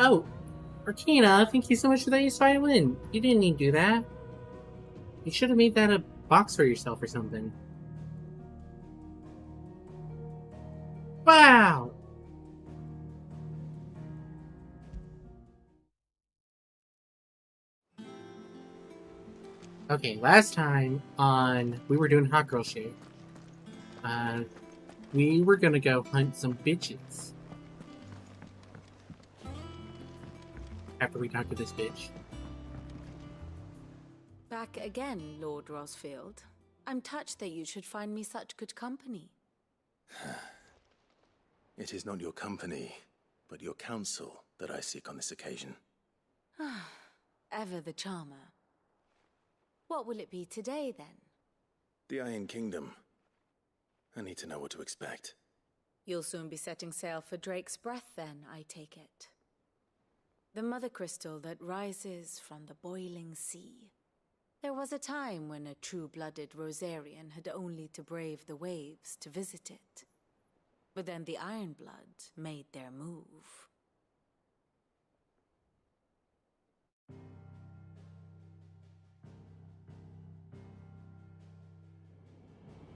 Oh, Arcana, thank you so much for that used violin. You didn't need to do that. You should have made that a box for yourself or something. Wow! Okay, last time we were doing Hot Girl Shit. We were gonna go hunt some bitches. After we talked to this bitch. Back again, Lord Rosfield. I'm touched that you should find me such good company. It is not your company, but your counsel that I seek on this occasion. Ever the charmer. What will it be today, then? The Iron Kingdom. I need to know what to expect. You'll soon be setting sail for Drake's Breath, then, I take it. The mother crystal that rises from the boiling sea. There was a time when a true-blooded Rosarian had only to brave the waves to visit it. But then the Ironblood made their move.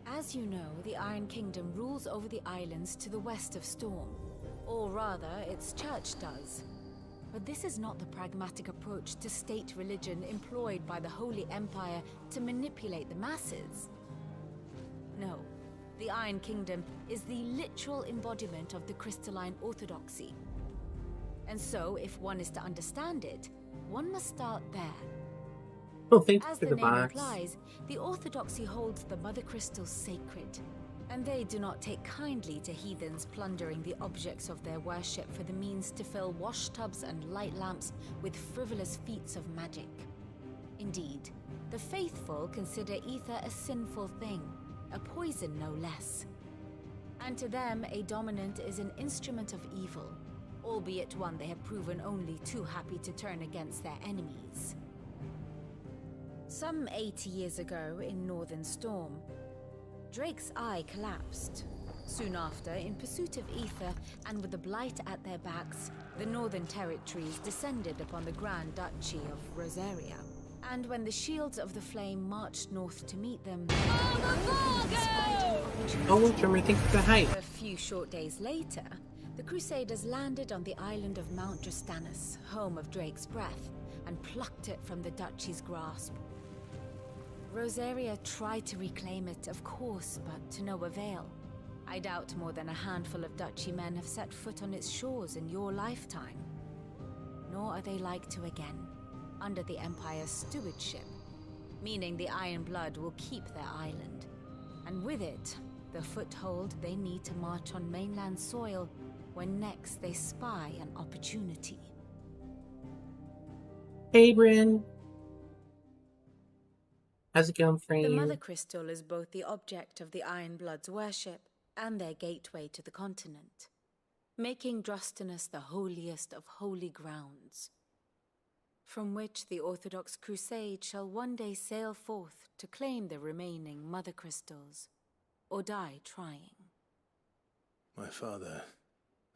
As you know, the Iron Kingdom rules over the islands to the west of Storm. Or rather, its church does. But this is not the pragmatic approach to state religion employed by the Holy Empire to manipulate the masses. No, the Iron Kingdom is the literal embodiment of the crystalline orthodoxy. And so, if one is to understand it, one must start there. Oh, thank you As for the the name box. implies, the orthodoxy holds the mother crystals sacred. And they do not take kindly to heathens plundering the objects of their worship for the means to fill washtubs and light lamps with frivolous feats of magic. Indeed, the faithful consider ether a sinful thing, a poison no less. And to them, a dominant is an instrument of evil, albeit one they have proven only too happy to turn against their enemies. Some 80 years ago in Northern Storm, Drake's eye collapsed. Soon after, in pursuit of ether and with the blight at their backs, the Northern Territories descended upon the Grand Duchy of Rosaria. And when the Shields of the Flame marched north to meet them, Oh, Drummer, thank you for the hype. a few short days later, the Crusaders landed on the island of Mount Drastanus, home of Drake's Breath, and plucked it from the Duchy's grasp. Rosaria tried to reclaim it, of course, but to no avail. I doubt more than a handful of Duchy men have set foot on its shores in your lifetime. Nor are they like to again, under the Empire's stewardship, meaning the Iron Blood will keep their island, and with it, the foothold they need to march on mainland soil when next they spy an opportunity. Hey, Bryn. How's it going, friend? The Mother Crystal is both the object of the Iron Blood's worship and their gateway to the continent, making Drastanus the holiest of holy grounds, from which the Orthodox Crusade shall one day sail forth to claim the remaining Mother Crystals, or die trying. My father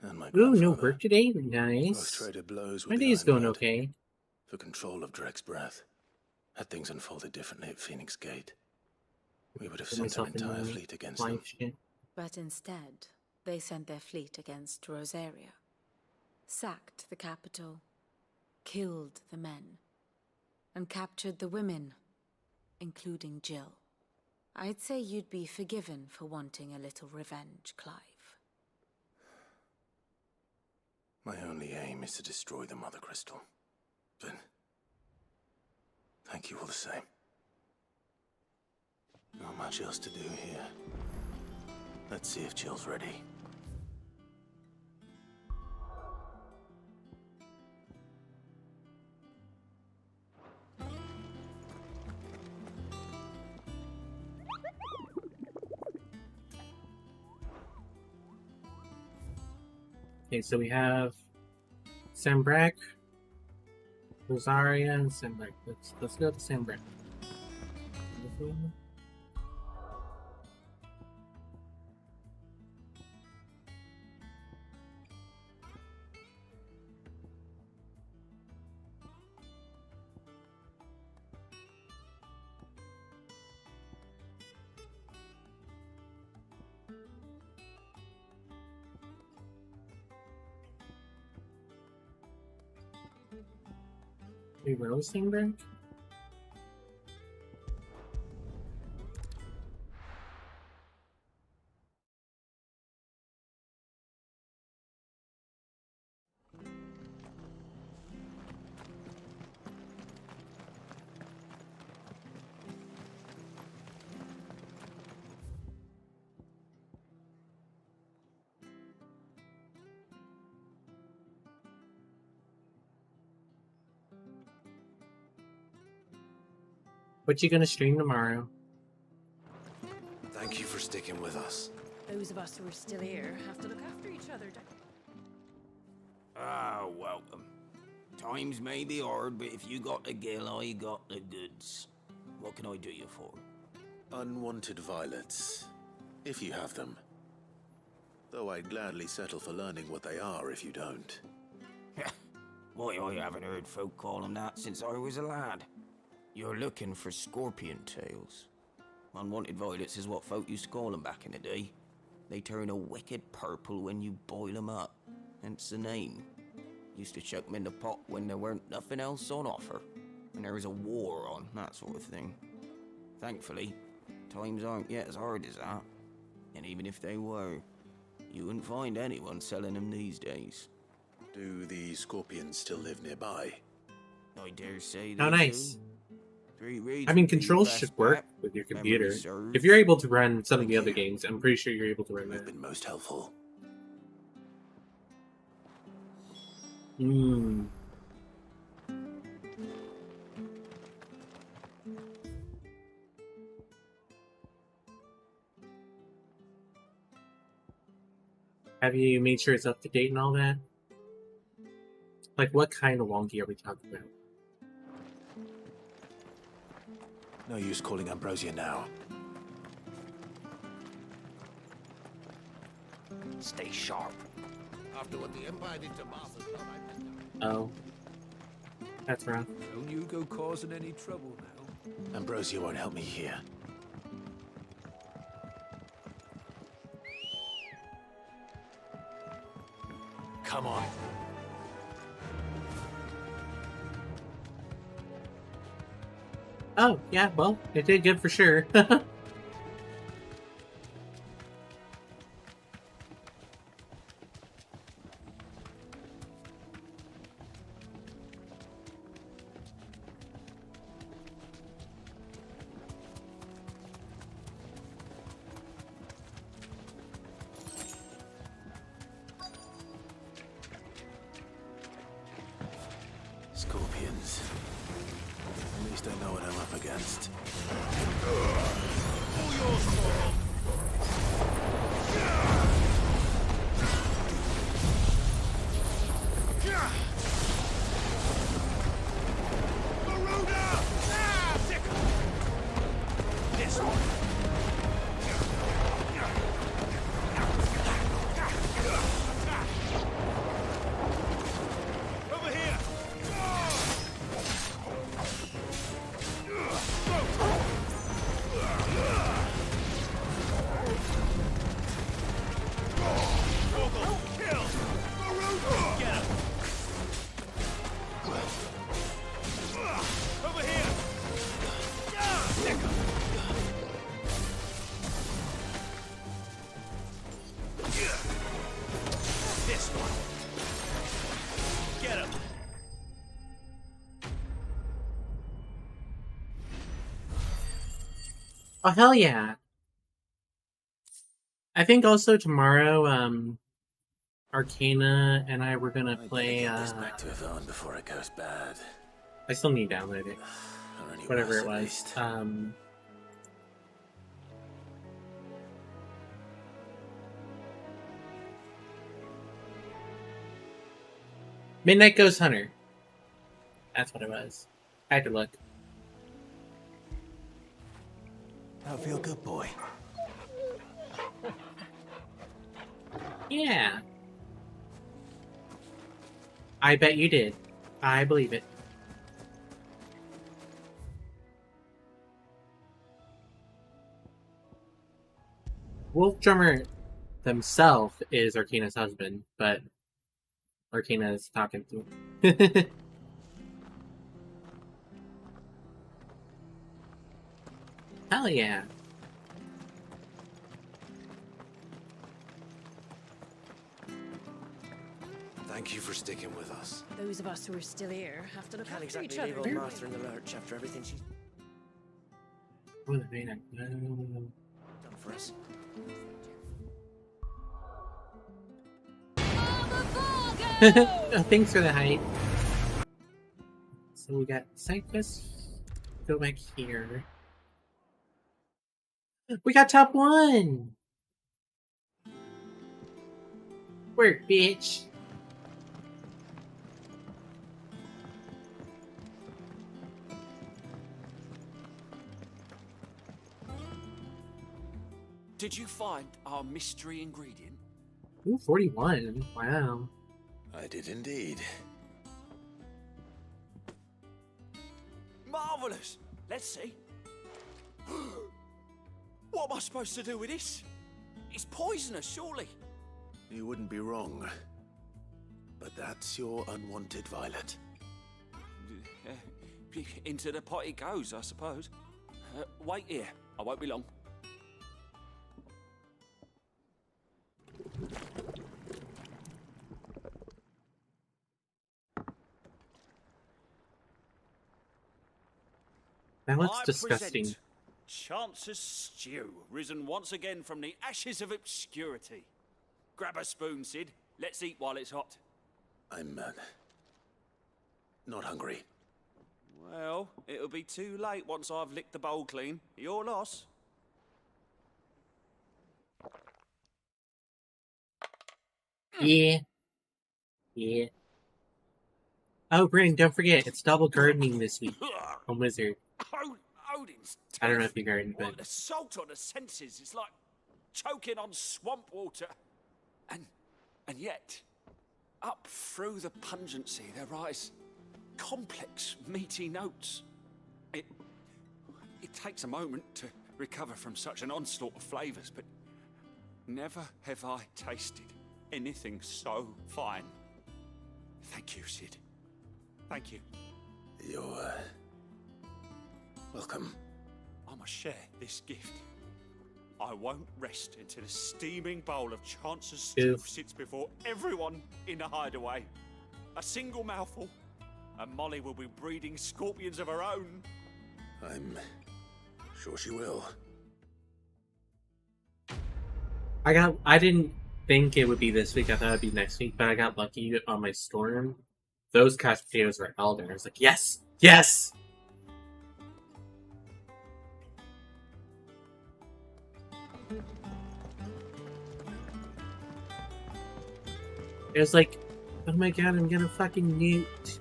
and my Ooh, no grandfather work today? both Nice. traded blows My with the day's going Ironblood okay. for control of Drake's Breath. Had things unfolded differently at Phoenix Gate, we would have Put sent an myself in entire the fleet against them. life shit. But instead, they sent their fleet against Rosaria, sacked the capital, killed the men, and captured the women, including Jill. I'd say you'd be forgiven for wanting a little revenge, Clive. My only aim is to destroy the Mother Crystal. But thank you all the same. Not much else to do here. Let's see if Jill's ready. Okay, so we have Sembrak, Rosaria, and Sembrak. Let's go to Sembrak. We roasting break? What you gonna stream tomorrow? Thank you for sticking with us. Those of us who are still here have to look after each other. Welcome. Times may be hard, but if you got the gill, I got the goods. What can I do you for? Unwanted violets, if you have them. Though I'd gladly settle for learning what they are if you don't. Why, I haven't heard folk call them that since I was a lad. You're looking for scorpion tails. Unwanted violets is what folk used to call them back in the day. They turn a wicked purple when you boil them up, hence the name. Used to chuck them in the pot when there weren't nothing else on offer, and there was a war on, that sort of thing. Thankfully, times aren't yet as hard as that, and even if they were, you wouldn't find anyone selling them these days. Do the scorpions still live nearby? I dare say they How nice. do. 3 reads I mean, would be your controls best should work bet. with your Memory computer. serves. If you're able to run some of Thank the other you. games, I'm pretty sure you're able to run You've that. been most helpful. Hmm. Have you made sure it's up to date and all that? Like, what kind of wonky are we talking about? No use calling Ambrosia now. Stay sharp. After what the Empire did to Martha's done, I missed Oh. That's wrong. Don't you go causing any trouble now. Ambrosia won't help me here. Come on. Oh, yeah, well, it did good for sure. Scorpions. At least I know what I'm up against. Oh, hell yeah. I think also tomorrow, Arcana and I were gonna play, Get this back to Yvonne before it goes bad. I still need to download it. Or any Whatever worse, it at was. least. Midnight Ghost Hunter. That's what it was. I had to look. I feel good, boy. Yeah. I bet you did. I believe it. Wolf Drummer himself is Arcana's husband, but Arcana is talking to him. Hell yeah. Thank you for sticking with us. Those of us who are still here have to look Can't after exactly each other. leave old don't we? Martha in the lurch after everything she's What a man, no. done for us. Thanks for the hype. So we got side quests. Go back here. We got top 1! Work, bitch! Did you find our mystery ingredient? Ooh, 41. Wow. I did indeed. Marvelous! Let's see. What am I supposed to do with this? It's poisonous, surely. You wouldn't be wrong. But that's your unwanted violet. Into the pot it goes, I suppose. Wait here. I won't be long. That looks I disgusting. present Chance's stew, risen once again from the ashes of obscurity. Grab a spoon, Sid. Let's eat while it's hot. I'm not hungry. Well, it'll be too late once I've licked the bowl clean. Your loss. Yeah. Yeah. Oh, Bryn, don't forget, it's double gardening this week on Wizard. Odin's I don't know tooth. if you garden, What but assault on the senses. It's like choking on swamp water. And yet, up through the pungency there rise complex, meaty notes. It takes a moment to recover from such an onslaught of flavours, but never have I tasted anything so fine. Thank you, Sid. Thank you. You're welcome. I must share this gift. I won't rest until a steaming bowl of Chance's stew sits before everyone in the hideaway. A single mouthful, and Molly will be breeding scorpions of her own. I'm sure she will. I didn't think it would be this week. I thought it'd be next week, but I got lucky on my storm. Those couch potatoes were elder. I was like, yes! Yes! It was like, oh my god, I'm gonna fucking newt.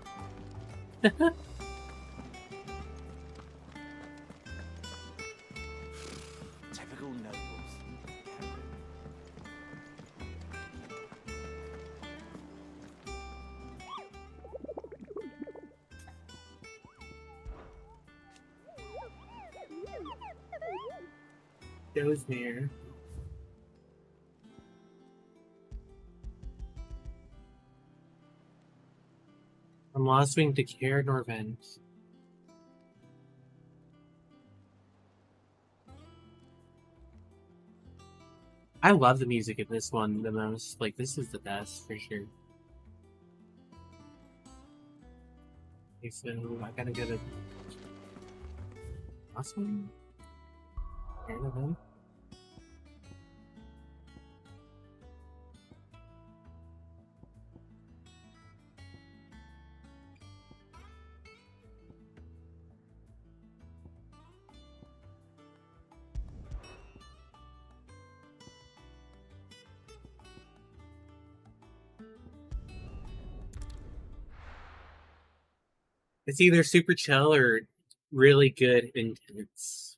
Typical nobles. Goes there. From Lost Wing to Care Norvent. I love the music in this one the most. Like, this is the best, for sure. Okay, so I gotta go to Lost Wing? Care Norvent? It's either super chill or really good intense.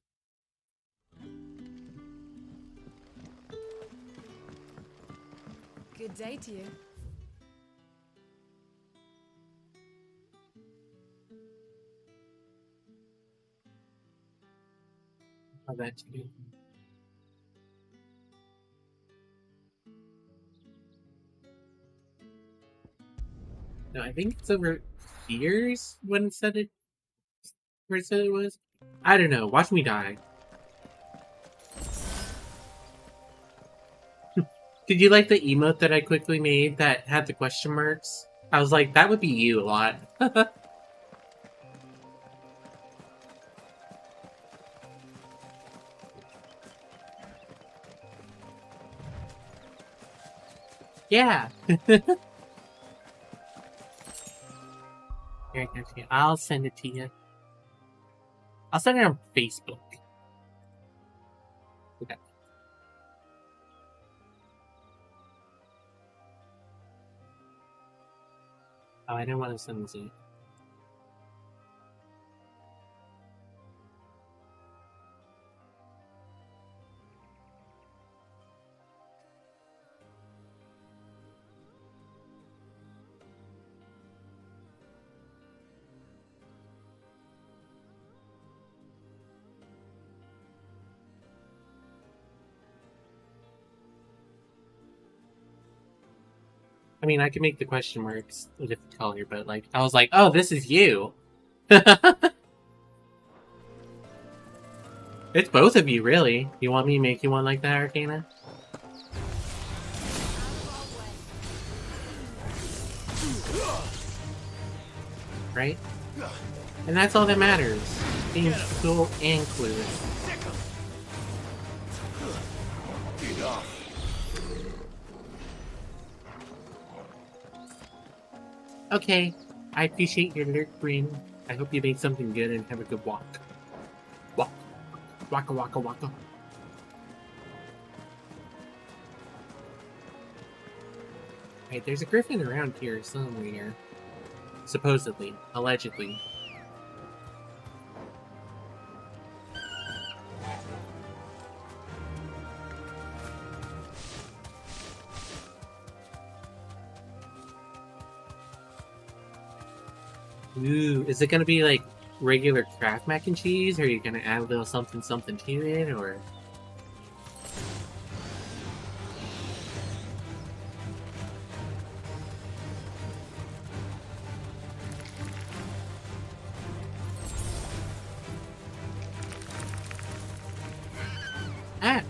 Good day to you. How that to do. No, I think it's over years when it said it. Where it said it was. I don't know. Watch me die. Did you like the emote that I quickly made that had the question marks? I was like, that would be you a lot. Yeah. Here, I'll send it to you. I'll send it on Facebook. Okay. Oh, I didn't want to send this in. I mean, I can make the question marks a different color, but like, I was like, oh, this is you. It's both of you, really. You want me to make you one like that, Arcana? Right? And that's all that matters. Being cool and clueless. Okay, I appreciate your alert, Bryn. I hope you make something good and have a good walk. Walk. Waka waka waka. Right, there's a griffin around here somewhere. Supposedly. Allegedly. Ooh, is it gonna be like regular Kraft mac and cheese, or are you gonna add a little something something to it, or? Ah!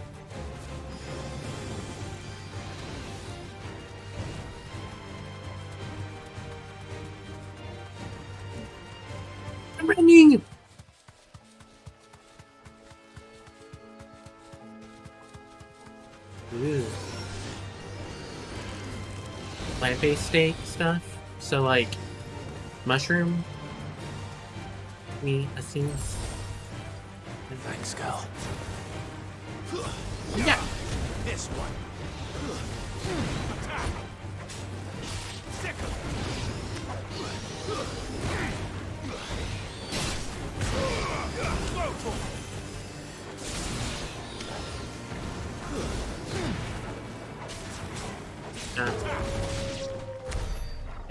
I'm running! Ooh. Plant-based steak stuff? So like, mushroom? Me, seems. Thanks, Cal. Yeah! This one.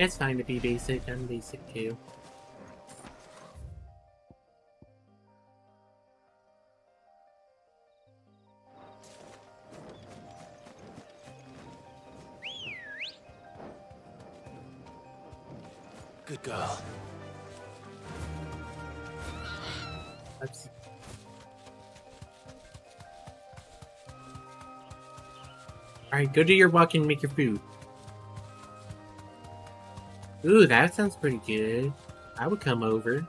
It's fine to be basic. I'm basic too. Good girl. Oops. Alright, go do your walk and make your food. Ooh, that sounds pretty good. I would come over.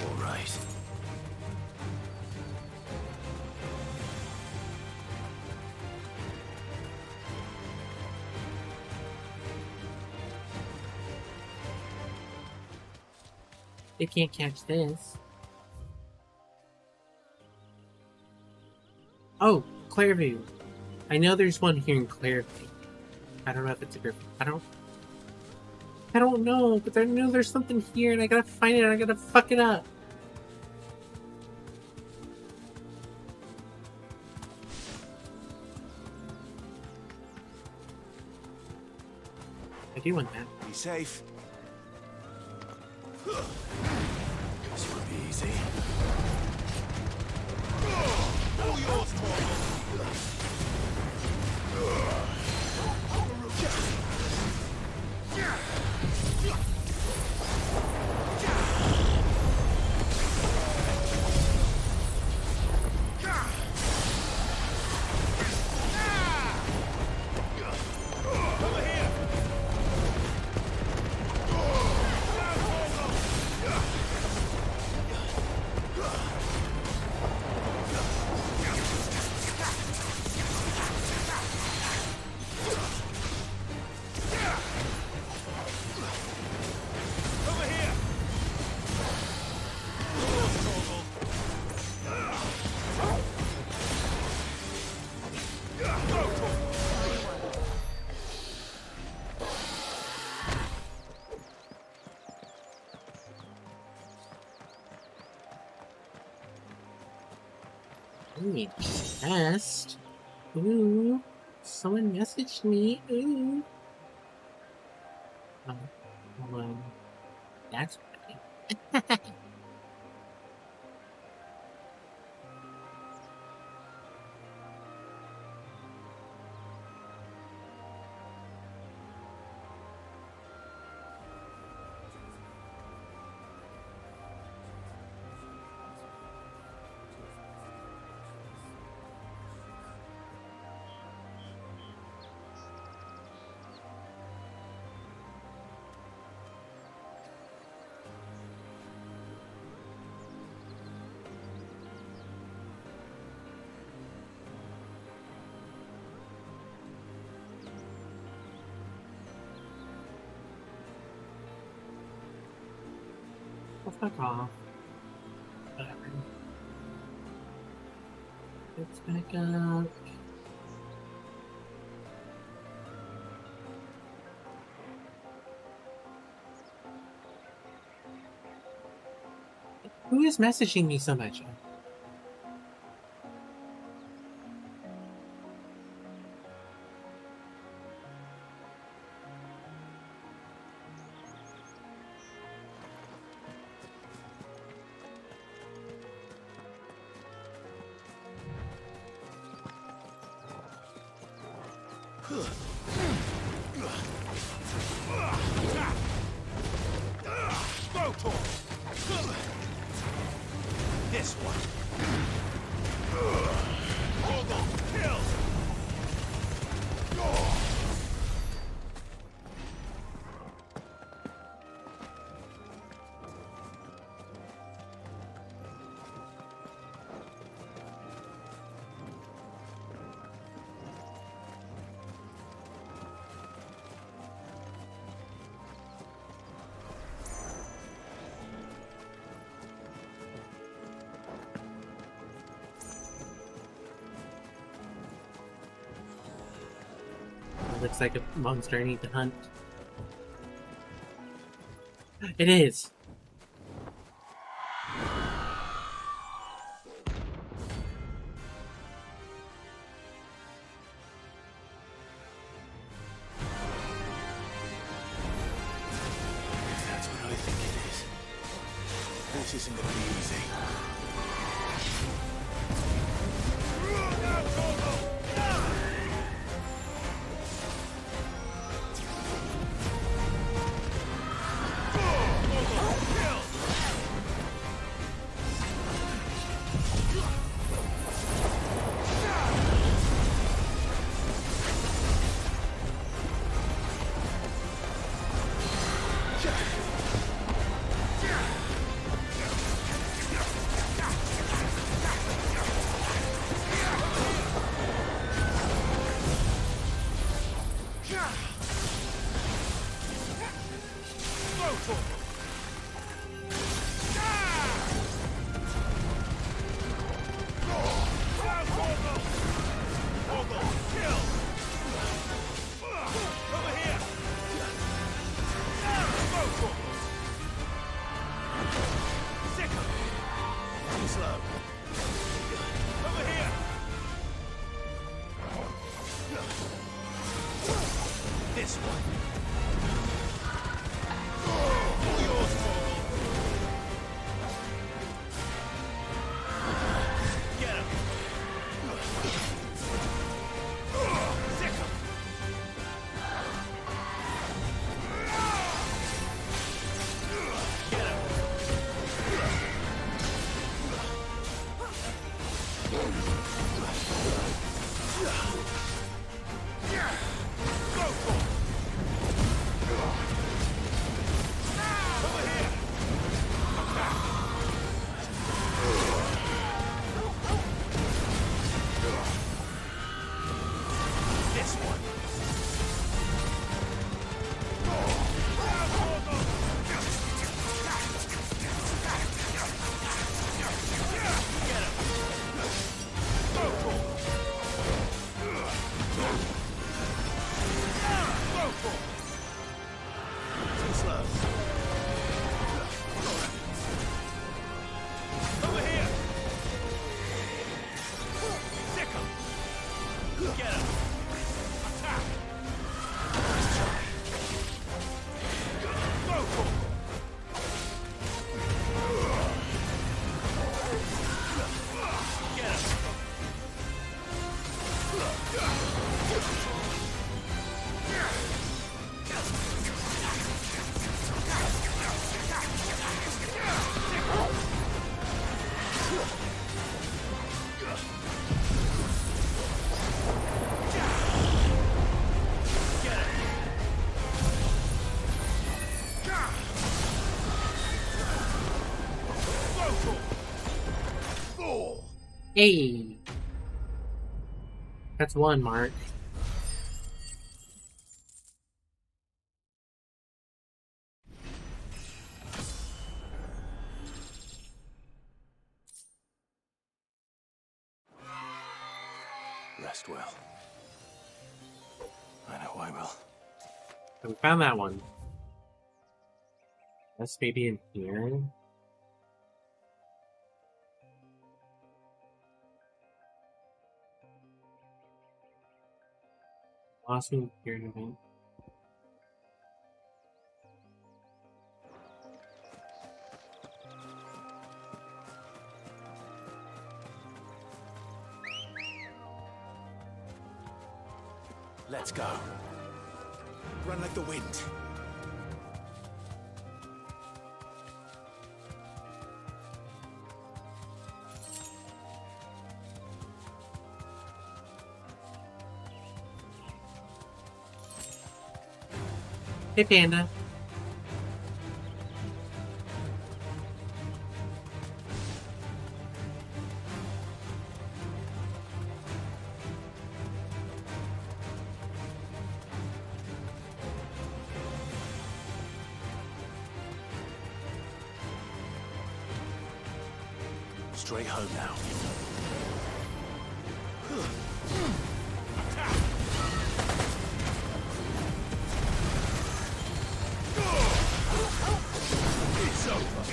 All right. They can't catch this. Oh, Clairview. I know there's one here in Clairview. I don't know if it's a griffin. I don't know, but I know there's something here and I gotta find it and I gotta fuck it up. I do want that. Be safe. This would be easy. All yours, Torgal. Ooh, chest. Ooh, someone messaged me. Ooh. Oh, well, that's funny. Well, fuck off. Whatever. Let's back up. Who is messaging me so much? This one. Torgal, kill! Looks like a monster I need to hunt. It is! That's what I think it is. This isn't gonna be easy. This one. Hey! That's one, Mark. Rest well. I know I will. So we found that one. That's maybe in here. Lost me here in a minute. Let's go. Run like the wind. Hey, Panda. Straight home now. It's over.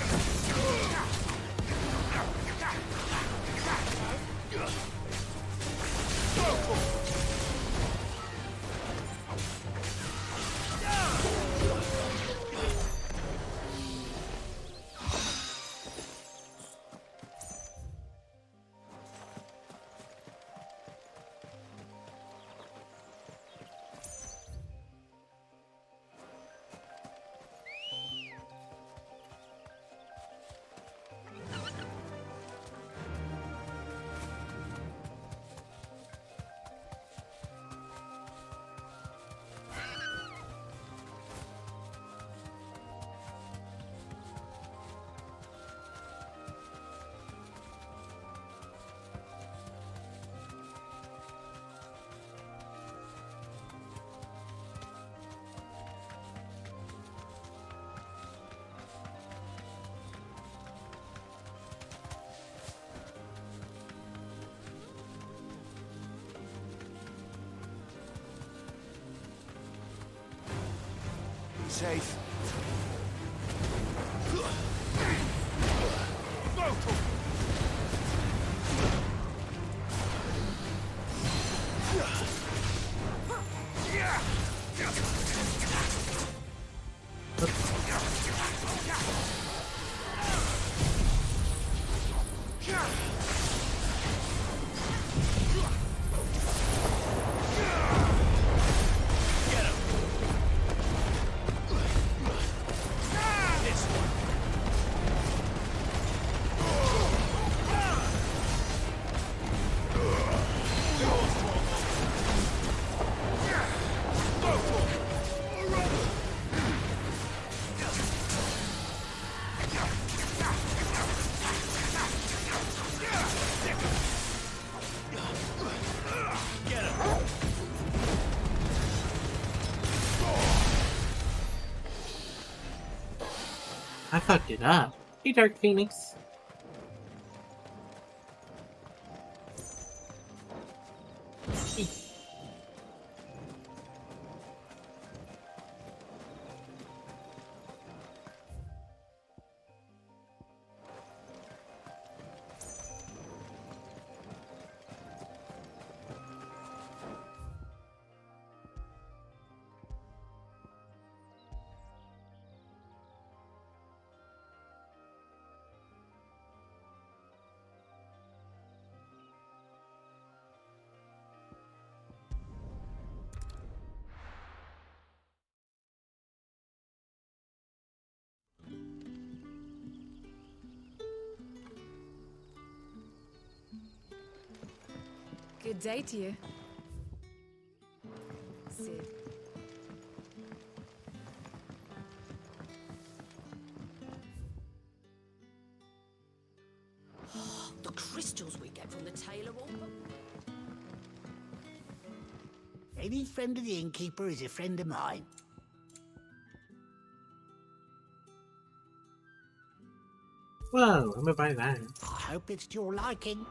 Safe. I fucked it up. Hey, Dark Phoenix. Good day to you. Sid. nostrils we get from the Tailor Walker. Any friend of the innkeeper is a friend of mine. Whoa, I'm gonna buy that. I hope it's to your liking.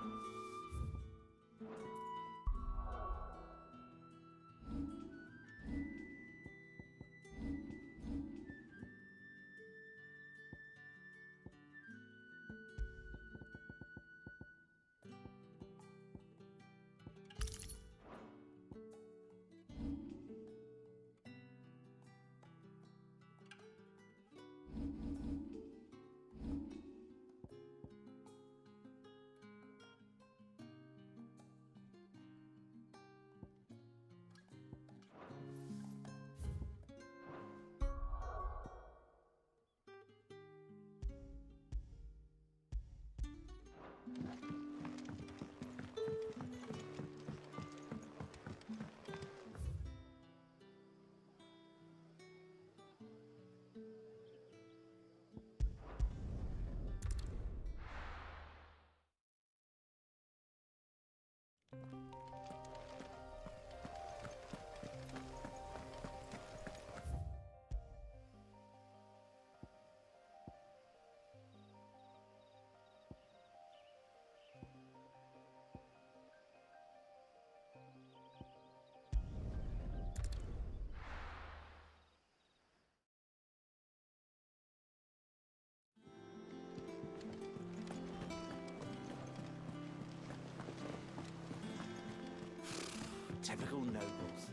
Typical nobles.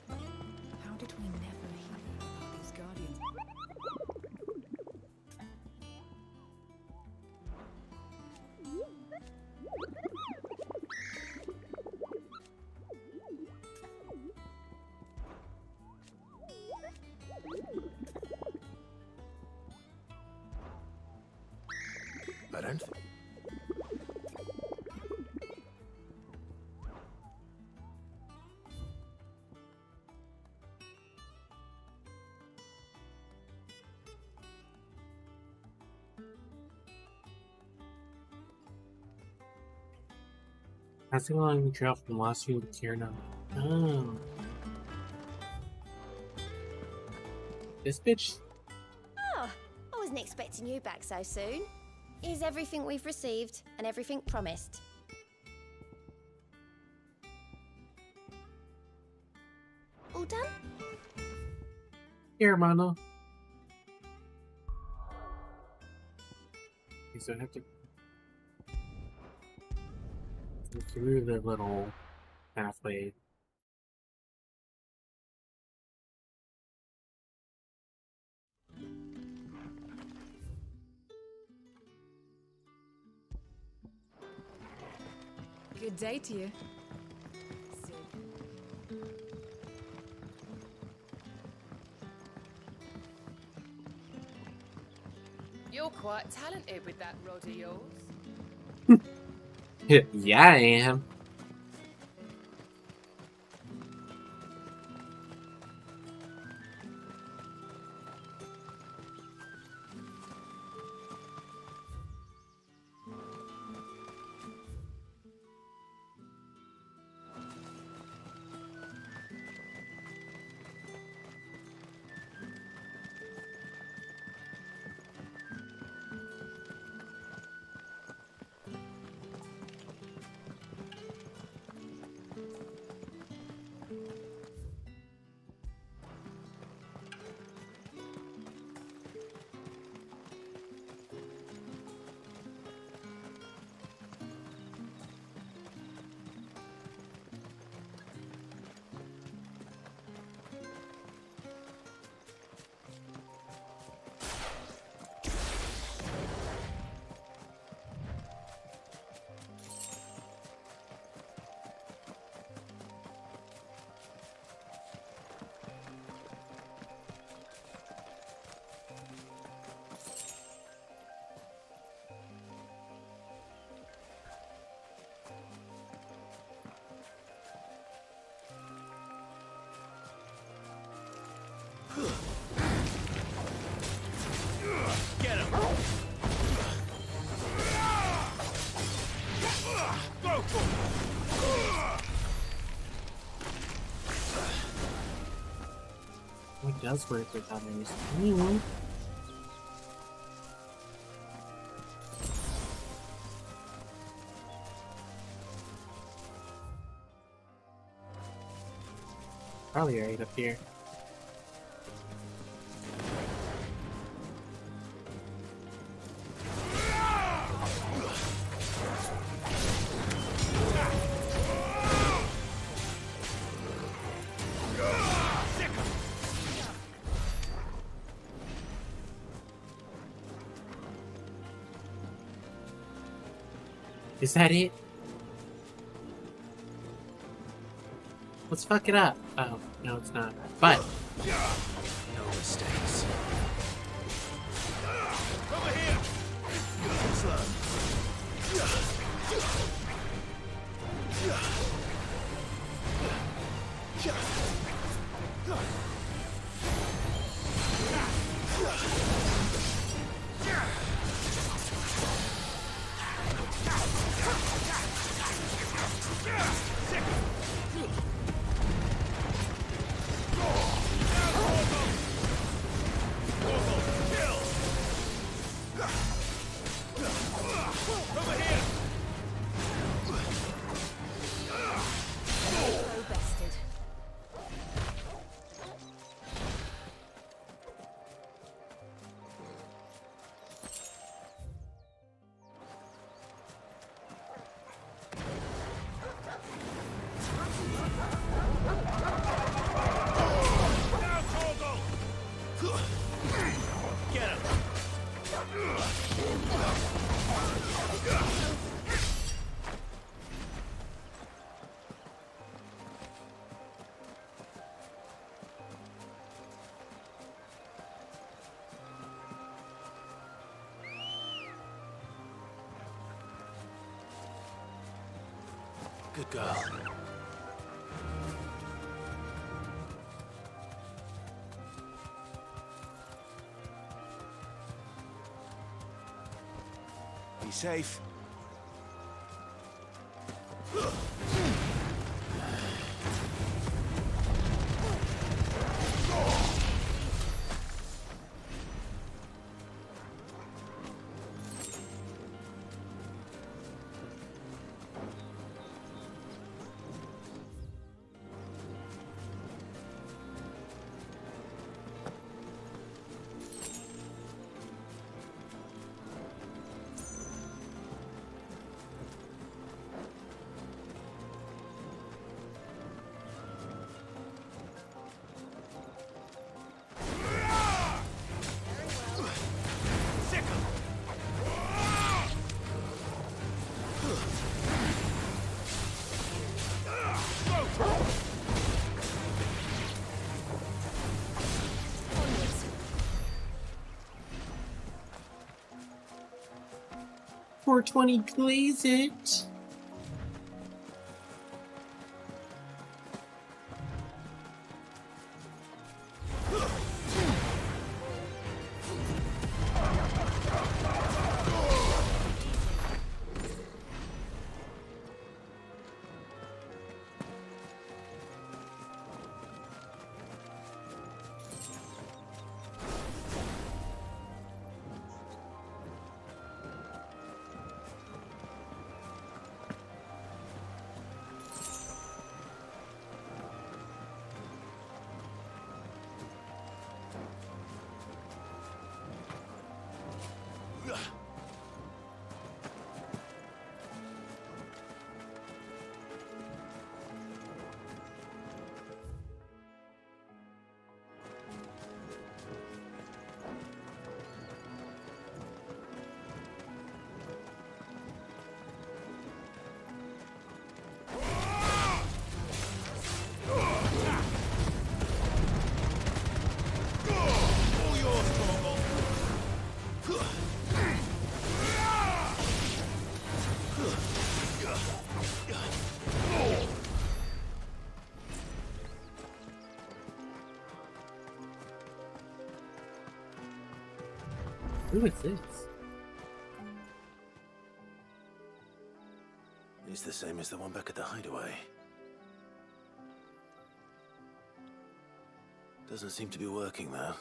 How did we never hear about these guardians? I don't think. Passing along the trail from last year to here now. Oh. This bitch. Oh, I wasn't expecting you back so soon. Is everything we've received and everything promised? All done? Here, Mano. Okay, so I have to go through the little pathway. Good day to you. You're quite talented with that rod of yours. Yeah, I am. Get him! What does work with others? Anyone? Probably right up here. Is that it? Let's fuck it up. Oh, no, it's not. But No mistakes. Over here! So bested. Get him! Good girl. Be safe. Onwards. 420 glaze it. Who is this? It's the same as the one back at the hideaway. Doesn't seem to be working, though.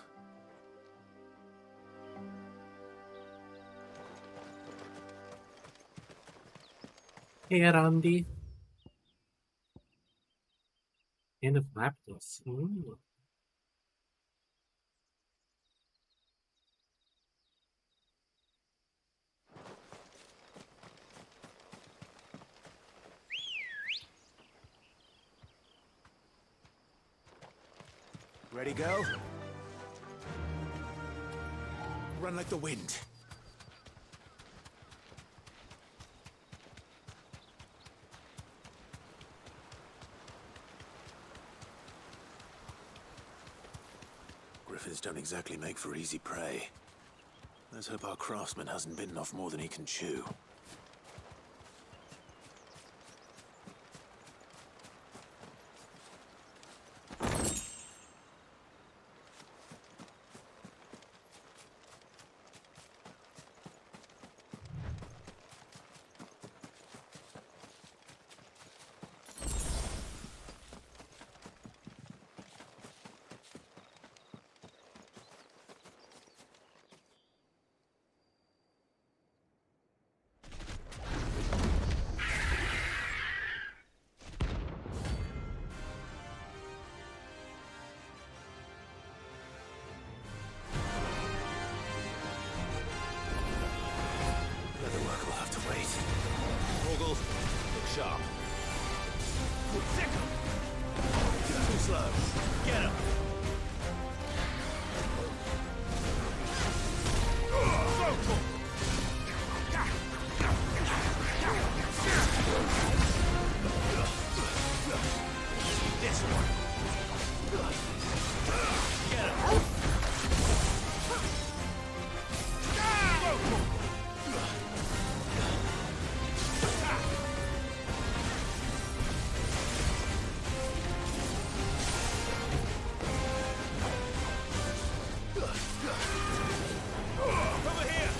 Hey, Randy. End of Lapdos. Ooh. Ready, go? Run like the wind. Griffins don't exactly make for easy prey. Let's hope our craftsman hasn't bitten off more than he can chew. Leatherwork will have to wait. Morgul, look sharp. Sick 'em! Too slow. Get 'em! This one. Get 'em! Over here!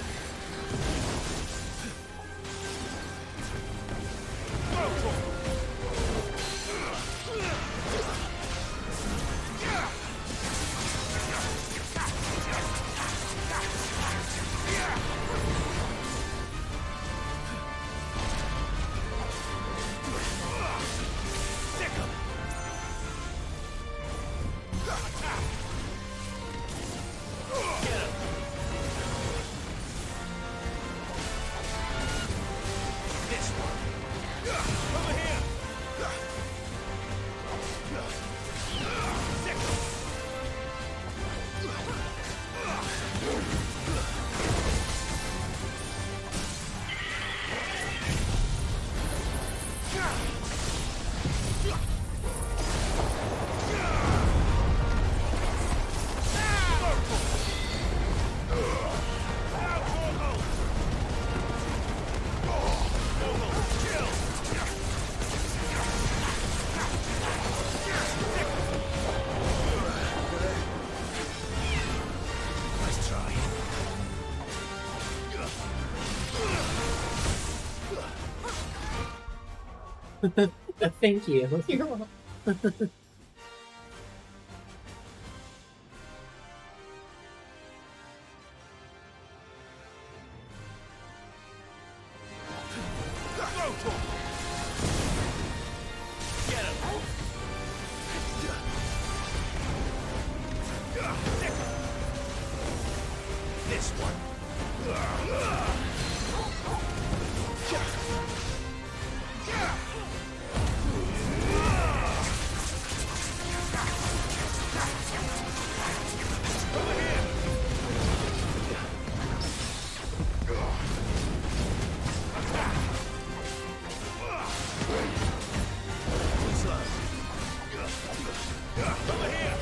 Sick 'em! Get 'em! This one. Over here. Sick 'em. Nice try. Thank you. Get him! This one. Over here! Too slow. Over here!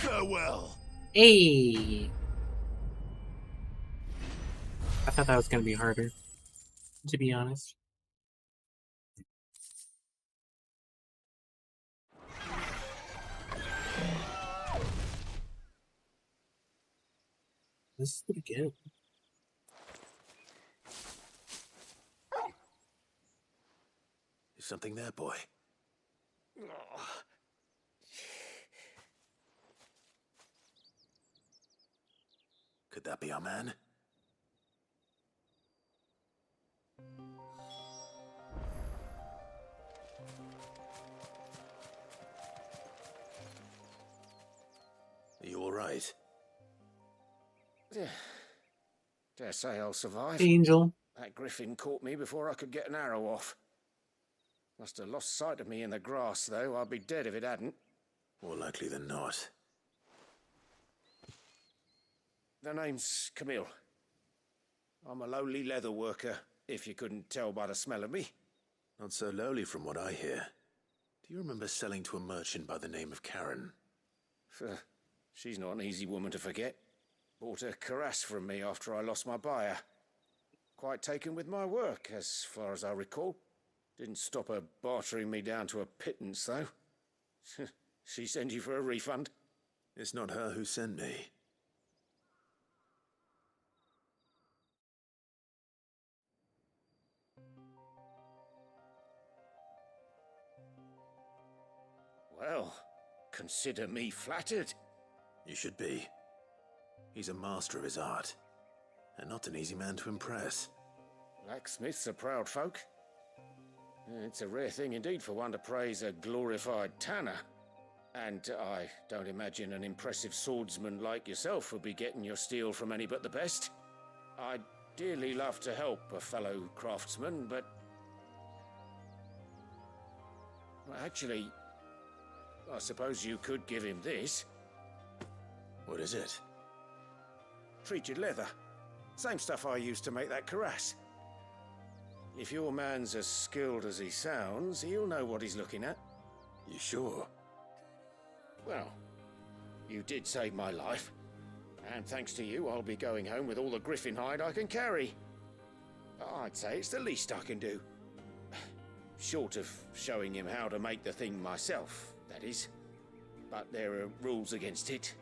Farewell. Hey! I thought that was gonna be harder, to be honest. This is pretty good. Is something there, boy? Could that be our man? Are you all right? Dare say I'll survive. Angel. That griffin caught me before I could get an arrow off. Must have lost sight of me in the grass, though. I'd be dead if it hadn't. More likely than not. The name's Camille. I'm a lowly leather worker, if you couldn't tell by the smell of me. Not so lowly from what I hear. Do you remember selling to a merchant by the name of Karen? She's not an easy woman to forget. Bought a cuirass from me after I lost my buyer. Quite taken with my work, as far as I recall. Didn't stop her bartering me down to a pittance, though. She sent you for a refund? It's not her who sent me. Well, consider me flattered. You should be. He's a master of his art, and not an easy man to impress. Blacksmiths are proud folk. It's a rare thing indeed for one to praise a glorified tanner. And I don't imagine an impressive swordsman like yourself would be getting your steel from any but the best. I'd dearly love to help a fellow craftsman, but... Well, actually, I suppose you could give him this. What is it? Treated leather. Same stuff I used to make that cuirass. If your man's as skilled as he sounds, he'll know what he's looking at. You sure? Well, you did save my life. And thanks to you, I'll be going home with all the griffin hide I can carry. I'd say it's the least I can do. Short of showing him how to make the thing myself, that is. But there are rules against it.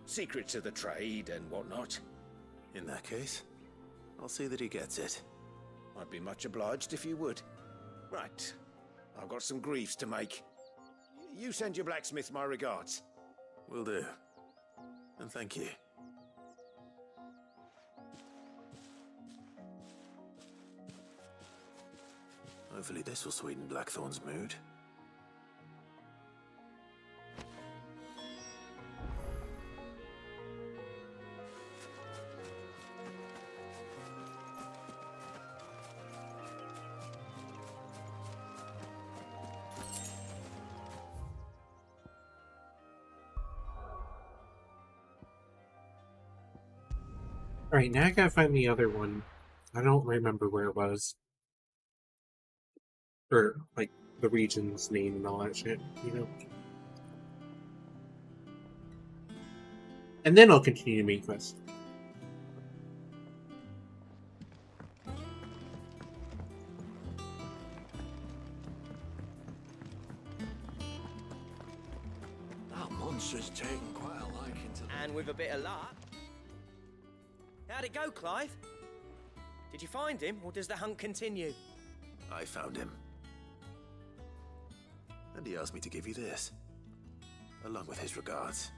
Secrets of the trade and whatnot. In that case, I'll see that he gets it. I'd be much obliged if you would. Right. I've got some greaves to make. You send your blacksmith my regards. Will do. And thank you. Hopefully this will sweeten Blackthorn's mood. Alright, now I gotta find the other one. I don't remember where it was. Or, like, the region's name and all that shit, you know? And then I'll continue to main quest. That monster's taken quite a liking to... And with a bit of luck. How'd it go, Clive? Did you find him, or does the hunt continue? I found him. And he asked me to give you this, along with his regards.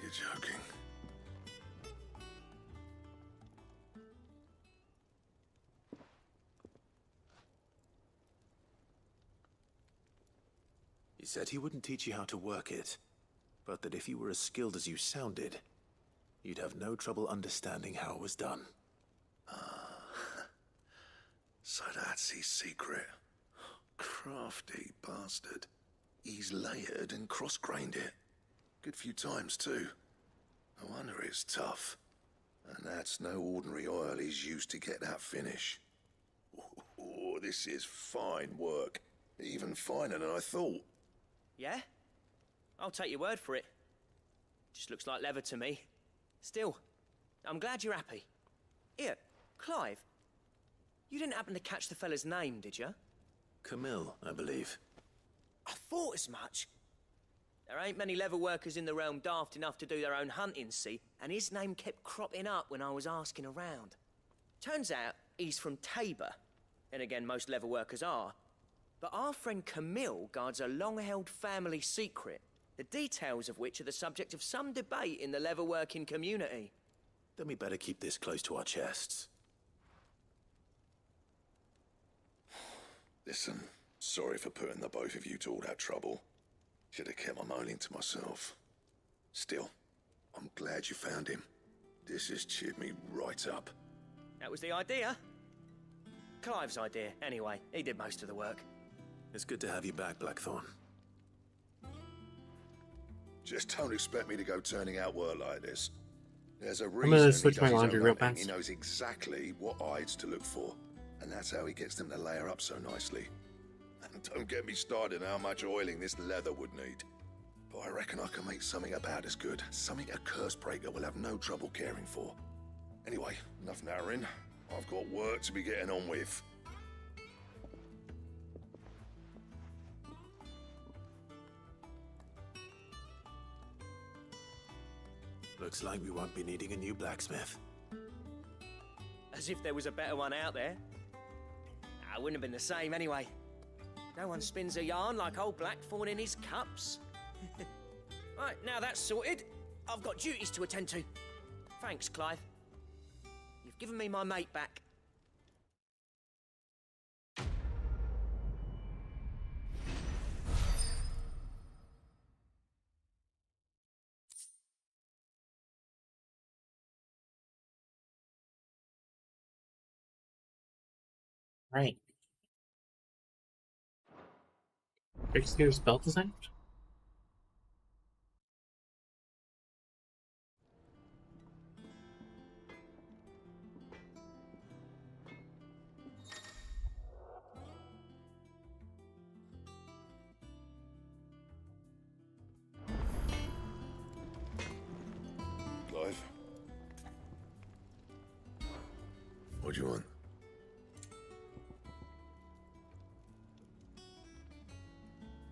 You're joking. He said he wouldn't teach you how to work it, but that if you were as skilled as you sounded, you'd have no trouble understanding how it was done. So that's his secret. Crafty bastard. He's layered and cross-grained it. Good few times, too. No wonder it's tough. And that's no ordinary oil he's used to get that finish. Oh, this is fine work. Even finer than I thought. Yeah? I'll take your word for it. Just looks like leather to me. Still, I'm glad you're happy. Here, Clive. You didn't happen to catch the fella's name, did you? Camille, I believe. I thought as much. There ain't many leather workers in the realm daft enough to do their own hunting, see? And his name kept cropping up when I was asking around. Turns out he's from Tabor. And again, most leather workers are. But our friend Camille guards a long-held family secret, the details of which are the subject of some debate in the leather-working community. Then we better keep this close to our chests. Listen, sorry for putting the both of you to all that trouble. Should have kept my moaning to myself. Still, I'm glad you found him. This has cheered me right up. That was the idea. Clive's idea, anyway. He did most of the work. It's good to have you back, Blackthorn. Just don't expect me to go turning out work like this. There's a I'm reason gonna switch he my does his laundry own real hunting. fast. He knows exactly what hides to look for. And that's how he gets them to layer up so nicely. And don't get me started on how much oiling this leather would need. But I reckon I can make something about as good. Something a curse breaker will have no trouble caring for. Anyway, enough narrowing. I've got work to be getting on with. Looks like we won't be needing a new blacksmith. As if there was a better one out there. It wouldn't have been the same anyway. No one spins a yarn like old Blackthorn in his cups. Right, now that's sorted, I've got duties to attend to. Thanks, Clive. You've given me my mate back. Right. Shakespeare's belt design? Clive? What do you want?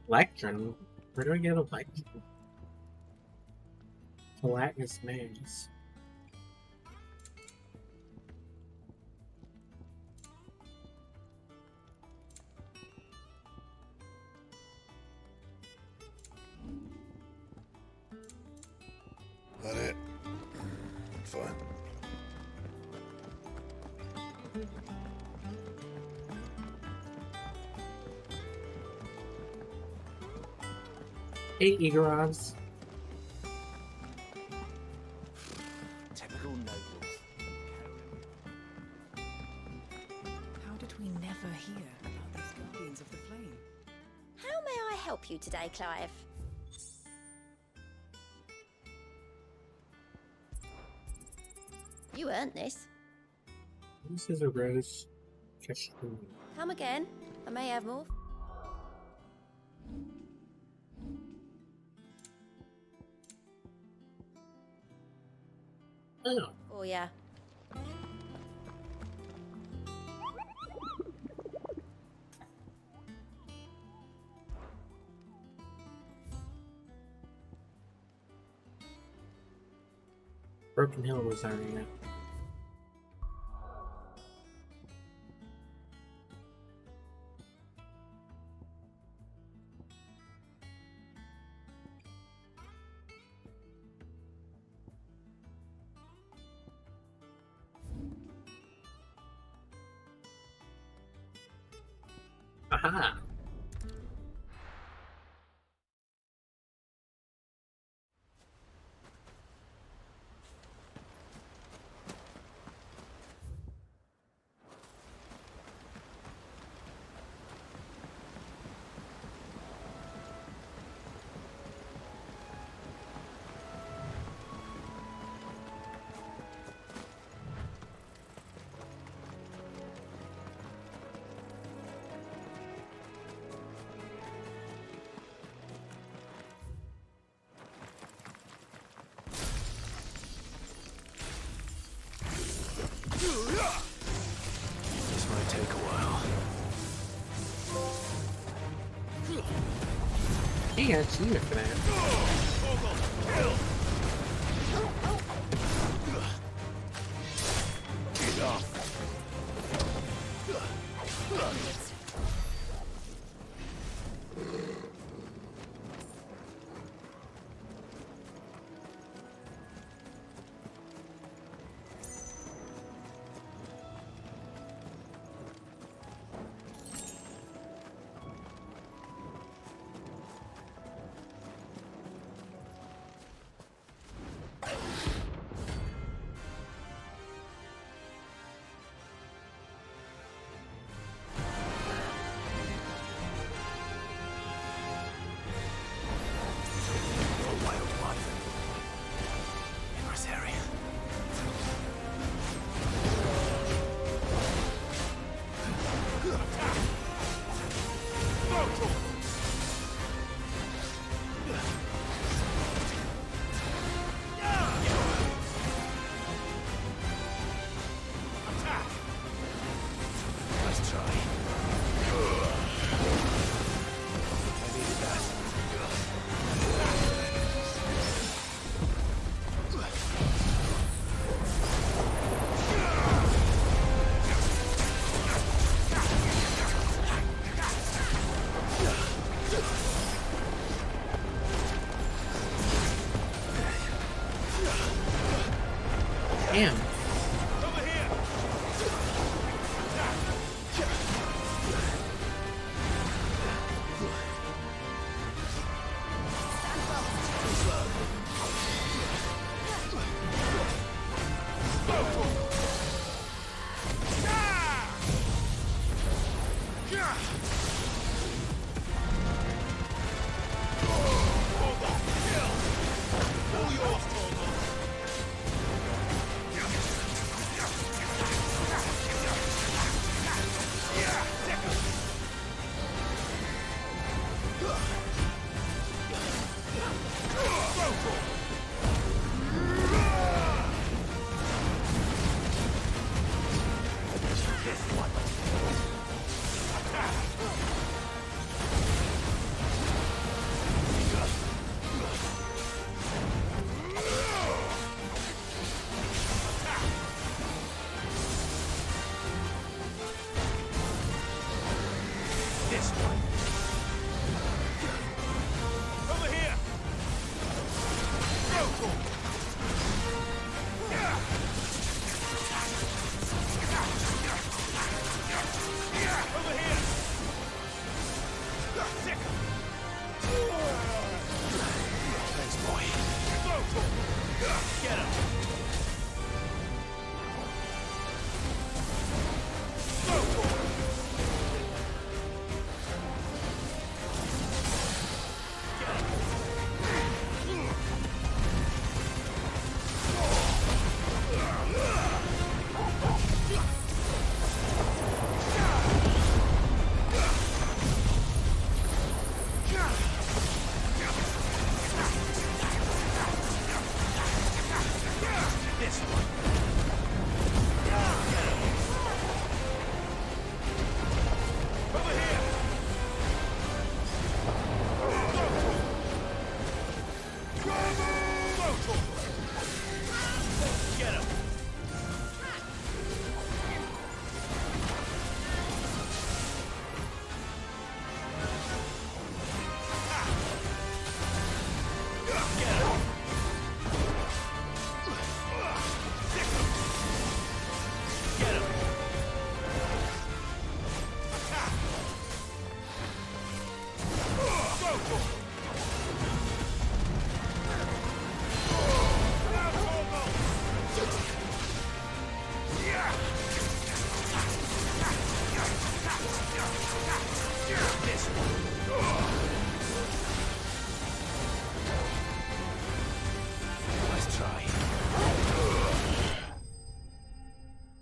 Lectern? Where do I get a lectern? Gelatinous maze. That it? Fine. Hey, Igorovs. Typical nobles. How did we never hear about these guardians of the flame? How may I help you today, Clive? You earned this. This is a rose. Come again. I may have more. Oh. Oh, yeah. Broken Hill was Zarya. Aha! This might take a while. He actually for that. Damn.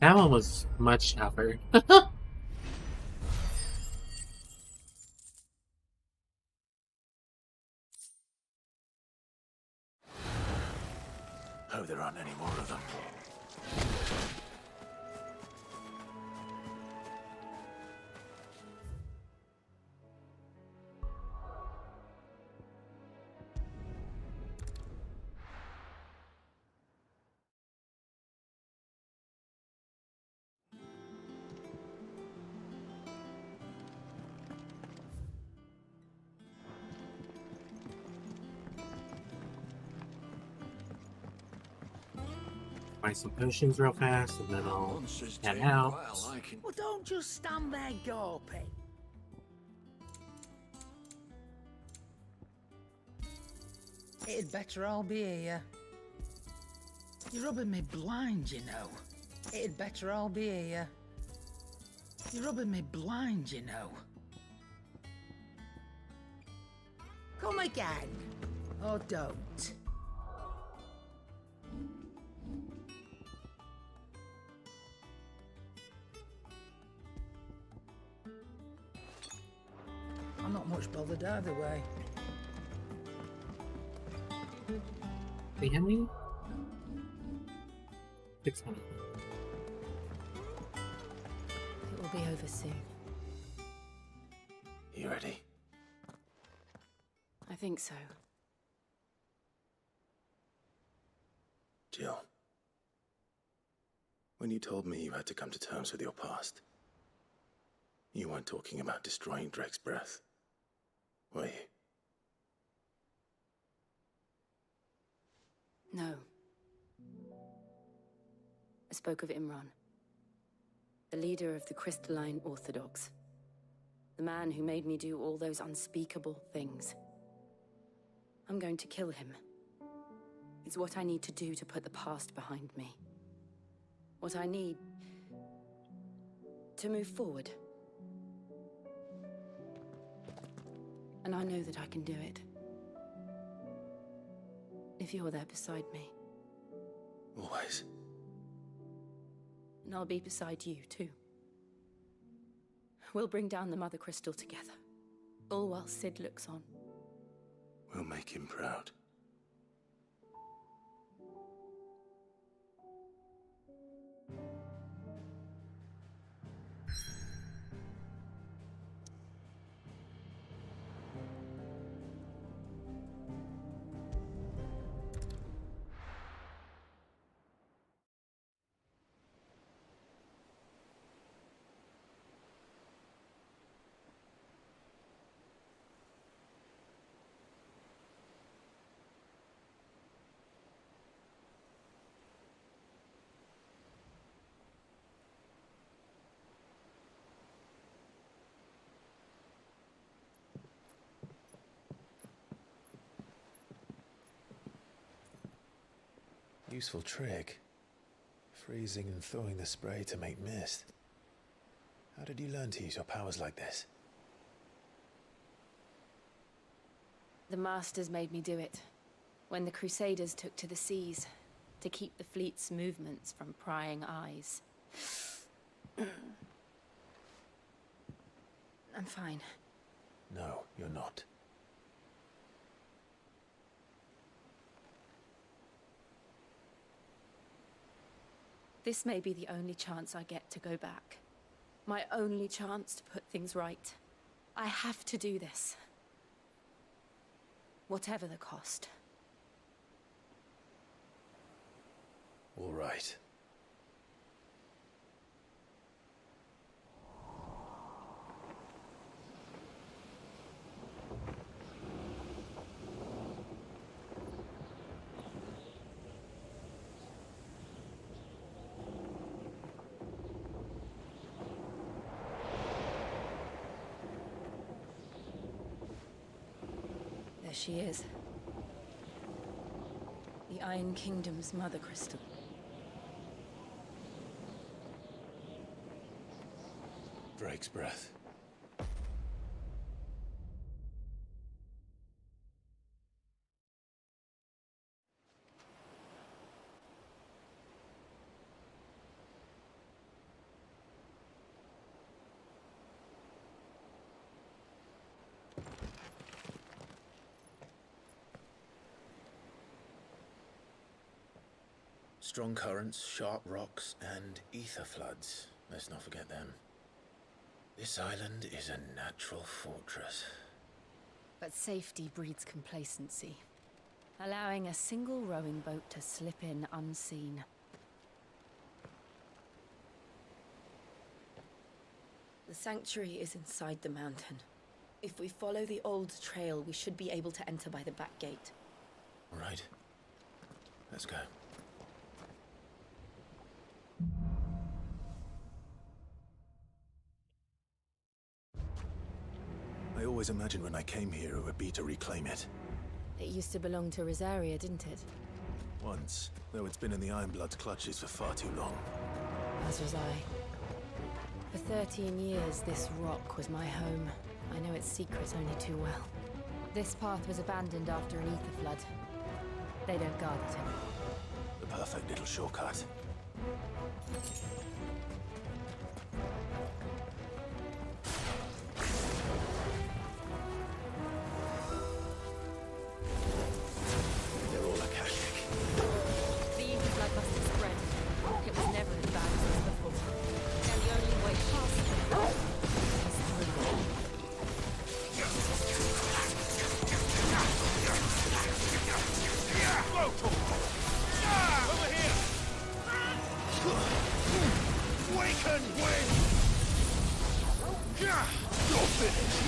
That one was much tougher. Hope there aren't any more of them. Buy some potions real fast, and then I'll head out. Well, don't just stand there gawping. It'd better all be here. You're rubbing me blind, you know. It'd better all be here. You're rubbing me blind, you know. Come again. Or don't. I'm not much bothered either way. Wait, how many? 600. It will be over soon. You ready? I think so. Jill, when you told me you had to come to terms with your past, you weren't talking about destroying Drake's breath, were you? No. I spoke of Imran, the leader of the Crystalline Orthodox. The man who made me do all those unspeakable things. I'm going to kill him. It's what I need to do to put the past behind me. What I need to move forward. And I know that I can do it. If you're there beside me. Always. And I'll be beside you, too. We'll bring down the Mother Crystal together. All while Sid looks on. We'll make him proud. Useful trick. Freezing and thawing the spray to make mist. How did you learn to use your powers like this? The Masters made me do it. When the Crusaders took to the seas, to keep the fleet's movements from prying eyes. I'm fine. No, you're not. This may be the only chance I get to go back. My only chance to put things right. I have to do this. Whatever the cost. All right. There she is. The Iron Kingdom's mother crystal. Drake's breath. Strong currents, sharp rocks, and ether floods. Let's not forget them. This island is a natural fortress. But safety breeds complacency, allowing a single rowing boat to slip in unseen. The sanctuary is inside the mountain. If we follow the old trail, we should be able to enter by the back gate. All right. Let's go. I always imagined when I came here it would be to reclaim it. It used to belong to Rosaria, didn't it? Once, though it's been in the Ironblood's clutches for far too long. As was I. For 13 years, this rock was my home. I know its secrets only too well. This path was abandoned after an ether flood. They don't guard it anymore. The perfect little shortcut. They're all Akashic. The ether flood must have spread. It was never as bad as this before. And the only way past it is through. Over here! Waken, wind! You're finished!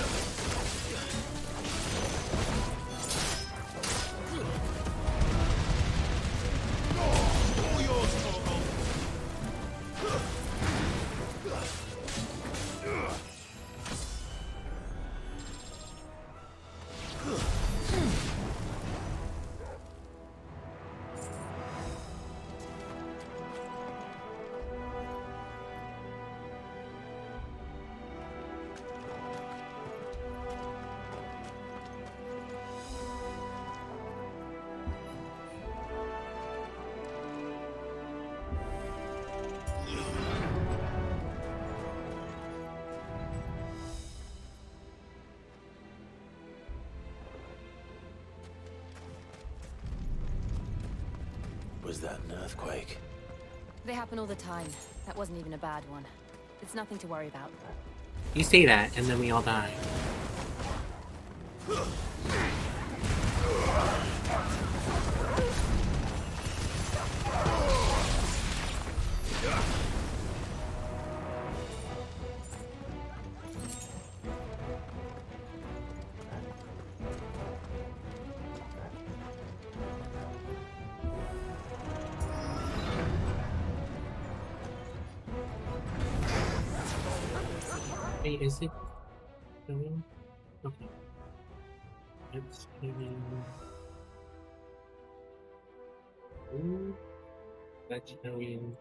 All yours, Torgal! Was that an earthquake? They happen all the time. That wasn't even a bad one. It's nothing to worry about. You say that, and then we all die. Wait, is it going? Okay. It's going. Ooh. That's going.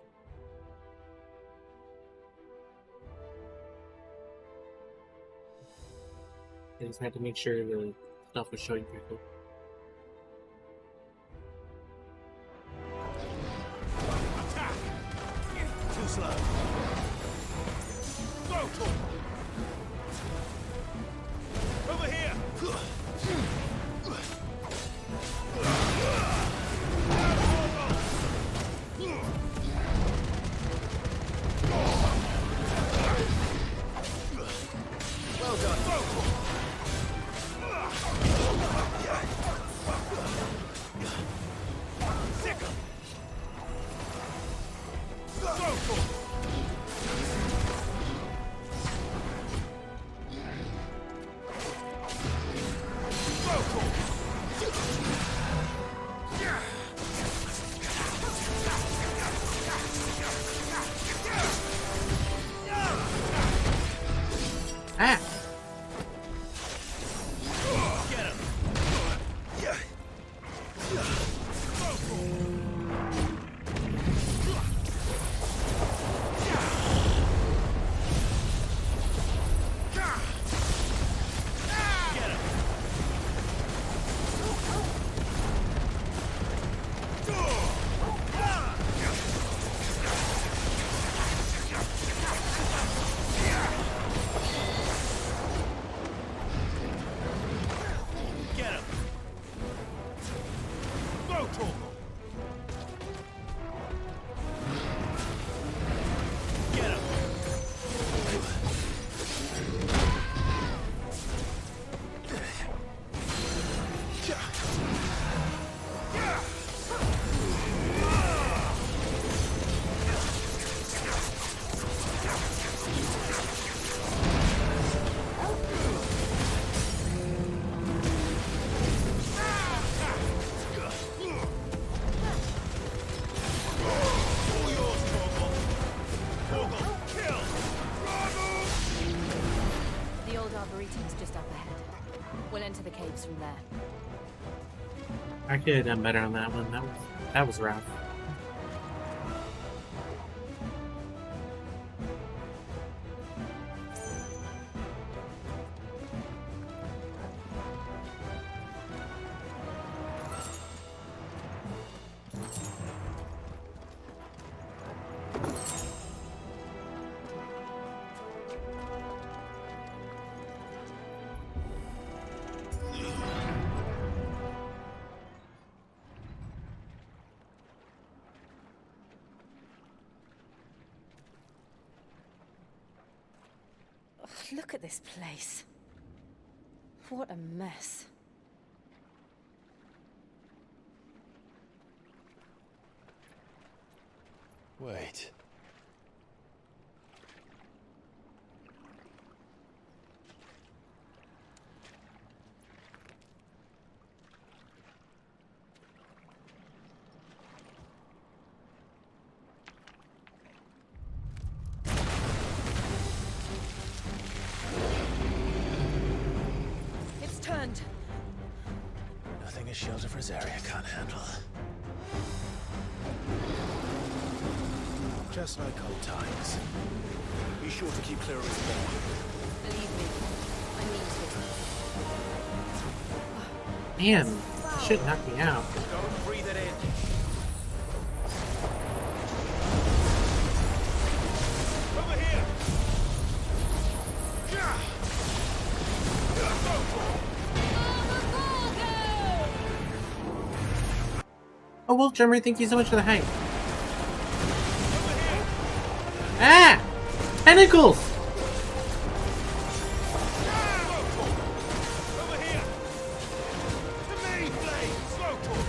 I just had to make sure the stuff was showing people. Too slow. Go, Torgal! Over here! Well done. Sick 'em. The old arboretum's just up ahead. We'll enter the caves from there. I could have done better on that one. That was rough. Look at this place. What a mess. Wait. It's turned. Nothing a shield of Rosaria can't handle. Just like old times. Be sure to keep clear of his wall. Believe me, I need to. Man, shit knocked me out. Don't breathe it in. Over here! Oh, Wolf Drummer, thank you so much for the hype. Ah! Tentacles! Over here! To me, Blade! Slow talk!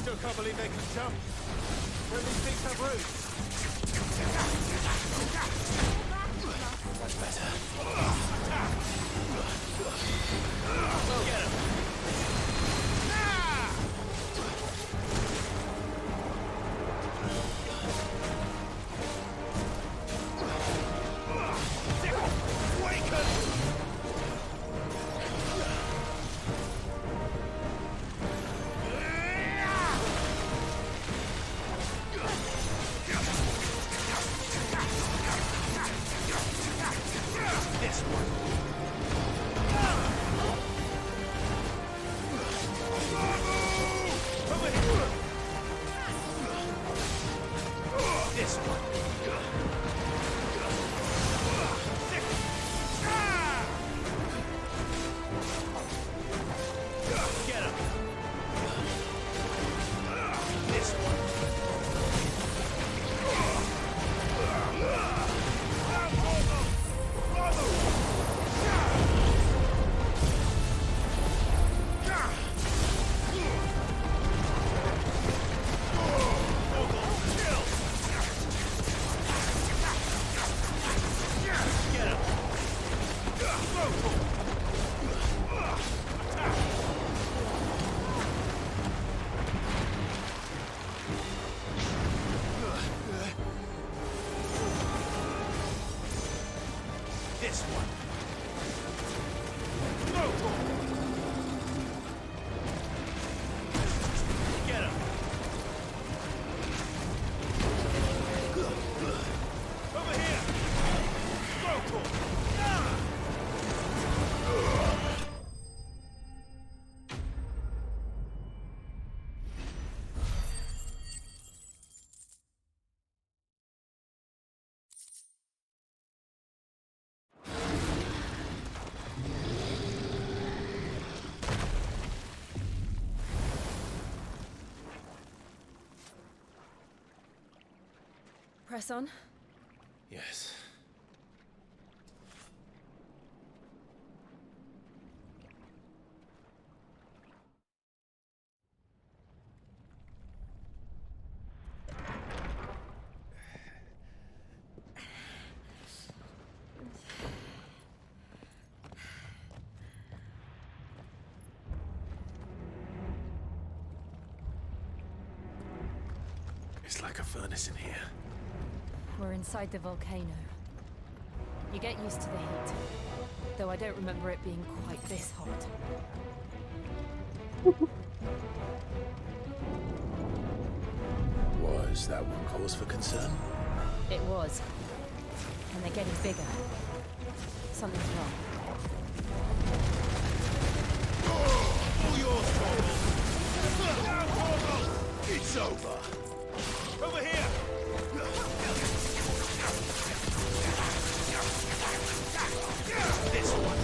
still can't believe they can jump. Don't these things have roots? Much better. Get him. Press on. Yes. It's like a furnace in here. We're inside the volcano. You get used to the heat, though I don't remember it being quite this hot. Was that one cause for concern? It was. And they're getting bigger. Something's wrong. All yours, Torvald! It's over! Over here! This one!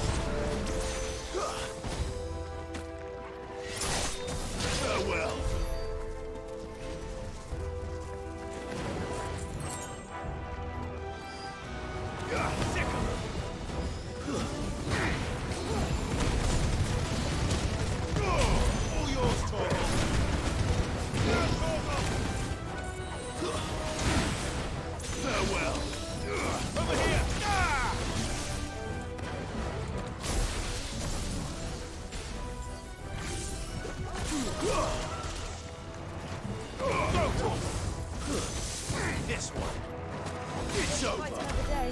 Farewell! All yours, Torvald! Farewell! Over here! This one! It's over! Quite another day.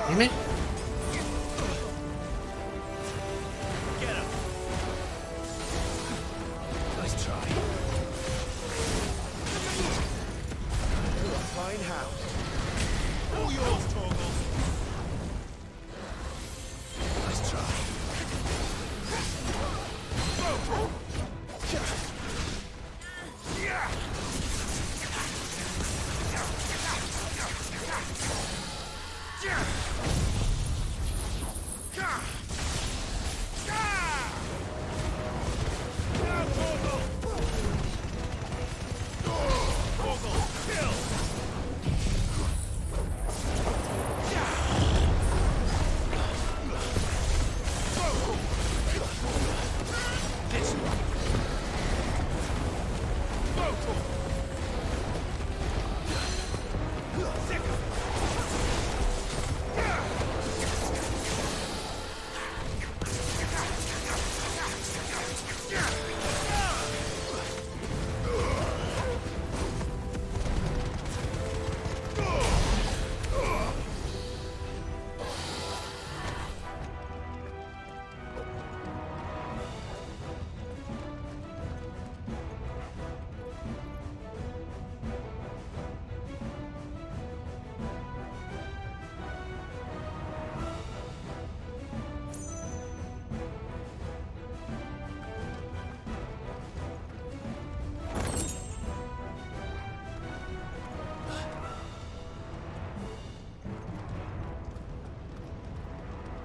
Damn it. Get him! Nice try. Fine house. All yours, Torvald. Nice try. Yeah.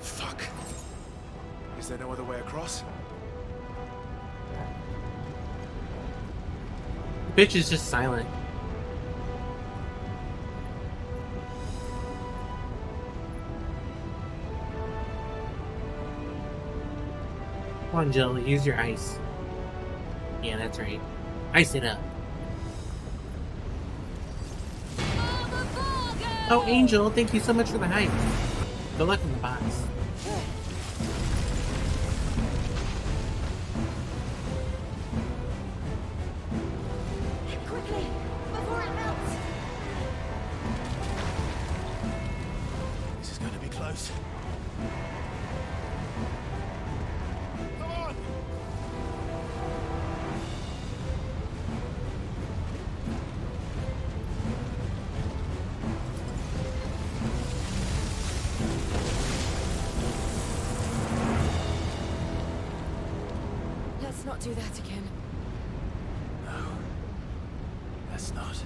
Fuck. Is there no other way across? The bitch is just silent. Come on, Jill, use your ice. Yeah, that's right. Ice it up. Oh, Angel, thank you so much for the hype. Good luck in the box. Quickly, before it melts. This is going to be close. Come on! Let's not do that again. No. That's not.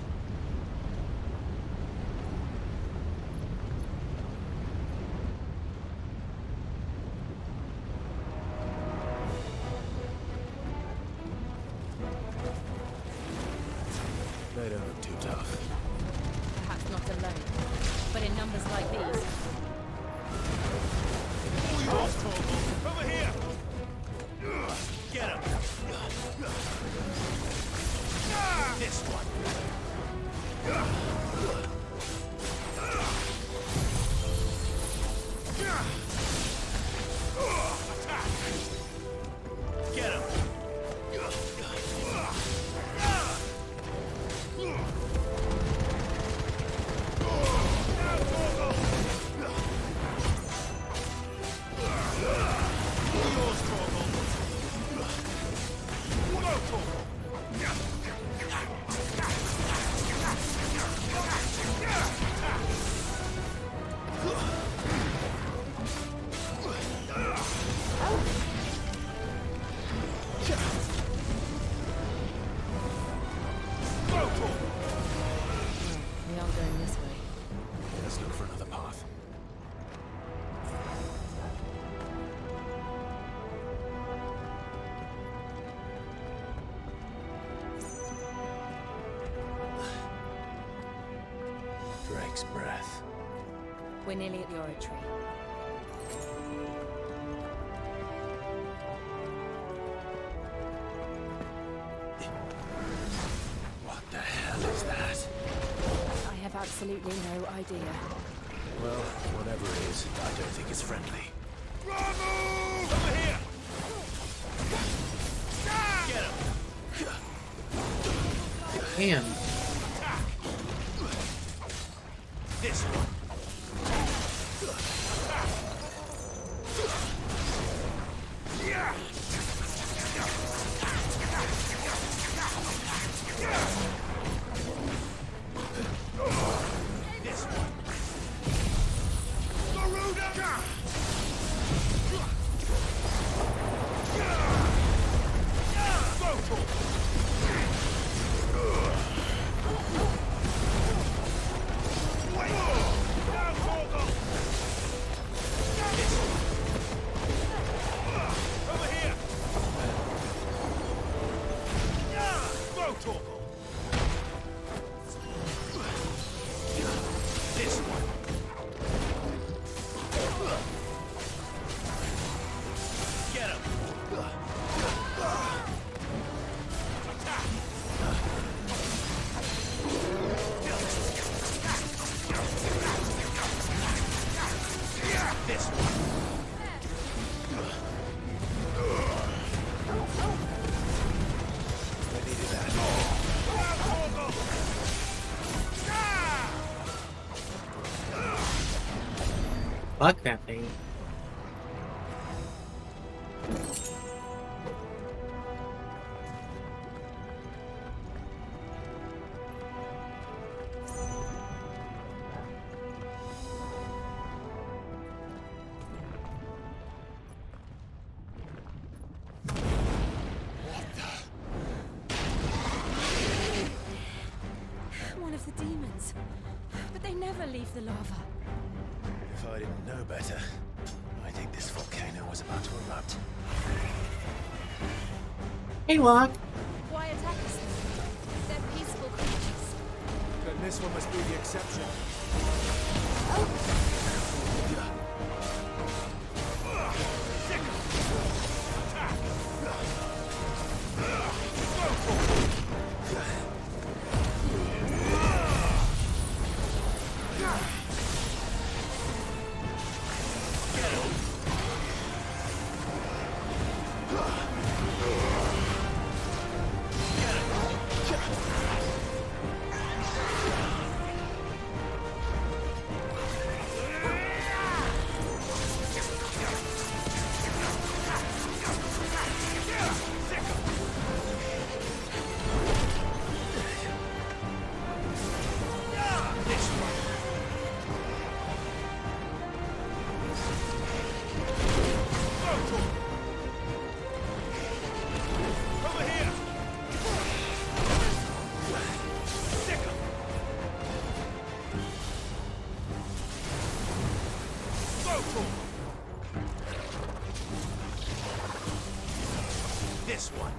too tough. Perhaps not alone, but in numbers like these. Over here! Get him! This one! Attack! Get him! We aren't going this way. Let's look for another path. Drake's breath. We're nearly at the oratory. What the hell is that? I have absolutely no idea. Well, whatever it is, I don't think it's friendly. Over here! Get him! Damn. This one! This one! Over here! This one! Get him! Attack! This one! I needed that. Fuck that thing. One of the demons. But they never leave the lava. If I didn't know better, I think this volcano was about to erupt. Hey, Locke. Why attack us? They're peaceful creatures. Then this one must be the exception. This one.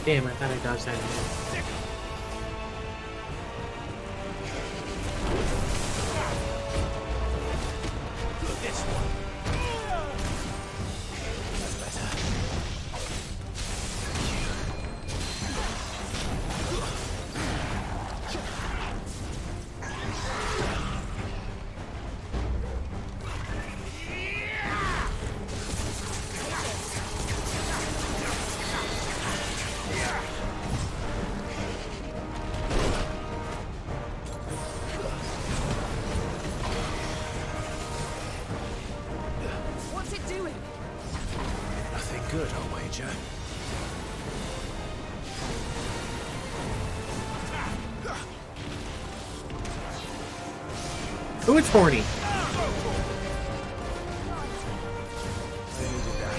Damn, I thought I dodged that. There. This one. That's better. What's it doing? Nothing good, I'll wager. Oh, it's horny. I needed that.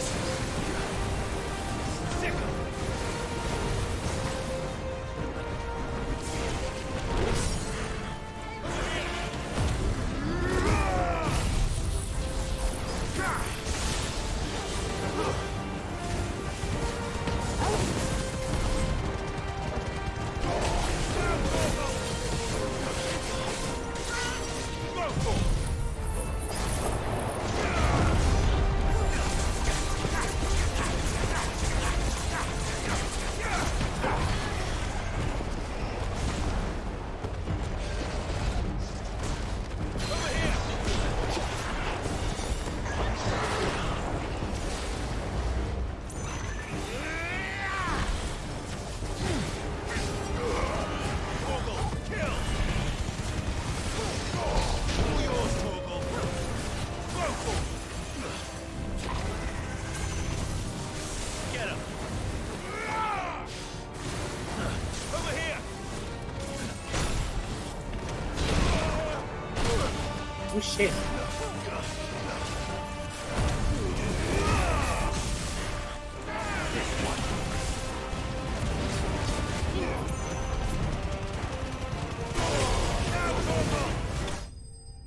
Oh shit.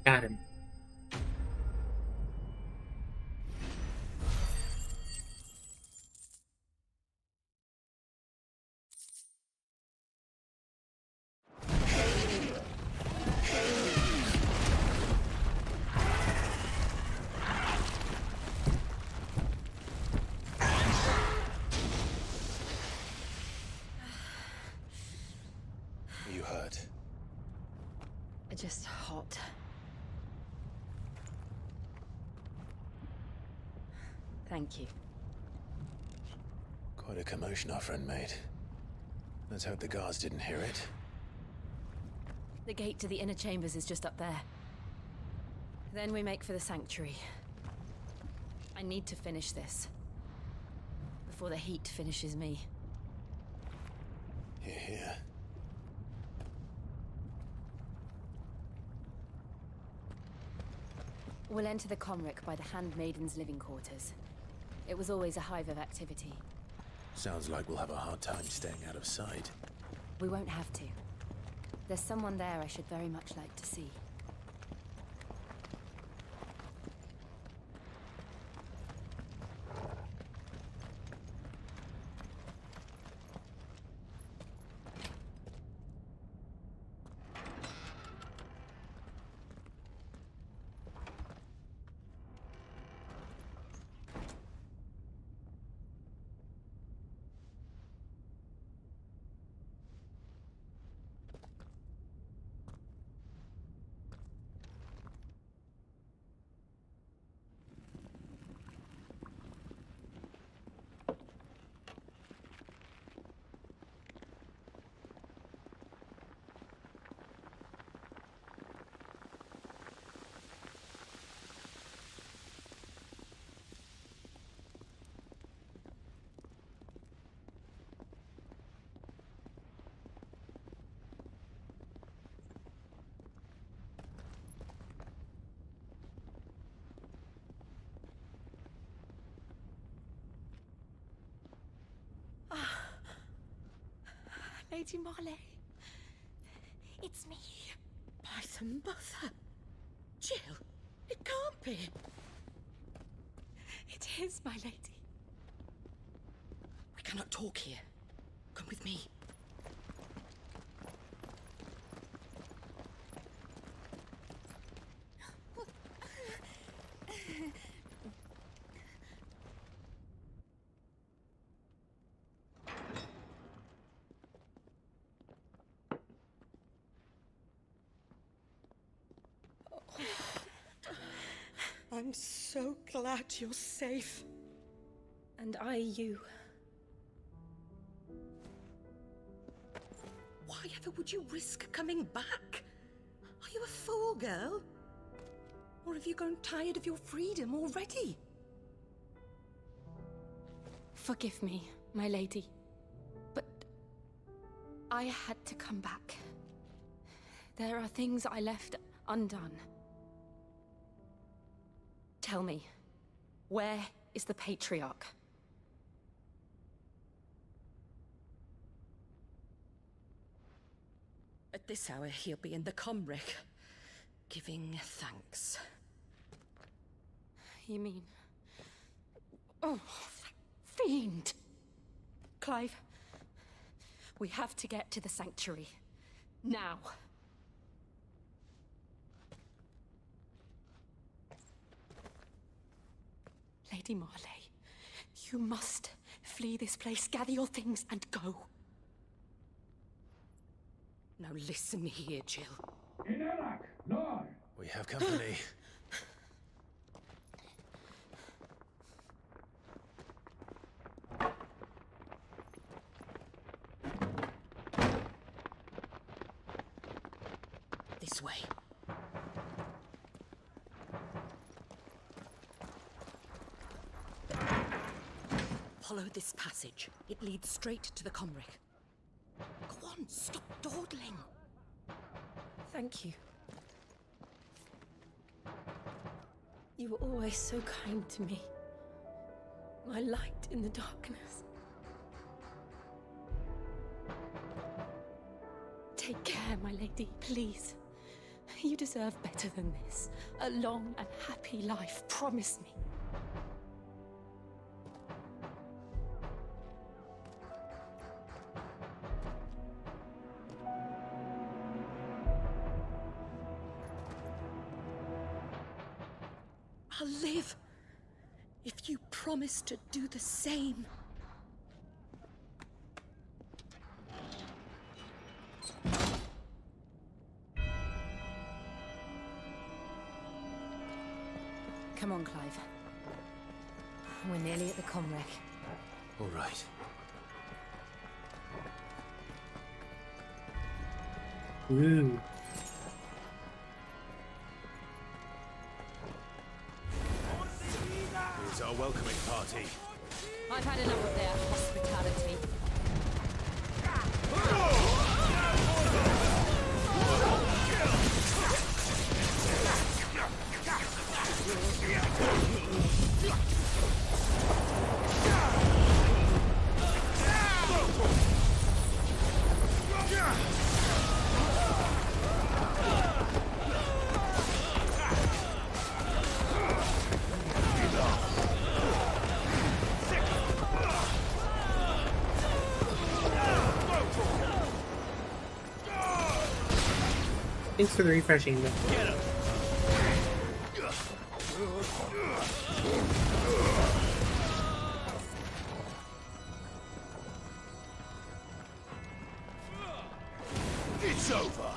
Got him. Are you hurt? Just hot. Thank you. Quite a commotion our friend made. Let's hope the guards didn't hear it. The gate to the inner chambers is just up there. Then we make for the sanctuary. I need to finish this. Before the heat finishes me. Hear, hear. We'll enter the Comric by the Handmaiden's living quarters. It was always a hive of activity. Sounds like we'll have a hard time staying out of sight. We won't have to. There's someone there I should very much like to see. Lady Marley. It's me. By the mother. Jill, it can't be. It is, my lady. We cannot talk here. Come with me. I'm so glad you're safe. And I you. Why ever would you risk coming back? Are you a fool, girl? Or have you grown tired of your freedom already? Forgive me, my lady. But I had to come back. There are things I left undone. Tell me, where is the Patriarch? At this hour, he'll be in the Comric, giving thanks. You mean... Oh, that fiend! Clive, we have to get to the sanctuary. Now. Lady Marley, you must flee this place, gather your things, and go. Now listen here, Jill. We have company. This way. Follow this passage. It leads straight to the Comric. Go on, stop dawdling. Thank you. You were always so kind to me. My light in the darkness. Take care, my lady, please. You deserve better than this. A long and happy life, promise me. I'll live if you promise to do the same. Come on, Clive. We're nearly at the Comric. All right. Ooh. Here's our welcoming party. I've had enough of their hospitality. Thanks for the refreshing. Get him. It's over.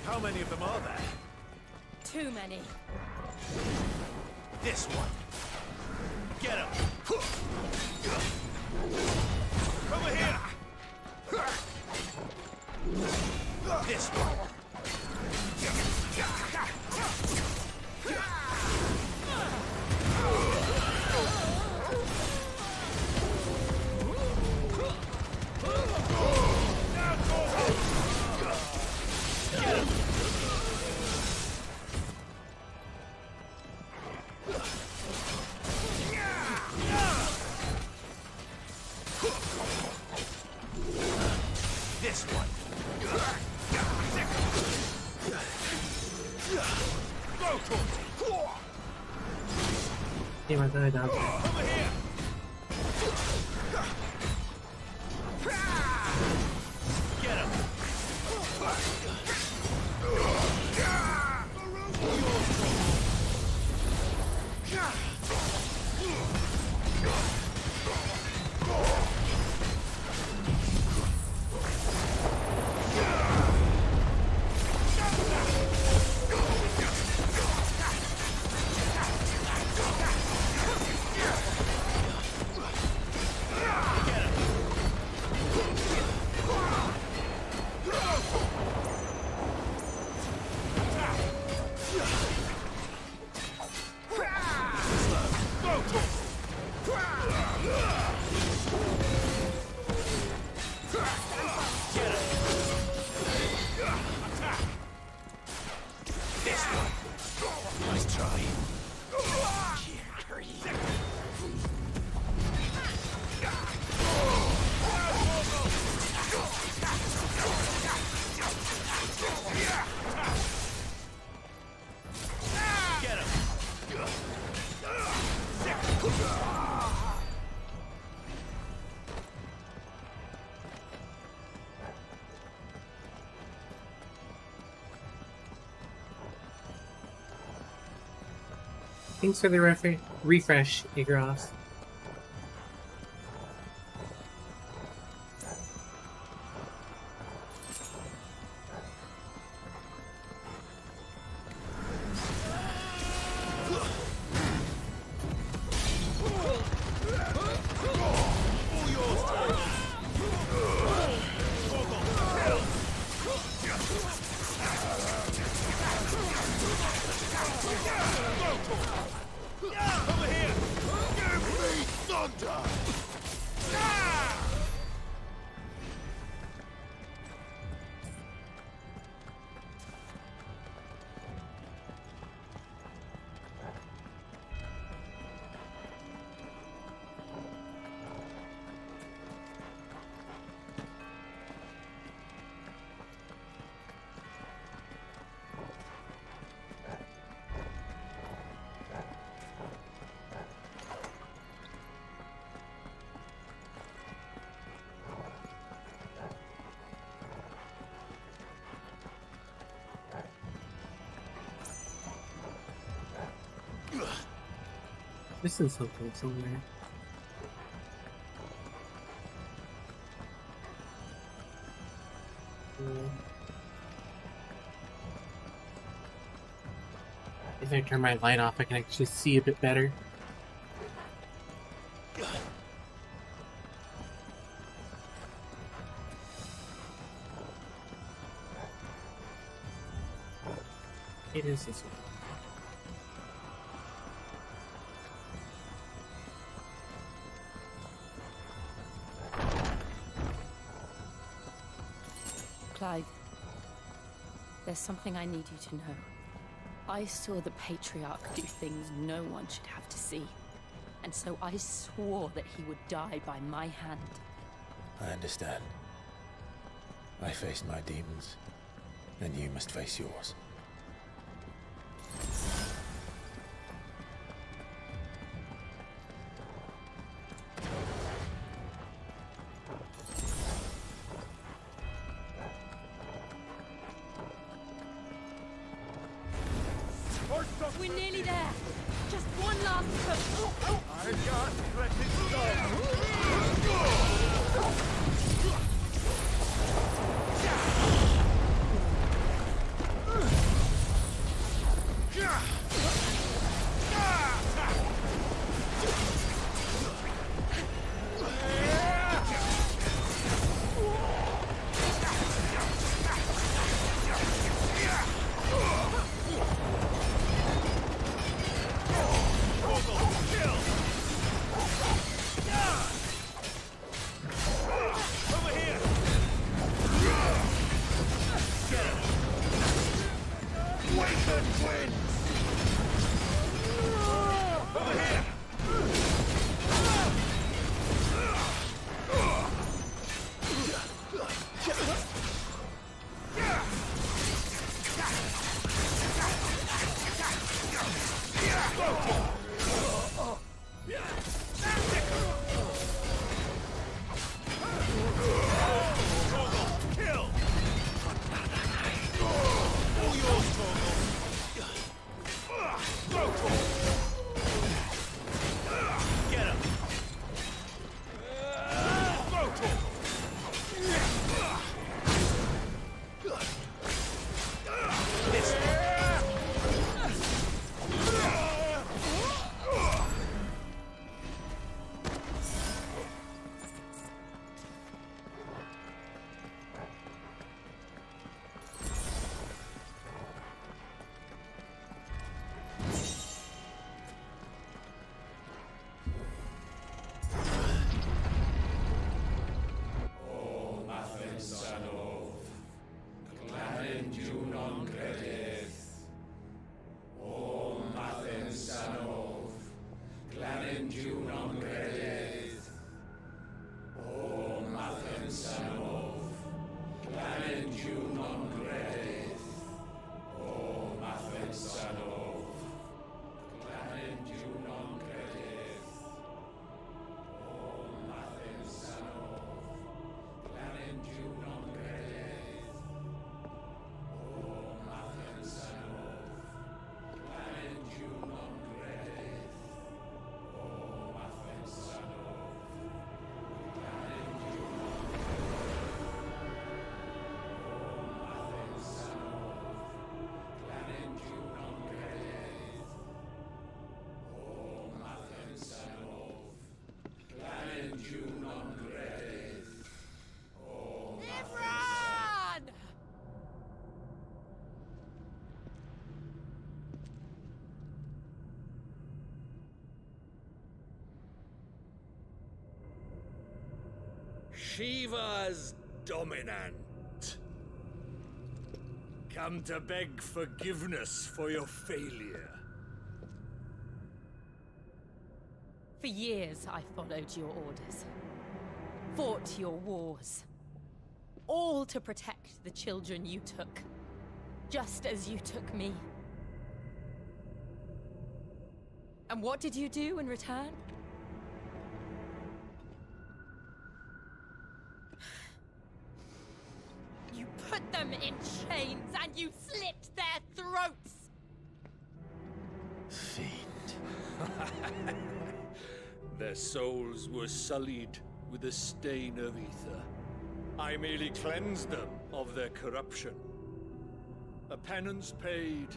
How many of them are there? Too many. This one. Get him. Over here. This one. Damn, I thought I dodged it. Get him! Thanks for the refresh, Igros. This is something somewhere. If I turn my light off, I can actually see a bit better. It is this one. Clive, there's something I need you to know. I saw the Patriarch do things no one should have to see. And so I swore that he would die by my hand. I understand. I faced my demons, and you must face yours. We're nearly there. Just one last push. I can't let it go. Shiva's dominant. Come to beg forgiveness for your failure. For years, I followed your orders. Fought your wars. All to protect the children you took. Just as you took me. And what did you do in return? You put them in chains and you slit their throats! Fiend. Their souls were sullied with a stain of ether. I merely cleansed them of their corruption. A penance paid,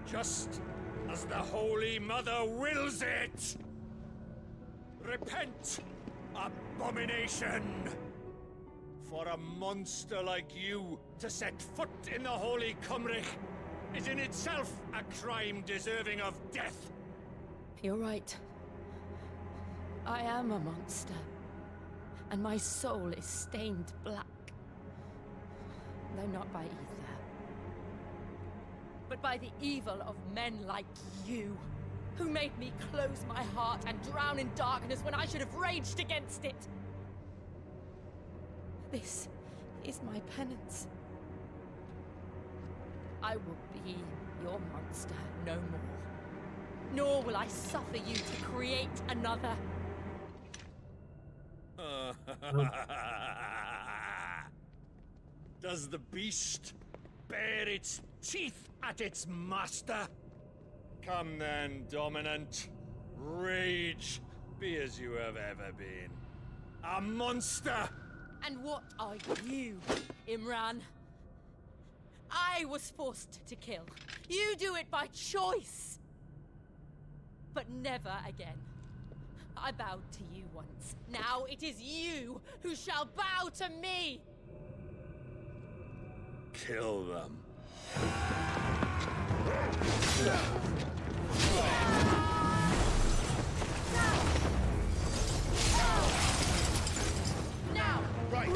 just as the Holy Mother wills it! Repent, abomination! For a monster like you to set foot in the Holy Cymric is in itself a crime deserving of death. You're right. I am a monster. And my soul is stained black. Though not by ether. But by the evil of men like you, who made me close my heart and drown in darkness when I should have raged against it. This is my penance. I will be your monster no more. Nor will I suffer you to create another. Does the beast bare its teeth at its master? Come then, dominant. Rage, be as you have ever been. A monster! And what are you, Imran? I was forced to kill. You do it by choice. But never again. I bowed to you once. Now it is you who shall bow to me! Kill them. Now! Right.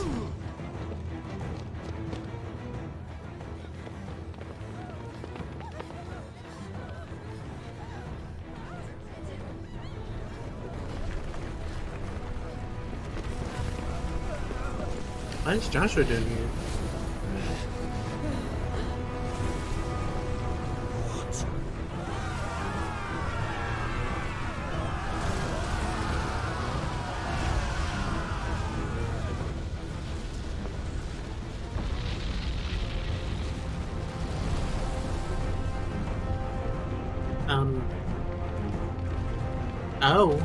What is Joshua doing here? Oh.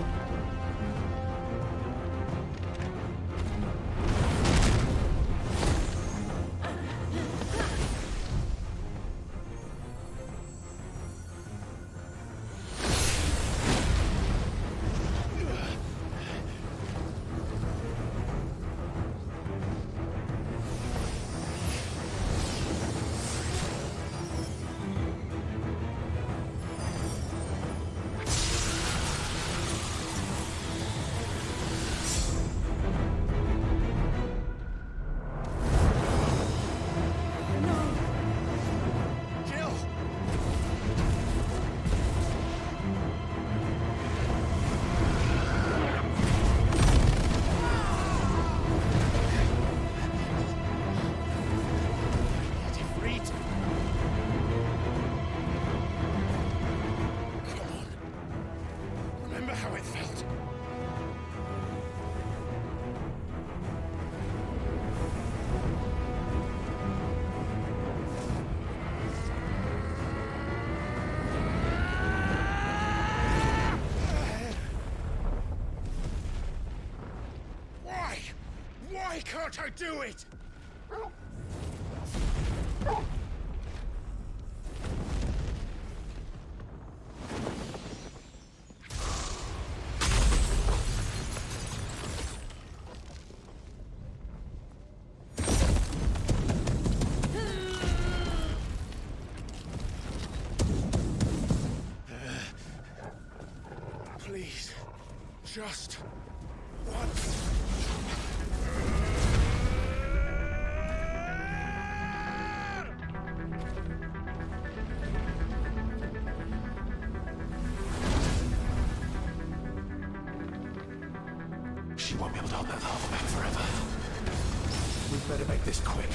Why can't I do it? Please, just once. able to hold that harbor back forever. We'd better make this quick.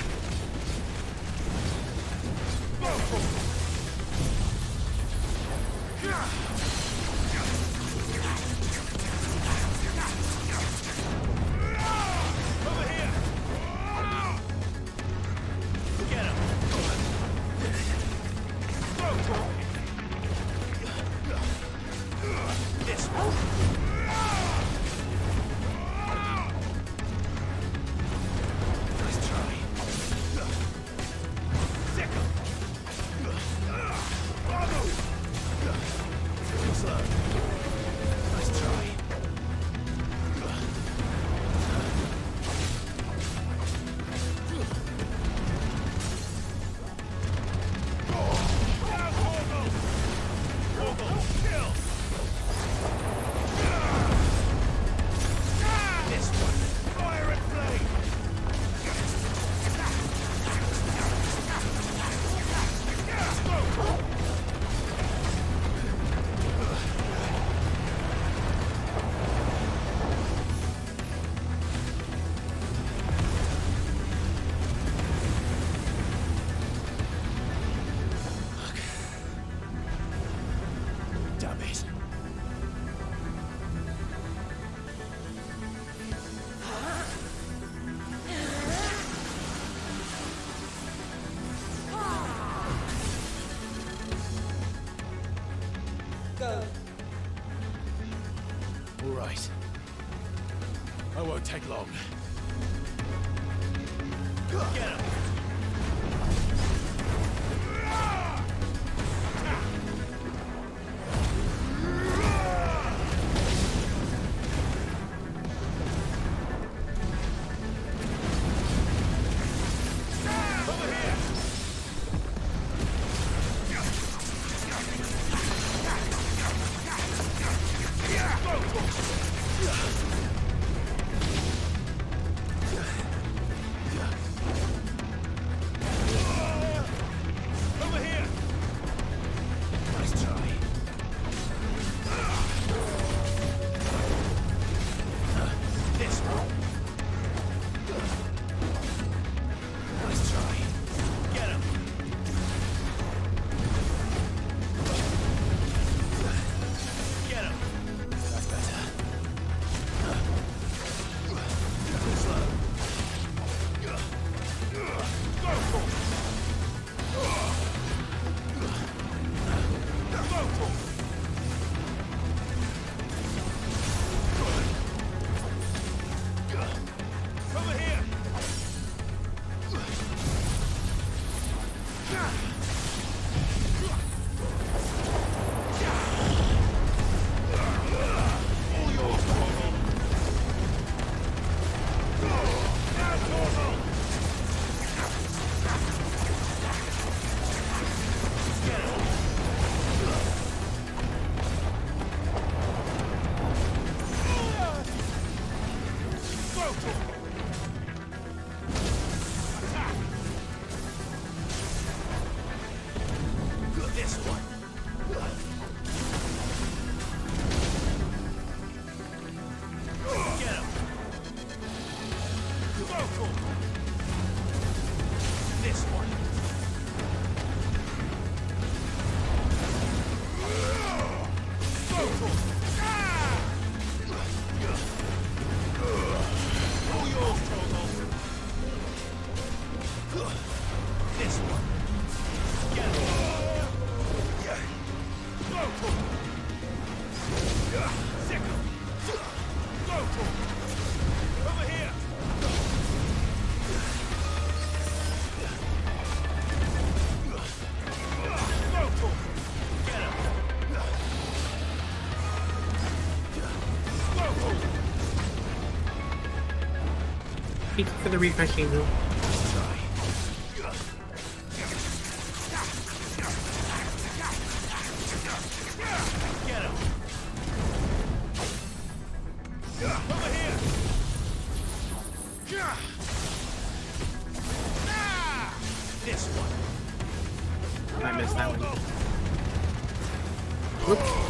All right. I won't take long. Get him! Thank you for the refresh, Angel. I missed that one. Whoops.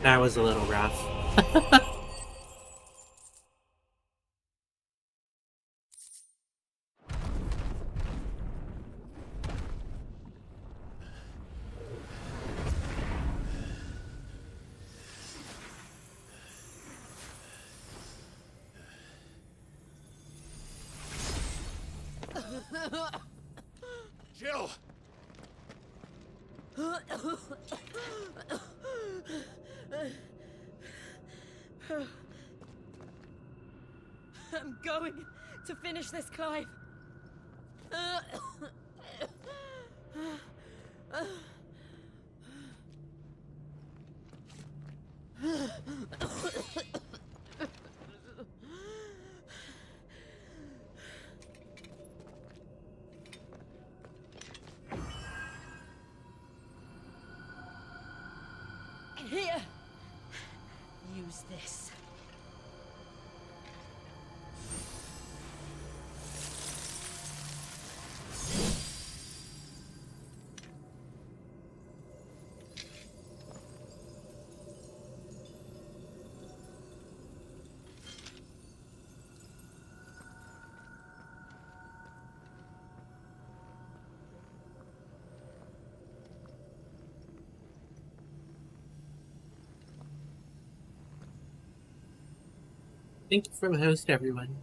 That was a little rough. Jill! I'm going to finish this, Clive. Here. Use this. Thank you for the host, everyone.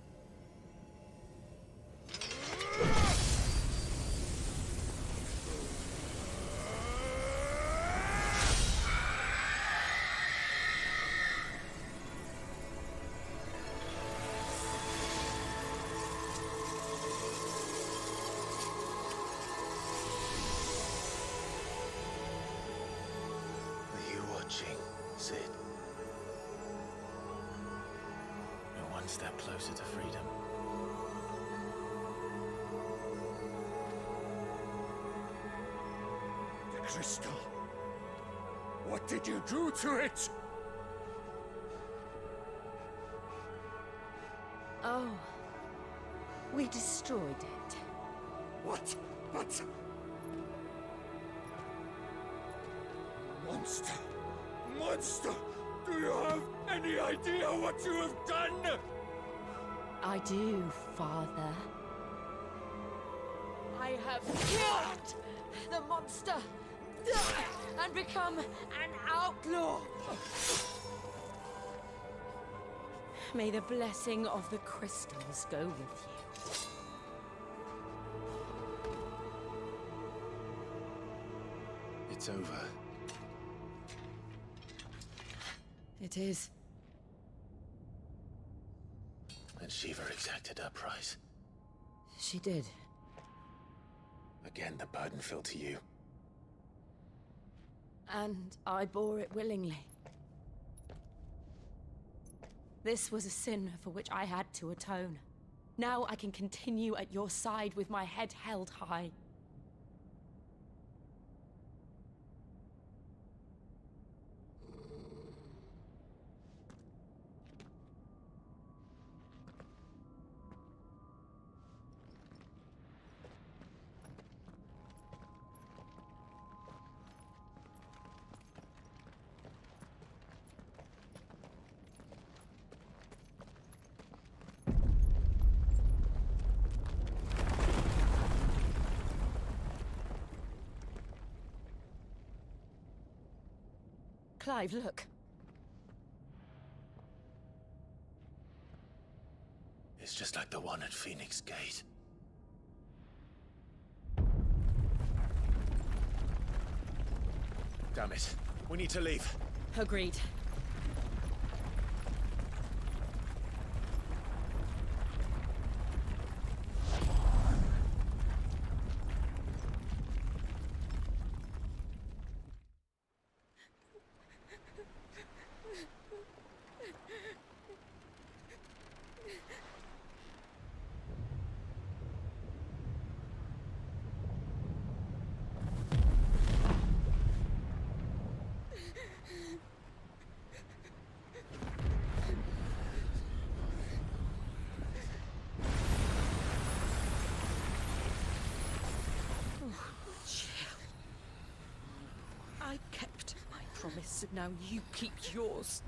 Are you watching, Sid? You're one step closer to freedom. The crystal. What did you do to it? Oh. We destroyed it. What? But... Monster! Monster! Do you have any idea what you have done? I do, Father. I have killed the monster and become an outlaw. May the blessing of the crystals go with you. It's over. It is. And Shiva exacted her price. She did. Again, the burden fell to you. And I bore it willingly. This was a sin for which I had to atone. Now I can continue at your side with my head held high. Clive, look. It's just like the one at Phoenix Gate. Damn it. We need to leave. Agreed. and now you keep yours.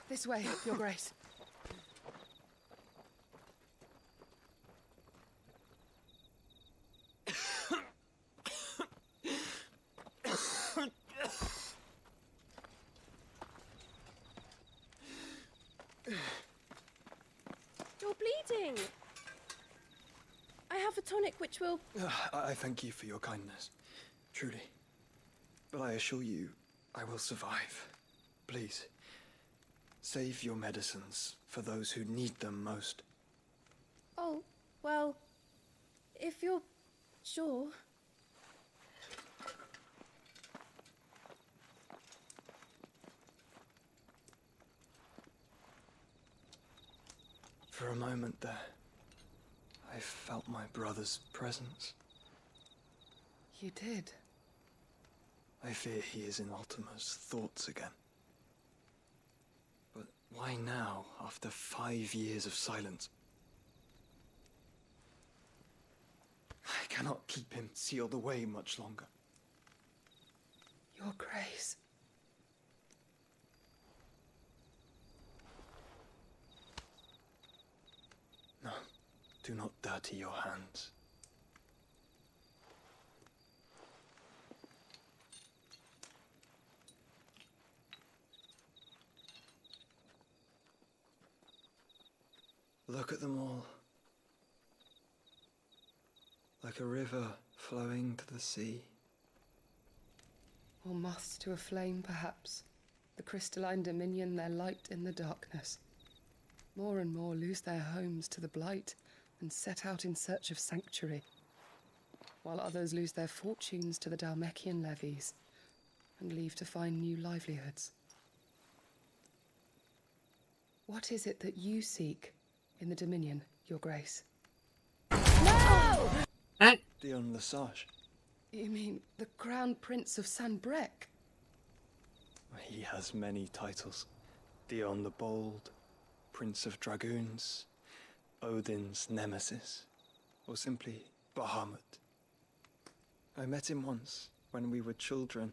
This way, Your Grace. You're bleeding. I have a tonic which will... I thank you for your kindness, truly. But I assure you, I will survive. Please, save your medicines for those who need them most. Oh, well, if you're sure... For a moment there, I felt my brother's presence. You did? I fear he is in Ultima's thoughts again. But why now, after 5 years of silence? I cannot keep him sealed away much longer. Your Grace. No, do not dirty your hands. Look at them all. Like a river flowing to the sea. Or moths to a flame, perhaps. The crystalline dominion their light in the darkness. More and more lose their homes to the blight and set out in search of sanctuary, while others lose their fortunes to the Dhalmekian levies and leave to find new livelihoods. What is it that you seek in the Dominion, Your Grace? No! Dion Lesage. You mean the Crown Prince of Sanbrec? He has many titles. Dion the Bold, Prince of Dragoons, Odin's Nemesis, or simply Bahamut. I met him once, when we were children.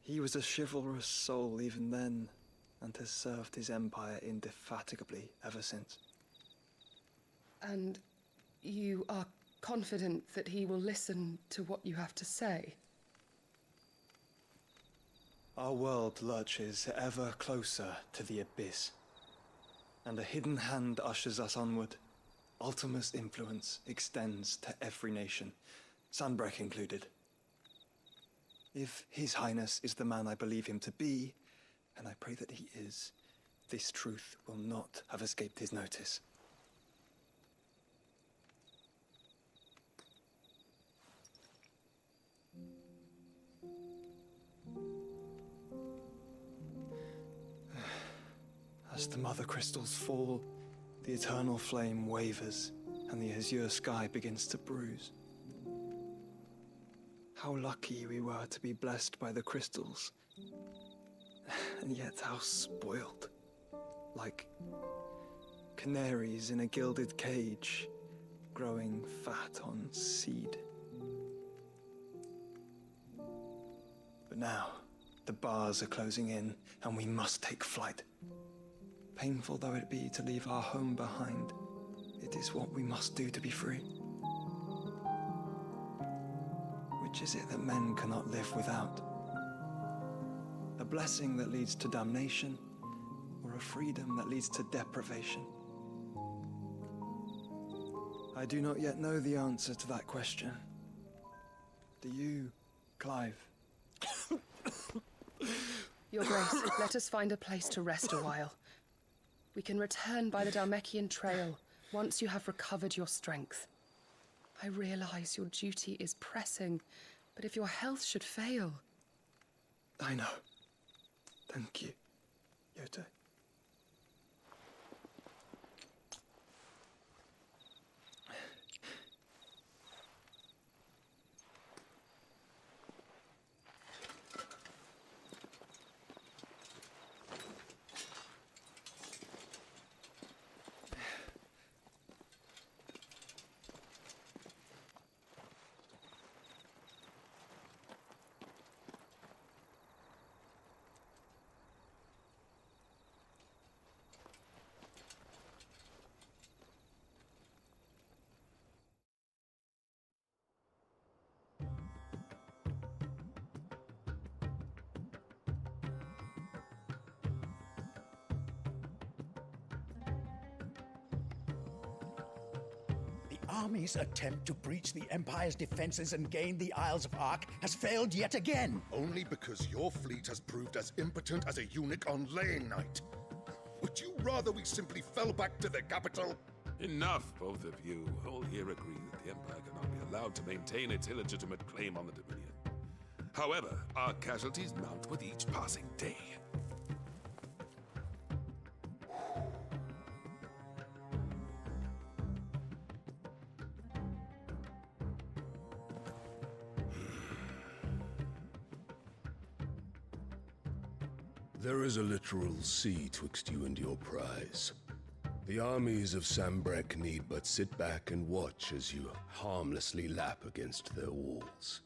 He was a chivalrous soul even then, and has served his empire indefatigably ever since. And you are confident that he will listen to what you have to say? Our world lurches ever closer to the abyss, and a hidden hand ushers us onward. Ultima's influence extends to every nation, Sanbrec included. If His Highness is the man I believe him to be, and I pray that he is, this truth will not have escaped his notice. As the mother crystals fall, the eternal flame wavers, and the azure sky begins to bruise. How lucky we were to be blessed by the crystals, and yet how spoiled. Like canaries in a gilded cage, growing fat on seed. But now, the bars are closing in, and we must take flight. Painful though it be to leave our home behind, it is what we must do to be free. Which is it that men cannot live without? A blessing that leads to damnation, or a freedom that leads to deprivation? I do not yet know the answer to that question. Do you, Clive? Your Grace, let us find a place to rest a while. We can return by the Dhalmekian trail once you have recovered your strength. I realize your duty is pressing, but if your health should fail... I know. Thank you, Yote. Army's attempt to breach the Empire's defenses and gain the Isles of Ark has failed yet again. Only because your fleet has proved as impotent as a eunuch on laying night. Would you rather we simply fell back to the capital? Enough, both of you. All here agree that the Empire cannot be allowed to maintain its illegitimate claim on the Dominion. However, our casualties mount with each passing day. There is a literal sea twixt you and your prize. The armies of Sambrek need but sit back and watch as you harmlessly lap against their walls.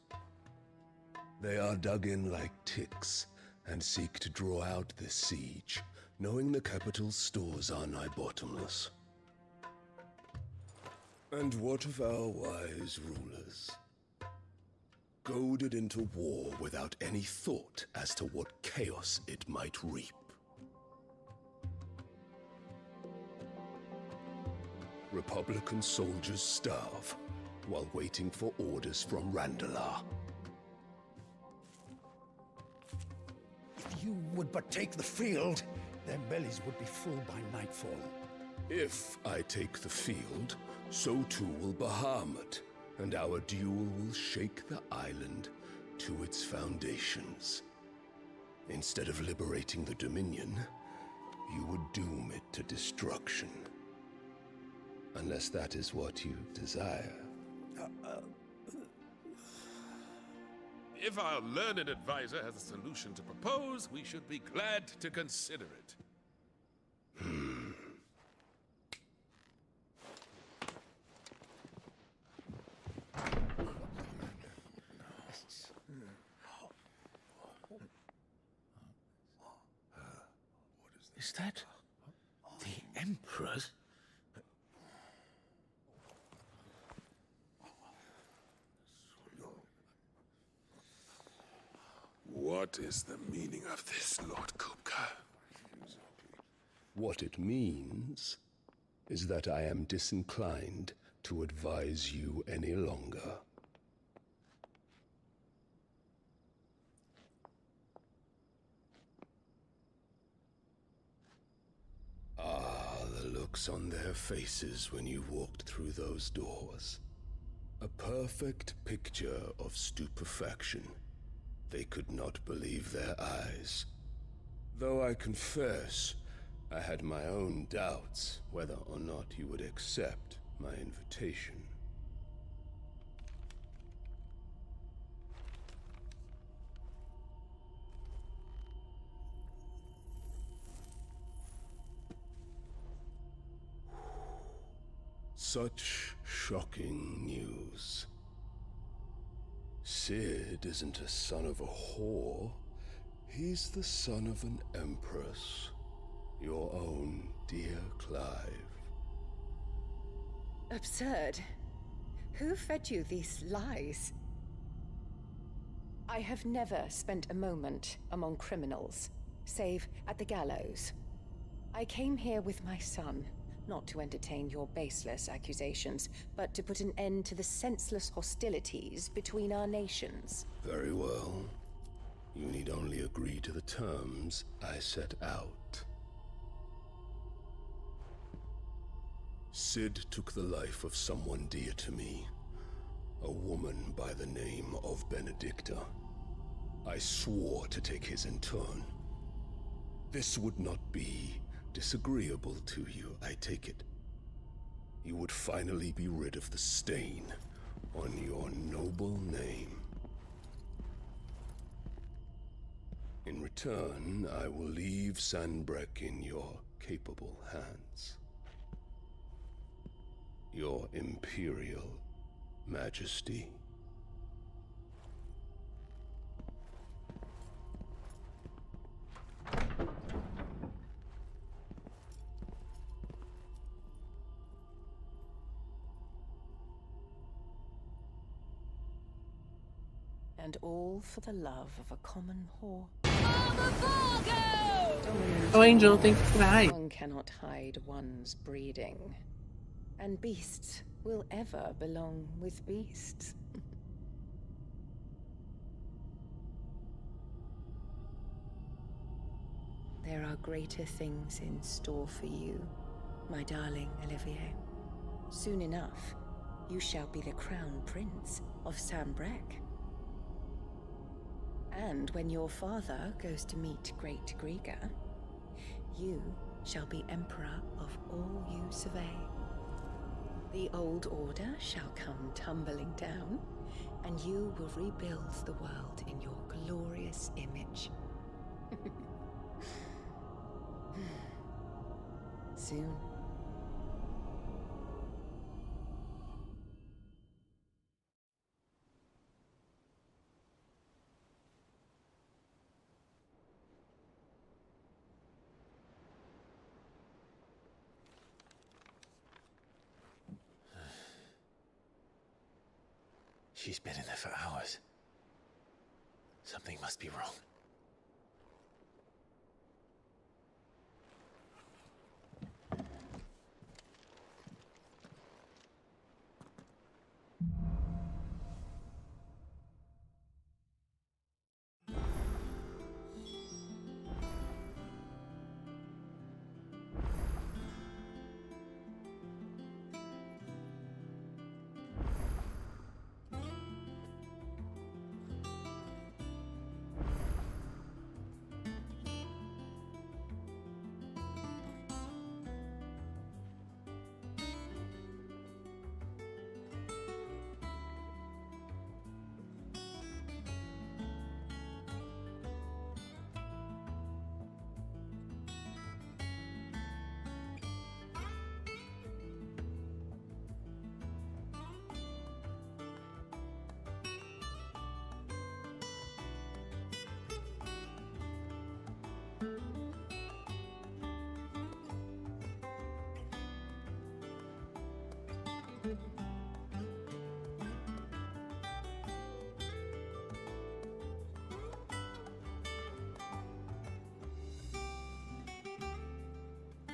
They are dug in like ticks and seek to draw out this siege, knowing the capital's stores are nigh bottomless. And what of our wise rulers? Goaded into war without any thought as to what chaos it might reap. Republican soldiers starve while waiting for orders from Randalar. If you would but take the field, their bellies would be full by nightfall. If I take the field, so too will Bahamut, and our duel will shake the island to its foundations. Instead of liberating the Dominion, you would doom it to destruction. Unless that is what you desire. If our learned advisor has a solution to propose, we should be glad to consider it. Is that the Emperor's? What is the meaning of this, Lord Kupka? What it means is that I am disinclined to advise you any longer. Ah, the looks on their faces when you walked through those doors. A perfect picture of stupefaction. They could not believe their eyes. Though I confess, I had my own doubts whether or not you would accept my invitation. Such shocking news. Sid isn't a son of a whore. He's the son of an empress. Your own dear Clive. Absurd. Who fed you these lies? I have never spent a moment among criminals, save at the gallows. I came here with my son, not to entertain your baseless accusations, but to put an end to the senseless hostilities between our nations. Very well. You need only agree to the terms I set out. Sid took the life of someone dear to me, a woman by the name of Benedicta. I swore to take his in turn. This would not be disagreeable to you, I take it. You would finally be rid of the stain on your noble name. In return, I will leave Sanbreque in your capable hands. Your Imperial Majesty. And all for the love of a common whore. Oh, Angel, thank you for the hype. One cannot hide one's breeding. And beasts will ever belong with beasts. There are greater things in store for you, my darling Olivier. Soon enough, you shall be the crown prince of Sanbreque. And when your father goes to meet Great Grieger, you shall be emperor of all you survey. The old order shall come tumbling down, and you will rebuild the world in your glorious image. Soon. She's been in there for hours. Something must be wrong.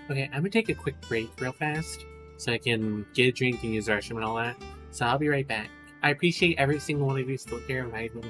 Okay, I'm gonna take a quick break real fast so I can get a drink and use the restroom and all that. So I'll be right back. I appreciate every single one of you still here and I even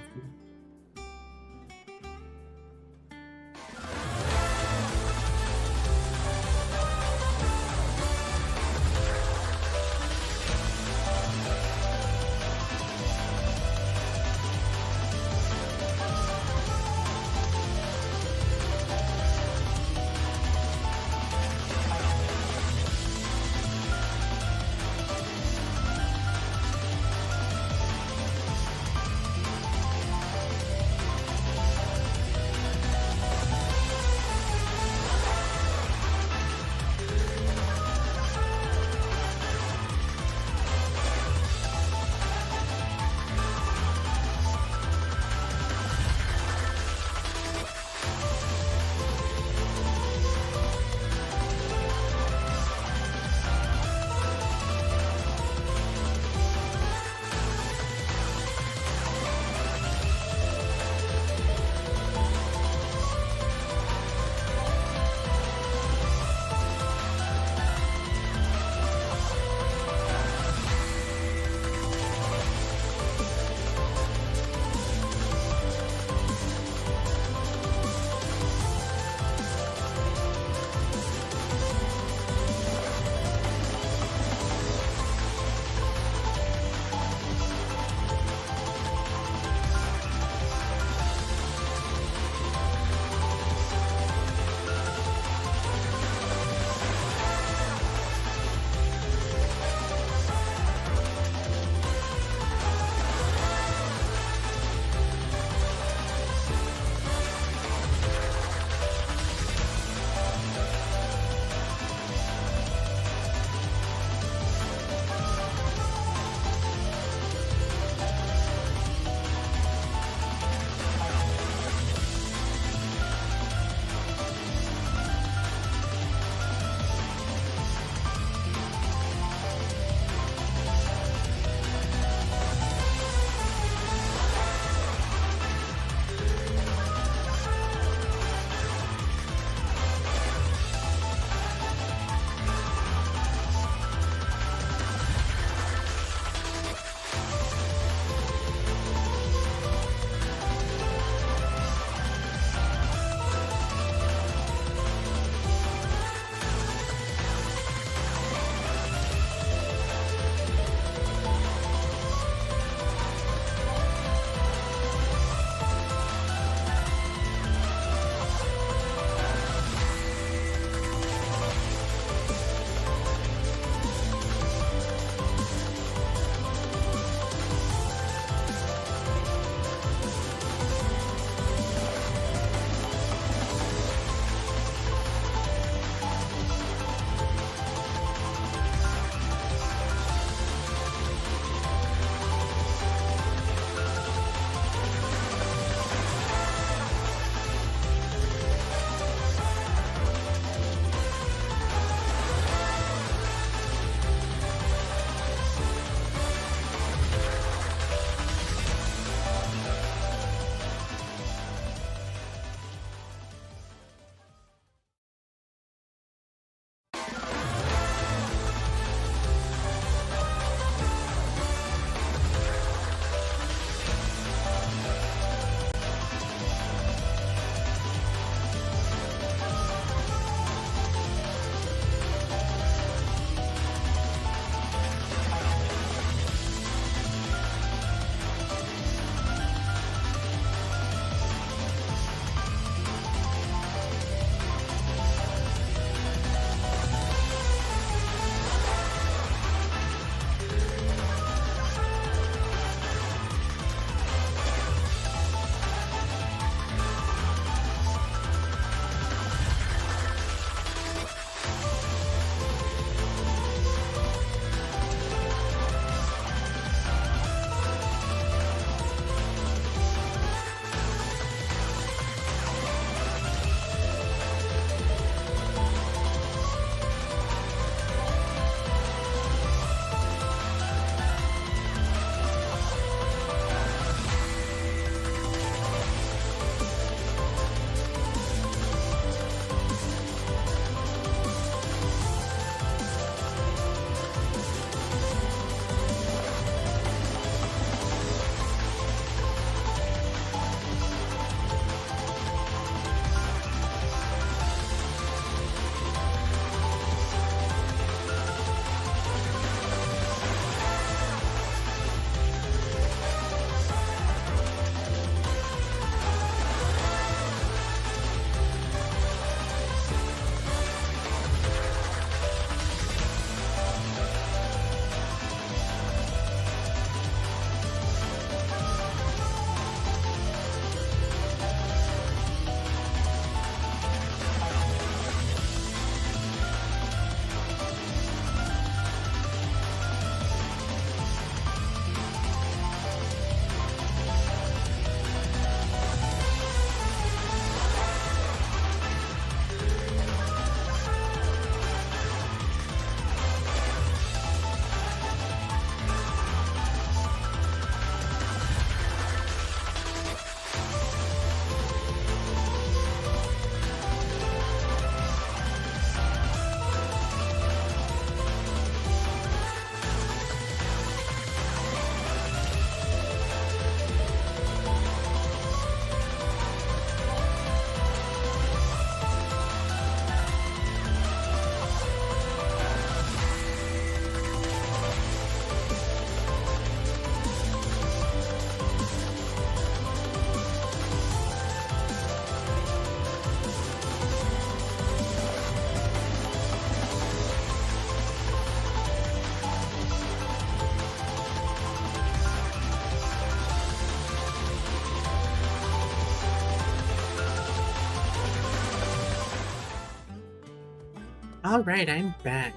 Alright, I'm back.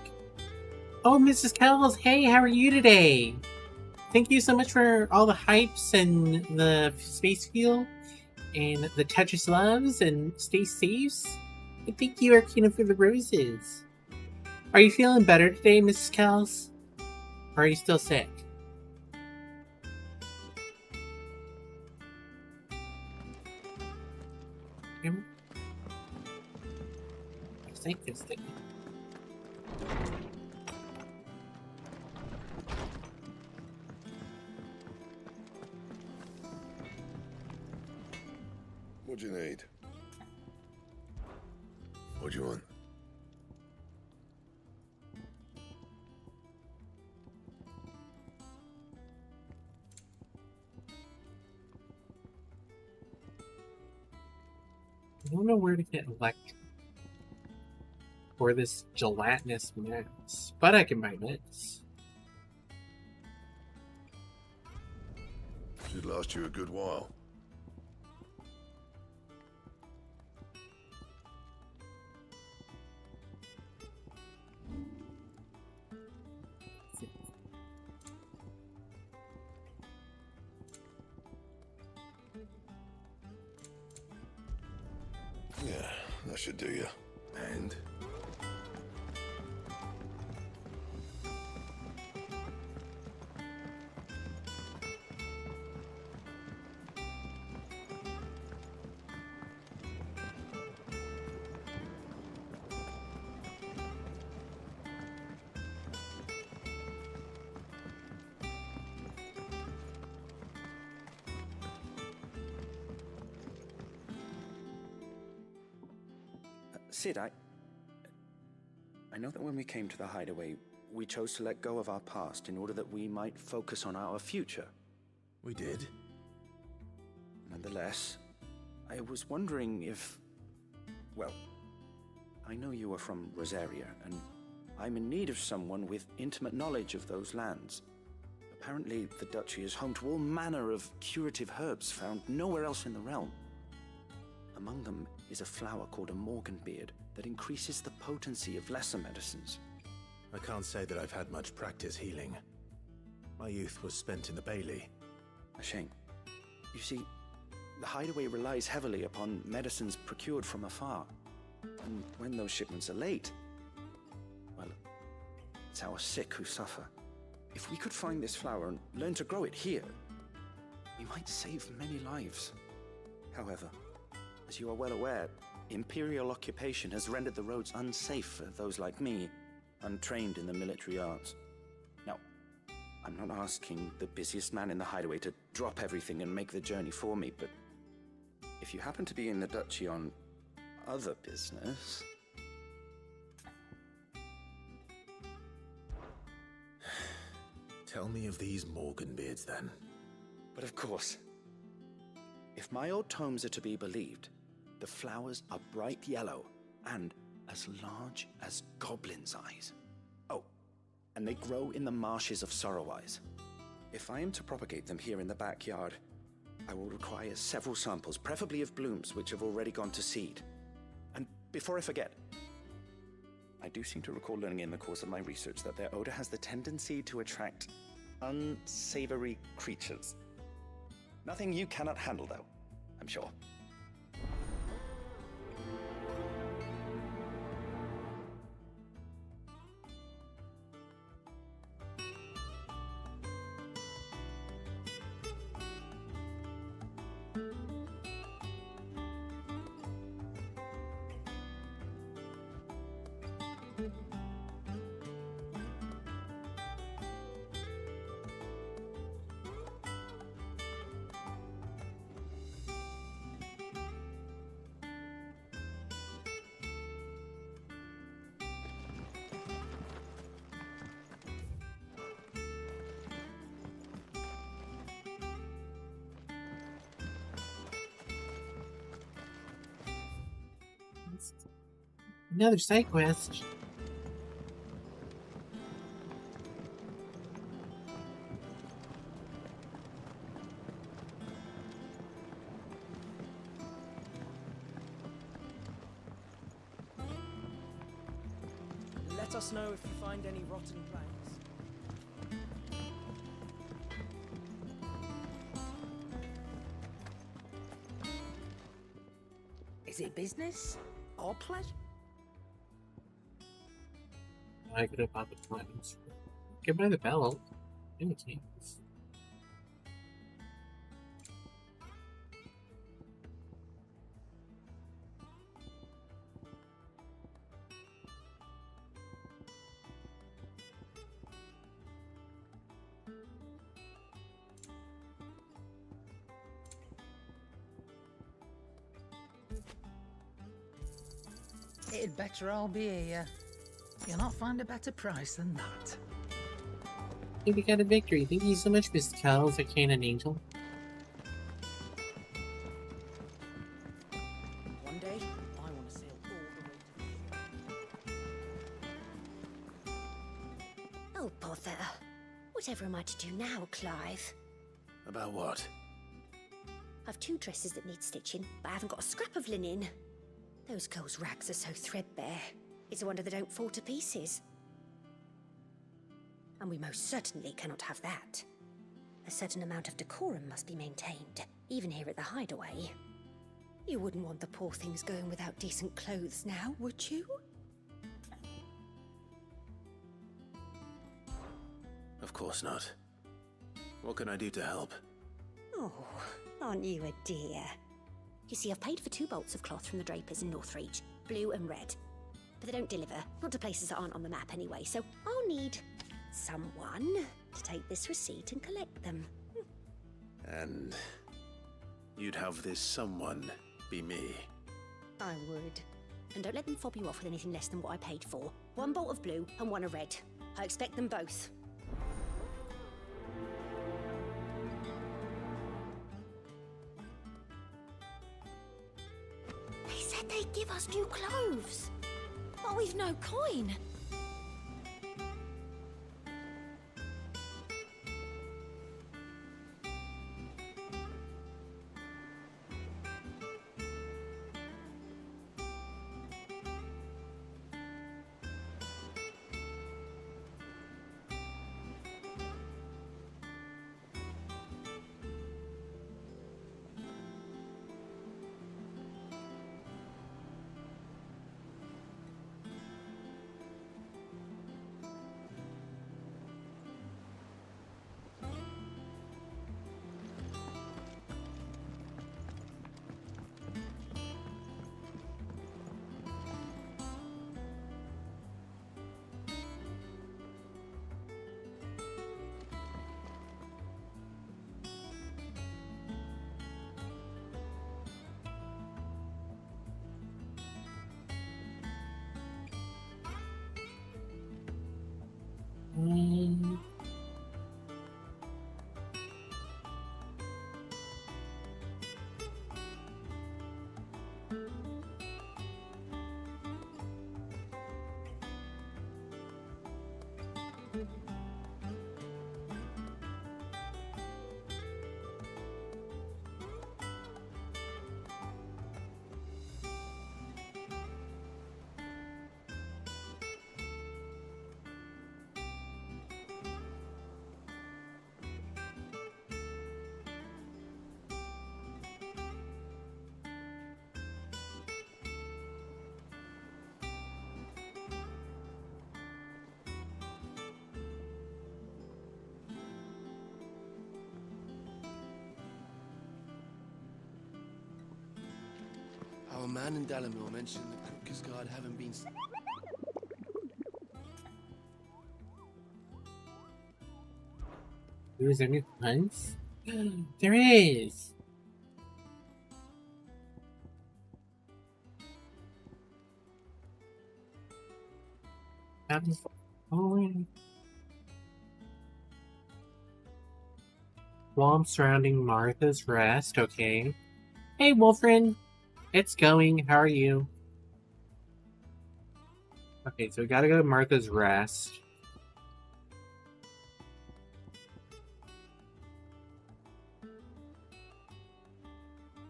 Oh, Mrs. Kells, hey, how are you today? Thank you so much for all the hypes and the space fuel and the touches loves and stay safe. And thank you, Arkina, for the roses. Are you feeling better today, Mrs. Kells? Or are you still sick? I think this thing. What do you need? What do you want? I don't know where to get electric for this gelatinous mass, but I can buy this. Should last you a good while. Yeah, that should do you. And Sid, I know that when we came to the hideaway, we chose to let go of our past in order that we might focus on our future. We did. Nonetheless, I was wondering if... Well, I know you are from Rosaria, and I'm in need of someone with intimate knowledge of those lands. Apparently, the Duchy is home to all manner of curative herbs found nowhere else in the realm. Among them is a flower called a morganbeard that increases the potency of lesser medicines. I can't say that I've had much practice healing. My youth was spent in the Bailey. A shame. You see, the hideaway relies heavily upon medicines procured from afar. And when those shipments are late, well, it's our sick who suffer. If we could find this flower and learn to grow it here, we might save many lives. However, as you are well aware, Imperial occupation has rendered the roads unsafe for those like me, untrained in the military arts. Now, I'm not asking the busiest man in the hideaway to drop everything and make the journey for me, but if you happen to be in the Duchy on other business... Tell me of these Morganbeards, then. But of course. If my old tomes are to be believed, the flowers are bright yellow and as large as goblins' eyes. Oh, and they grow in the marshes of Sorrowise. If I am to propagate them here in the backyard, I will require several samples, preferably of blooms which have already gone to seed. And before I forget, I do seem to recall learning in the course of my research that their odor has the tendency to attract unsavory creatures. Nothing you cannot handle, though, I'm sure. Another side quest. let us know if you find any rotten planks. Is it business or pleasure? I could have bought the plans. Get by the belt. Imitates. It'd better all be here. You'll not find a better price than that. Hey, we got a victory. Thank you so much, Mr. Kells, a cannon angel. One day, I want to sail all the way to... Oh, bother. Whatever am I to do now, Clive? About what? I've 2 dresses that need stitching, but I haven't got a scrap of linen. Those girls' rags are so threadbare. It's a wonder they don't fall to pieces. And we most certainly cannot have that. A certain amount of decorum must be maintained, even here at the Hideaway. You wouldn't want the poor things going without decent clothes now, would you? Of course not. What can I do to help? Oh, aren't you a dear? You see, I've paid for 2 bolts of cloth from the drapers in Northreach, blue and red. But they don't deliver, not to places that aren't on the map anyway, so I'll need someone to take this receipt and collect them. And you'd have this someone be me. I would. And don't let them fob you off with anything less than what I paid for. 1 bolt of blue and 1 of red. I expect them both. They said they'd give us new clothes. But we've no coin. Our man in Dalamore mentioned the Cookers Guard having been... Is there new hunts? There is! Swamp surrounding Martha's Rest, okay. Hey, Wolfrin! It's going, how are you? Okay, so we gotta go to Martha's Rest.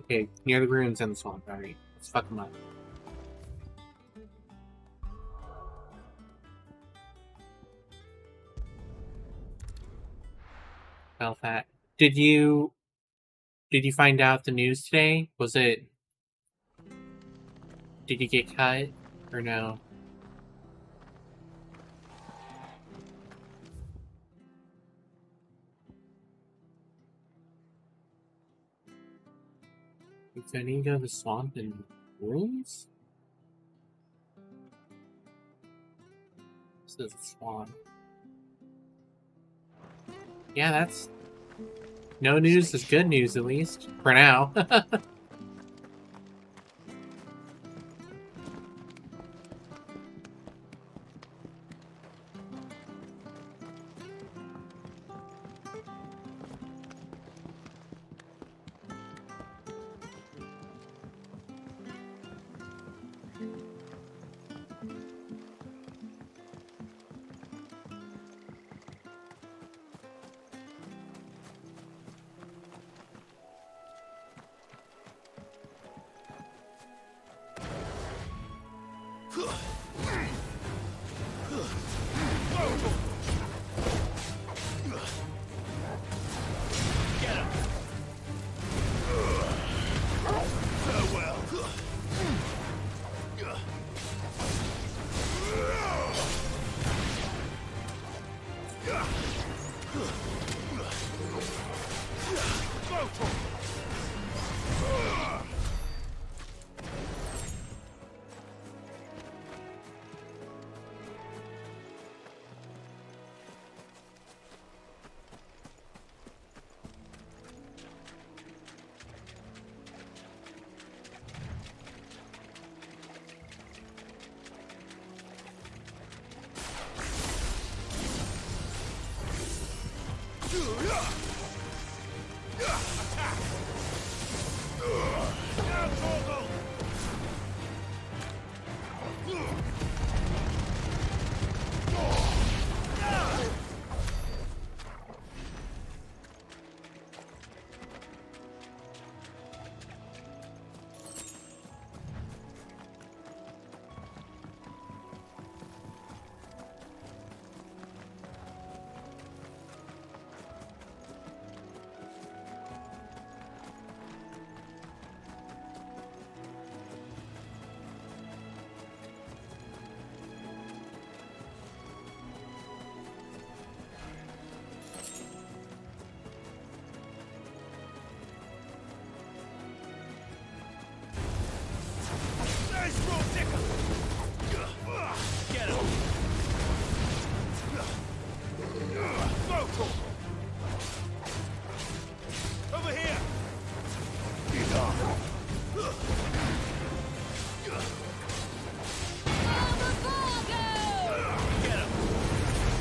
Okay, near the ruins in the swamp, alright. Let's fuck them up. about that. Did you find out the news today? Did you get cut or no? Defending the swamp and ruins? This is a swamp. Yeah, that's... No news is good news, at least. For now.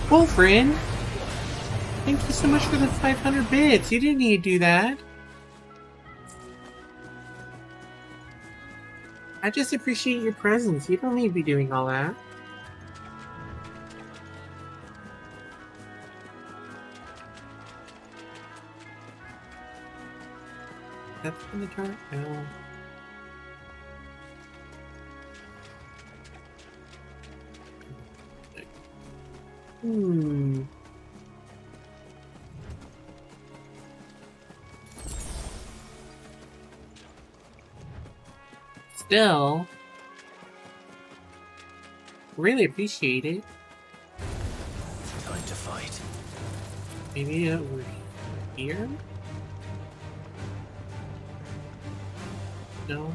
Wolfrin, thank you so much for the 500 bits. You didn't need to do that. I just appreciate your presence. You don't need to be doing all that. That's in the turret? No. Still, really appreciate it. Time to fight. Maybe over here? No.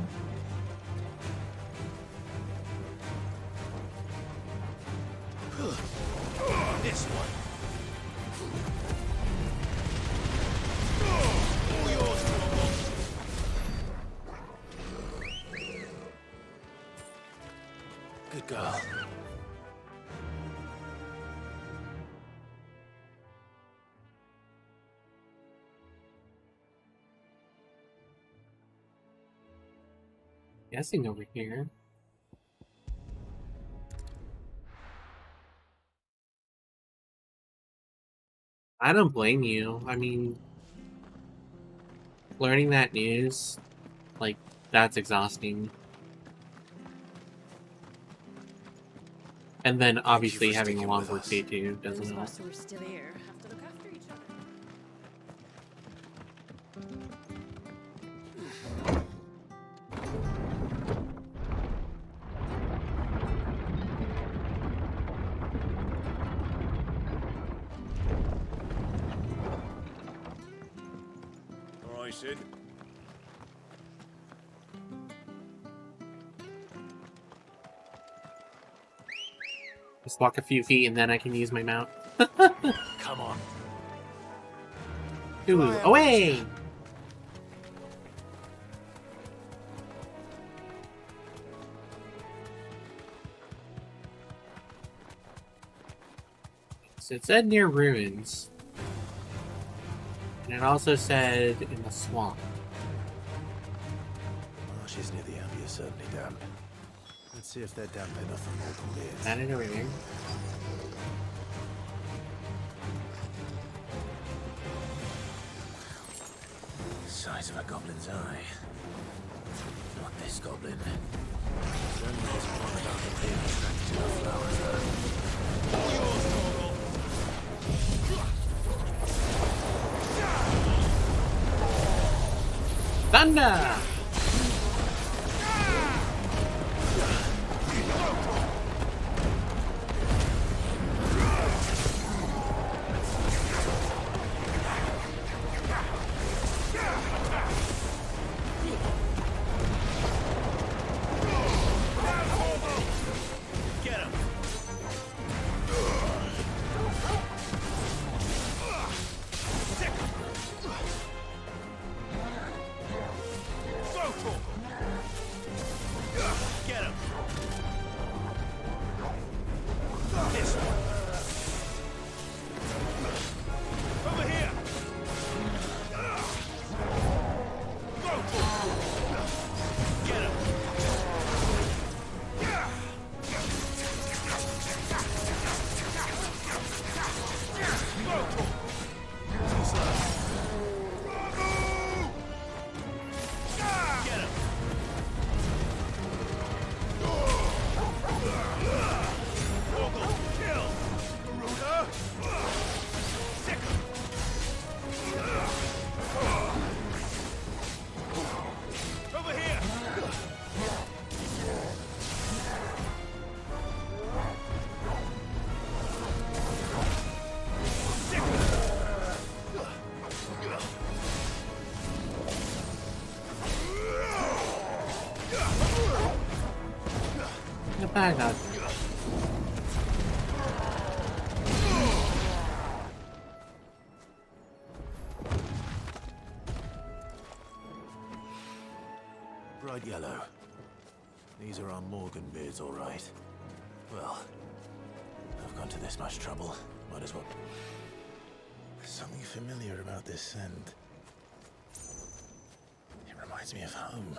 This one. Good girl. Guessing over here. I don't blame you. I mean, learning that news, like, that's exhausting. And then obviously having a long work day too, doesn't Those of help. us who are still here have to look after each other. Listen. Just walk a few feet and then I can use my mount. Come on. Ooh, away! So it said near ruins. And it also said in the swamp. Marshes near the Abbey are certainly damp. Let's see if they're damp enough for mortal ears. That ain't everything. Size of a goblin's eye. Not this goblin. Certainly there's one about the being attracted to the flowers, though. All yours, Torgal! Thunder! I got Bright yellow. These are our Morgan beards, all right. Well, I've gone to this much trouble. Might as well. There's something familiar about this scent. It reminds me of home.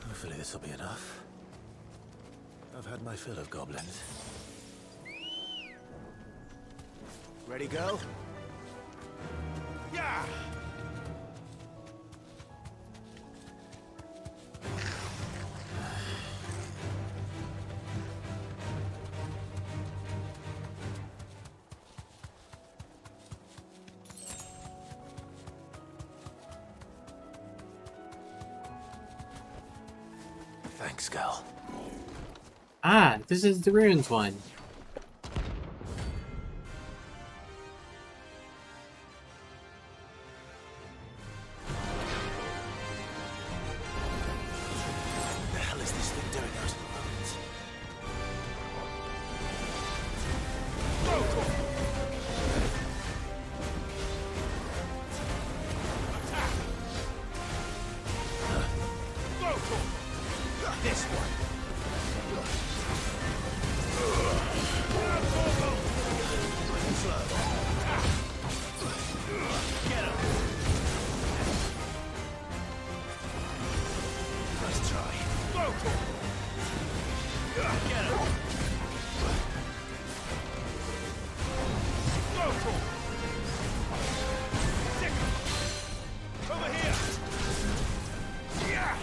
Hopefully this will be enough. I've had my fill of goblins. Ready, go? Yeah! Thanks, Gal. Ah, this is the ruins one. What the hell is this thing doing out in the ruins? This one. Get him. Nice try. Get him. Over here. Yeah.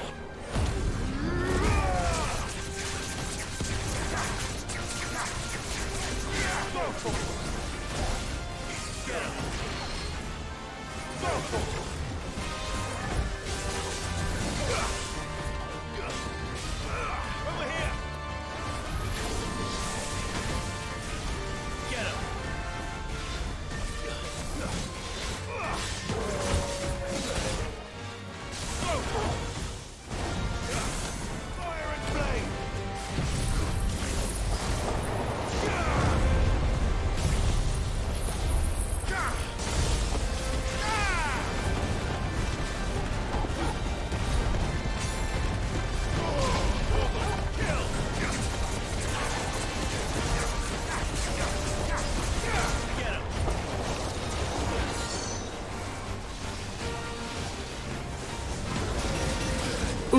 Get him. Over here. Get him.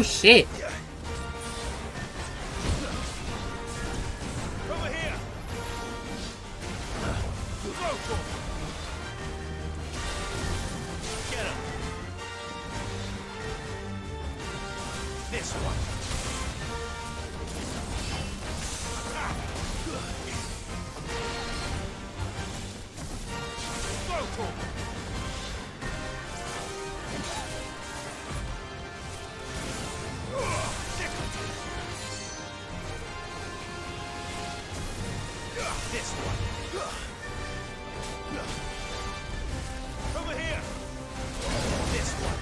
Oh shit! Over here! Get him! This one! This one. Over here. This one.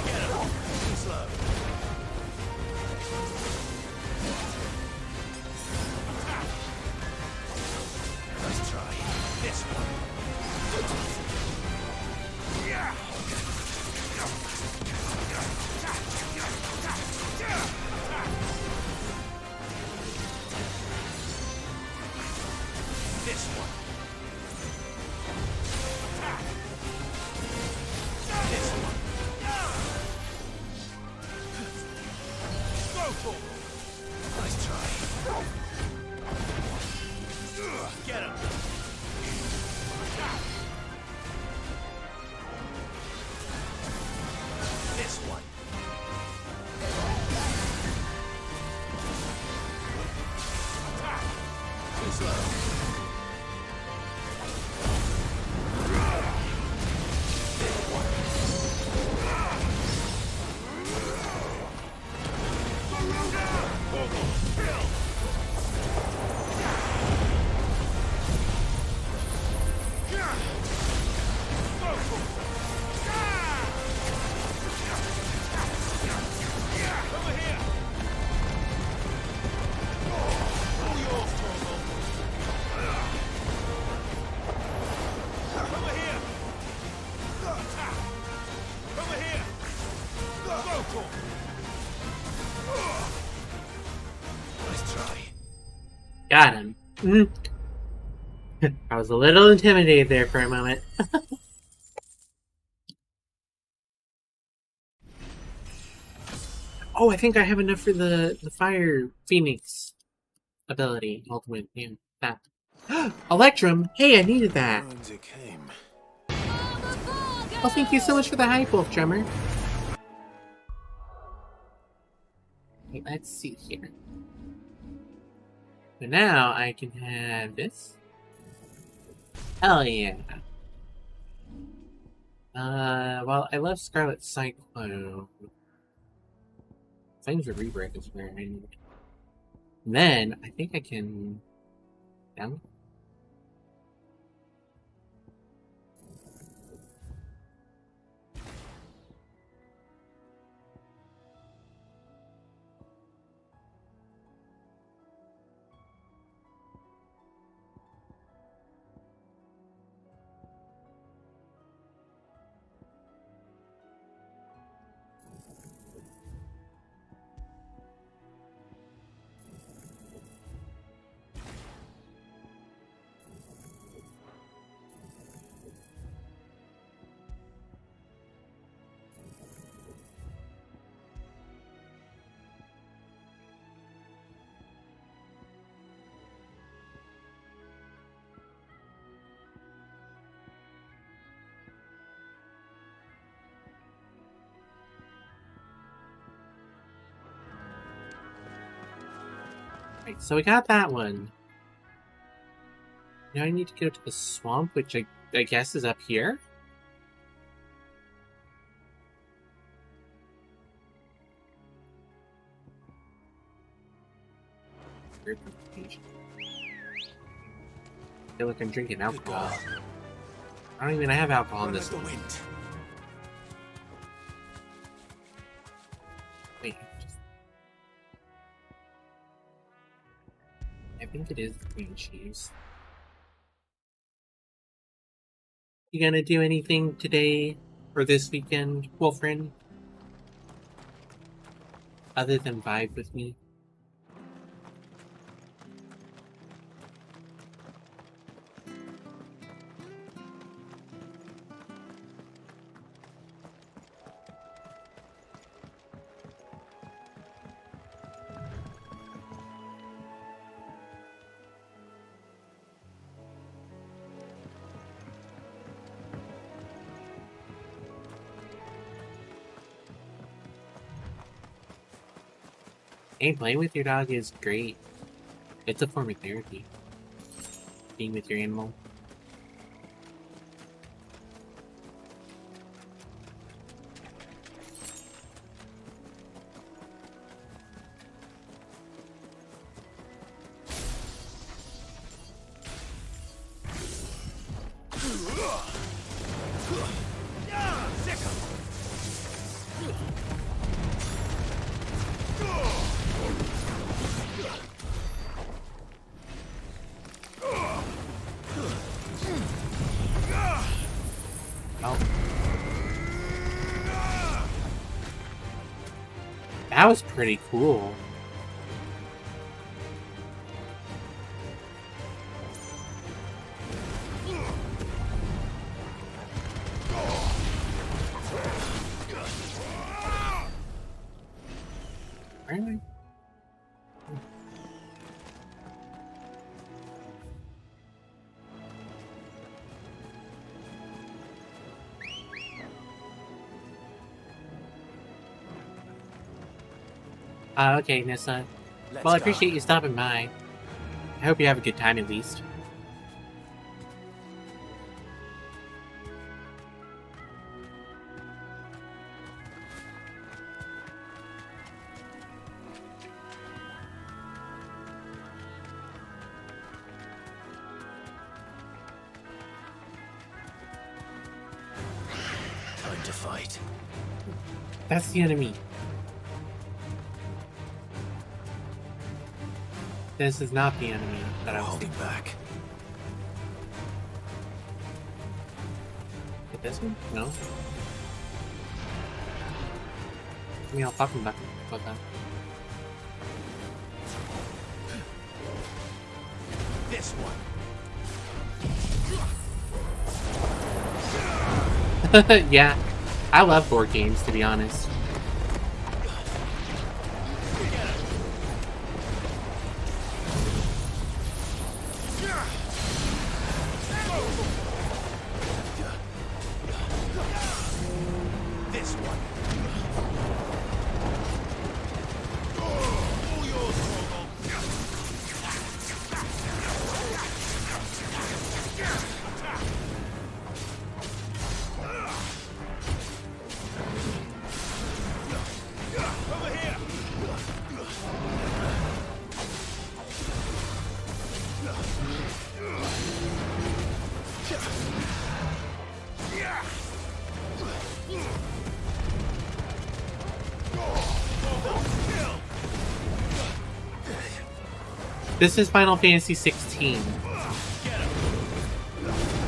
Get him. Too slow. Nice try. This one. Yeah. This one. This one. Go for it. Nice try. Get him. This one. Too slow. Got him. I was a little intimidated there for a moment. Oh, I think I have enough for the Fire Phoenix ability. Ultimate, yeah. That. Electrum! Hey, I needed that! Oh, thank you so much for the hype, Wolf Drummer. Okay, let's see here. So now I can have this. Hell yeah. Well, I love Scarlet Cyclone. Flames of Rebirth is where I need. And then I think I can down. Right, so we got that one. Now I need to go to the swamp, which I guess is up here. I feel like I'm drinking alcohol. I don't even have alcohol in this one. Wait. I think it is green cheese. You gonna do anything today or this weekend, Wolfrin? Other than vibe with me? Hey, playing with your dog is great. It's a form of therapy. Being with your animal. That was pretty cool. Okay, Nissa. Well, I appreciate you stopping by. I hope you have a good time at least. Time to fight. That's the enemy. This is not the enemy that I was holding back. Hit this one? No. I mean, I'll fucking back. Fuck This one. Yeah, I love board games, to be honest. This is Final Fantasy 16.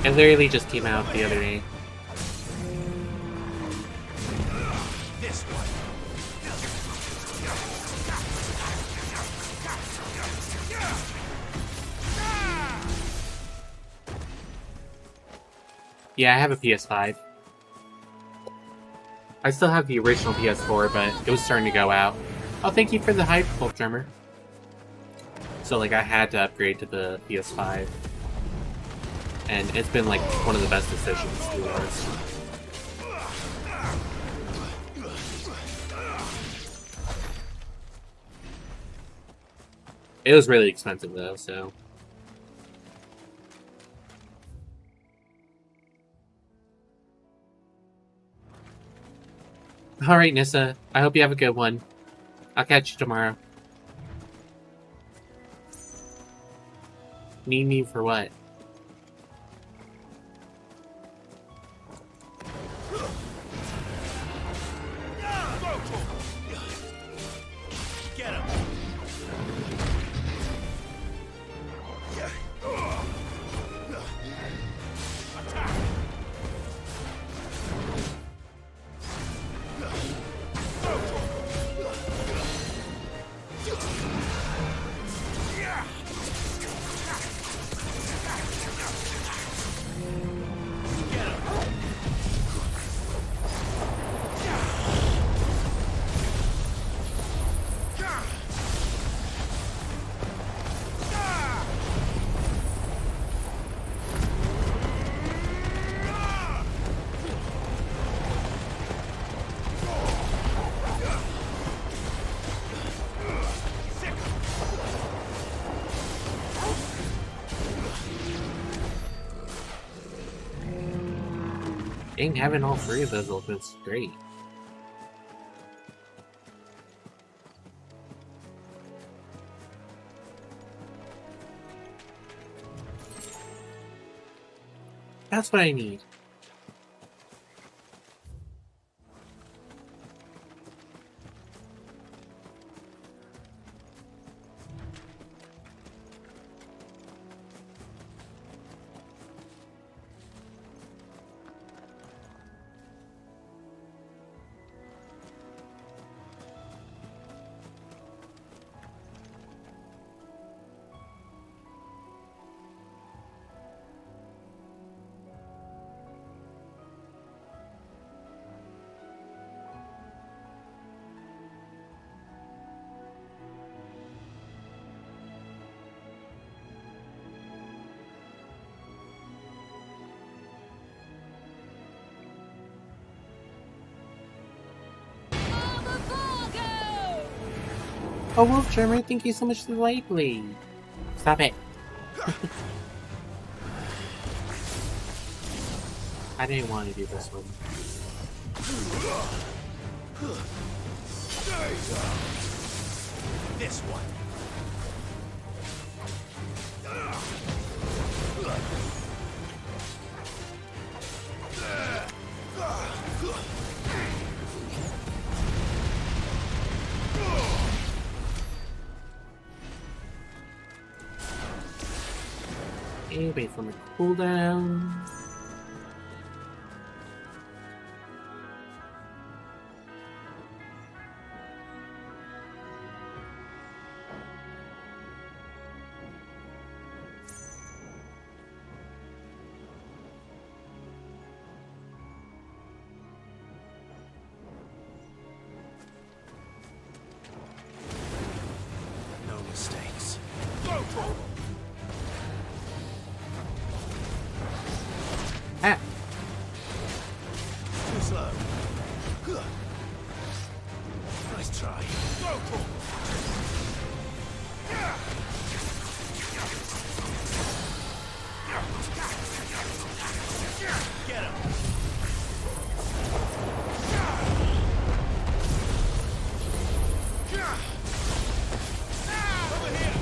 It literally just came out the other day. Yeah, I have a PS5. I still have the original PS4, but it was starting to go out. Oh, thank you for the hype, Wolf Drummer. So, like, I had to upgrade to the PS5. And it's been, like, one of the best decisions, to be honest. It was really expensive, though, so... Alright, Nissa. I hope you have a good one. I'll catch you tomorrow. Need me for what? Get him. Dang, having all three of those opens great. That's what I need. Oh, Wolf Drummer, thank you so much for the light blade. Stop it. I didn't want to do this one. This one. Okay, wait for my cooldown. No mistakes. Ah. Too slow. Nice try. Get him. Over here.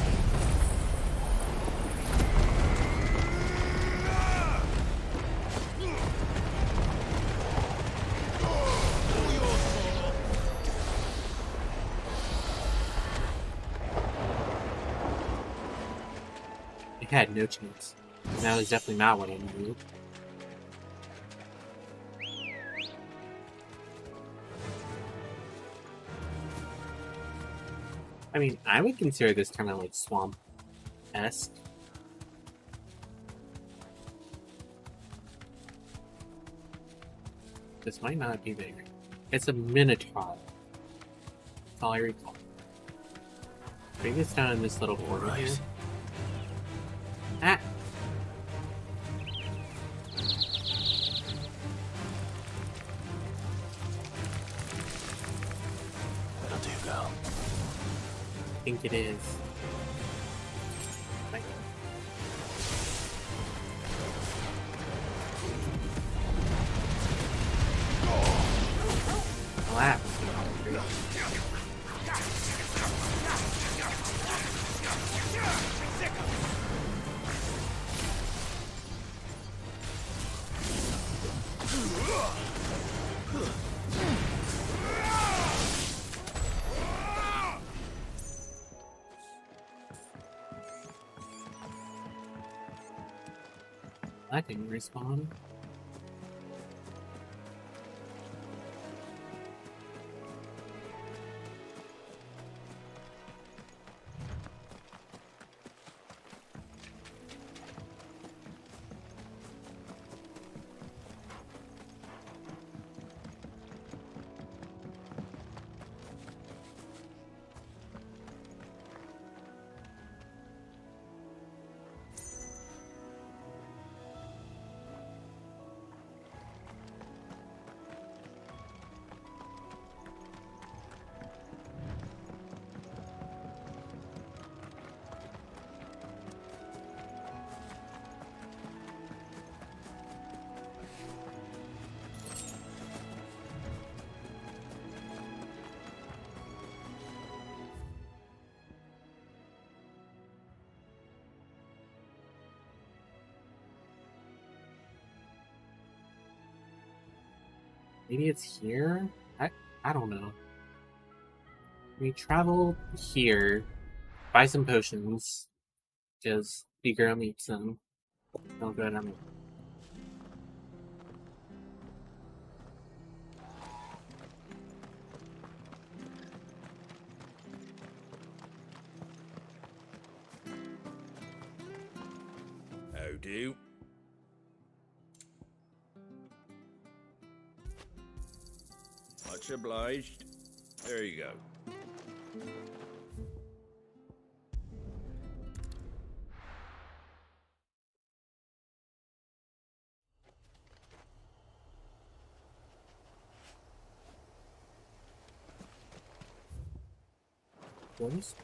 I had no chance. That was definitely not what I needed. I mean, I would consider this kind of like swamp-esque. This might not be big. It's a minotaur. That's all I recall. Bring this down in this little corner here. Ah! That'll do, girl. I think it is. Thank you. Collapse. That didn't respawn. Maybe it's here? I don't know. We travel here, buy some potions, because the girl needs some. Don't go down there. How do? Much obliged. There you go. Boys?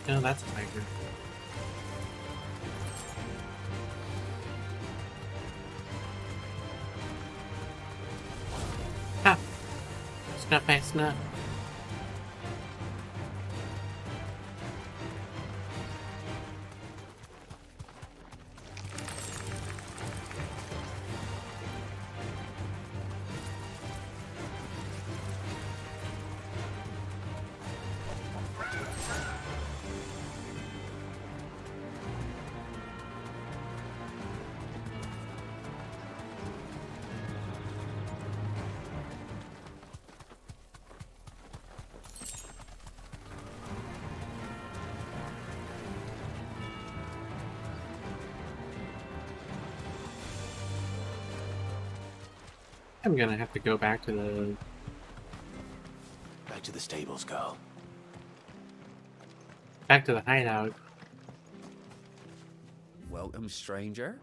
No, that's a tiger. Ha! It's not fast enough. I'm gonna have to go back to the... Back to the stables, girl. Back to the hideout. Welcome, stranger.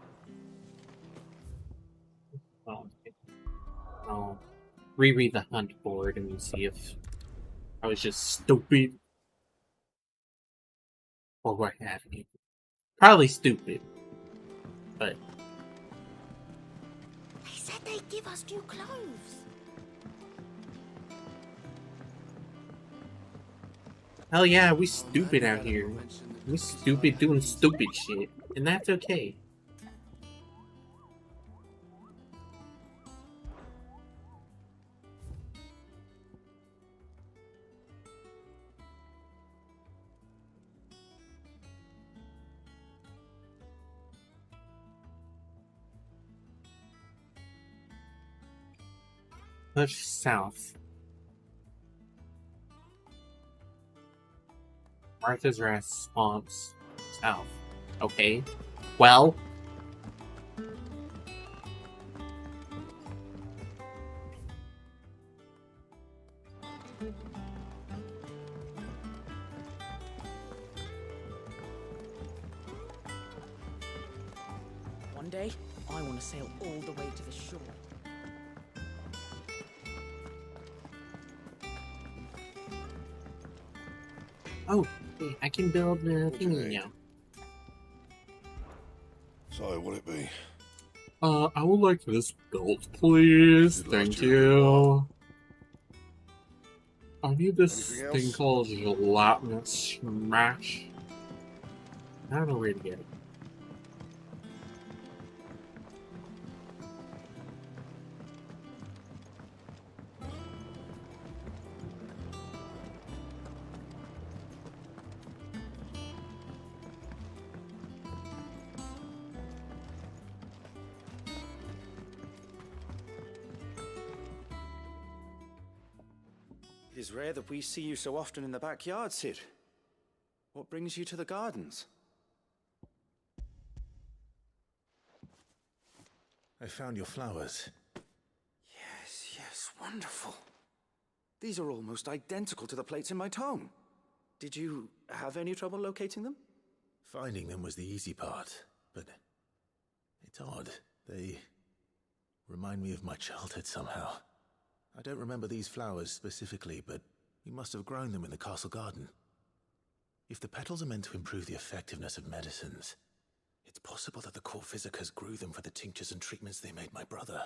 I'll reread the hunt board and see if I was just stupid. Or what have you. Probably stupid. But... They said they'd give us new clothes. Hell yeah, we stupid out here. We stupid doing stupid shit. And that's okay. Push south. Martha's response. South. Okay. Well. One day, I want to sail all the way to the shore. Oh, hey, I can build the thingy now. So, what'll it be? I would like this built, please. Thank you. I need this thing called Gelatinous Smash. I don't know where to get it. is rare that we see you so often in the backyard, Sid. What brings you to the gardens? I found your flowers. Yes, wonderful. These are almost identical to the plates in my tome. Did you have any trouble locating them? Finding them was the easy part, but it's odd. They remind me of my childhood somehow. I don't remember these flowers specifically, but we must have grown them in the castle garden. If the petals are meant to improve the effectiveness of medicines, it's possible that the core physicers grew them for the tinctures and treatments they made my brother.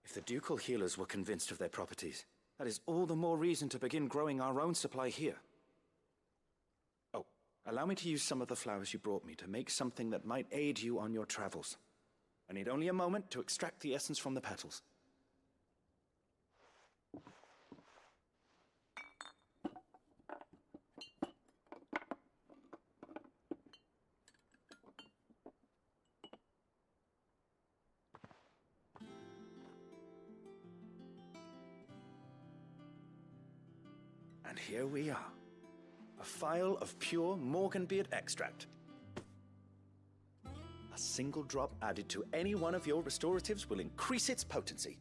If the ducal healers were convinced of their properties, that is all the more reason to begin growing our own supply here. Oh, allow me to use some of the flowers you brought me to make something that might aid you on your travels. I need only a moment to extract the essence from the petals. And here we are. A phial of pure Morganbeard extract. A single drop added to any one of your restoratives will increase its potency.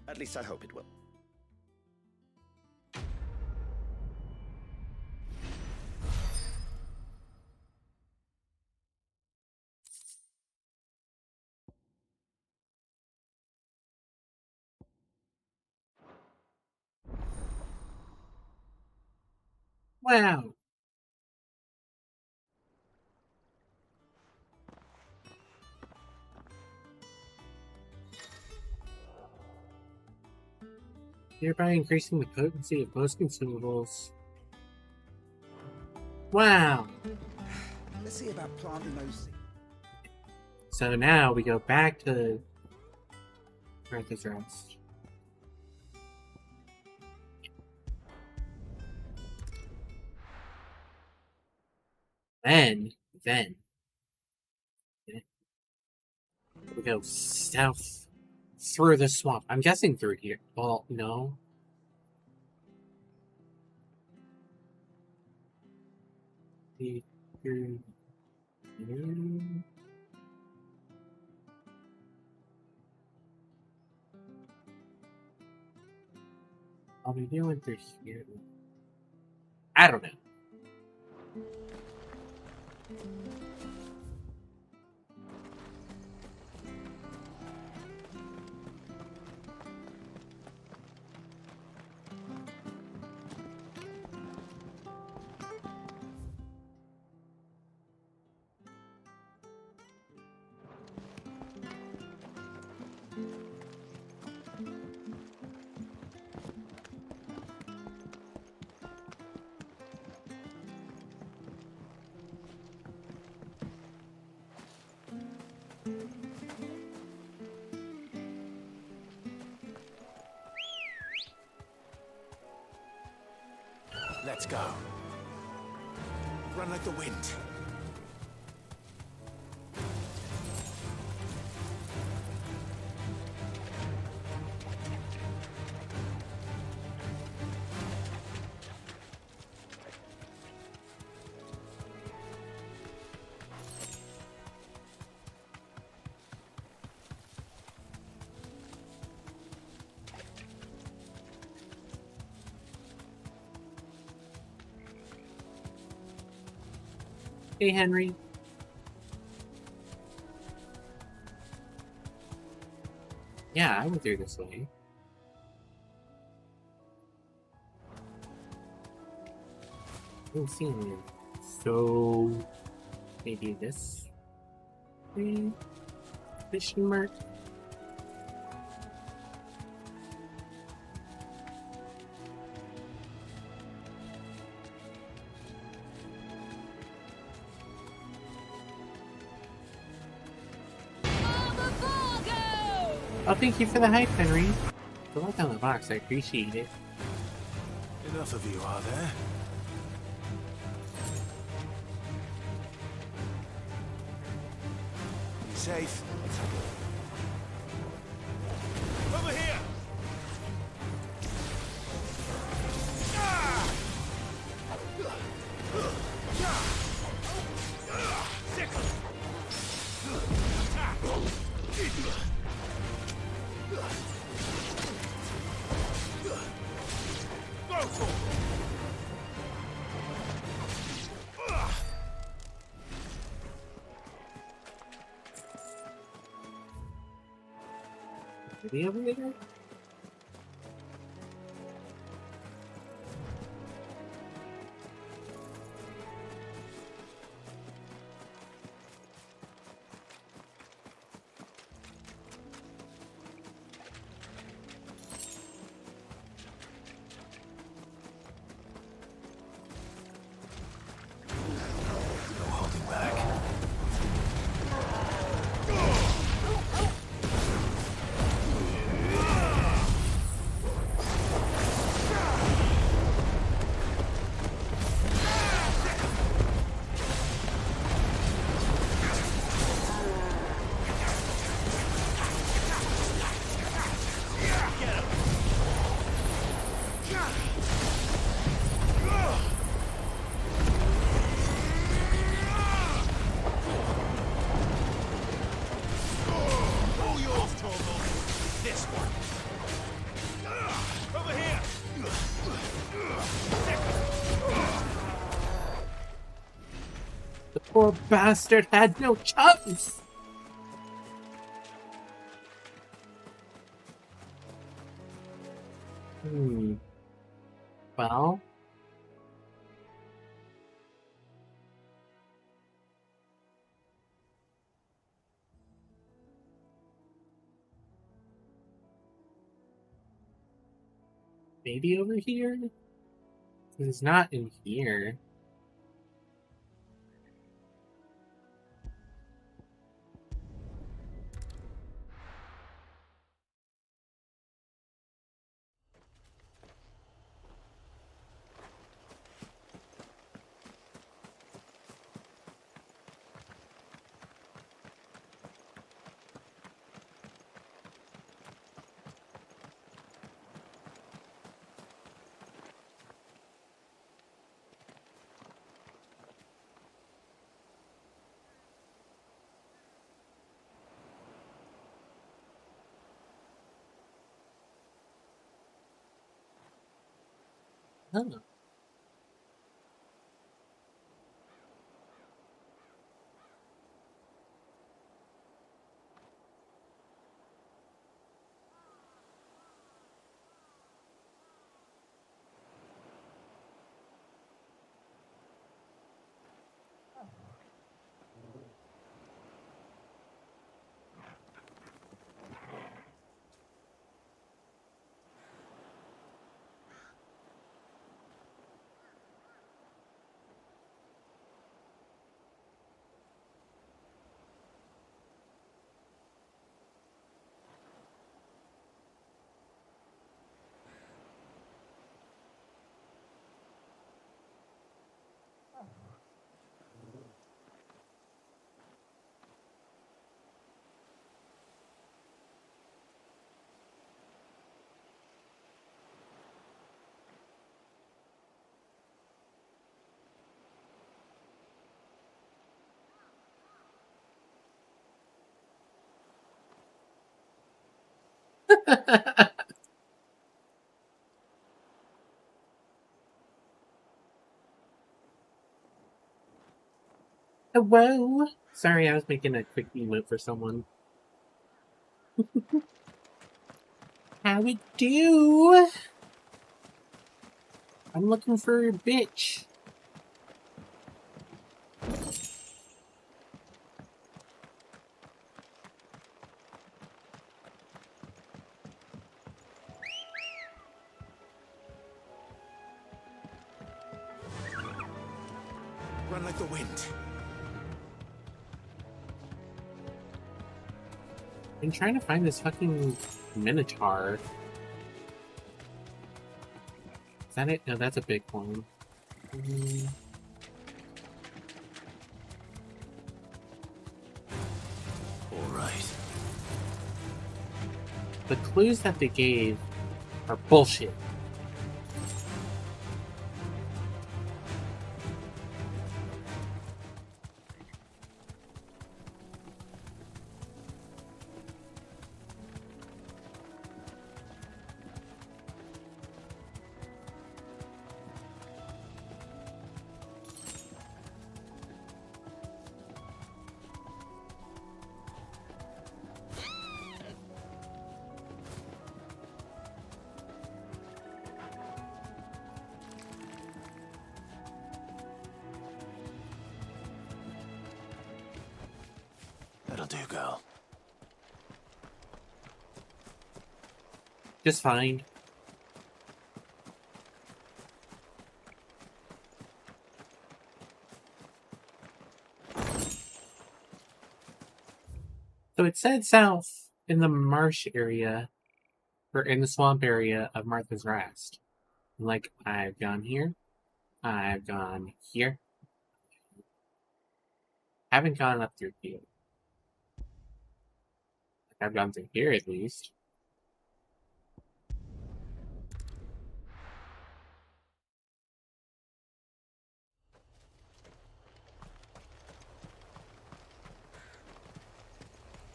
At least I hope it will. Wow. Thereby increasing the potency of most consumables. Wow. Let's see about planting those. So now we go back to Martha's Rest. Then we go south through the swamp. I'm guessing through here. Well, no. Through here. I'll be doing through here. I don't know. Let's go. Run like the wind. Hey, Henry. Yeah, I went through this way. I don't see anything. So maybe this way? Question mark? Oh, thank you for the hype, Henry. The look on the box, I appreciate it. Enough of you, are there? Be safe. Over here! Maybe over there? No holding back. All yours, Torgal. This one. Over here. The poor bastard had no choice! Well... maybe over here? It's not in here. Oh. Hello? Sorry, I was making a quick emote for someone. How we do? I'm looking for a bitch. Run like the wind. I'm trying to find this fucking Minotaur. Is that it? No, that's a big one. All right. The clues that they gave are bullshit. That'll do, girl. Just fine. So it said south in the marsh area, or in the swamp area of Martha's Rest. Like, I've gone here. I've gone here. Haven't gone up through here. I've gone through here at least.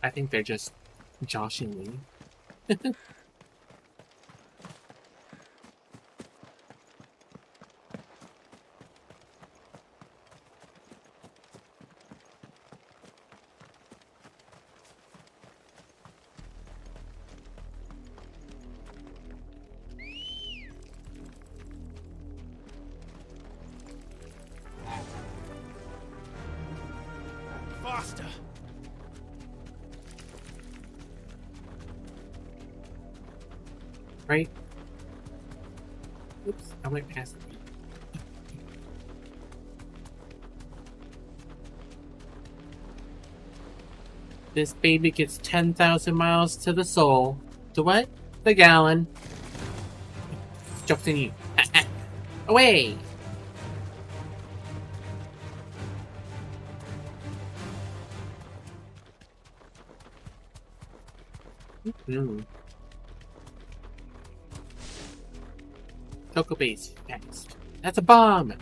I think they're just joshing me. Faster! Right? Oops, I went past it. This baby gets 10,000 miles to the soul. To what? The gallon. Joke's in you. Away! Mm-hmm. Cocoa base next. That's a bomb!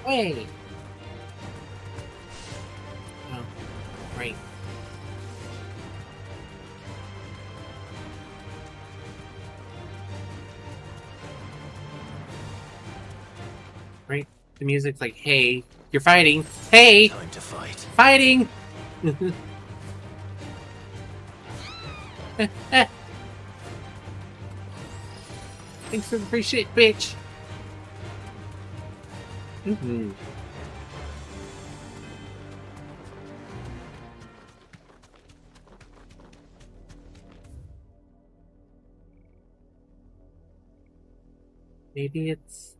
Wait! Oh, right. Right? The music's like, hey, you're fighting. Hey! Time to fight. Fighting! Thanks for the free shit, bitch! Mm-hmm. Maybe it's...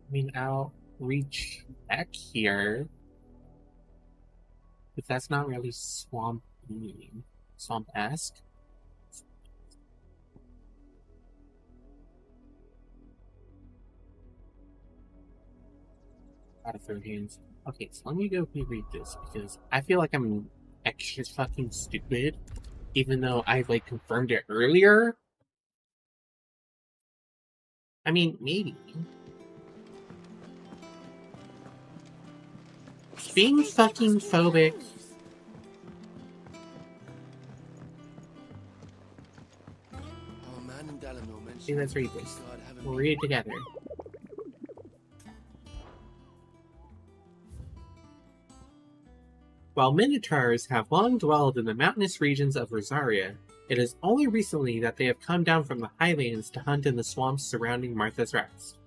I mean, I'll reach back here. But that's not really swampy. Swamp-esque. Out of third hands. Okay, so let me go reread this because I feel like I'm extra fucking stupid, even though I like confirmed it earlier. I mean, maybe. Being fucking phobic. Our man in Dalamil mentioned See, let's read this. We'll read it together. While minotaurs have long dwelled in the mountainous regions of Rosaria, it is only recently that they have come down from the highlands to hunt in the swamps surrounding Martha's Rest.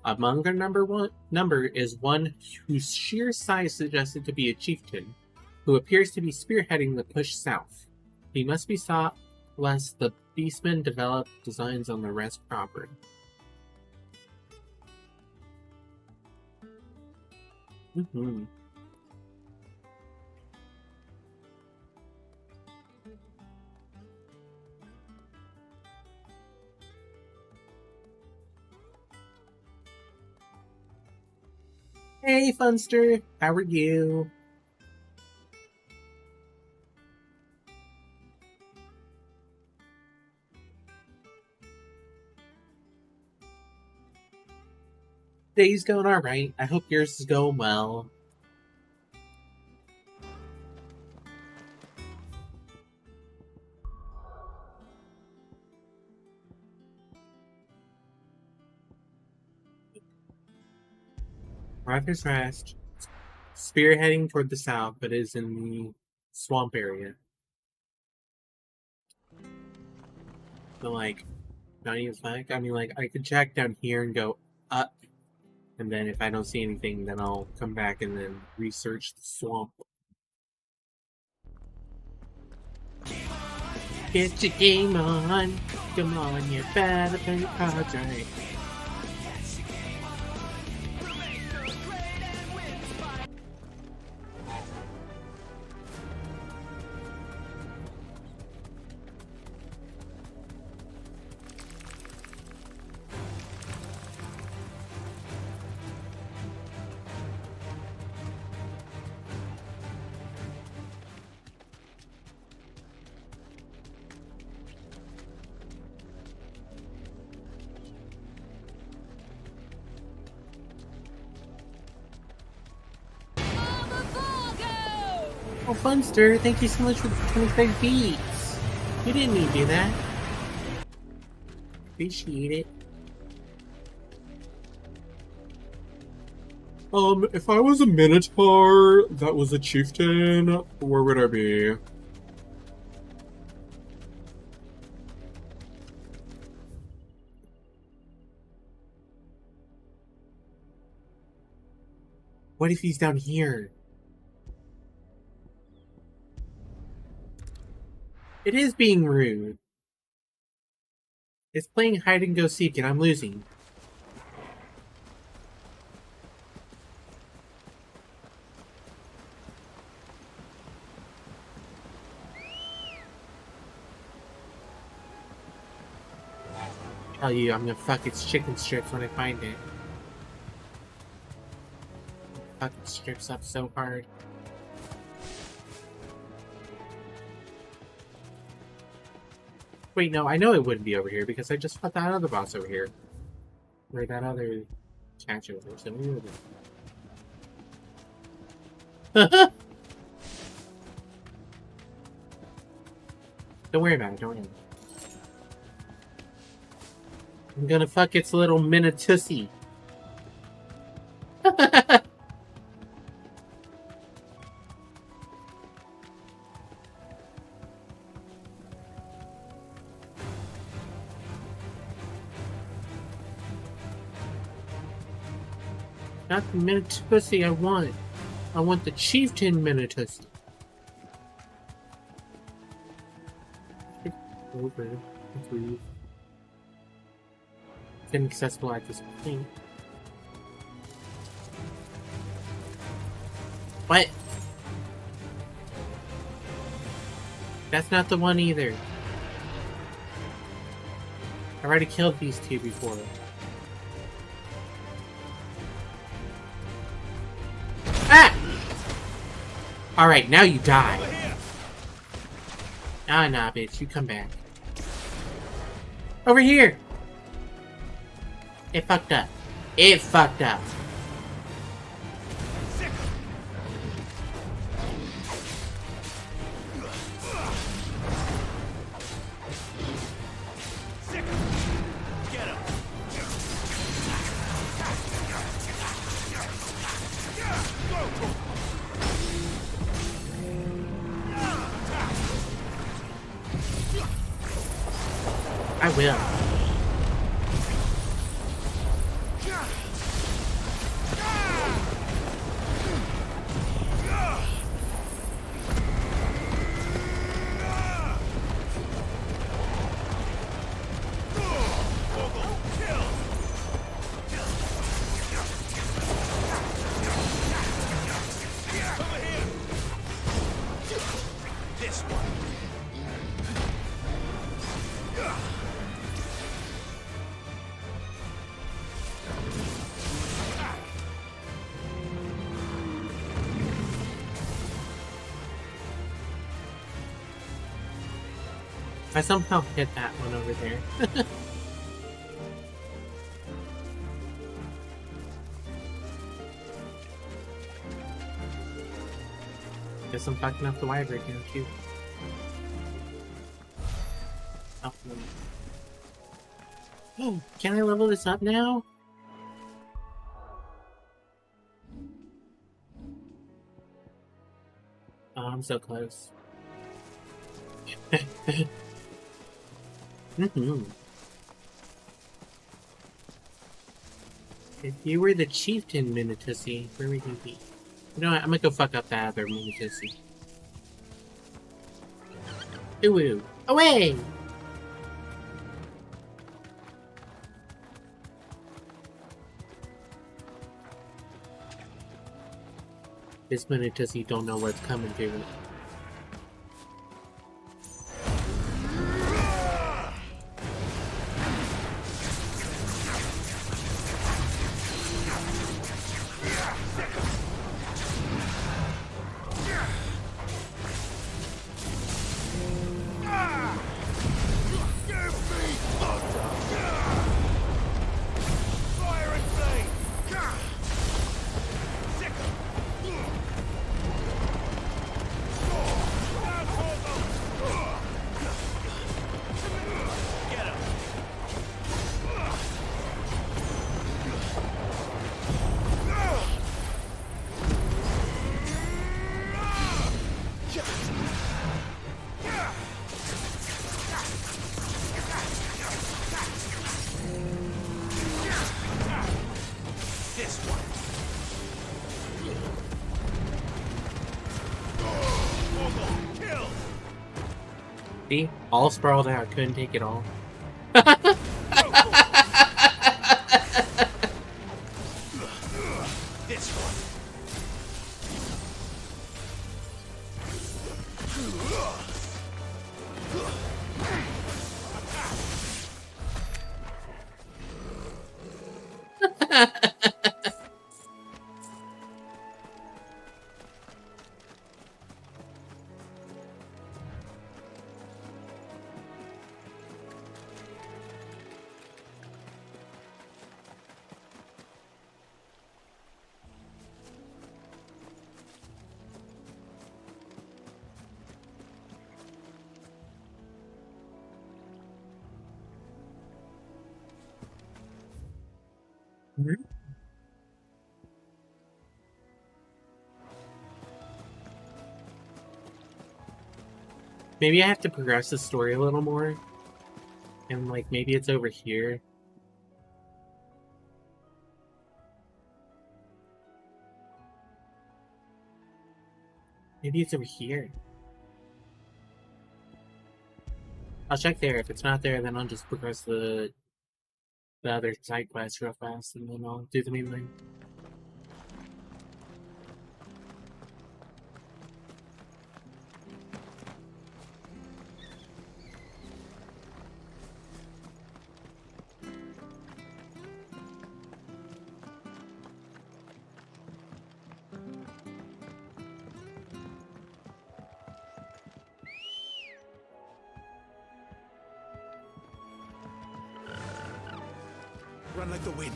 Among their number is one whose sheer size suggested to be a chieftain, who appears to be spearheading the push south. He must be sought lest the beastmen develop designs on the rest proper. Mm-hmm. Hey, Funster! How are you? Day's going alright. I hope yours is going well. Arthur's Rest. Spearheading toward the south, but is in the swamp area. So, like, not even like, I mean, like, I could check down here and go up, and then if I don't see anything, then I'll come back and then research the swamp. Get your game on, come on, you better play your cards right. Oh, Funster, thank you so much for the 25 beats. You didn't need to do that. Appreciate it. If I was a Minotaur that was a chieftain, where would I be? What if he's down here? It is being rude. It's playing hide and go seek and I'm losing. Tell you, I'm gonna fuck its chicken strips when I find it. Fuck its strips up so hard. Wait, no, I know it wouldn't be over here because I just fought that other boss over here. Or that other statue over there, so maybe it would. Don't worry about it, don't worry about it. I'm gonna fuck its little Minotussie. Not the Minotussie I want. I want the Chieftain Minotussie. Over. Leave. It's inaccessible at this point. What? That's not the one either. I already killed these two before. Ah! Alright, now you die. Nah, bitch, you come back. Over here! It fucked up. It fucked up. I will. I somehow hit that one over there. Guess I'm fucking up the wire right now too. Oh, can I level this up now? I'm so close. If you were the chieftain, Minitusi, where would you be? You know what? I'm gonna go fuck up that other Minitusi. Ooh, away! This Minitusi don't know what's coming to it. See? All sprawled out, couldn't take it all. This one. Maybe I have to progress the story a little more. And, like, maybe it's over here. Maybe it's over here. I'll check there. If it's not there, then I'll just progress the other side quest real fast, and then I'll do the main thing. Run like the wind.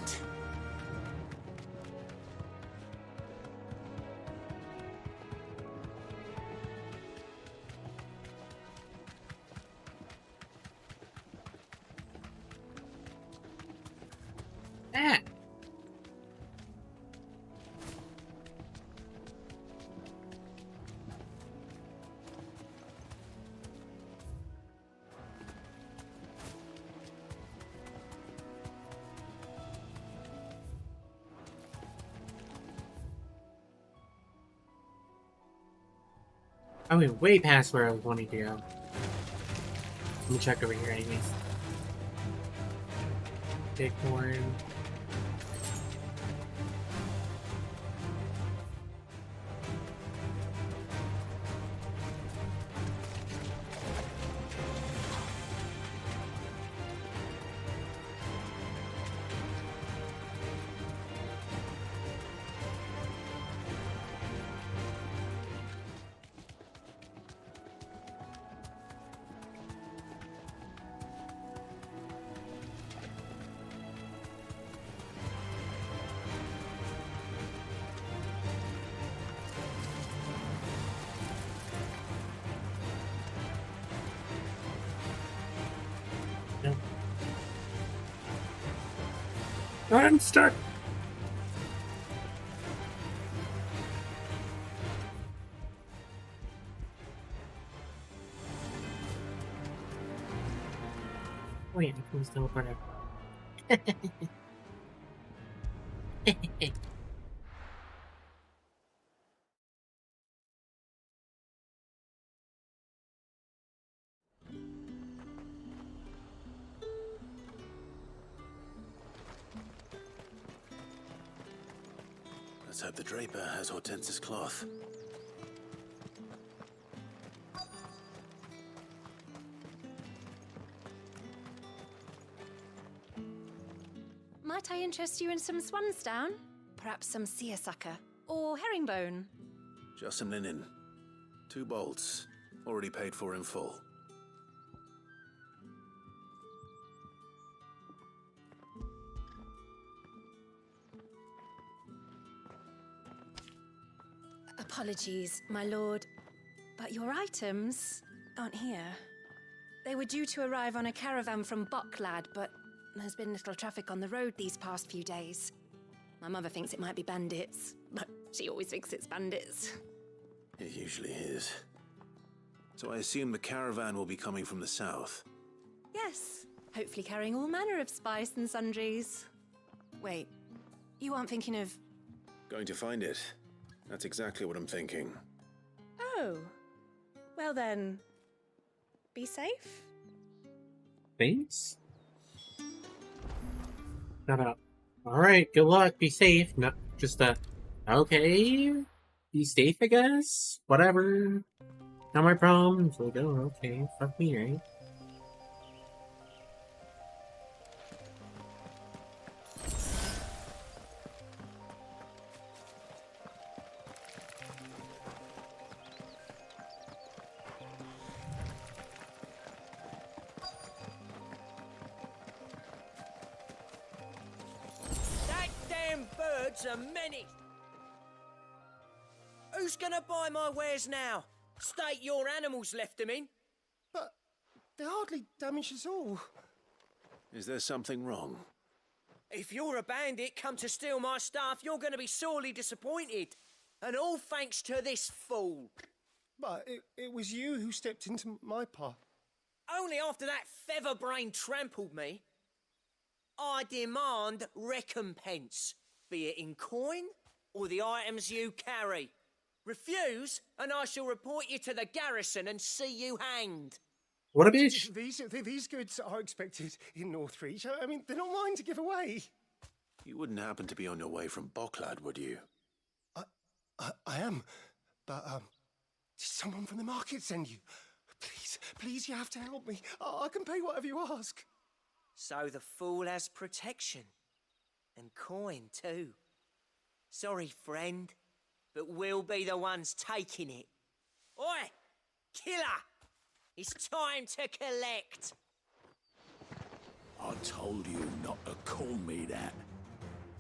Ah! I went way past where I was wanting to go. Let me check over here anyways. Bighorn. I'm stuck. wait, I can still teleport out. Let's hope the Draper has Hortense's cloth. Might I interest you in some swansdown? Perhaps some seersucker or herringbone? Just some linen. 2 bolts. Already paid for in full. Apologies, my lord, but your items aren't here. They were due to arrive on a caravan from Bocklad, but there's been little traffic on the road these past few days. My mother thinks it might be bandits, but she always thinks it's bandits. It usually is. So I assume the caravan will be coming from the south. Yes, hopefully carrying all manner of spice and sundries. Wait, you aren't thinking of... Going to find it. That's exactly what I'm thinking. Oh, well then, be safe? Thanks. Shut up. Alright, good luck, be safe. No, just, okay. Be safe, I guess? Whatever. Not my problem. So, okay, fuck me, right? That damn bird's a menace! Who's gonna buy my wares now? State your animals left them in. But they hardly damaged us all. Is there something wrong? If you're a bandit come to steal my stuff, you're gonna be sorely disappointed. And all thanks to this fool. But it was you who stepped into my path. Only after that feather-brain trampled me. I demand recompense, be it in coin or the items you carry. Refuse, and I shall report you to the garrison and see you hanged. What a bitch! These goods are expected in Northreach. I mean, they're not mine to give away. You wouldn't happen to be on your way from Bocklad, would you? I am, but did someone from the market send you? Please, you have to help me. I can pay whatever you ask. So the fool has protection. And coin, too. Sorry, friend, but we'll be the ones taking it. Oi! Killer! It's time to collect! I told you not to call me that.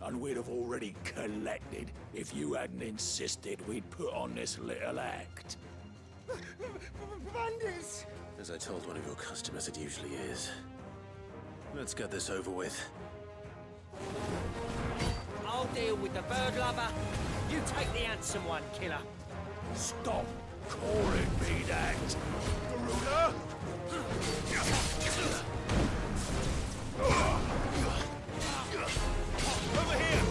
And we'd have already collected if you hadn't insisted we'd put on this little act. Bandits! As I told one of your customers, it usually is. Let's get this over with. I'll deal with the bird lover. You take the handsome one, killer. Stop calling me that, Garuda! Over here!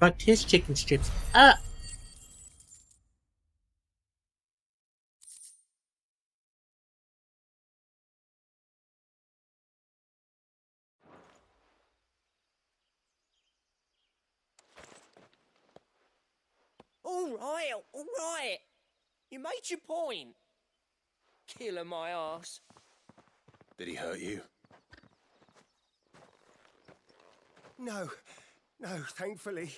fucked his chicken strips up. All right. You made your point. Killer my ass. Did he hurt you? No, thankfully.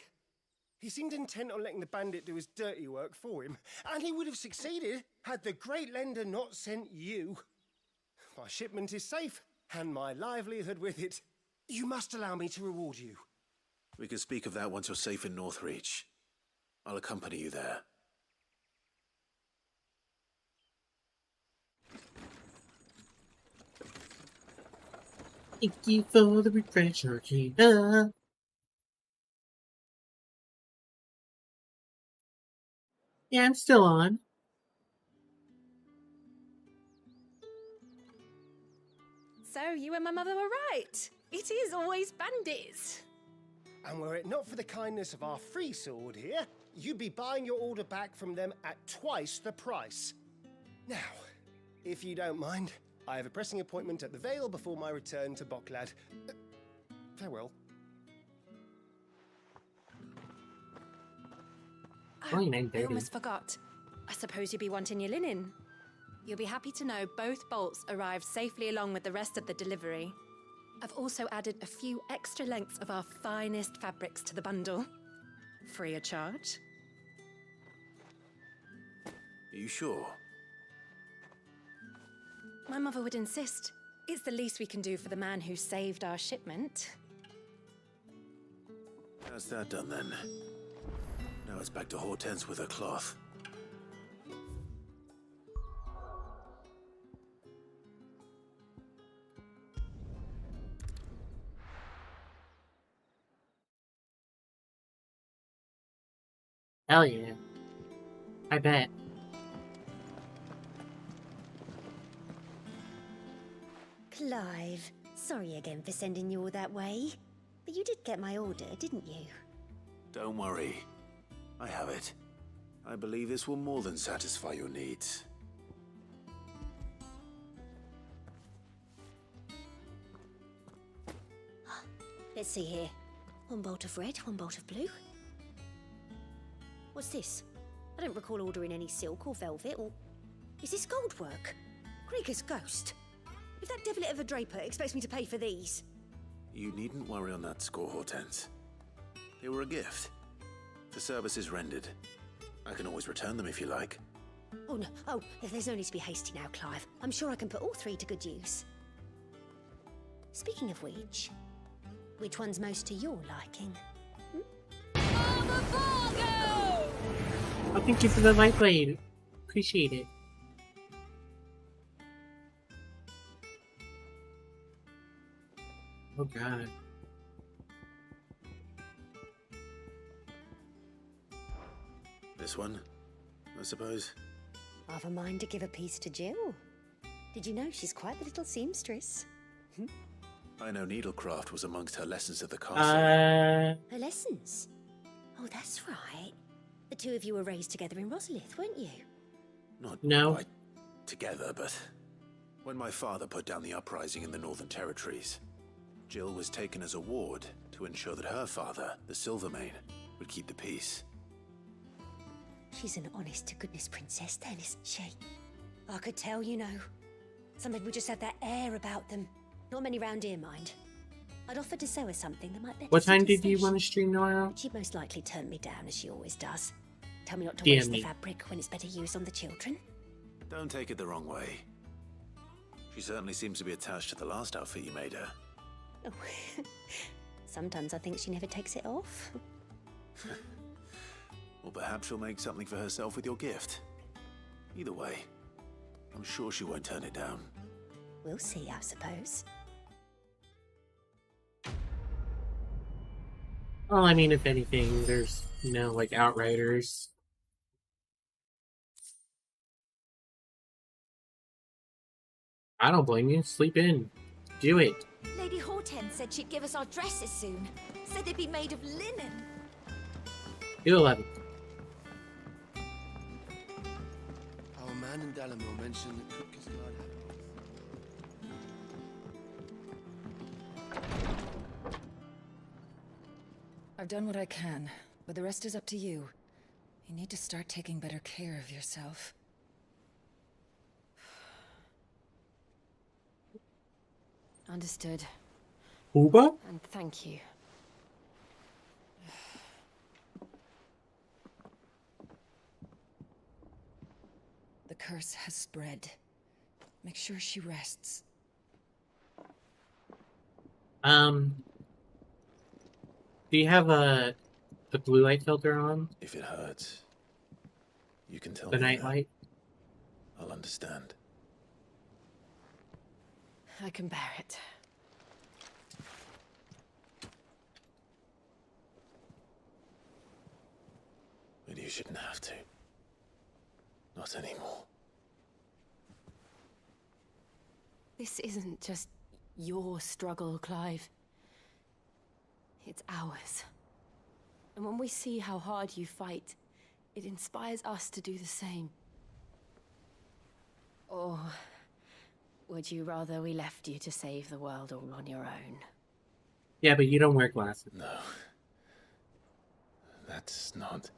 He seemed intent on letting the bandit do his dirty work for him, and he would have succeeded had the Great Lender not sent you. My shipment is safe, and my livelihood with it. You must allow me to reward you. We can speak of that once you're safe in Northreach. I'll accompany you there. Thank you for the refresher, Gina. Yeah, I'm still on. So you and my mother were right. It is always bandits. And were it not for the kindness of our free sword here, you'd be buying your order back from them at twice the price. Now, if you don't mind, I have a pressing appointment at the Vale before my return to Boklad. Farewell. I almost forgot. I suppose you'll be wanting your linen. You'll be happy to know both bolts arrived safely along with the rest of the delivery. I've also added a few extra lengths of our finest fabrics to the bundle. Free of charge. Are you sure? My mother would insist. It's the least we can do for the man who saved our shipment. How's that done then? Now it's back to Hortense with her cloth. Hell yeah. I bet. Clive, sorry again for sending you all that way. But you did get my order, didn't you? Don't worry. I have it. I believe this will more than satisfy your needs. Let's see here. One bolt of red, one bolt of blue. What's this? I don't recall ordering any silk or velvet, or... Is this gold work? Krieger's ghost. If that devilet of a draper expects me to pay for these... You needn't worry on that score, Hortense. They were a gift. For services rendered. I can always return them if you like. Oh, no. Oh, there's no need to be hasty now, Clive. I'm sure I can put all three to good use. Speaking of which one's most to your liking? Oh, thank you for the light blade. Appreciate it. Oh god. This one, I suppose. I've a mind to give a piece to Jill. Did you know she's quite the little seamstress? I know needlecraft was amongst her lessons at the castle. Her lessons? Oh, that's right. The two of you were raised together in Rosalith, weren't you? Not No. quite together, but when my father put down the uprising in the Northern Territories, Jill was taken as a ward to ensure that her father, the Silvermane, would keep the peace. She's an honest-to-goodness princess then, isn't she? I could tell, you know. Some people just have that air about them. Not many round here, mind. I'd offered to sew her something that might better What suit time her did you station. want to stream tomorrow? But she'd most likely turn me down, as she always does. Tell me not to Dear waste me. the fabric when it's better used on the children. Don't take it the wrong way. She certainly seems to be attached to the last outfit you made her. Oh. Sometimes I think she never takes it off. Or perhaps she'll make something for herself with your gift. Either way, I'm sure she won't turn it down. We'll see, I suppose. Well, I mean, if anything, there's, you know, like Outriders. I don't blame you. Sleep in. Do it. Lady Hortense said she'd give us our dresses soon. Said they'd be made of linen. You 11. Our man in Dalamore mentioned that Kupka's guard had I've done what I can, but the rest is up to you. You need to start taking better care of yourself. Understood. Uba? And thank you. The curse has spread. Make sure she rests. Do you have the blue light filter on? If it hurts, you can tell The me night that. light? I'll understand. I can bear it. But you shouldn't have to. Not anymore. This isn't just your struggle, Clive. It's ours. And when we see how hard you fight, it inspires us to do the same. Or would you rather we left you to save the world all on your own? Yeah, but you don't wear glasses. No. That's not...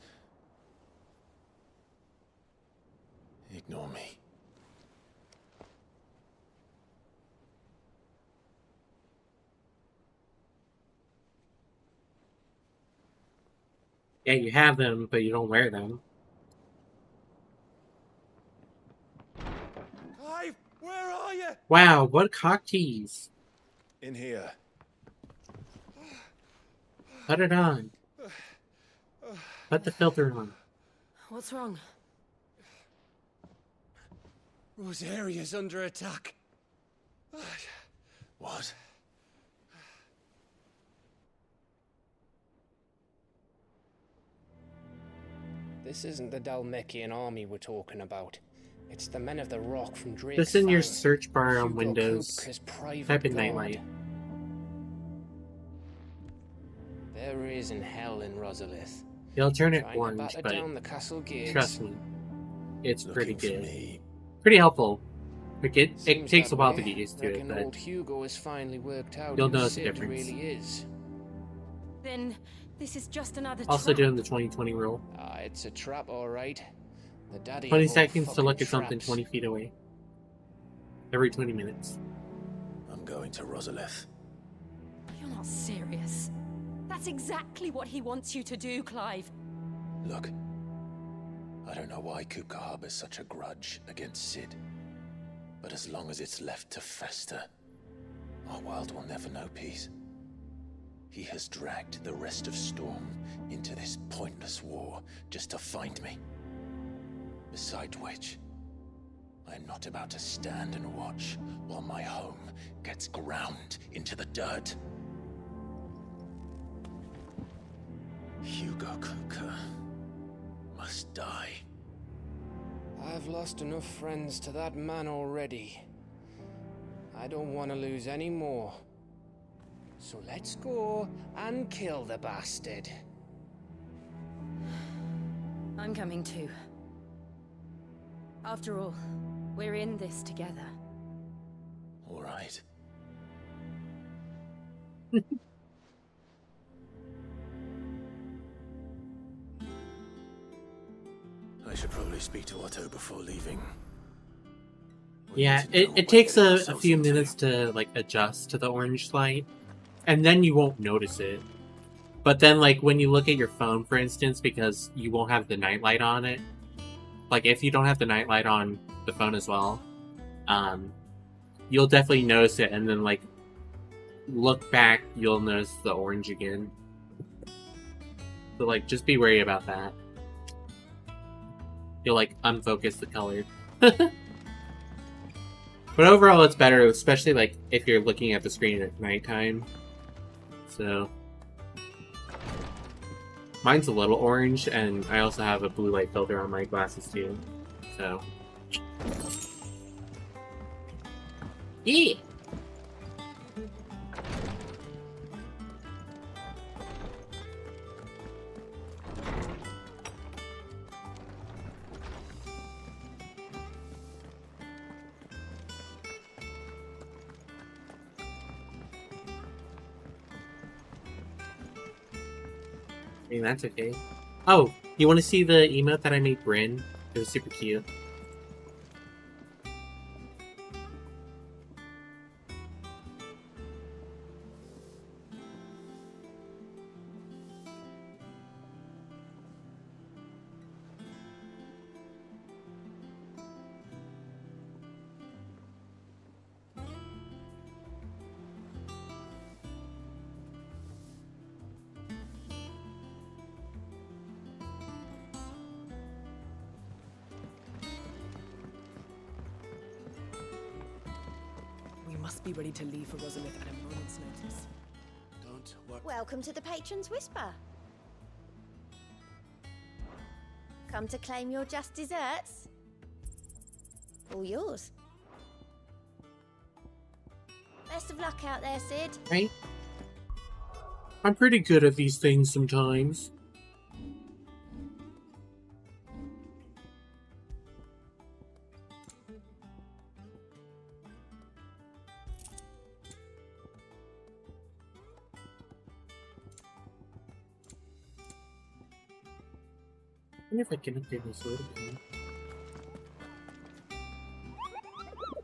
Ignore me. Yeah, you have them, but you don't wear them. Clive, where are you? Wow, what cock tease. In here. Put it on. Put the filter on. What's wrong? Rosaria's under attack. What? This isn't the Dalmekian army we're talking about. It's the men of the rock from Drake's Just in your Fang. search bar on Hugo Windows, Kupka's private type in guard. Nightlight. There is in hell in Rosalith. They'll turn it Trying to orange, batter but down the castle gates. trust me, it's pretty Looking for good. me. Pretty helpful. Like it Seems takes a that while way. to get used to it, Reckon but old Hugo has finally worked out you'll who notice the Sid difference. really is. Then this is just another Also trap. doing the 20/20 rule. It's a trap, all right. The daddy 20 of all seconds to look fucking at something traps. 20 feet away. Every 20 minutes. I'm going to Rosalith. You're not serious. That's exactly what he wants you to do, Clive. Look, I don't know why Kupka harbors such a grudge against Sid. But as long as it's left to fester, our world will never know peace. He has dragged the rest of Storm into this pointless war just to find me. Besides which, I am not about to stand and watch while my home gets ground into the dirt. Hugo Kupka must die. I've lost enough friends to that man already. I don't want to lose any more. So let's go and kill the bastard. I'm coming too. After all, we're in this together. All right. I should probably speak to Otto before leaving. Yeah, it takes a few minutes to like adjust to the orange light, and then you won't notice it. But then, like, when you look at your phone, for instance, because you won't have the nightlight on it, like, if you don't have the nightlight on the phone as well, you'll definitely notice it, and then, like, look back, you'll notice the orange again. So, like, just be wary about that. You'll, like, unfocus the color. But overall, it's better, especially, like, if you're looking at the screen at nighttime. So... mine's a little orange, and I also have a blue light filter on my glasses too. So, yeah. I mean, that's okay. Oh, you want to see the emote that I made Bryn? It was super cute. We must be ready to leave for Rosalith at a moment's notice. Don't worry. Welcome to the Patron's Whisper. Come to claim your just desserts? All yours. Best of luck out there, Sid. Right? I'm pretty good at these things sometimes. I wonder if I can upgrade my sword again.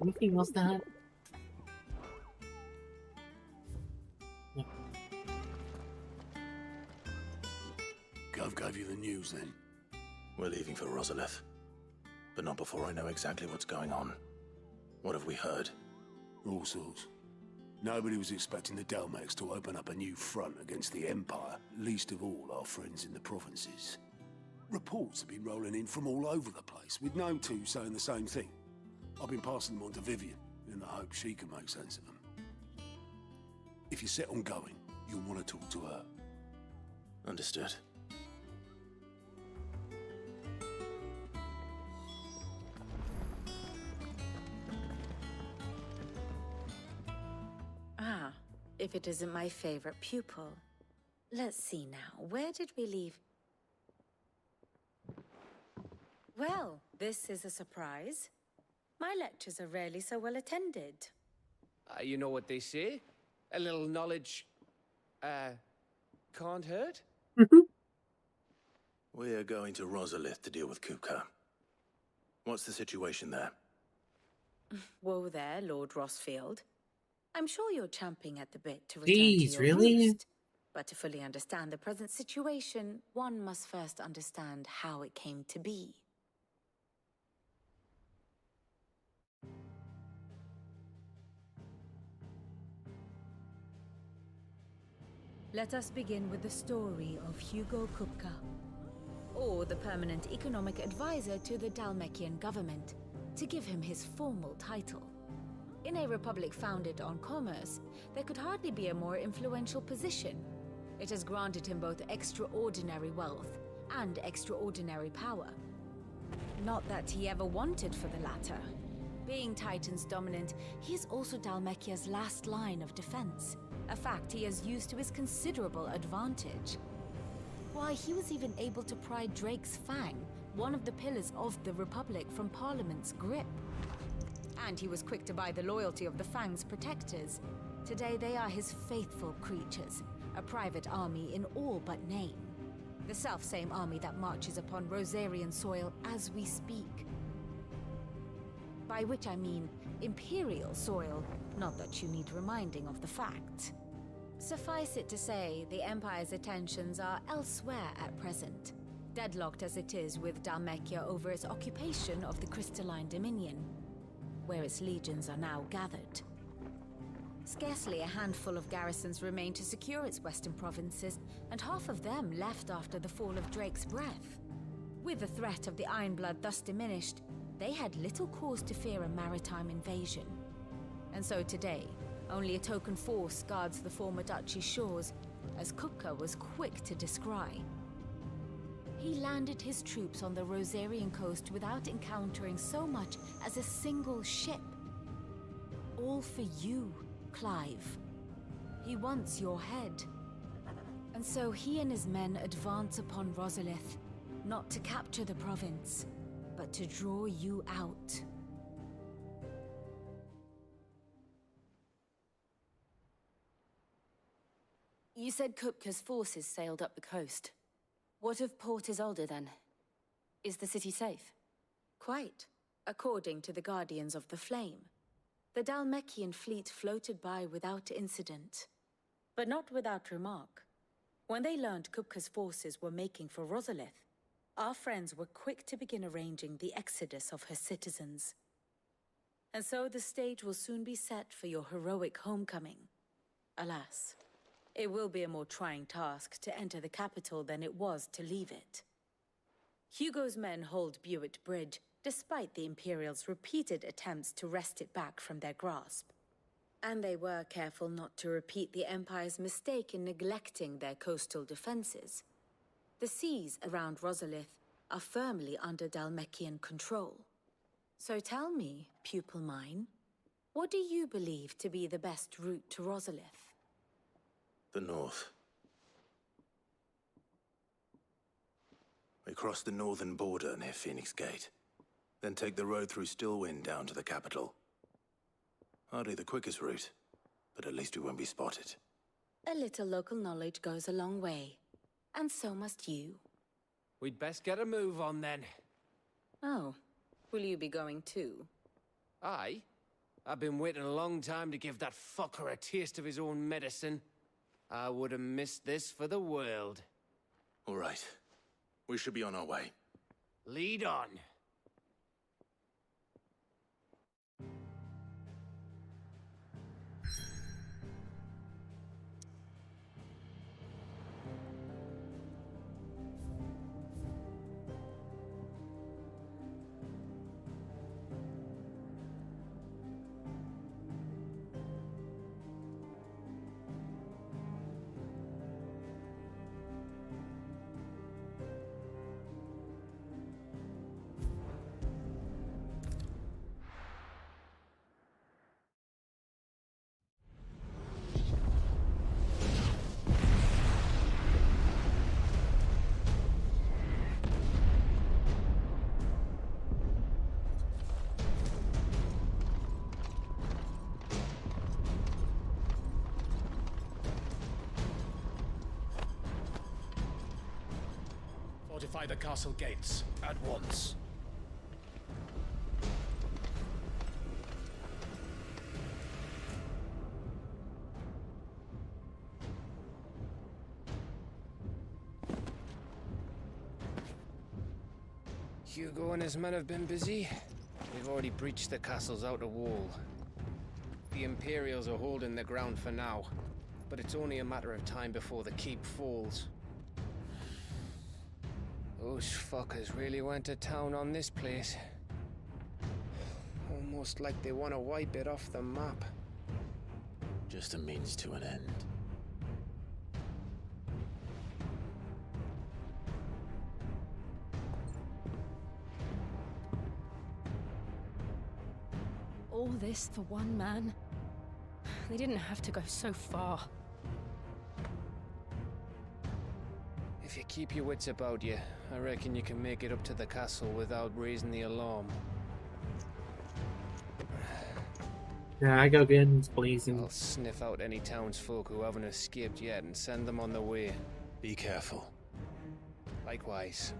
Anything else that? No. Gov gave you the news then? We're leaving for Rosalith. But not before I know exactly what's going on. What have we heard? All sorts. Nobody was expecting the Delmex to open up a new front against the Empire, least of all our friends in the provinces. Reports have been rolling in from all over the place, with no two saying the same thing. I've been passing them on to Vivian, in the hope she can make sense of them. If you're set on going, you'll want to talk to her. Understood. Ah, if it isn't my favorite pupil. Let's see now, where did we leave? Well, this is a surprise. My lectures are rarely so well attended. You know what they say? A little knowledge, can't hurt? We are going to Rosalith to deal with Kupka. What's the situation there? Whoa there, Lord Rossfield. I'm sure you're champing at the bit to return Jeez, to your really? roost. But to fully understand the present situation, one must first understand how it came to be. Let us begin with the story of Hugo Kupka, or the permanent economic advisor to the Dalmekian government, to give him his formal title. In a republic founded on commerce, there could hardly be a more influential position. It has granted him both extraordinary wealth and extraordinary power. Not that he ever wanted for the latter. Being Titan's dominant, he is also Dalmekia's last line of defense, a fact he has used to his considerable advantage. Why, he was even able to pry Drake's Fang, one of the pillars of the Republic, from Parliament's grip. And he was quick to buy the loyalty of the Fang's protectors. Today they are his faithful creatures, a private army in all but name. The self-same army that marches upon Rosarian soil as we speak. By which I mean Imperial soil, not that you need reminding of the fact. Suffice it to say, the Empire's attentions are elsewhere at present, deadlocked as it is with Dalmekia over its occupation of the Crystalline Dominion, where its legions are now gathered. Scarcely a handful of garrisons remain to secure its western provinces, and half of them left after the fall of Drake's Breath. With the threat of the Ironblood thus diminished, they had little cause to fear a maritime invasion. And so today, only a token force guards the former duchy's shores, as Kupka was quick to descry. He landed his troops on the Rosarian coast without encountering so much as a single ship. All for you, Clive. He wants your head. And so he and his men advance upon Rosalith, not to capture the province, but to draw you out. You said Kupka's forces sailed up the coast. What if Port is older then? Is the city safe? Quite, according to the Guardians of the Flame. The Dalmekian fleet floated by without incident, but not without remark. When they learned Kupka's forces were making for Rosalith, our friends were quick to begin arranging the exodus of her citizens. And so the stage will soon be set for your heroic homecoming. Alas, it will be a more trying task to enter the capital than it was to leave it. Hugo's men hold Buett Bridge, despite the Imperials' repeated attempts to wrest it back from their grasp. And they were careful not to repeat the Empire's mistake in neglecting their coastal defenses. The seas around Rosalith are firmly under Dalmekian control. So tell me, pupil mine, what do you believe to be the best route to Rosalith? The north. We cross the northern border near Phoenix Gate, then take the road through Stillwind down to the capital. Hardly the quickest route, but at least we won't be spotted. A little local knowledge goes a long way, and so must you. We'd best get a move on then. Oh, will you be going too? Aye. I've been waiting a long time to give that fucker a taste of his own medicine. I would have missed this for the world. All right. We should be on our way. Lead on. Fortify the castle gates at once. Hugo and his men have been busy. They've already breached the castle's outer wall. The Imperials are holding the ground for now, but it's only a matter of time before the keep falls. Those fuckers really went to town on this place. Almost like they want to wipe it off the map. Just a means to an end. All this for one man? They didn't have to go so far. If you keep your wits about you, I reckon you can make it up to the castle without raising the alarm. Yeah, I go guns blazing. I'll sniff out any townsfolk who haven't escaped yet and send them on their way. Be careful. Likewise.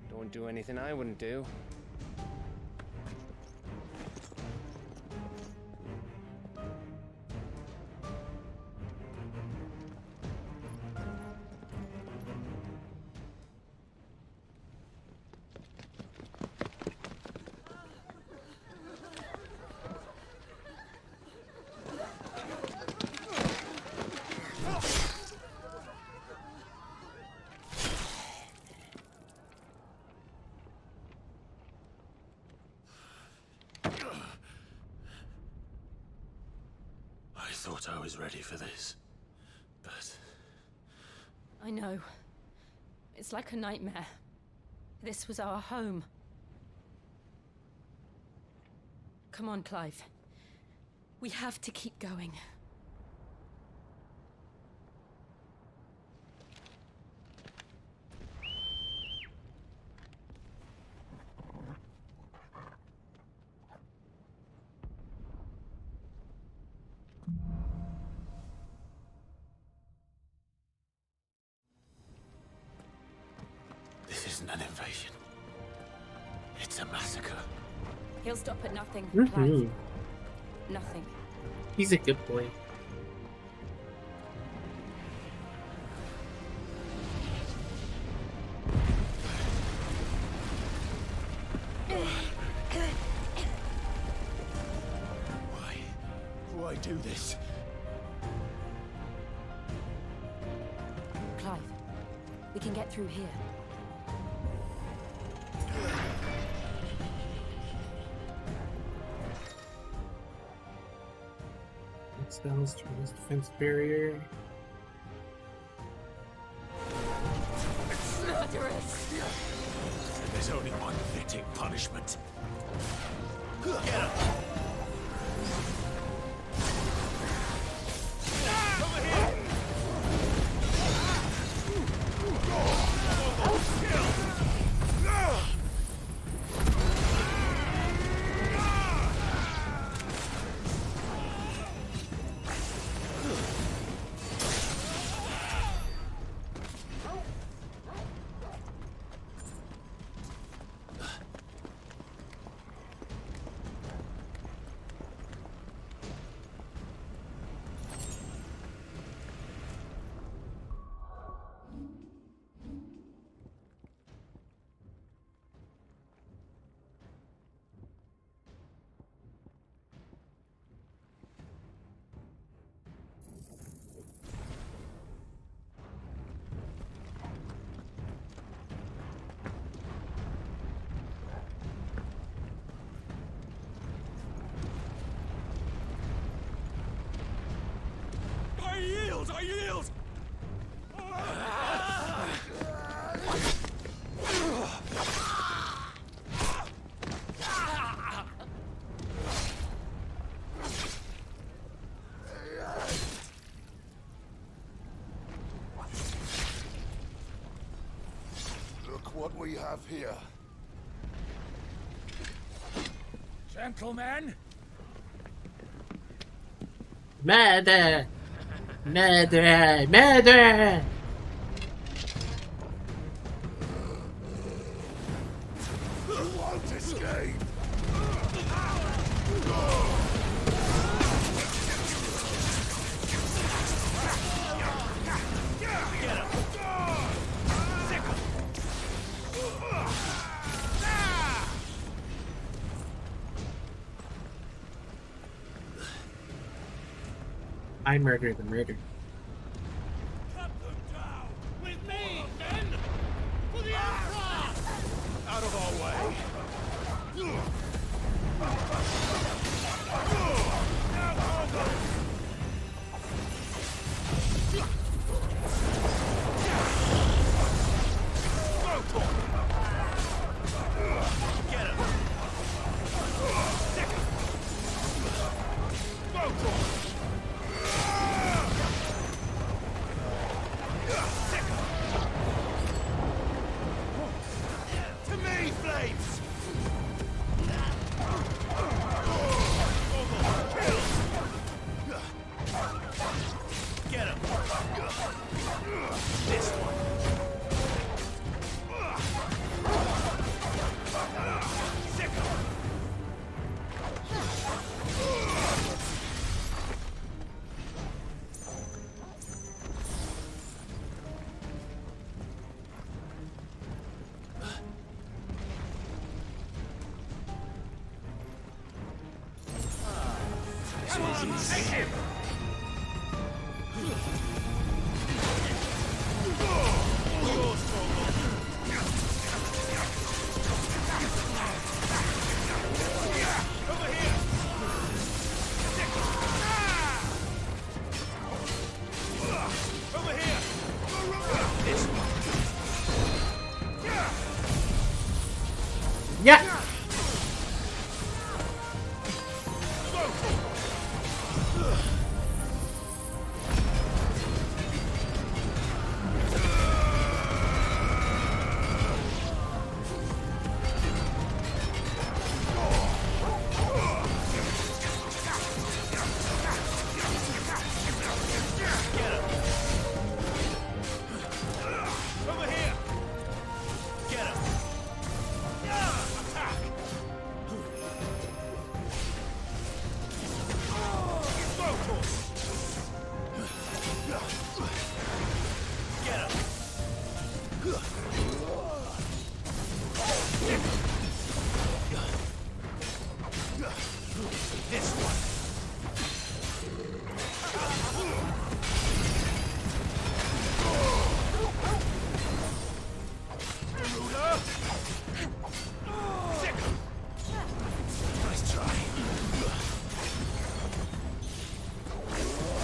Don't do anything I wouldn't do. I thought I was ready for this, but... I know. It's like a nightmare. This was our home. Come on, Clive. We have to keep going. isn't an invasion. It's a massacre. He'll stop at nothing, Mhm. Clive. Nothing. He's a good boy. Why do this? Clive, we can get through here. Sounds to this defense barrier. Murderous! There's only one fitting punishment. Get him! Over here! I yield! Look what we have here. Gentlemen! Murder! Murder! Murder! You won't escape! I murder the murder. With me, men! For the Emperor! Out of our way! Get him! Go for it! To me, Flames! Get him! This one! Sick him! Take him! Yeah! This one. Nice try.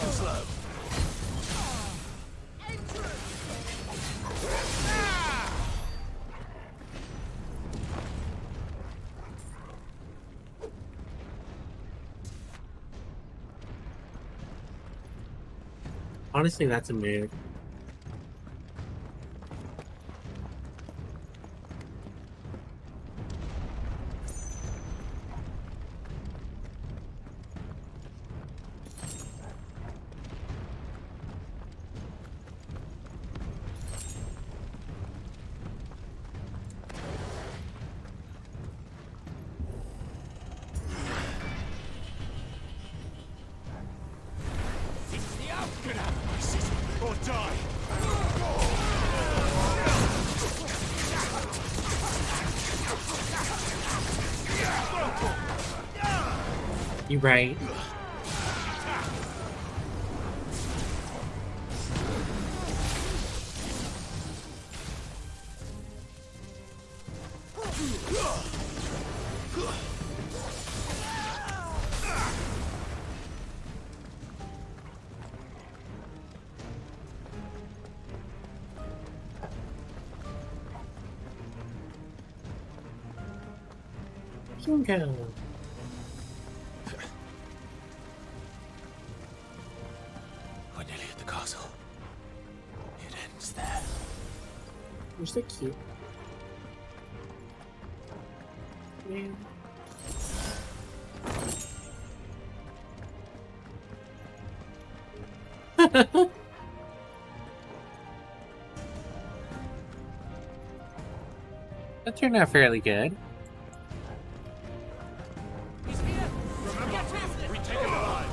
Too slow. Honestly, that's a mood. Get out of my system or die! You right. Bingo. We're nearly at the castle. It ends there. You're so cute. Yeah. That turned out fairly good. We take him alive.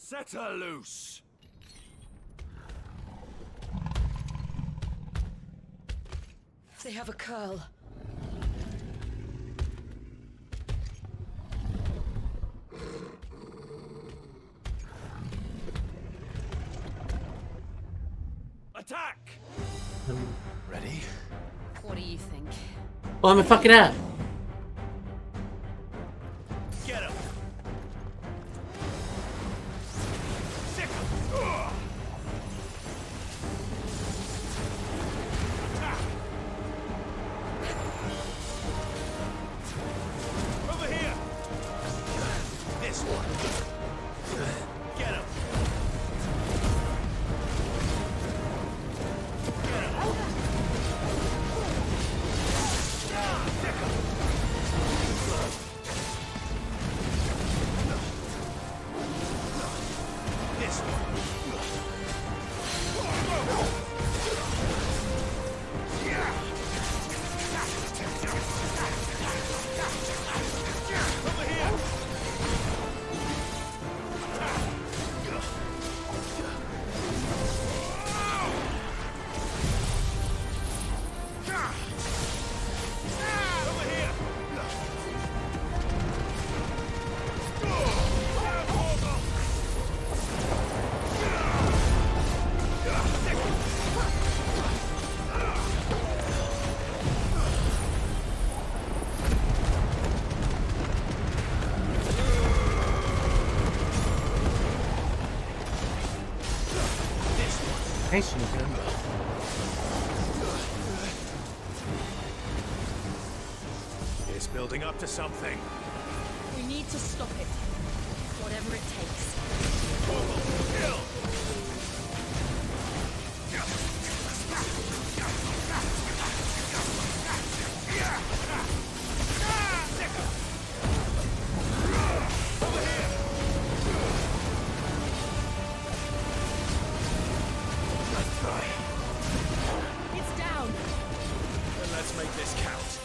Set her loose! They have a curl. Attack! Ready? What do you think? Well, I'm gonna fuck it up. Get him! Over here! This one! Get him! This Nice, Shinko. It's building up to something. We need to stop it. Whatever it takes. Kill! It's down. Then let's make this count.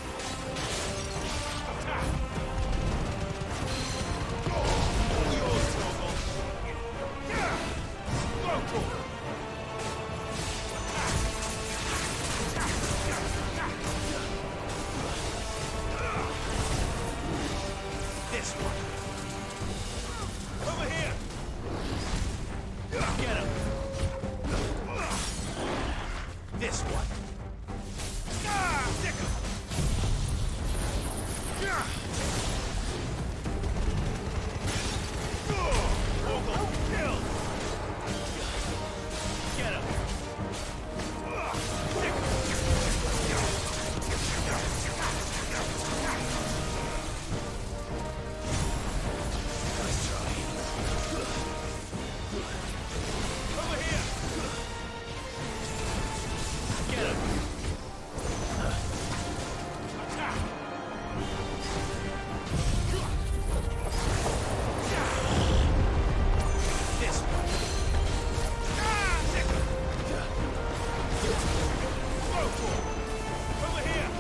This one. Over here. Get him. This one. Stick him. Kill. Get him. Nice try. Over here. Get him. Attack. This one. Stick him. Go for it. Over here.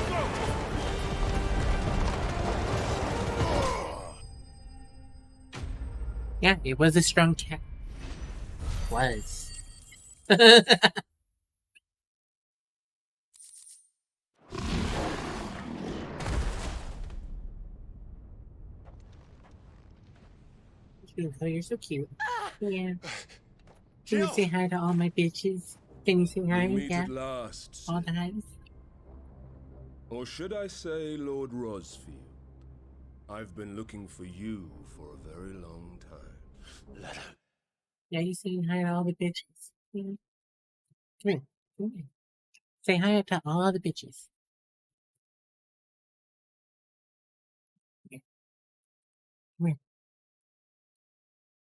Go for it. Yeah, it was a strong cat. Was. Shinko, you're so cute. Yeah. Can you say hi to all my bitches? Can you say hi? We meet Yeah. at last, All the highs. or should I say Lord Rosfield? I've been looking for you for a very long time. Yeah, you saying hi to all the bitches. Yeah. Come here. Come here. Say hi to all the bitches. Here. Come here.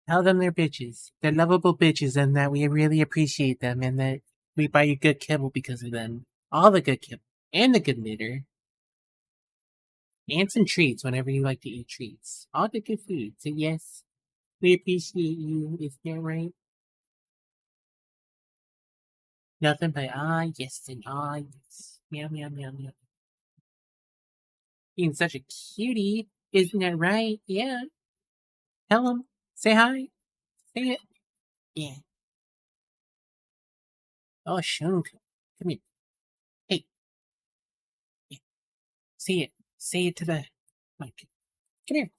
Tell them they're bitches. They're lovable bitches and that we really appreciate them and that we buy you good kibble because of them. All the good kibble. And the good litter. And some treats whenever you like to eat treats. All the good food. So yes, we appreciate you. Is that right? Nothing but yes and yes. Meow meow meow meow. Being such a cutie, isn't that right? Yeah. Tell him. Say hi. Say it. Yeah. Oh, Shunko. Come here. Hey. Yeah. Say it. Say it to the mic. Come here.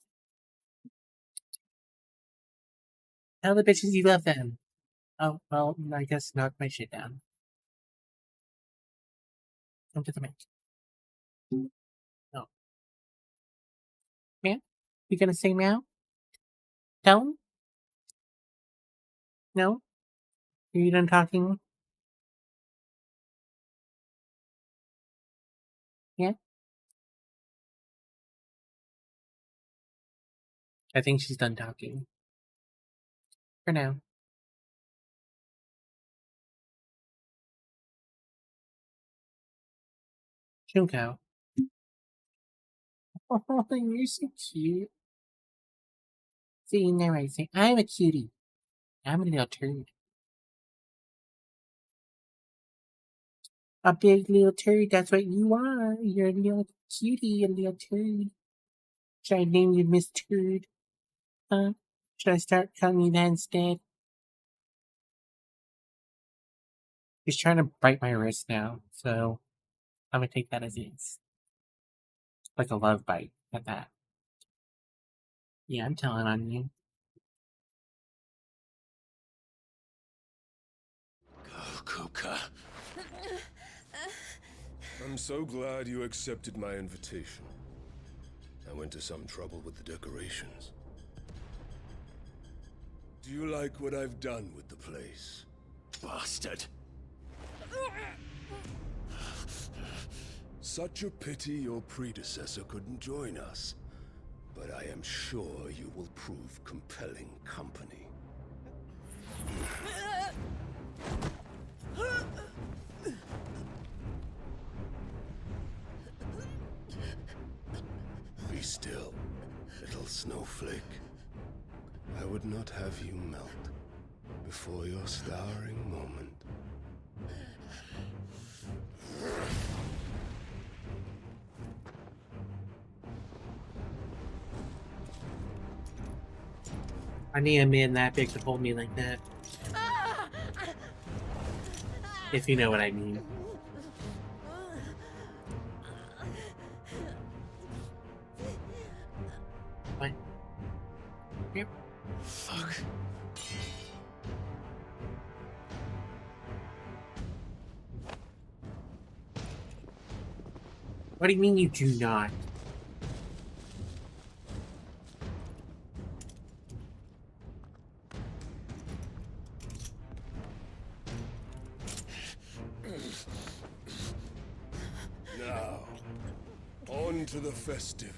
Tell the bitches you love them. Oh, well, I guess knock my shit down. Come to the mic. Oh. Meow? You gonna say meow? Tell him? No? Are you done talking? Yeah? I think she's done talking. For now. Junko. Oh, you're so cute. See, now I say, I'm a cutie. I'm a little turd. A big little turd, that's what you are. You're a little cutie, a little turd. Should I name you Miss Turd? Huh? Should I start calling you that instead? He's trying to bite my wrist now, so I'm gonna take that as is. Like a love bite at that. Yeah, I'm telling on you. Oh, Kuka. I'm so glad you accepted my invitation. I went to some trouble with the decorations. Do you like what I've done with the place? Bastard! Such a pity your predecessor couldn't join us. But I am sure you will prove compelling company. Be still, little snowflake. I would not have you melt before your starring moment. I need a man that big to hold me like that. If you know what I mean. What? Yep. Fuck. What do you mean you do not? Now, on to the festivities.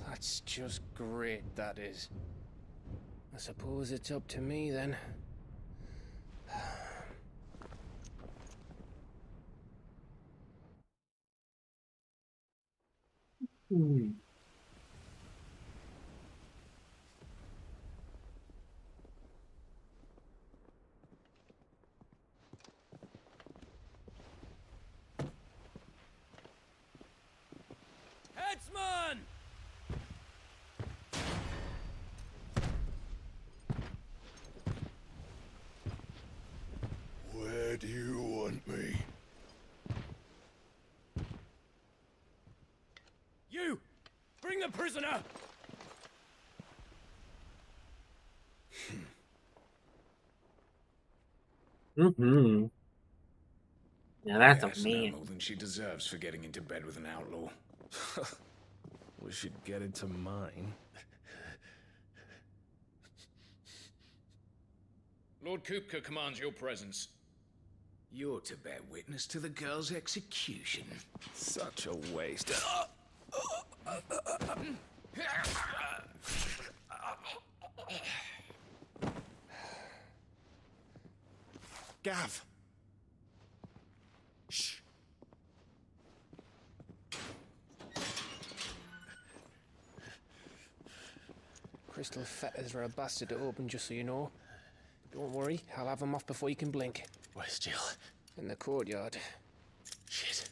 That's just great, that is. I suppose it's up to me then. Headsman! Where do you want me? You! Bring the prisoner! Mm-hmm. Now that's Yes, a no man. more than she deserves for getting into bed with an outlaw. We should get into mine. Lord Kupka commands your presence. You're to bear witness to the girl's execution. Such a waste. Gav! Shh. Crystal fetters are a bastard to open, just so you know. Don't worry, I'll have them off before you can blink. Where's Jill? In the courtyard. Shit.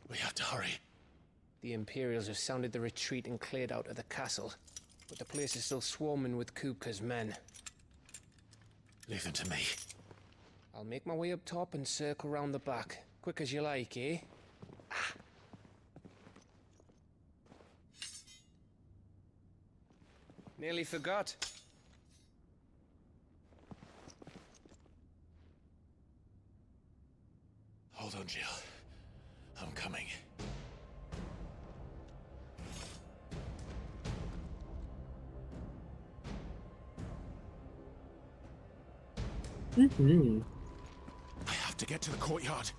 We have to hurry. The Imperials have sounded the retreat and cleared out of the castle. But the place is still swarming with Kupka's men. Leave them to me. I'll make my way up top and circle round the back. Quick as you like, eh? Nearly forgot. Hold on, Jill. I'm coming. Mm-hmm. I have to get to the courtyard.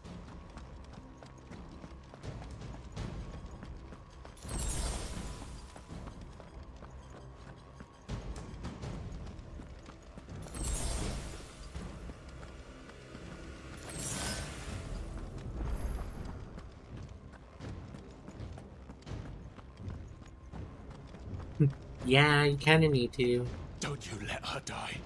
Yeah, you kind of need to. Don't you let her die.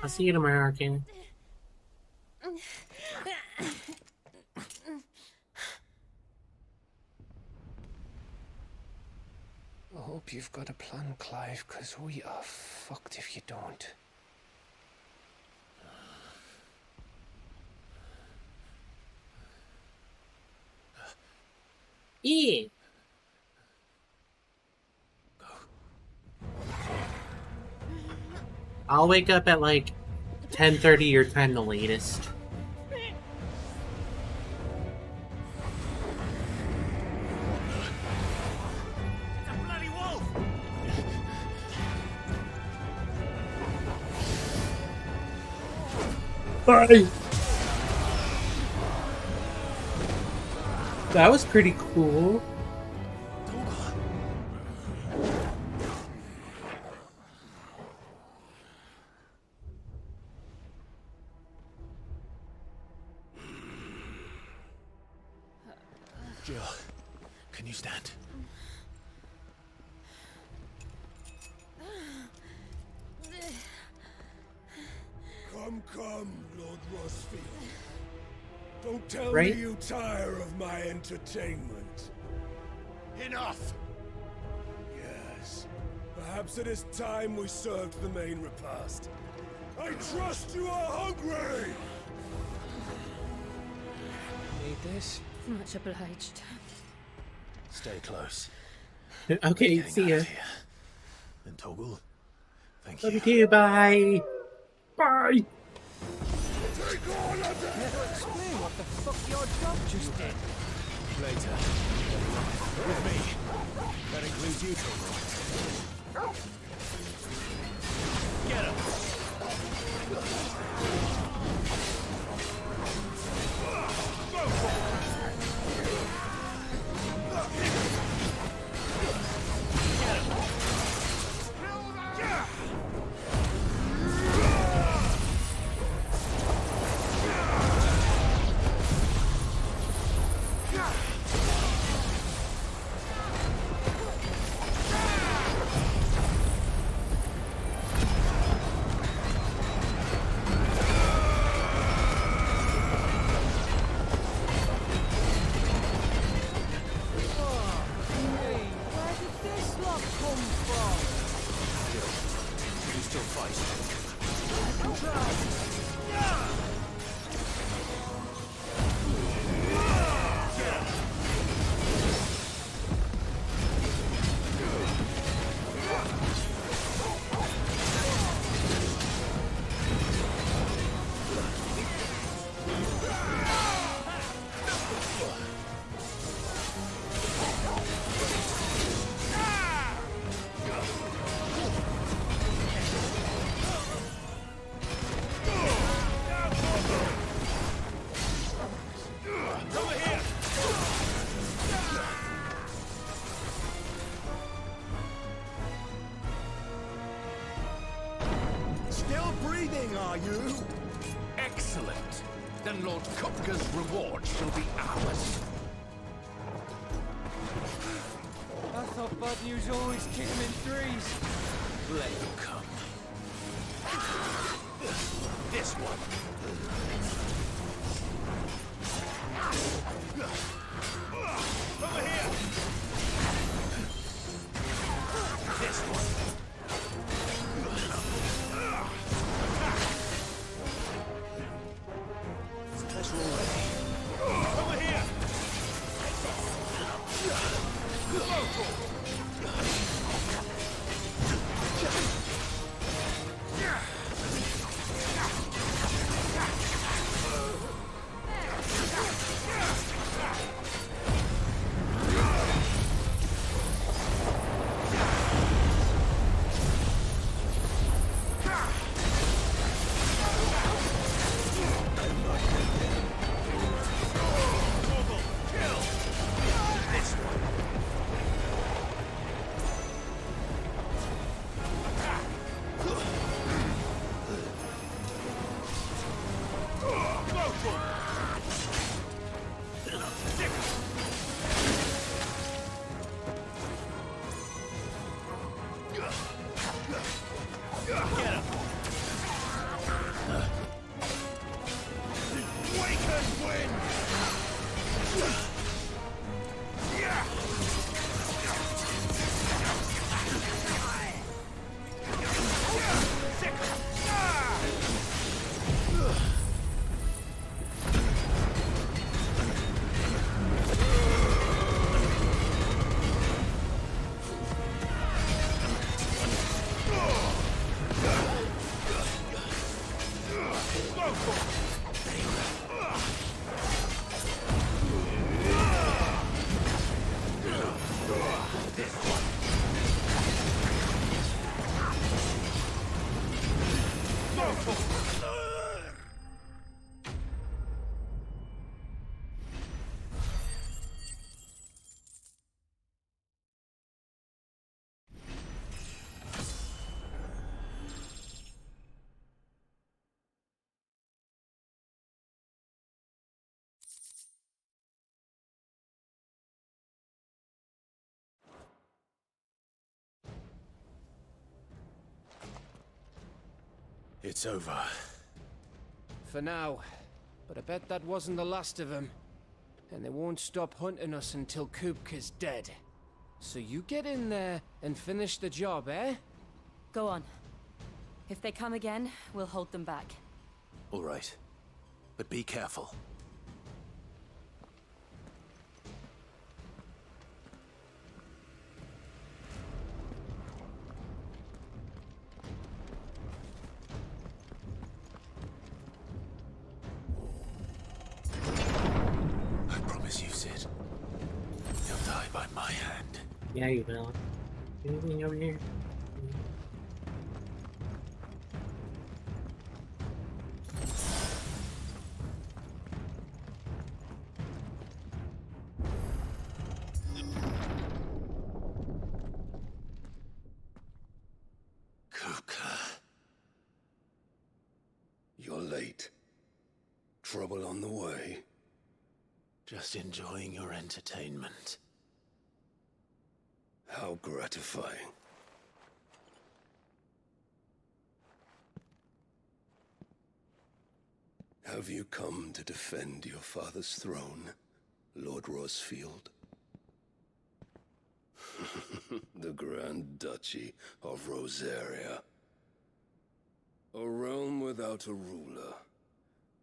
I'll see you tomorrow, Arcana. I hope you've got a plan, Clive, because we are fucked if you don't. Yeah. I'll wake up at like 10:30 your time, the latest. Bye. That was pretty cool. Jill, can you stand? Come, Lord Rosfield. Don't tell Right? me you tire of my entertainment. Enough! Yes. Perhaps it is time we served the main repast. I trust you are hungry! Need this? Much obliged. Stay close. Okay, see ya. And Toggle, thank Love you. you too, bye. Bye. Never explain what the fuck your dog just did. Later. With me. That includes you, Toggle. Get him! Still breathing, are you? Excellent. Then Lord Kupka's reward shall be ours. I thought bad news always came in threes. Let him come. This one. Over here. This one. Special ready. Over here. It's over. For now. But I bet that wasn't the last of them. And they won't stop hunting us until Kupka's dead. So you get in there and finish the job, eh? Go on. If they come again, we'll hold them back. All right. But be careful. I promise you, Sid. You'll die by my hand. Yeah, you will. Anything over here? You're late. Trouble on the way? Just enjoying your entertainment. How gratifying. Have you come to defend your father's throne, Lord Rosfield? The Grand Duchy of Rosaria. A realm without a ruler,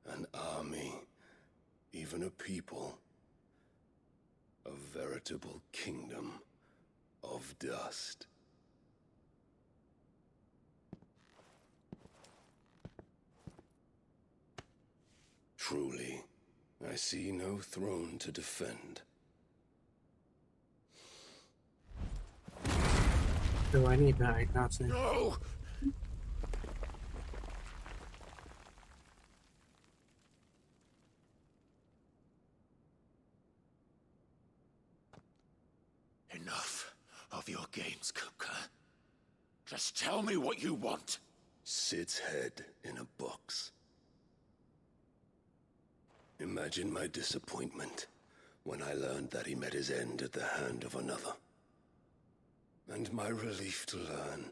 an army, even a people. A veritable kingdom of dust. Truly, I see no throne to defend. Oh, I need that, Ignacio. No! Enough of your games, Kupka. Just tell me what you want. Sid's head in a box. Imagine my disappointment when I learned that he met his end at the hand of another. And my relief to learn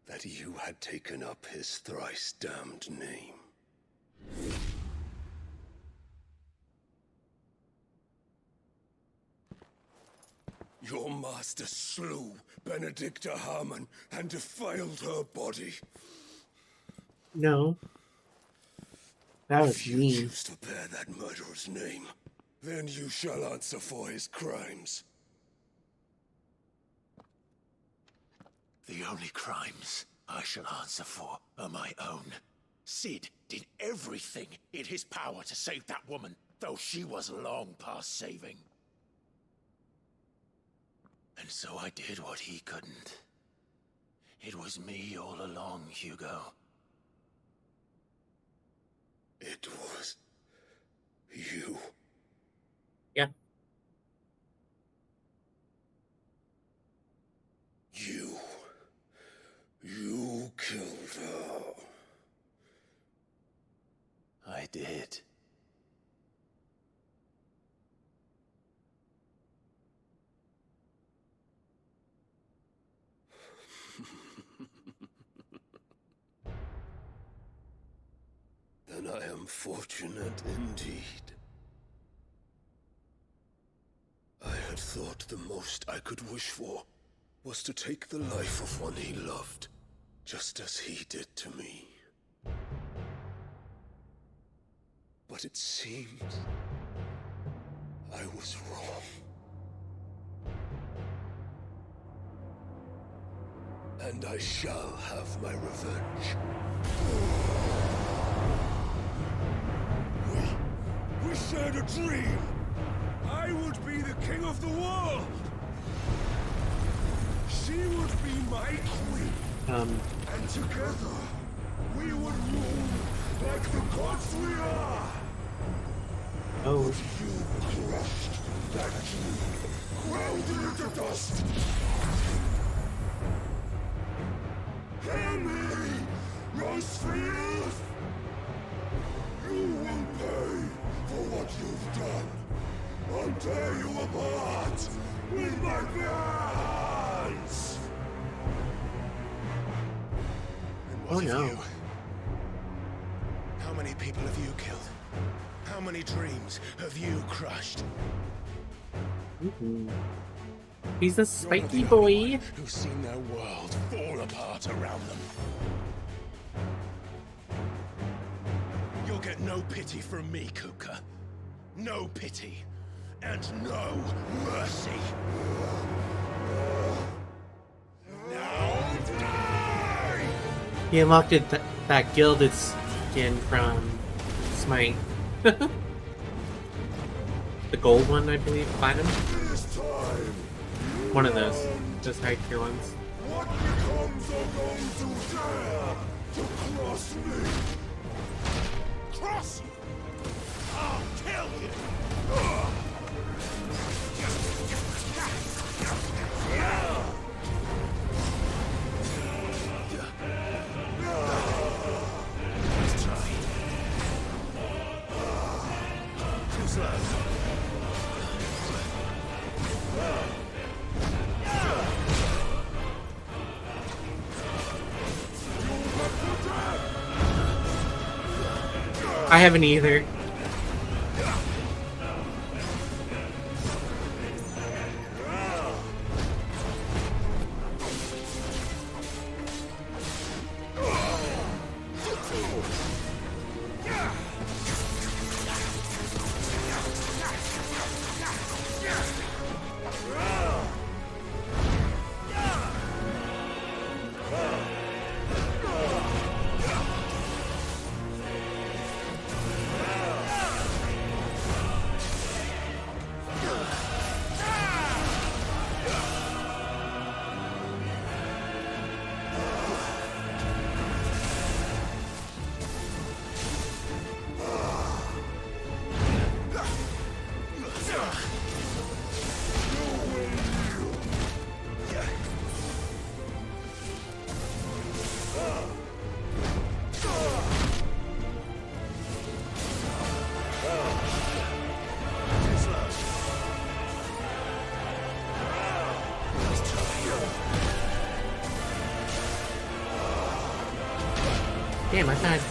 that you had taken up his thrice-damned name. Your master slew Benedicta Harmon and defiled her body. No. That was if you mean. choose to bear that murderer's name, then you shall answer for his crimes. The only crimes I shall answer for are my own. Sid did everything in his power to save that woman, though she was long past saving. And so I did what he couldn't. It was me all along, Hugo. It was you. Yeah. You killed her. I did. Then I am fortunate indeed. I had thought the most I could wish for was to take the life of one he loved, just as he did to me. But it seems I was wrong. And I shall have my revenge. We shared a dream. I would be the king of the world. She would be my queen. And together, we would rule like the gods we are. Oh. But you crushed that dream, ground it into dust. Hear me, Rosefield! You will pay for what you've done. I'll tear you apart with my bare hands. Oh no. people have you killed? How many dreams have you crushed? Ooh. He's a spiky You're the only boy. one who's seen their world fall apart around them. You'll get no pity from me, Kupka. No pity. And no mercy. Now die! He unlocked that gilded skin from Smite. The gold one, I believe. Platinum? One of those high tier ones. What becomes of those who dare to cross me? Cross you? I'll kill you! Let's try. Too slow. I haven't either. Damn, I thought.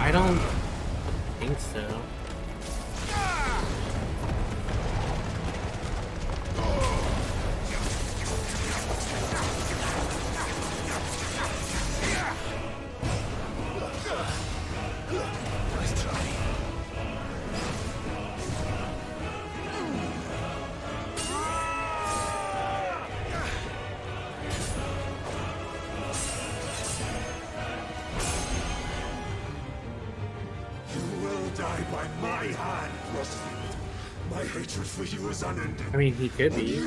I don't think so. I mean, he could be.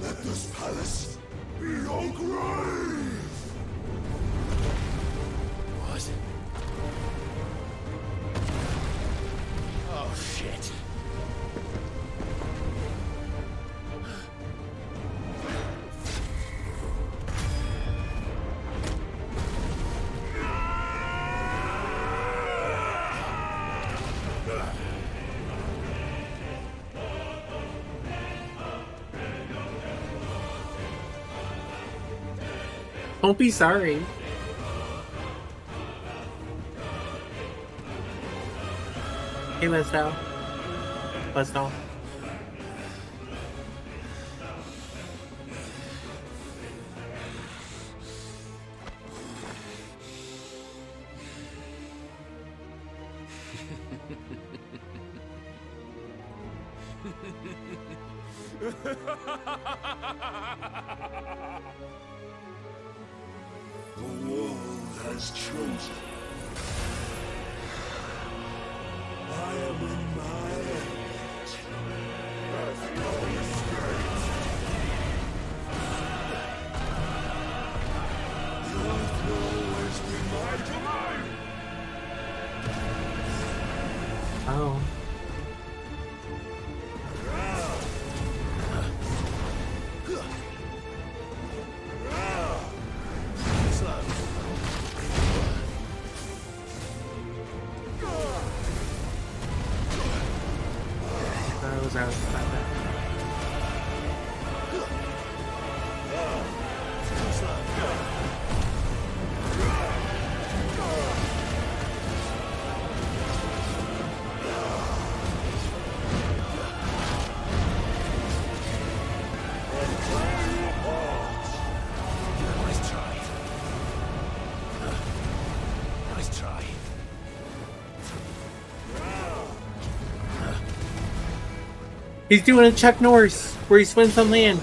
Let this palace be your grave! What? Oh, shit. Don't be sorry. Hey, Lestal. Lestal. The world has chosen. I am in my element. There's no escape. The earth will always be my domain. Oh. knows about that. He's doing a Chuck Norris, where he swims on land.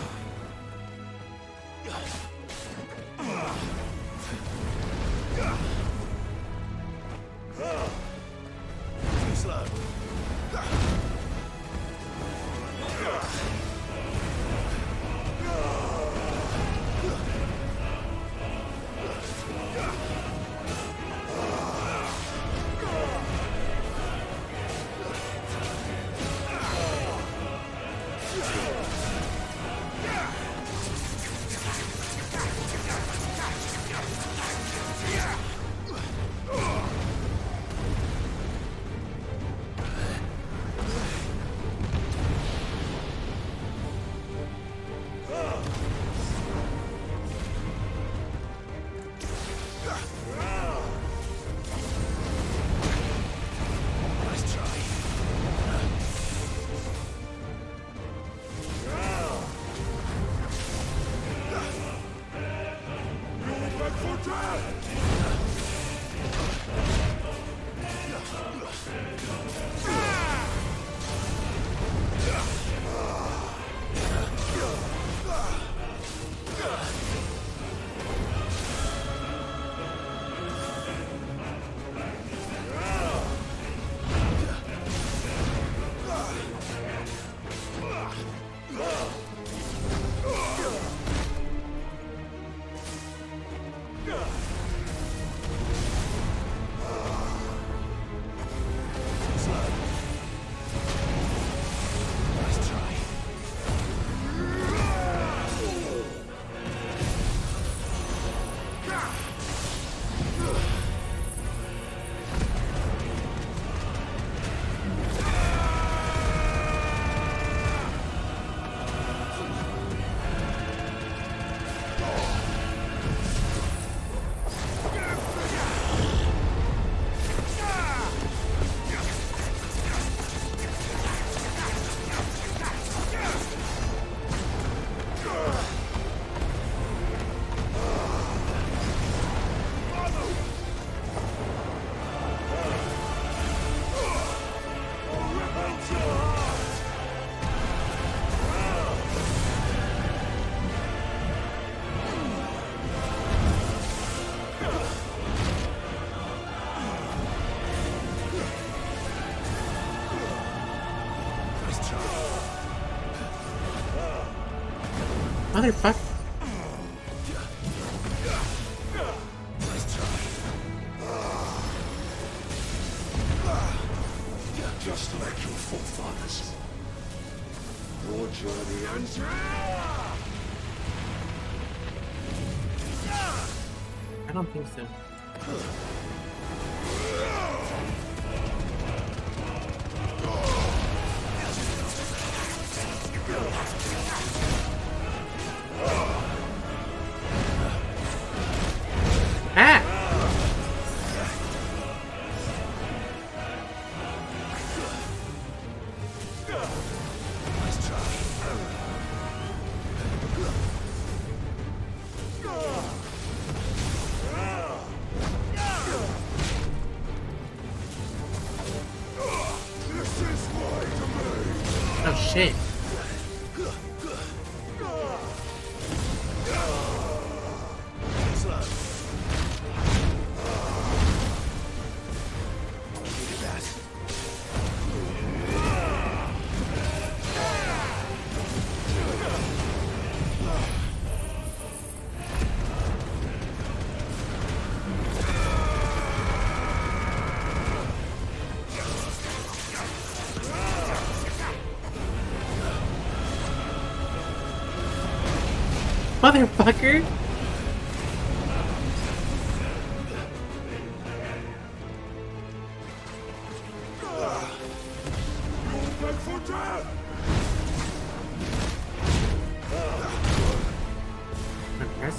Motherfucker. Just like your forefathers. Your journey ends now! I don't think so. Ah! Oh shit. Motherfucker! Back for death!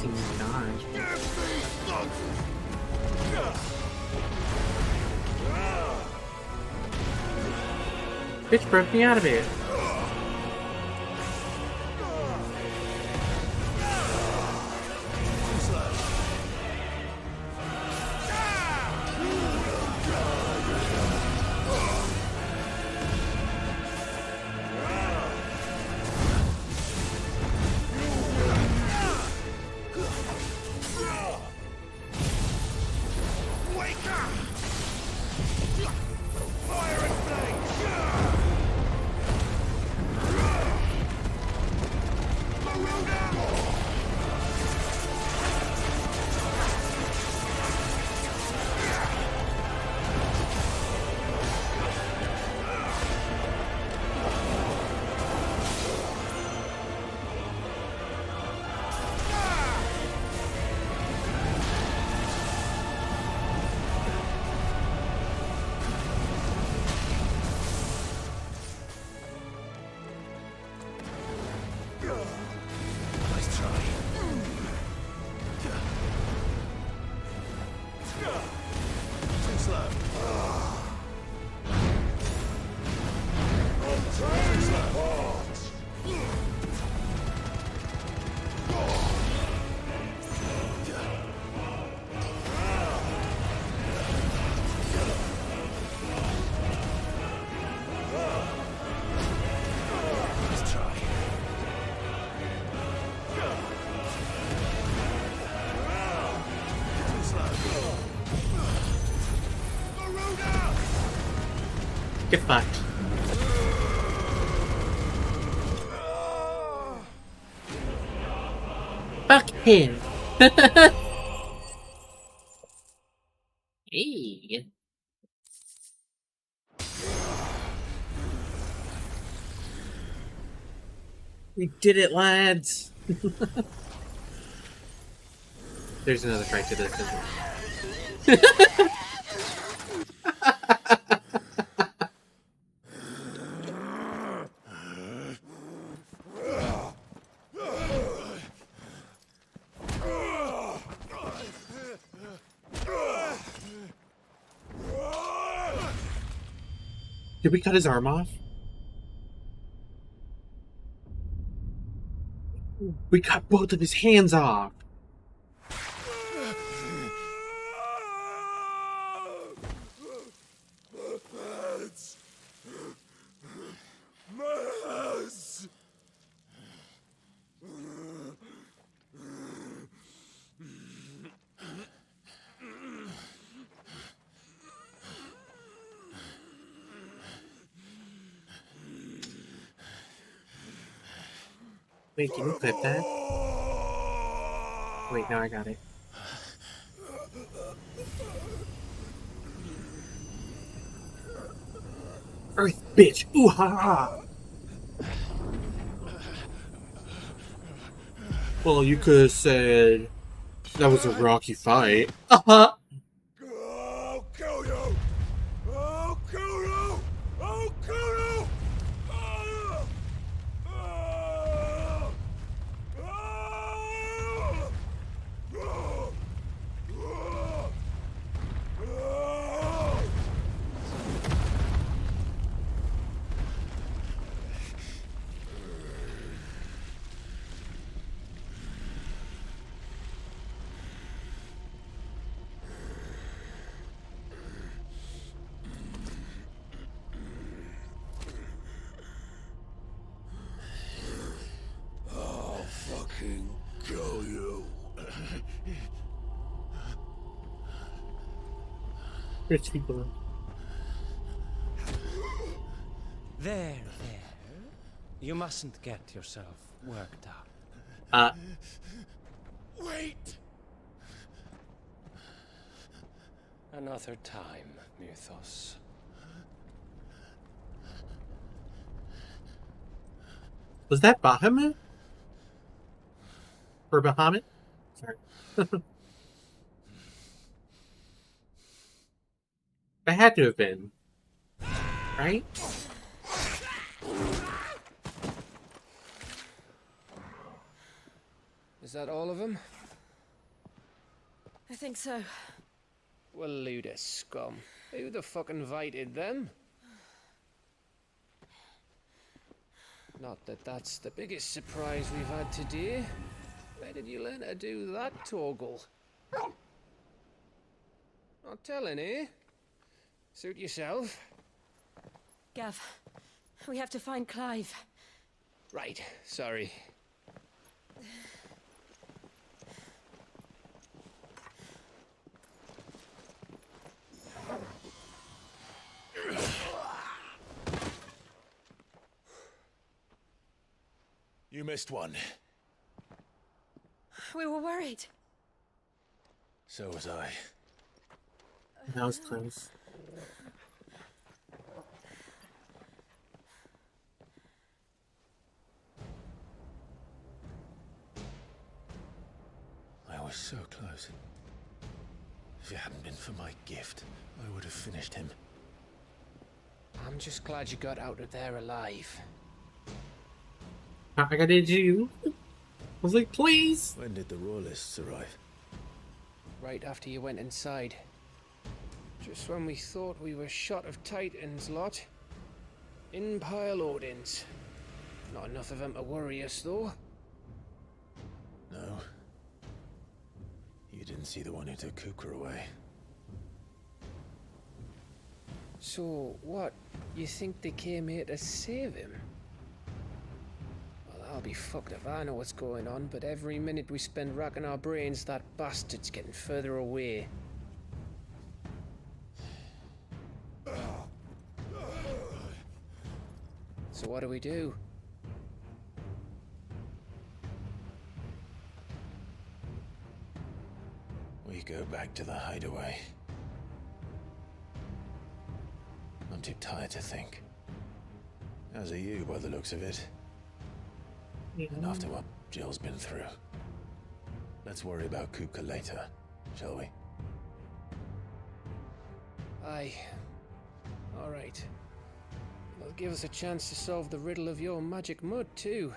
Nicki Minaj. Bitch broke me out of it. Get fucked. Fuck him. Hey. We did it, lads. There's another fight to this, isn't there? Did we cut his arm off? We cut both of his hands off. Wait, can you clip that? Wait, now I got it. Earth, bitch! Ooh ha ha! Well, you could have said that was a rocky fight. Uh-huh! I'll kill you! I'll kill you! I'll kill you! I'll fucking kill you. Rich people. There. You mustn't get yourself worked up. Wait! Another time, Mythos. Was that Bahamut? Or Bahamut? Sorry. It had to have been. Right? Is that all of them? I think so. Well, load of scum. Who the fuck invited them? Not that that's the biggest surprise we've had today. Where did you learn to do that, Torgal? Not telling, eh? Suit yourself. Gav, we have to find Clive. Right, sorry. You missed one. We were worried. So was I. That was close. I was so close. If it hadn't been for my gift, I would have finished him. I'm just glad you got out of there alive. I did you. I was like, please. When did the Royalists arrive? Right after you went inside. Just when we thought we were shot of Titans lot. In pile Odins. Not enough of them to worry us, though. No. You didn't see the one who took Kukra away. So, what? You think they came here to save him? Well, I'll be fucked if I know what's going on, but every minute we spend racking our brains, that bastard's getting further away. So what do we do? We go back to the hideaway. I'm too tired to think. As are you, by the looks of it. And after what Jill's been through. Let's worry about Kupka later, shall we? Aye. All right. It'll give us a chance to solve the riddle of your magic mud, too.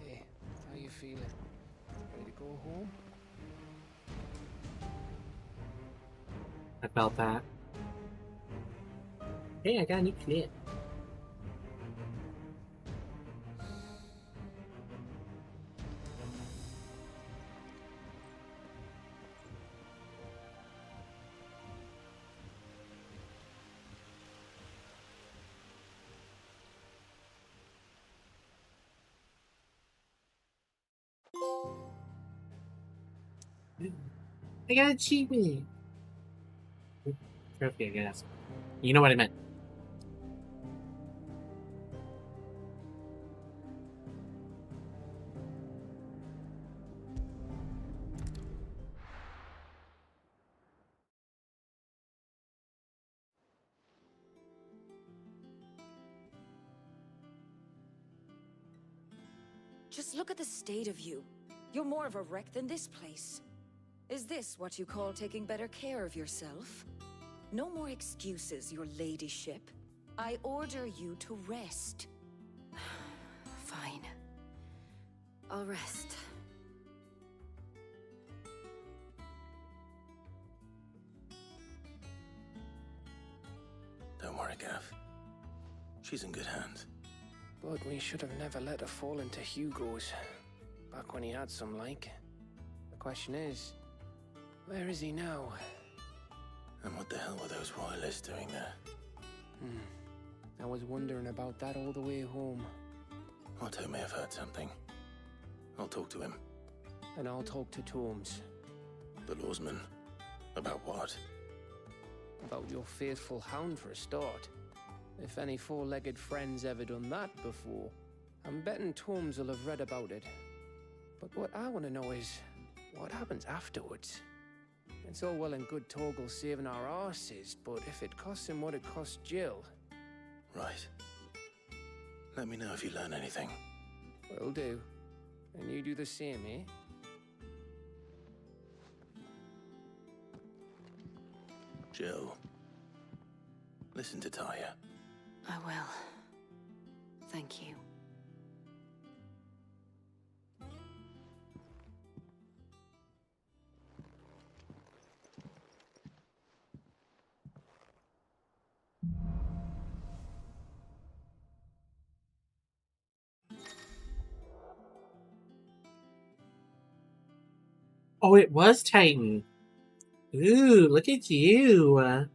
Hey, how you feeling? Ready to go home? I felt that. Hey, I got a new clip. I got an achievement. Trophy, I guess. You know what I meant. Just look at the state of you. You're more of a wreck than this place. Is this what you call taking better care of yourself? No more excuses, your ladyship. I order you to rest. Fine. I'll rest. Don't worry, Gav. She's in good hands. But we should have never let her fall into Hugo's. Back when he had some like. The question is, where is he now? And what the hell were those royalists doing there? I was wondering about that all the way home. Otto may have heard something. I'll talk to him. And I'll talk to Tomes. The lawsman? About what? About your faithful hound for a start. If any four-legged friend's ever done that before, I'm betting Tomes will have read about it. But what I want to know is, what happens afterwards? It's all well and good Torgal saving our arses, but if it costs him what it cost Jill... Right. Let me know if you learn anything. Will do. And you do the same, eh? Jill. Listen to Taya. I will. Thank you. Oh, it was Titan. Ooh, look at you.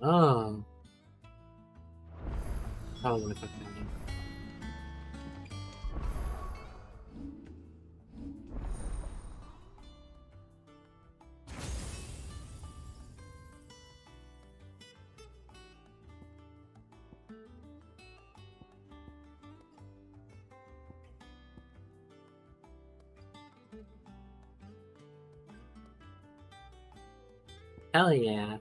Oh. Probably gonna fuck that up. Hell yeah.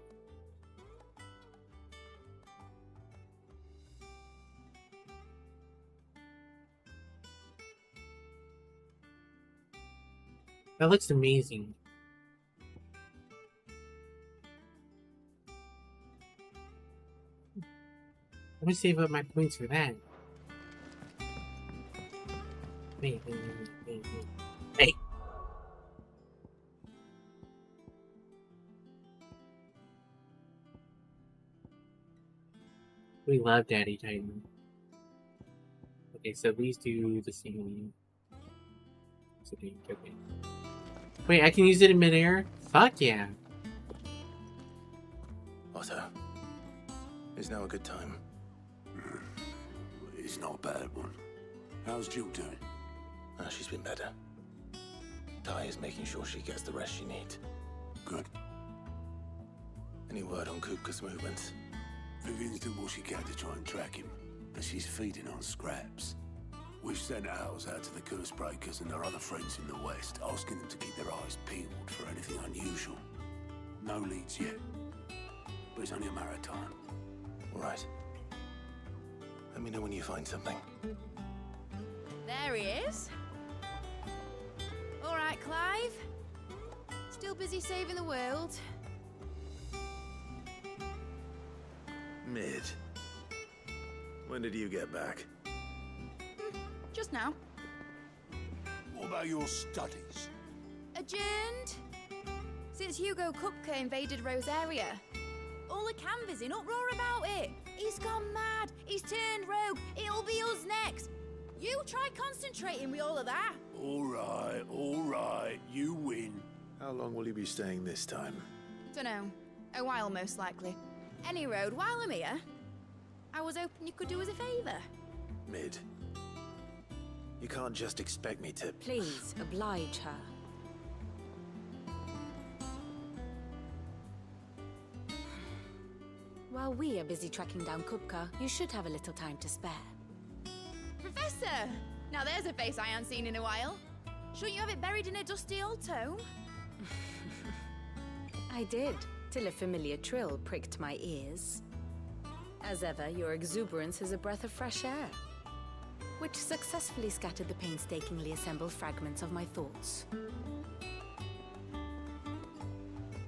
That looks amazing. Let me save up my points for that. Wait. Hey! We love Daddy Titan. Okay, so these do the same. Okay. Wait, I can use it in midair? Fuck yeah. Otto, is now a good time? It's not a bad one. How's Jill doing? She's been better. Ty is making sure she gets the rest she needs. Good. Any word on Kupka's movements? Vivian's doing what she can to try and track him, but she's feeding on scraps. We've sent ours out to the curse breakers and their other friends in the west, asking them to keep their eyes peeled for anything unusual. No leads yet, but it's only a matter of time. All right. Let me know when you find something. There he is. All right, Clive. Still busy saving the world. Mid. When did you get back? Just now. What about your studies? Adjourned. Since Hugo Kupka invaded Rosaria. All the canvas in uproar about it. He's gone mad. He's turned rogue. It'll be us next. You try concentrating with all of that. All right. You win. How long will you be staying this time? Dunno. A while, most likely. Any road, while I'm here, I was hoping you could do us a favour. Mid. You can't just expect me to... Please, oblige her. While we are busy tracking down Kupka, you should have a little time to spare. Professor! Now there's a face I haven't seen in a while. Shouldn't you have it buried in a dusty old tome? I did, till a familiar trill pricked my ears. As ever, your exuberance is a breath of fresh air, which successfully scattered the painstakingly assembled fragments of my thoughts.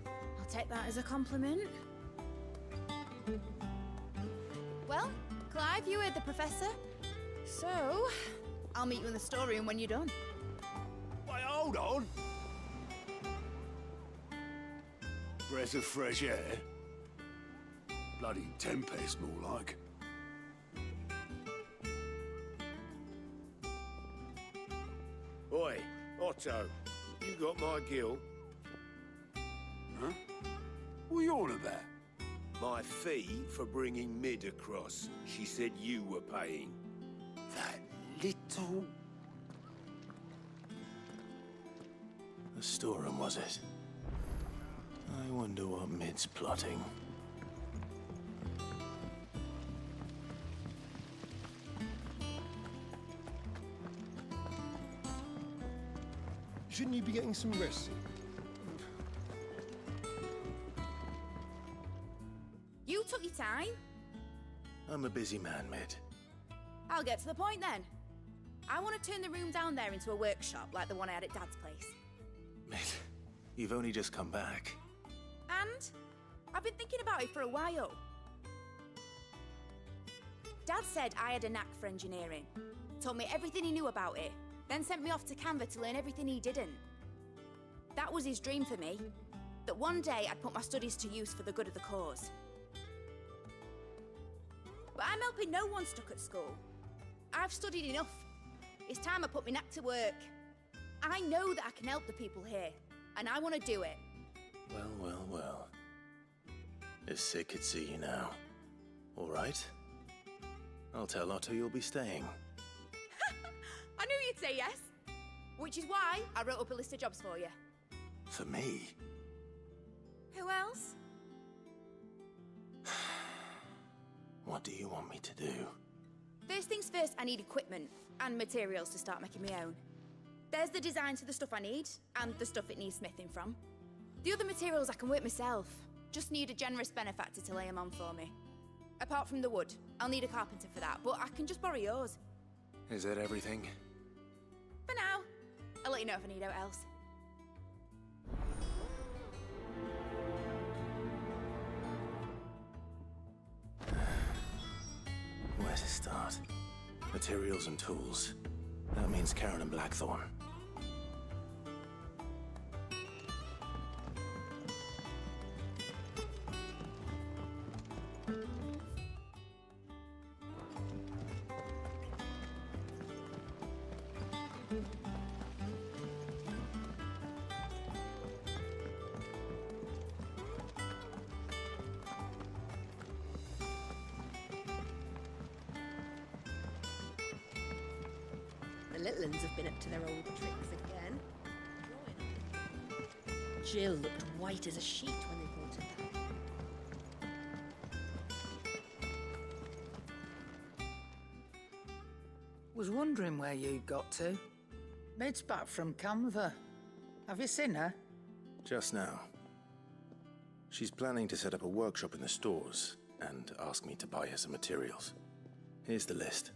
I'll take that as a compliment. Well, Clive, you heard the professor. So, I'll meet you in the storeroom when you're done. Wait, hold on. Breath of fresh air? Bloody tempest, more like. Oi, Otto, you got my gill? Huh? What are you on about? My fee for bringing Mid across. She said you were paying. That little... The storeroom, was it? I wonder what Mid's plotting. Shouldn't you be getting some rest? You took your time. I'm a busy man, Mid. I'll get to the point then. I want to turn the room down there into a workshop like the one I had at Dad's place. Mid, You've only just come back. And I've been thinking about it for a while. Dad said I had a knack for engineering. Told me everything he knew about it. Then sent me off to Canva to learn everything he didn't. That was his dream for me. That one day I'd put my studies to use for the good of the cause. But I'm helping no one stuck at school. I've studied enough. It's time I put my knack to work. I know that I can help the people here, and I want to do it. Well, well, well. If Sid could see you now. All right. I'll tell Otto you'll be staying. I knew you'd say yes. Which is why I wrote up a list of jobs for you. For me? Who else? What do you want me to do? First things first, I need equipment and materials to start making my own. There's the designs for the stuff I need, and the stuff it needs smithing from. The other materials I can work myself. Just need a generous benefactor to lay them on for me. Apart from the wood, I'll need a carpenter for that, but I can just borrow yours. Is that everything? For now. I'll let you know if I need out else. Where to start? Materials and tools. That means Karen and Blackthorn. The little uns have been up to their old tricks again. Jill looked white as a sheet when they brought her back. Was wondering where you got to. Mid's back from Canva. Have you seen her? Just now. She's planning to set up a workshop in the stores and ask me to buy her some materials. Here's the list.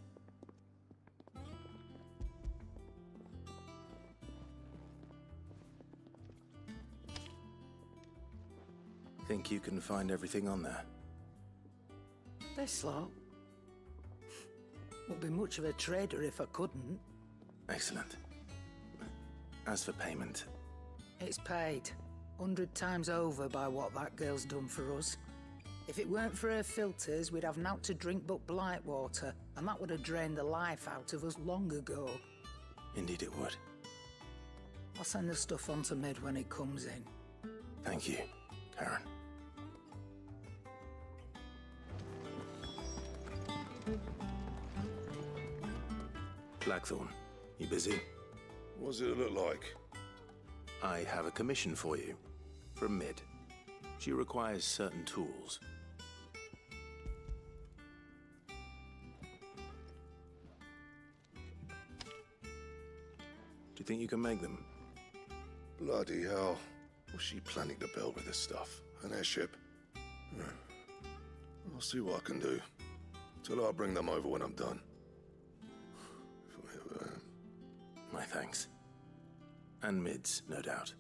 Think you can find everything on there? This lot. Wouldn't be much of a trader if I couldn't. Excellent. As for payment... It's paid. 100 times over by what that girl's done for us. If it weren't for her filters, we'd have naught to drink but blight water, and that would have drained the life out of us long ago. Indeed it would. I'll send the stuff on to Mid when it comes in. Thank you, Karen. Blackthorn, you busy? What does it look like? I have a commission for you. From Mid. She requires certain tools. Do you think you can make them? Bloody hell. What's she planning to build with this stuff? An airship? I'll see what I can do. Tell her I'll bring them over when I'm done. My thanks. And Mid's, no doubt.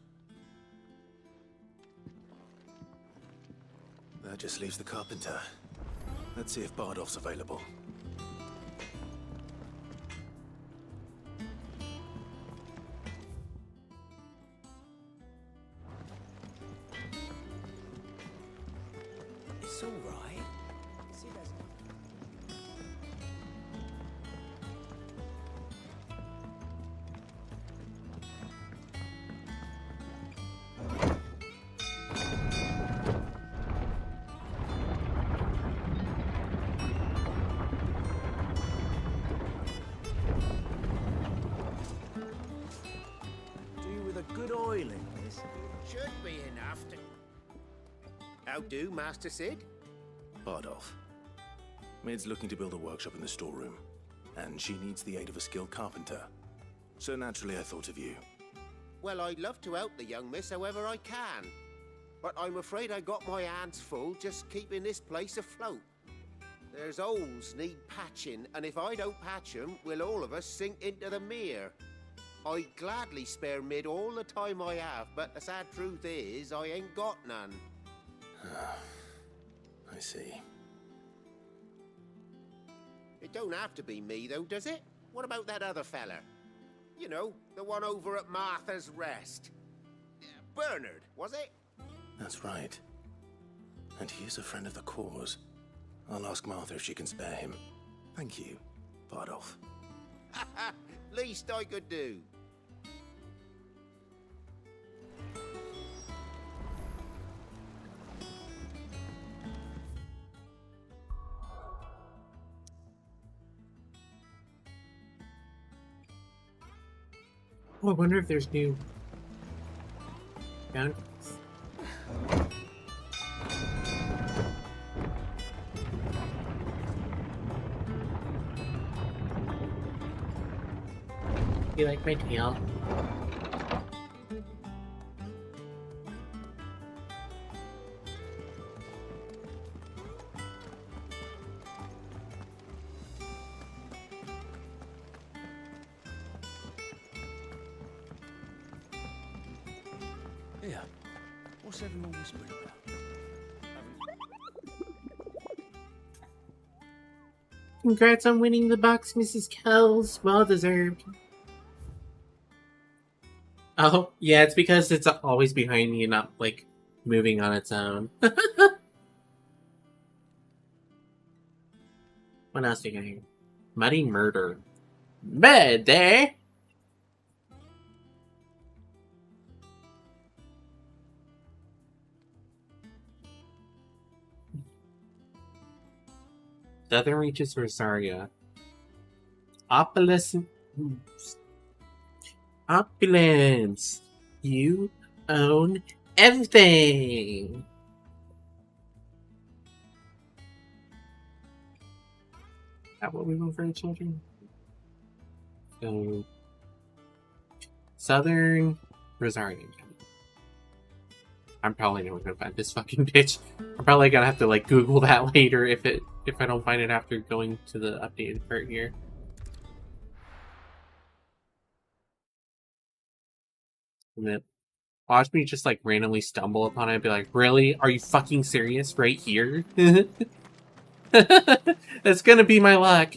That just leaves the carpenter. Let's see if Bardolph's available. It's all right. Sid hasn't. Good oiling, this. Should be enough to... How do, Master Sid? Bardolph. Mid's looking to build a workshop in the storeroom, and she needs the aid of a skilled carpenter. So naturally I thought of you. Well, I'd love to help the young miss however I can. But I'm afraid I got my hands full just keeping this place afloat. There's holes need patching, and if I don't patch them, we'll all of us sink into the mere. I'd gladly spare Mid all the time I have, but the sad truth is, I ain't got none. I see. It don't have to be me, though, does it? What about that other fella? You know, the one over at Martha's Rest. Bernard, was it? That's right. And he is a friend of the cause. I'll ask Martha if she can spare him. Thank you, Bardolph. Least I could do. Oh, I wonder if there's new bounties. You like my tail? Here, what's everyone whispering about? Congrats on winning the box, Mrs. Kells. Well deserved. Oh, yeah, it's because it's always behind me and not, like, moving on its own. What else do you got here? Muddy Murder. Murder? Southern Reaches Rosaria. Opulence. Opulence. You own everything. Is that what we want for our children? So, Southern Rosaria. I'm probably never gonna find this fucking bitch. I'm probably gonna have to like Google that later if I don't find it after going to the updated part here. And then watch me just like randomly stumble upon it and be like, really? Are you fucking serious? Right here? That's gonna be my luck.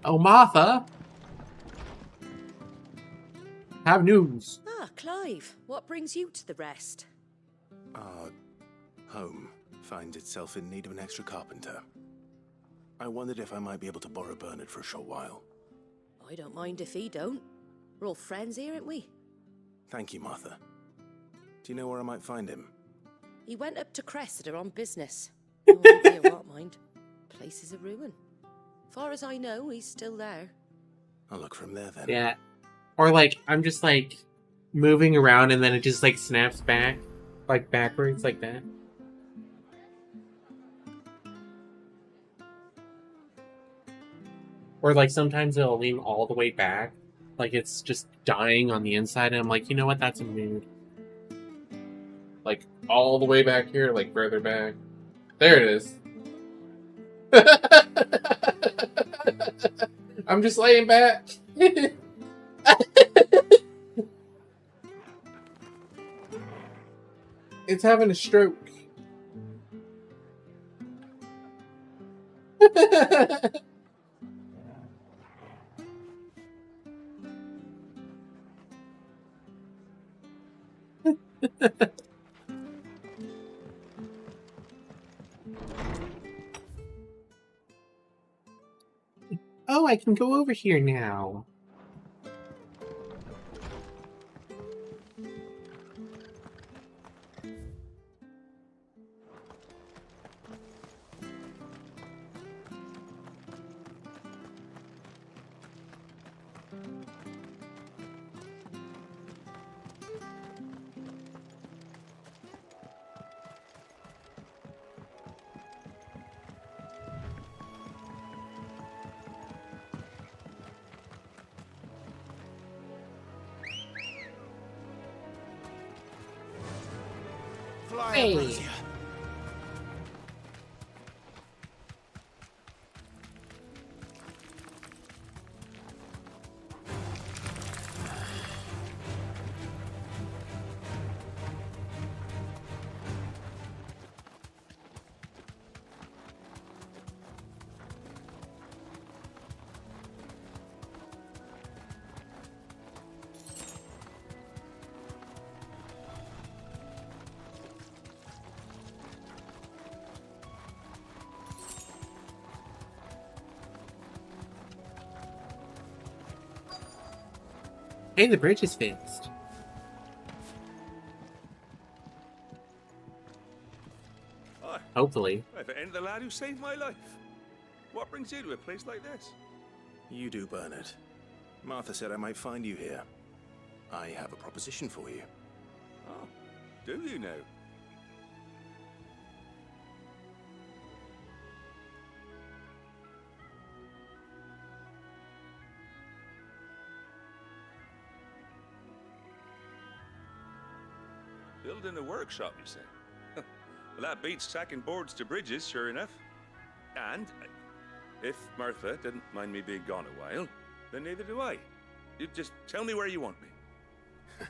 Oh, Martha! Have news. Ah, Clive, what brings you to the Rest? Our home finds itself in need of an extra carpenter. I wondered if I might be able to borrow Bernard for a short while. I don't mind if he don't. We're all friends here, aren't we? Thank you, Martha. Do you know where I might find him? He went up to Cressida on business. No idea what, mind. Place is a ruin. Far as I know, he's still there. I'll look from there then. Yeah. Or like, I'm just like moving around and then it just like snaps back. Like backwards, like that. Or like sometimes it'll lean all the way back. Like it's just dying on the inside, and I'm like, you know what, that's a mood. Like all the way back here, like further back. There it is. I'm just laying back. It's having a stroke. Oh, I can go over here now. Hey. Hey, the bridge is fixed. Hi. Hopefully. If it ain't the lad who saved my life. What brings you to a place like this? You do, Bernard. Martha said I might find you here. I have a proposition for you. Oh, do you now? Building a workshop, you say? Well, that beats tacking boards to bridges, sure enough. And if Martha didn't mind me being gone a while, then neither do I. You just tell me where you want me.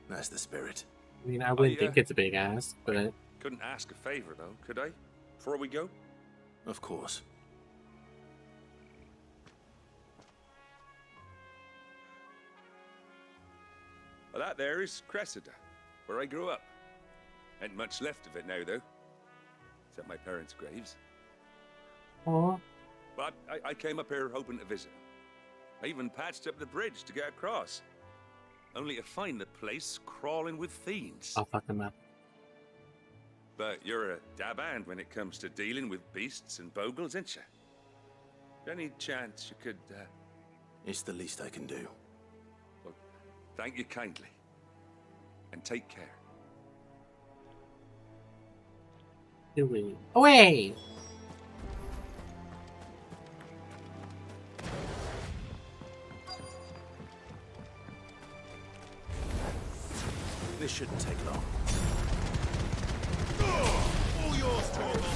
That's the spirit. I mean, I wouldn't think it's a big ask, but... Couldn't ask a favor, though, could I? Before we go? Of course. Well, that there is Cressida, where I grew up. Ain't much left of it now, though. Except my parents' graves. Aww. But I came up here hoping to visit. I even patched up the bridge to get across. Only to find the place crawling with fiends. I'll fuck them up. But you're a dab hand when it comes to dealing with beasts and bogles, ain't you? Any chance you could, It's the least I can do. Well, thank you kindly. And take care. Away! This shouldn't take long. All yours, Torgal.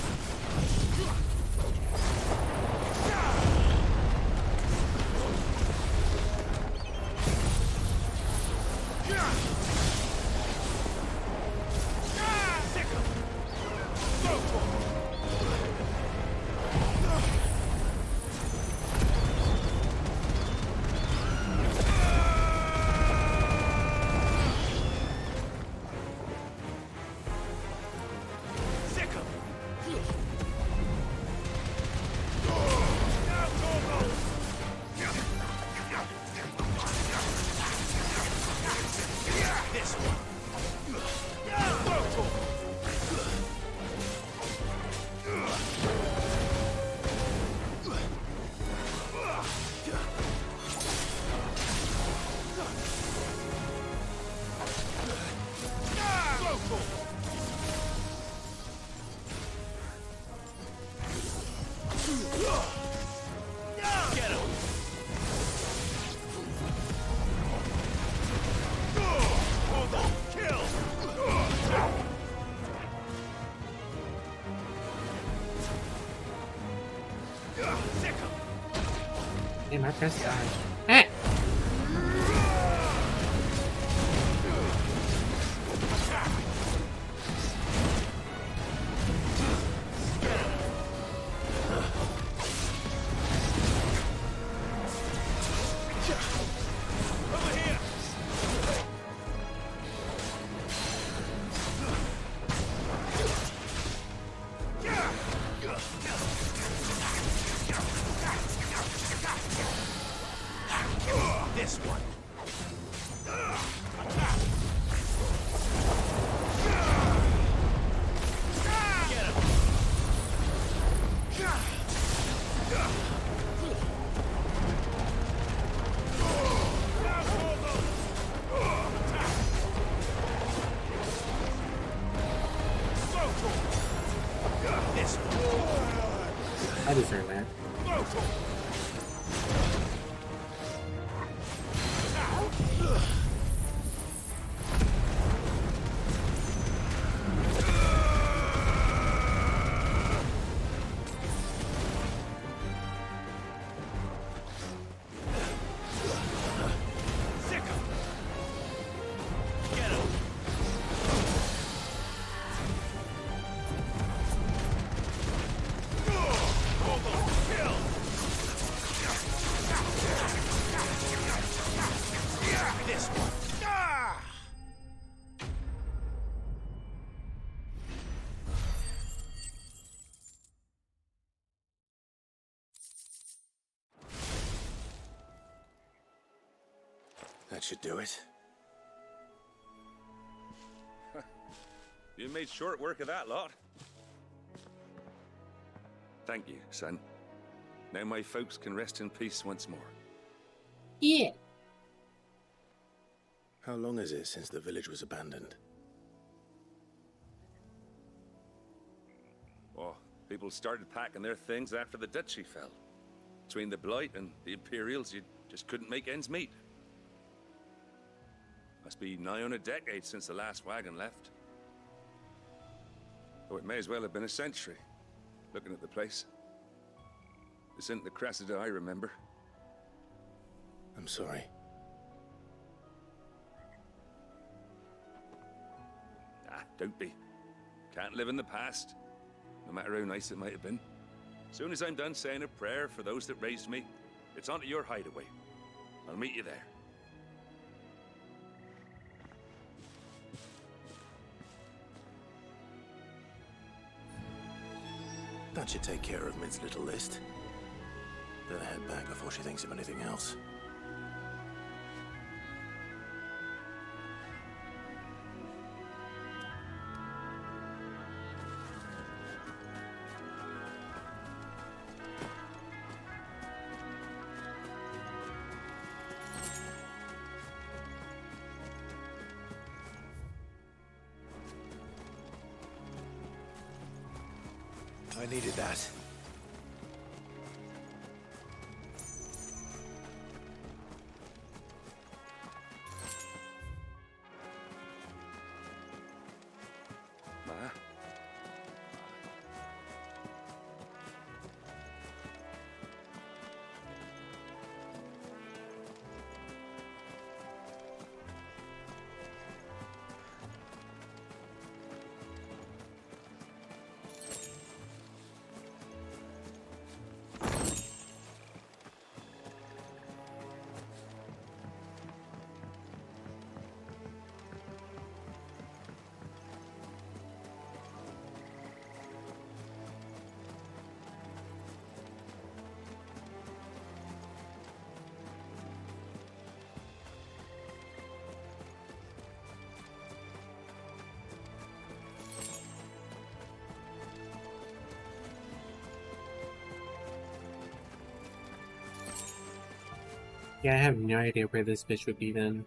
Hey, my press died. Hey! This one. I deserve that. That should do it. You made short work of that lot. Thank you, son. Now my folks can rest in peace once more. Yeah. How long is it since the village was abandoned? Oh, people started packing their things after the duchy fell. Between the Blight and the Imperials, you just couldn't make ends meet. Must be nigh on a decade since the last wagon left. Oh, it may as well have been a century, looking at the place. This isn't the Cressida I remember. I'm sorry. Ah, don't be. Can't live in the past, no matter how nice it might have been. Soon as I'm done saying a prayer for those that raised me, it's on to your hideaway. I'll meet you there. That should take care of Mid's little list. Better head back before she thinks of anything else. I needed that. Ma? Yeah, I have no idea where this bitch would be then.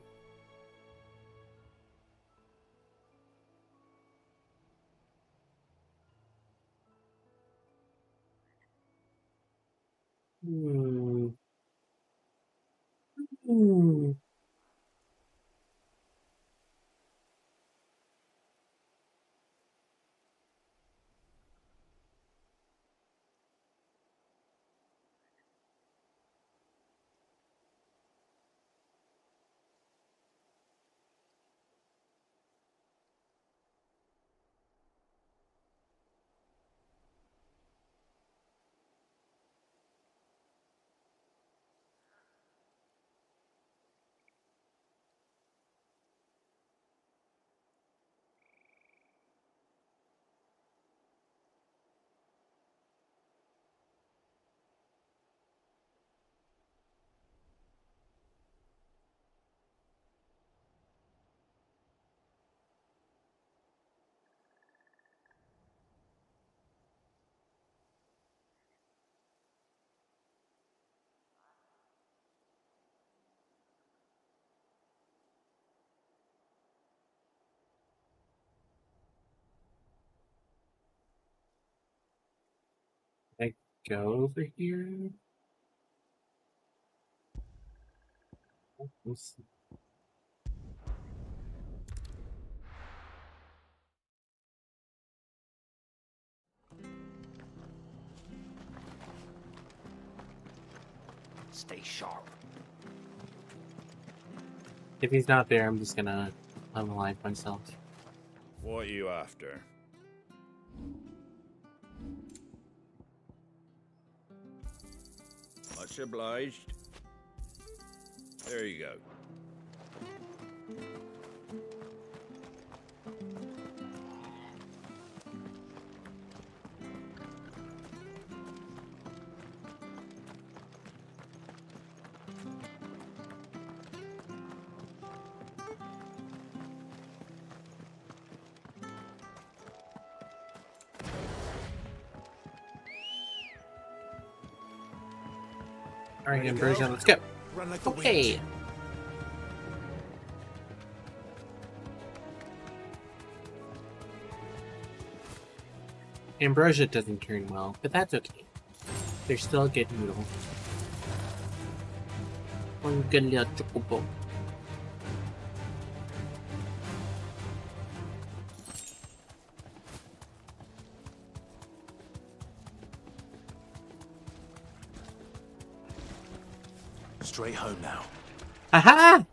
Hmm. Hmm. I go over here? Let's see. Stay sharp. If he's not there, I'm just gonna unalive myself. What are you after? Much obliged. There you go. Alright, Ambrosia, let's go. Run like the Okay. wind. Ambrosia doesn't turn well, but that's okay. They're still a good noodle. One good little chocobo. Straight home now. Aha!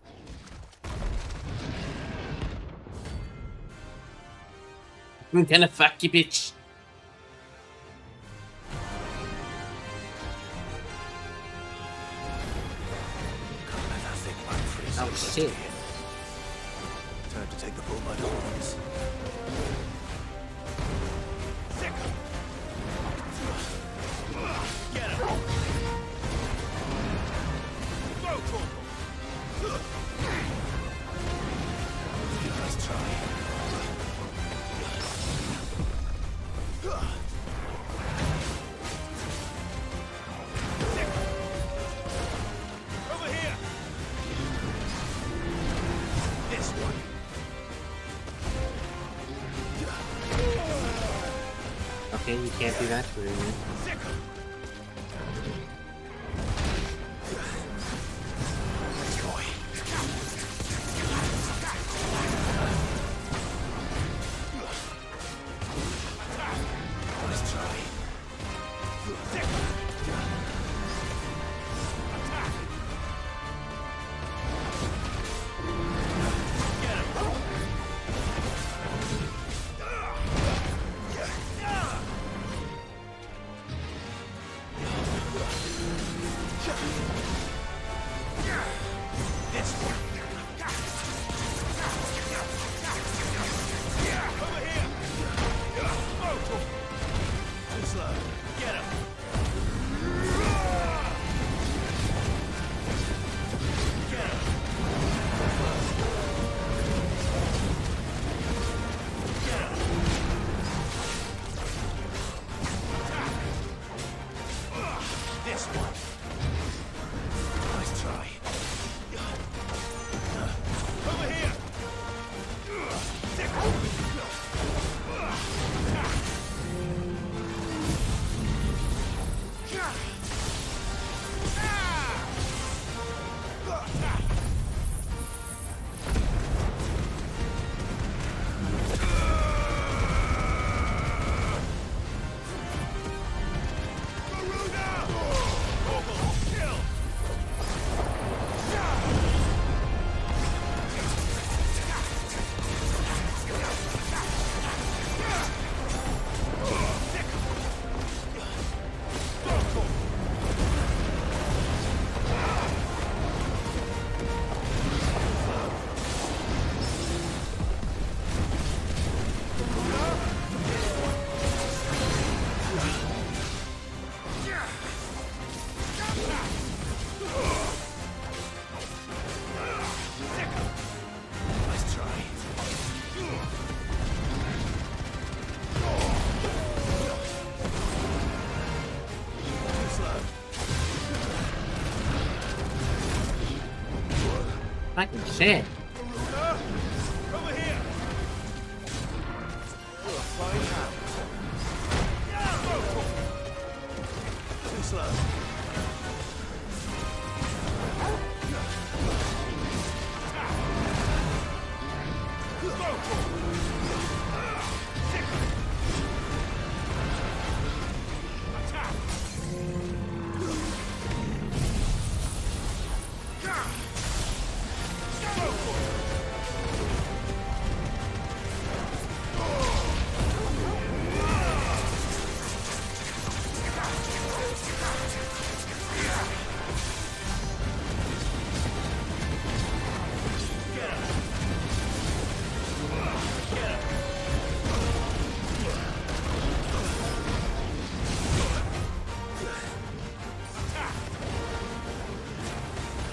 I'm gonna fuck you, bitch. Oh shit. Time to take the bull by the horns. Get him! Go, Corporal! Nice try. Over here! This one. Okay, you can't do that to me. Nice try. This one. Over here! Go, Too slow. Get him! Get him! This one. Nice try. Over here! Nice try. Too slow. Fucking shit. Over here! Flying out. Too slow.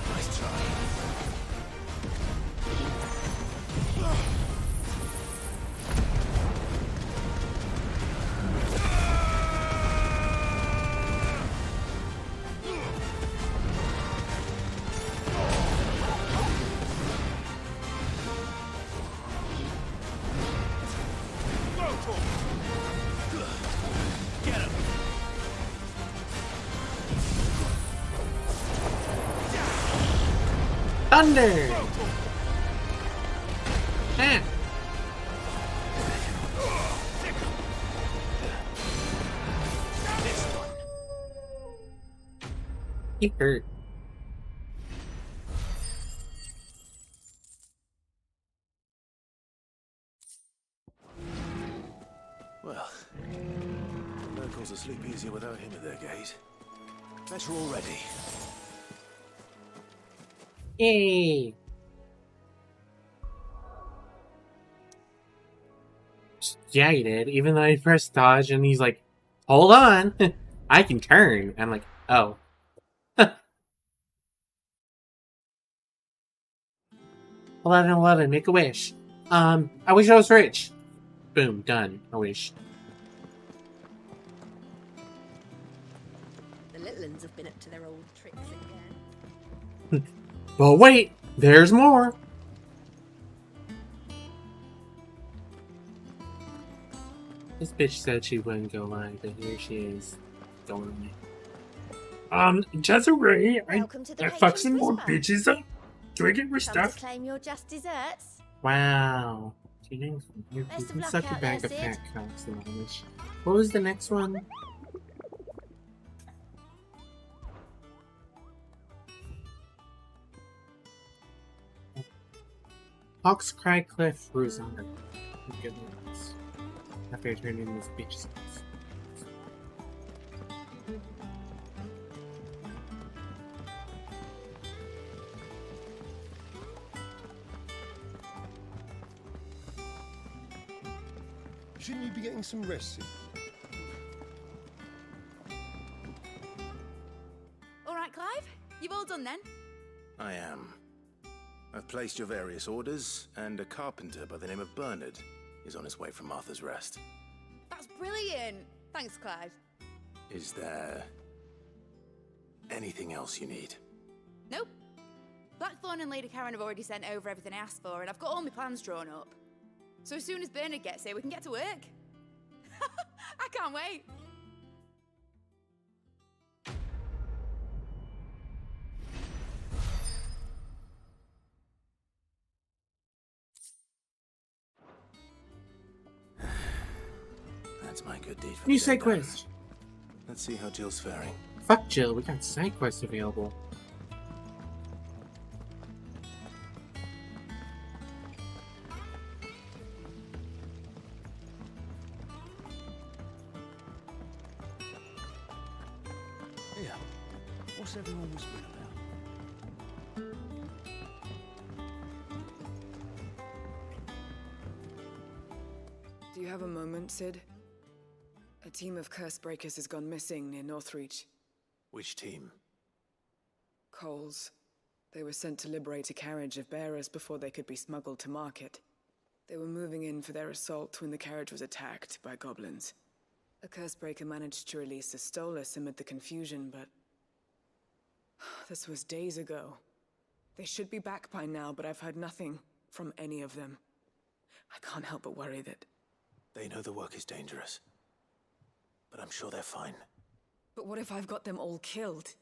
Nice try. Thunder! Ah. He hurt. Well, locals will sleep easier without him at their gate. Better already. Yay! Yeah, he did. Even though I pressed dodge and he's like, hold on, I can turn. I'm like, oh. 11-11, make a wish. I wish I was rich. Boom, done. I wish. The little ones have been up to their old tricks again. But wait, there's more. This bitch said she wouldn't go live, but here she is, going live. Desiree, I fuck some more bitches up. Do I get more stuff? To claim your just desserts. Wow. You Best of luck suck a out bag there, of Sid. fat cocks and all this. What was the next one? Hawks Cry Cliff Rosander. Goodness. After I turn in this bitch's house. Shouldn't you be getting some rest soon? All right, Clive. You've all done then? I am. I've placed your various orders, and a carpenter by the name of Bernard is on his way from Martha's Rest. That's brilliant. Thanks, Clive. Is there anything else you need? Nope. Blackthorn and Lady Karen have already sent over everything I asked for, and I've got all my plans drawn up. So as soon as Bernard gets here, we can get to work. I can't wait. That's my good deed for New the day side done. quest. Let's see how Jill's faring. Fuck Jill, we got side quests available. Yeah. What's everyone whispering about? Do you have a moment, Sid? A team of curse breakers has gone missing near Northreach. Which team? Coles. They were sent to liberate a carriage of bearers before they could be smuggled to market. They were moving in for their assault when the carriage was attacked by goblins. A curse breaker managed to release a Stolas amid the confusion, but this was days ago. They should be back by now, but I've heard nothing from any of them. I can't help but worry that... They know the work is dangerous, but I'm sure they're fine. But what if I've got them all killed?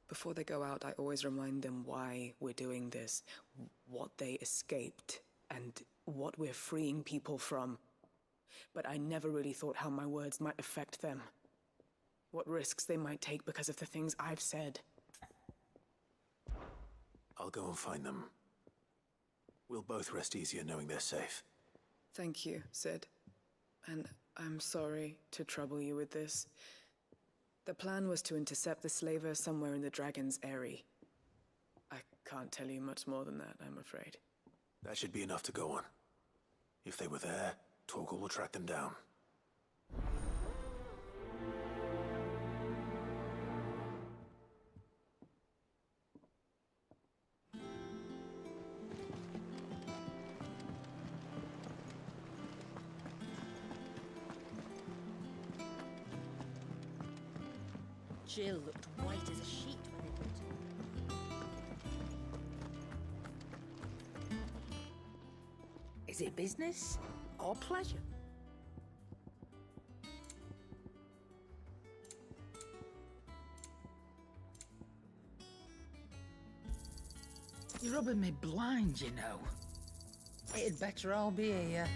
Before they go out, I always remind them why we're doing this, what they escaped, and what we're freeing people from. But I never really thought how my words might affect them. What risks they might take because of the things I've said. I'll go and find them. We'll both rest easier knowing they're safe. Thank you, Sid. And I'm sorry to trouble you with this. The plan was to intercept the slaver somewhere in the Dragon's Eyrie. I can't tell you much more than that, I'm afraid. That should be enough to go on. If they were there, Torgal will track them down. Jill looked white as a sheet when they put her. Is it business or pleasure? rubbing me blind, you know. It'd better all be here.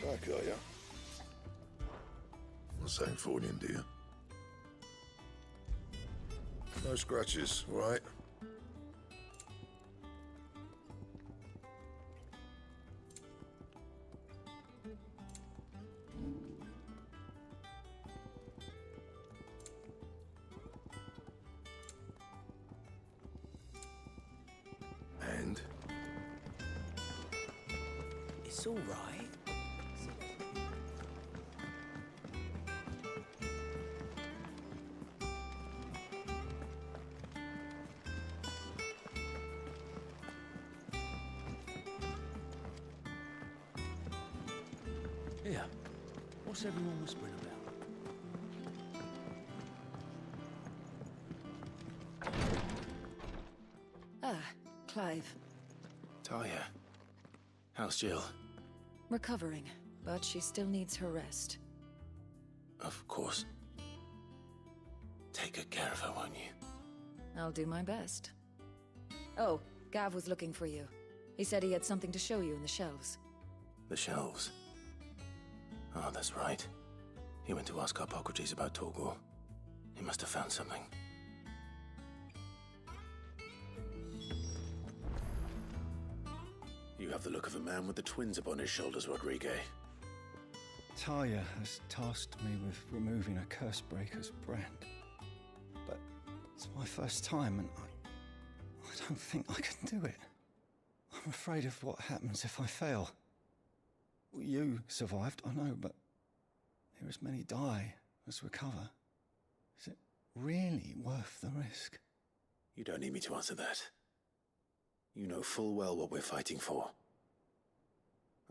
Back, are ya? What's that for you, dear? No scratches, all right? And? It's all right. Here, what's everyone whispering about? Ah, Clive. Talia, how's Jill? Recovering, but she still needs her rest. Of course. Take good care of her, won't you? I'll do my best. Oh, Gav was looking for you. He said he had something to show you in the shelves. The shelves. Oh, that's right. He went to ask Hippocrates about Torgor. He must have found something. You have the look of a man with the twins upon his shoulders, Rodrigue. Talia has tasked me with removing a Cursebreaker's brand. But it's my first time and I don't think I can do it. I'm afraid of what happens if I fail. You survived, I know, but there as many die as recover. Is it really worth the risk? You don't need me to answer that. You know full well what we're fighting for.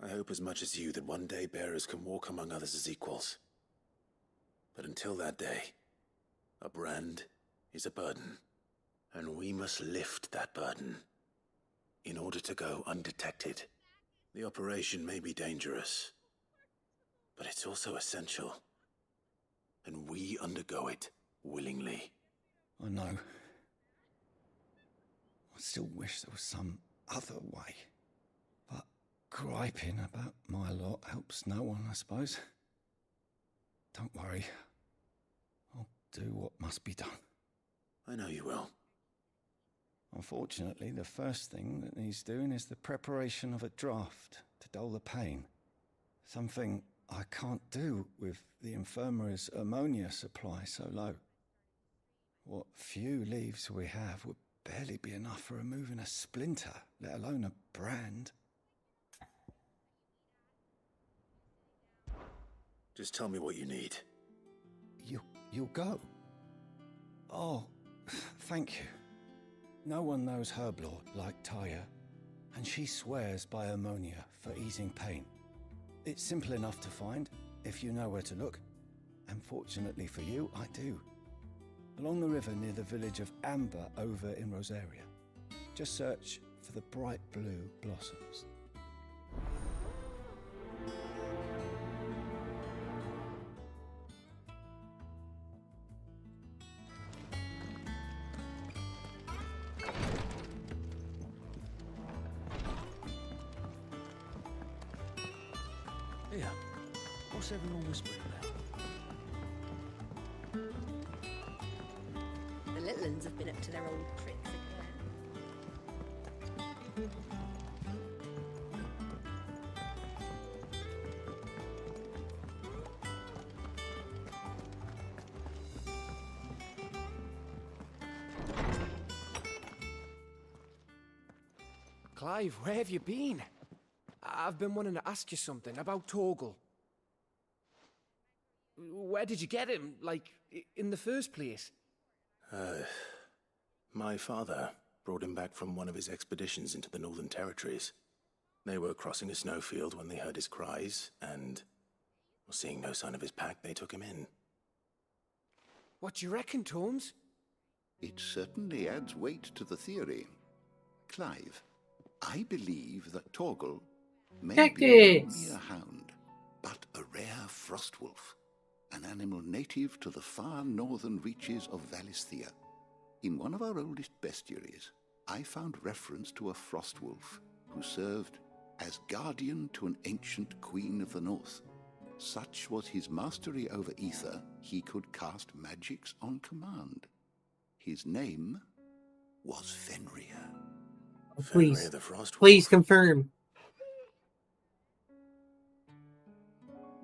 I hope as much as you that one day bearers can walk among others as equals. But until that day, a brand is a burden, and we must lift that burden in order to go undetected. The operation may be dangerous, but it's also essential, and we undergo it willingly. I know. I still wish there was some other way. But griping about my lot helps no one, I suppose. Don't worry. I'll do what must be done. I know you will. Unfortunately, the first thing that needs doing is the preparation of a draft to dull the pain. Something I can't do with the infirmary's ammonia supply so low. What few leaves we have would barely be enough for removing a splinter, let alone a brand. Just tell me what you need. You'll go? Oh, thank you. No one knows Herblord like Talia, and she swears by ammonia for easing pain. It's simple enough to find, if you know where to look. And fortunately for you, I do. Along the river near the village of Amber over in Rosaria. Just search for the bright blue blossoms. Here, what's everyone whispering about? The little uns have been up to their old tricks again. Clive, where have you been? I've been wanting to ask you something about Torgal. Where did you get him, like, in the first place? My father brought him back from one of his expeditions into the Northern Territories. They were crossing a snowfield when they heard his cries, and, seeing no sign of his pack, they took him in. What do you reckon, Tomes? It certainly adds weight to the theory. Clive, I believe that Torgal may be not only a hound, but a rare frostwolf, an animal native to the far northern reaches of Valisthea. In one of our oldest bestiaries, I found reference to a frostwolf who served as guardian to an ancient queen of the north. Such was his mastery over ether, he could cast magics on command. His name was Fenrir. Please, Fenrir the Frostwolf. please confirm.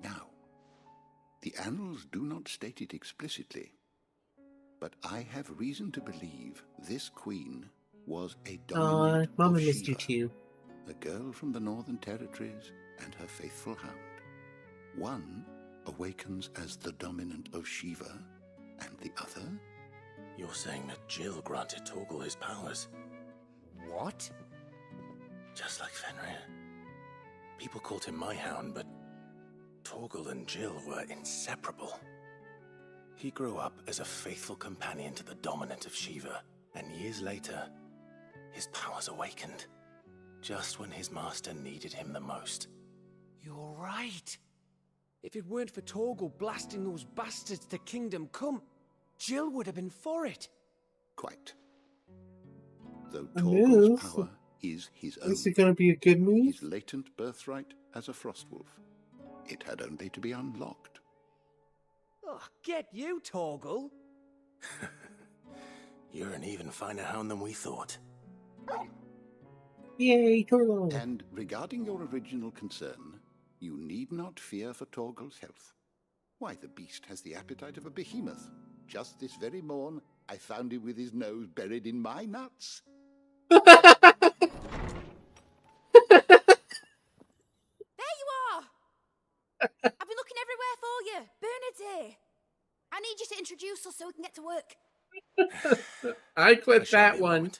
Now, the annals do not state it explicitly, but I have reason to believe this queen was a dominant Mama of missed you Shiva, too. a girl from the Northern Territories and her faithful hound. One awakens as the dominant of Shiva, and the other... You're saying that Jill granted Torgal his powers? What? Just like Fenrir. People called him my hound, but Torgal and Jill were inseparable. He grew up as a faithful companion to the dominant of Shiva, and years later, his powers awakened, just when his master needed him the most. You're right. If it weren't for Torgal blasting those bastards to Kingdom Come, Jill would have been for it. Quite. Though A Torgal's move? power is his own. Is it going to be a good move? His latent birthright as a frostwolf. It had only to be unlocked. Oh, get you, Torgal. You're an even finer hound than we thought. Yay, Torgal. And regarding your original concern, you need not fear for Torgal's health. Why, the beast has the appetite of a behemoth. Just this very morn, I found him with his nose buried in my nuts. There you are! I've been looking everywhere for you. Bernard's here. I need you to introduce us so we can get to work. I clipped that one.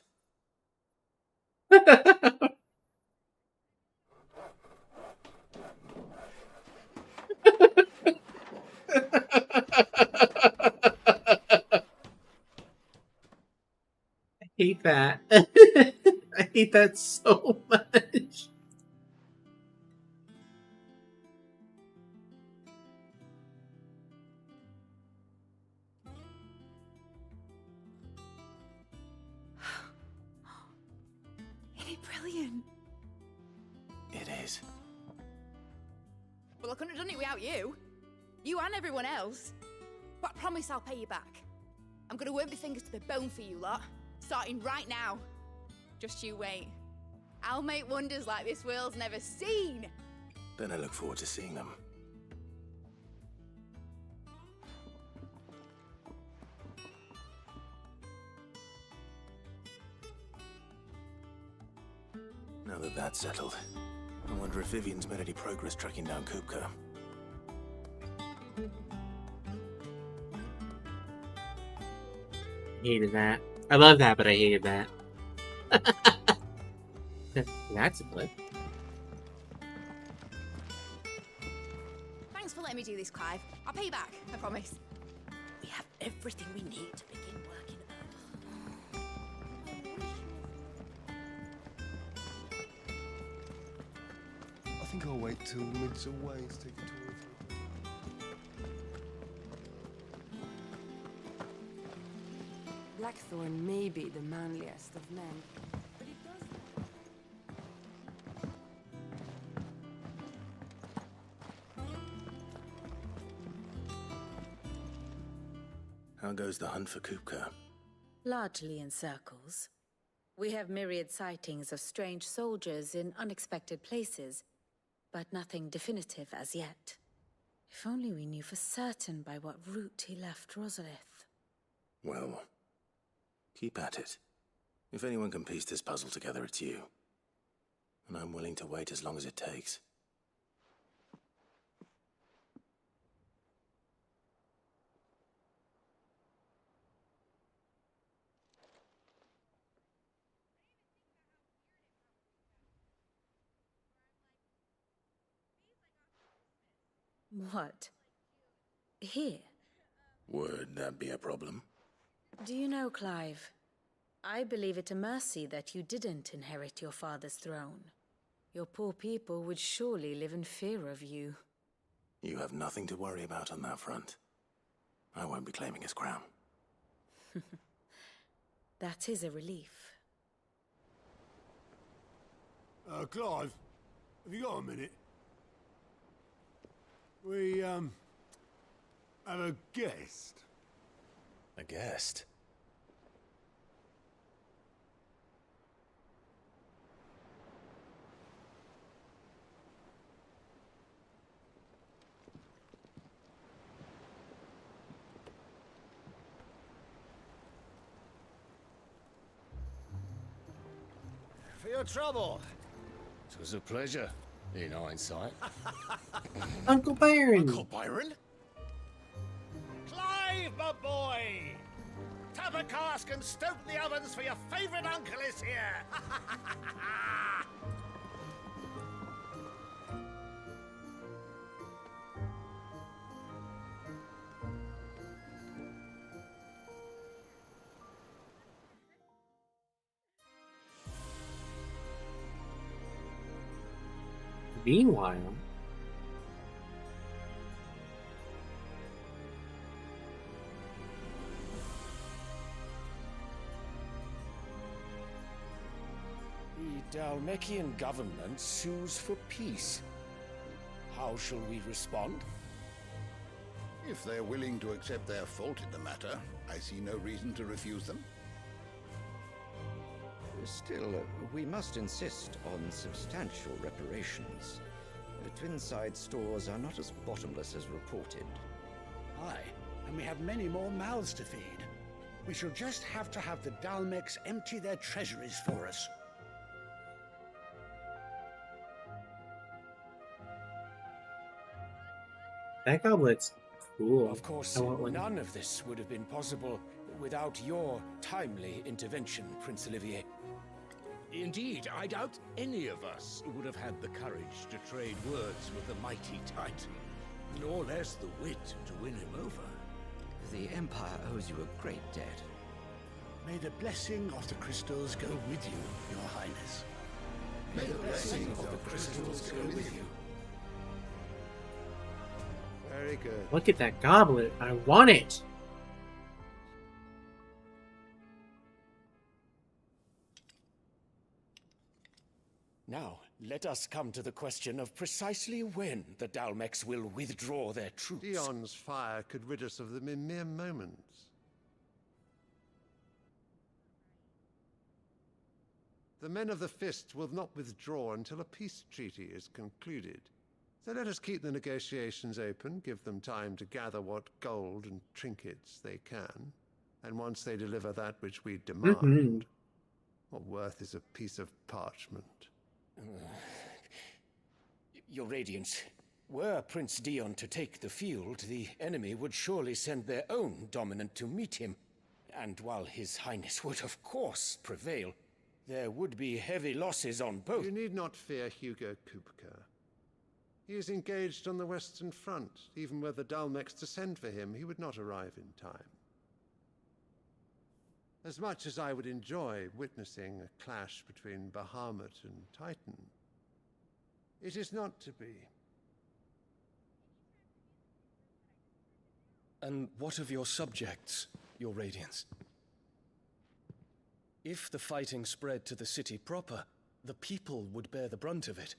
I hate that. I hate that so much. Isn't it brilliant? It is. Well, I couldn't have done it without you. You and everyone else. But I promise I'll pay you back. I'm gonna work my fingers to the bone for you lot. Starting right now. Just you wait. I'll make wonders like this world's never seen. Then I look forward to seeing them. Now that that's settled, I wonder if Vivian's made any progress tracking down Kupka. Hated that. I love that, but I hated that. That's a blip. Thanks for letting me do this, Clive. I'll pay you back, I promise. We have everything we need to begin working. I think I'll wait till Mid's away to take a tour of her. Blackthorn may be the manliest of men, but it does... How goes the hunt for Kupka? Largely in circles. We have myriad sightings of strange soldiers in unexpected places, but nothing definitive as yet. If only we knew for certain by what route he left Rosalith. Well, keep at it. If anyone can piece this puzzle together, it's you. And I'm willing to wait as long as it takes. What? Here? Would that be a problem? Do you know, Clive? I believe it a mercy that you didn't inherit your father's throne. Your poor people would surely live in fear of you. You have nothing to worry about on that front. I won't be claiming his crown. That is a relief. Clive, have you got a minute? We, have a guest. A guest? For your trouble. It was a pleasure, in hindsight. Uncle Byron! Uncle Byron? Clive, my boy! Tap a cask and stoke the ovens, for your favourite uncle is here! Meanwhile, The Dalmekian government sues for peace. How shall we respond? If they're willing to accept their fault in the matter, I see no reason to refuse them. Still, we must insist on substantial reparations. Twinside stores are not as bottomless as reported. Aye, and we have many more mouths to feed. We shall just have to have the Dalmecs empty their treasuries for us. that goblet's cool. Of course, I want one. none of this would have been possible without your timely intervention, Prince Olivier. Indeed, I doubt any of us would have had the courage to trade words with the mighty Titan, nor less the wit to win him over. The Empire owes you a great debt. May the blessing of the crystals go with you, Your Highness. May the blessing of the crystals go with you. Very good. Look at that goblet. I want it. Now, let us come to the question of precisely when the Dalmecs will withdraw their troops. Dion's fire could rid us of them in mere moments. The men of the Fist will not withdraw until a peace treaty is concluded. So let us keep the negotiations open, give them time to gather what gold and trinkets they can. And once they deliver that which we demand, what worth is a piece of parchment? Your Radiance, were Prince Dion to take the field, the enemy would surely send their own dominant to meet him. And while His Highness would of course prevail, there would be heavy losses on both. You need not fear Hugo Kupka. He is engaged on the Western Front. Even were the Dalmecs to send for him, he would not arrive in time. As much as I would enjoy witnessing a clash between Bahamut and Titan, it is not to be. And what of your subjects, Your Radiance? If the fighting spread to the city proper, the people would bear the brunt of it.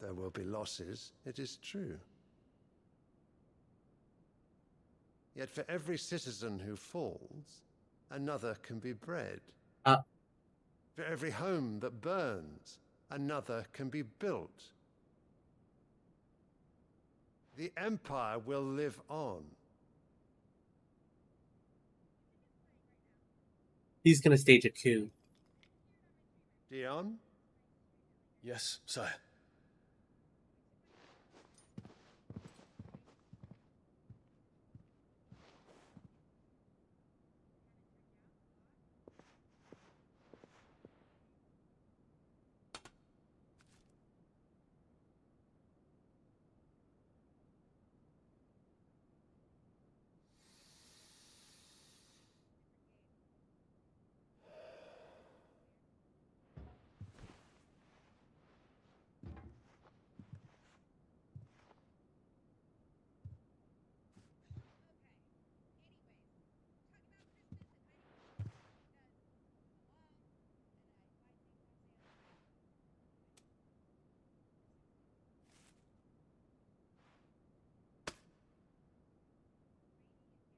There will be losses, it is true. Yet for every citizen who falls, another can be bred. For every home that burns, another can be built. The Empire will live on. He's gonna stage a coup. Dion? Yes, sire.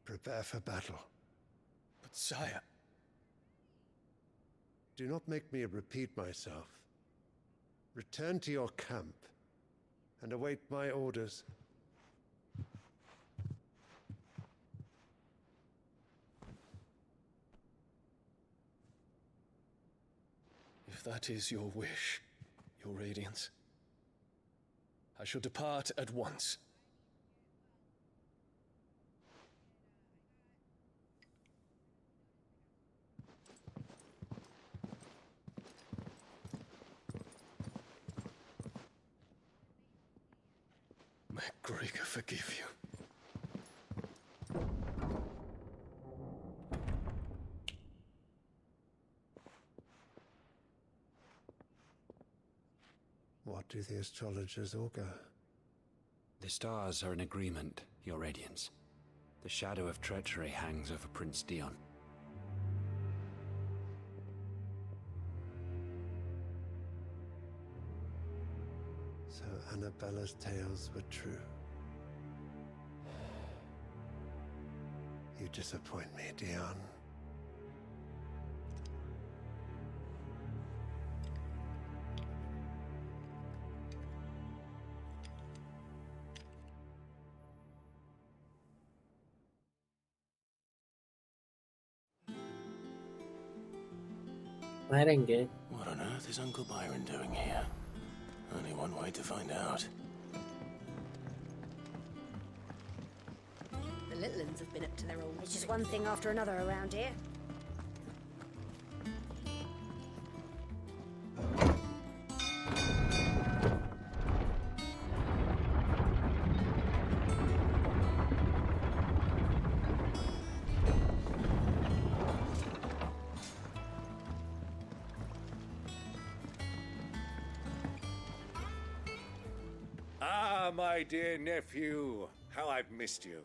prepare for battle. But sire... Do not make me repeat myself. Return to your camp and await my orders. If that is your wish, your Radiance, I shall depart at once. May Gregor forgive you. What do the astrologers augur? The stars are in agreement, Your Radiance. The shadow of treachery hangs over Prince Dion. So Annabella's tales were true. You disappoint me, Dion. That ain't good. What on earth is Uncle Byron doing here? Only one way to find out. The little uns have been up to their old... It's just one thing after another around here. Ah, my dear nephew. How I've missed you.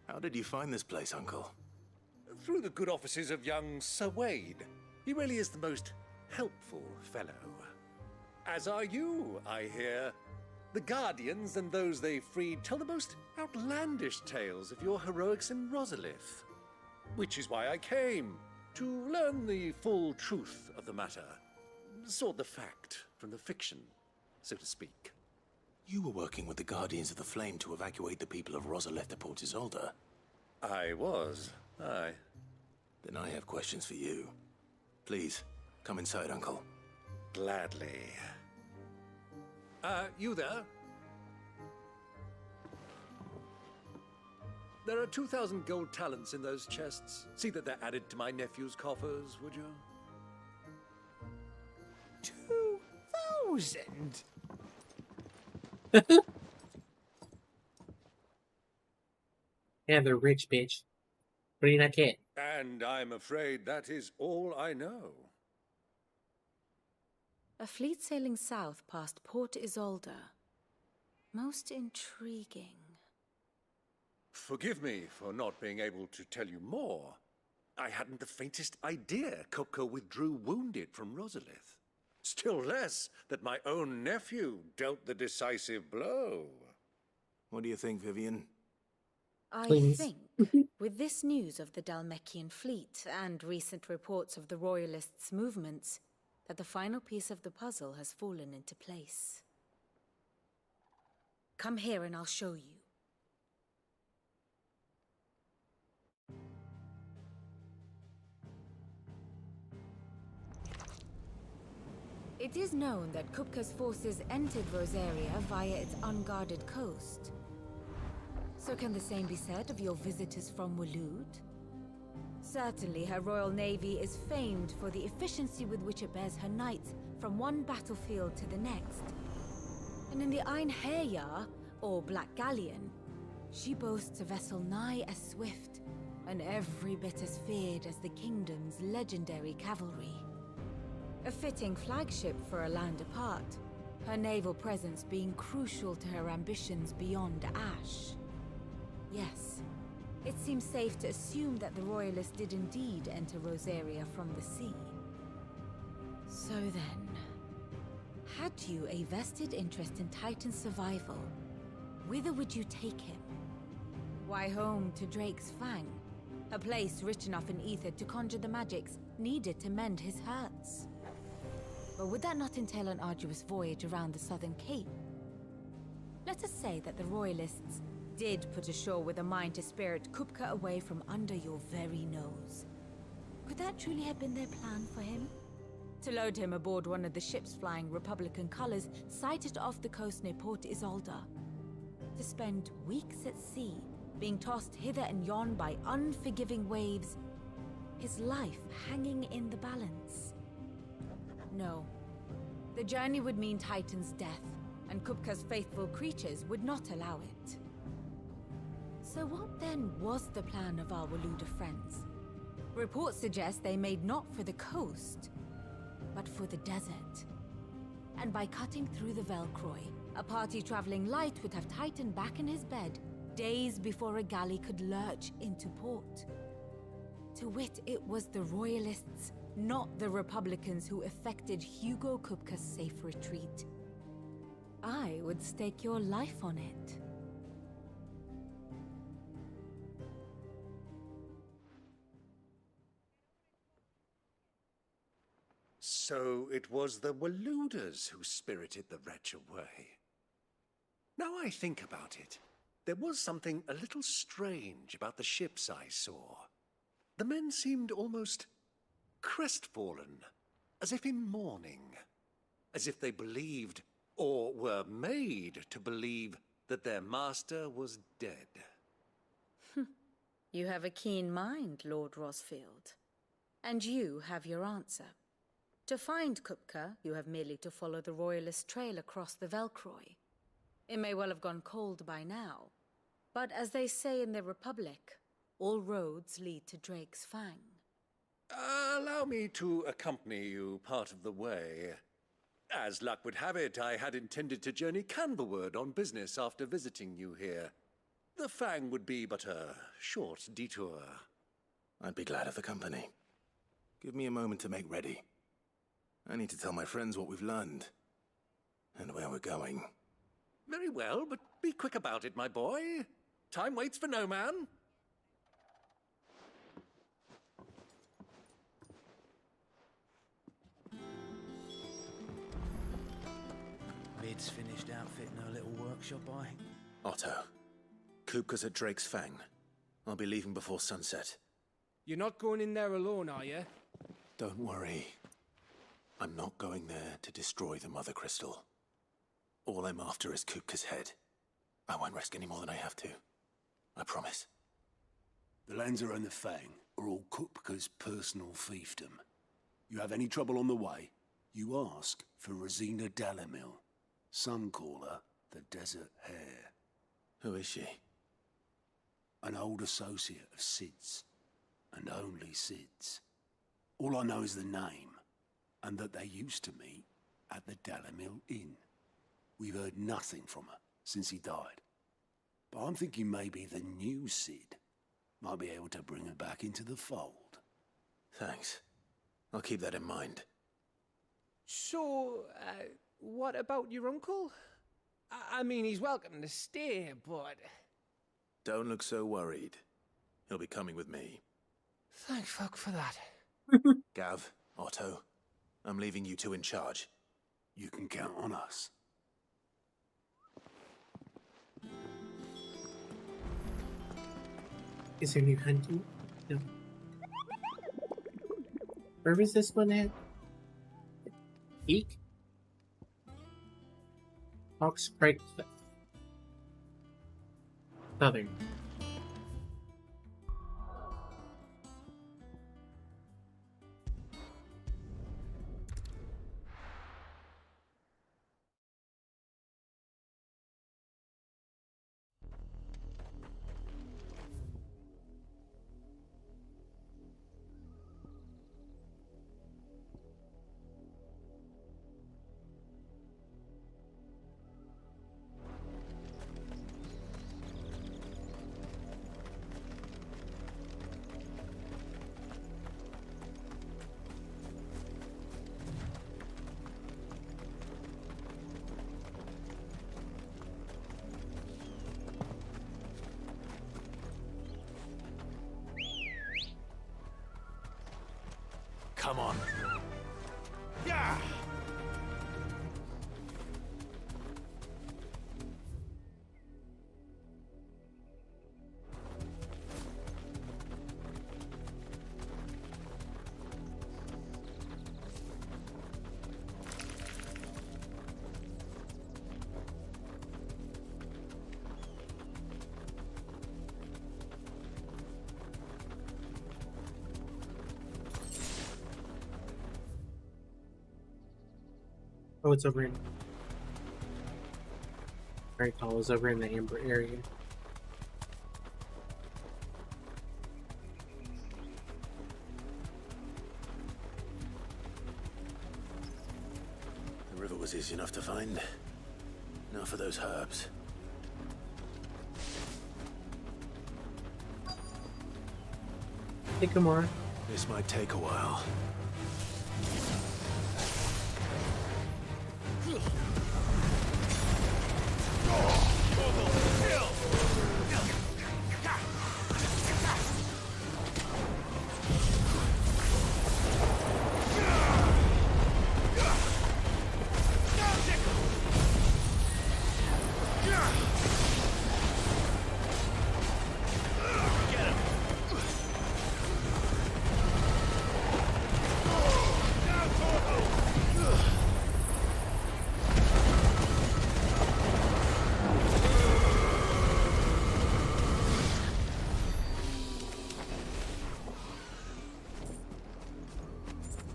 How did you find this place, Uncle? Through the good offices of young Sir Wade. He really is the most helpful fellow. As are you, I hear. The Guardians and those they freed tell the most outlandish tales of your heroics in Rosalith. Which is why I came, to learn the full truth of the matter. Sort the fact from the fiction, so to speak. You were working with the Guardians of the Flame to evacuate the people of Rosalith to Port Isolde. I was, aye. Then I have questions for you. Please, come inside, Uncle. Gladly. You there? There are 2,000 gold talents in those chests. See that they're added to my nephew's coffers, would you? 2,000? Yeah, they're rich, bitch. What do you not get? And I'm afraid that is all I know. A fleet sailing south past Port Isolde. Most intriguing. Forgive me for not being able to tell you more. I hadn't the faintest idea Kopko withdrew wounded from Rosalith. Still less that my own nephew dealt the decisive blow. What do you think, Vivian? I think, with this news of the Dhalmekian fleet and recent reports of the Royalists' movements, that the final piece of the puzzle has fallen into place. Come here and I'll show you. It is known that Kupka's forces entered Rosaria via its unguarded coast. So can the same be said of your visitors from Waloed? Certainly her Royal Navy is famed for the efficiency with which it bears her knights from one battlefield to the next. And in the Einherjar, or Black Galleon, she boasts a vessel nigh as swift, and every bit as feared as the kingdom's legendary cavalry. A fitting flagship for a land apart, her naval presence being crucial to her ambitions beyond Ash. Yes, it seems safe to assume that the Royalists did indeed enter Rosaria from the sea. So then, had you a vested interest in Titan's survival, whither would you take him? Why, home to Drake's Fang, a place rich enough in ether to conjure the magics needed to mend his hurts. But would that not entail an arduous voyage around the southern cape? Let us say that the Royalists did put ashore with a mind to spirit Kupka away from under your very nose. Could that truly have been their plan for him? To load him aboard one of the ships flying Republican colors sighted off the coast near Port Isolde. To spend weeks at sea, being tossed hither and yon by unforgiving waves, his life hanging in the balance. No. The journey would mean Titan's death, and Kupka's faithful creatures would not allow it. So what then was the plan of our Waluda friends? Reports suggest they made not for the coast, but for the desert. And by cutting through the Velcroy, a party traveling light would have Titan back in his bed days before a galley could lurch into port. To wit, it was the Royalists, not the Republicans, who effected Hugo Kupka's safe retreat. I would stake your life on it. So it was the Waludas who spirited the wretch away. Now I think about it, there was something a little strange about the ships I saw. The men seemed almost crestfallen, as if in mourning, as if they believed, or were made to believe, that their master was dead. You have a keen mind, Lord Rosfield. And you have your answer. To find Kupka, you have merely to follow the Royalist trail across the Velcroy. It may well have gone cold by now, but as they say in the Republic, all roads lead to Drake's Fang. Allow me to accompany you part of the way. As luck would have it, I had intended to journey Canberward on business after visiting you here. The Fang would be but a short detour. I'd be glad of the company. Give me a moment to make ready. I need to tell my friends what we've learned, and where we're going. Very well, but be quick about it, my boy. Time waits for no man. Mid's finished outfitting her little workshop, Otto, Kupka's at Drake's Fang. I'll be leaving before sunset. You're not going in there alone, are you? Don't worry. I'm not going there to destroy the Mother Crystal. All I'm after is Kupka's head. I won't risk any more than I have to. I promise. The Lanza and the Fang are all Kupka's personal fiefdom. You have any trouble on the way, you ask for Rosina Dalamil. Some call her the Desert Hare. Who is she? An old associate of Sid's, and only Sid's. All I know is the name, and that they used to meet at the Dalamil Inn. We've heard nothing from her since he died. But I'm thinking maybe the new Sid might be able to bring her back into the fold. Thanks. I'll keep that in mind. So, what about your uncle? I mean, he's welcome to stay, but... Don't look so worried. He'll be coming with me. Thank fuck for that. Gav, Otto, I'm leaving you two in charge. You can count on us. Is there new hunting? No. Where was this one at? Peak? Hawks Crag Cliff. Southern. come on. Yeah! Oh, it's over in... Very tall. It's over in the amber area. The river was easy enough to find. Now for those herbs. Hey, Gamora. This might take a while.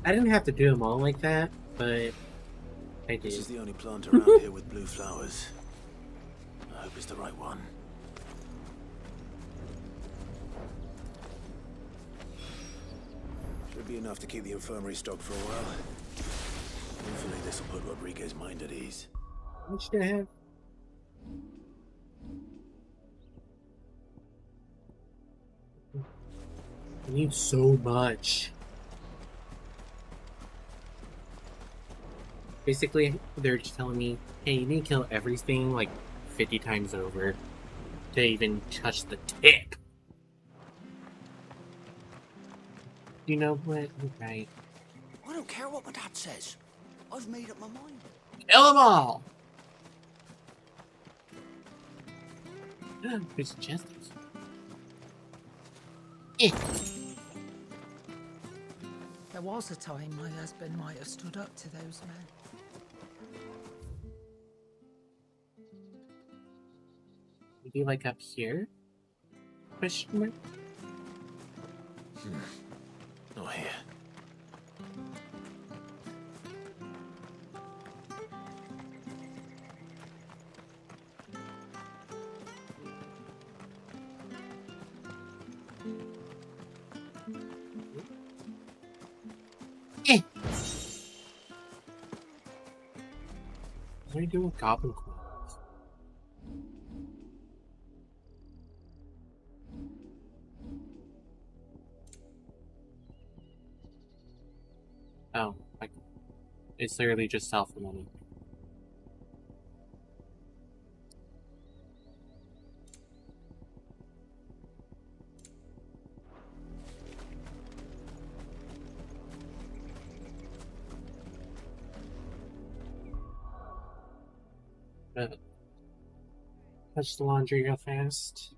I didn't have to do them all like that, but I did. This is the only plant around here with blue flowers. I hope it's the right one. Should be enough to keep the infirmary stocked for a while. Hopefully this will put Rodriguez's mind at ease. How much do I have? I need so much. Basically, they're just telling me, hey, you need to kill everything like 50 times over to even touch the tip. You know what? Right. I don't care what my dad says. I've made up my mind. Kill them all! Who's justice? There was a time my husband might have stood up to those men. Maybe like up here? Question mark? Oh, here. What do you do with goblin coins? Oh, it's literally just sell for money. Touch the laundry real fast.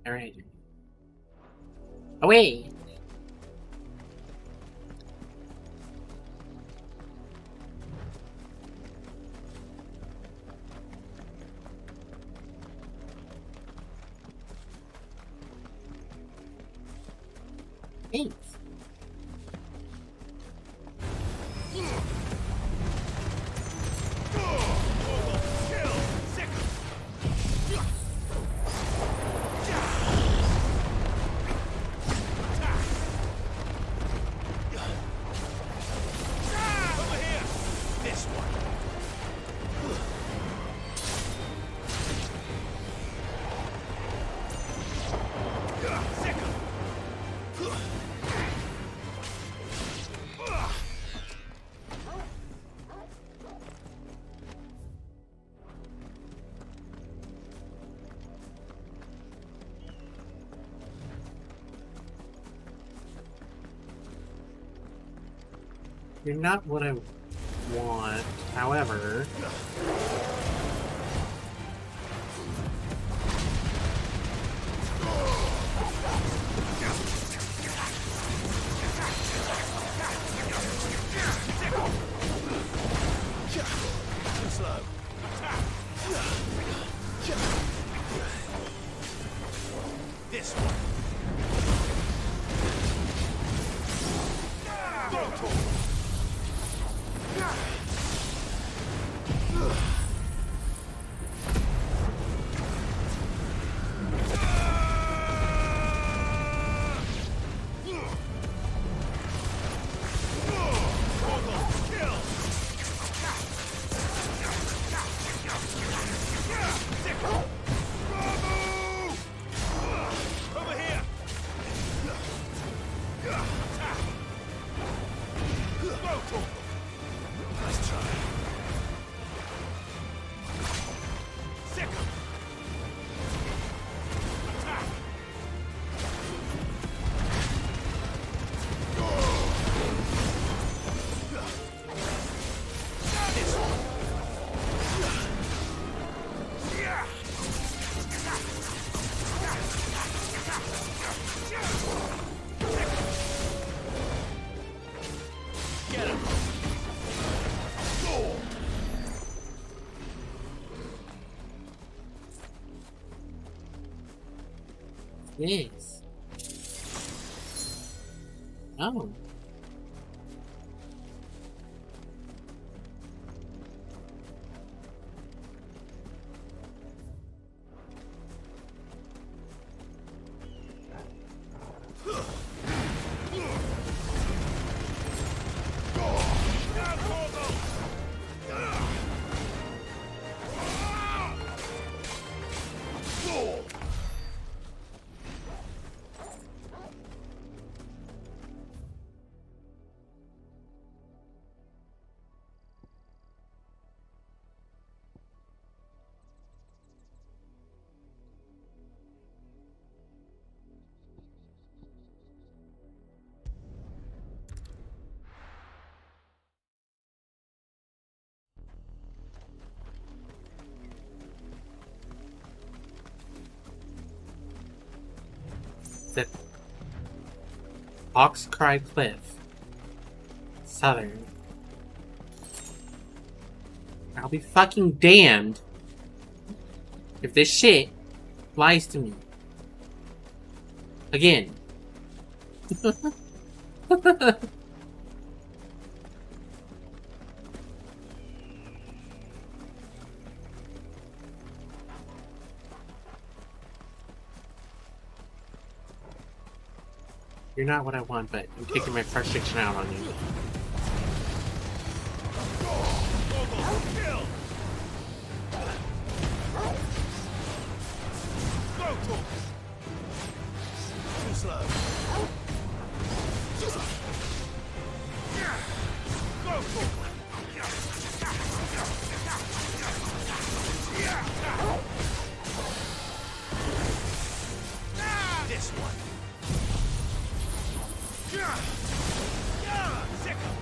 Alright. Away! Thanks. You're not what I want, however... This one. Yes. Oh. The Oxcry Cliff. Southern. I'll be fucking damned if this shit lies to me. Again. You're not what I want, but I'm taking my frustration out on you. Too slow. This one. Sick 'em.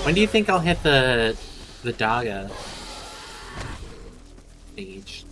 When do you think I'll hit the Daga stage?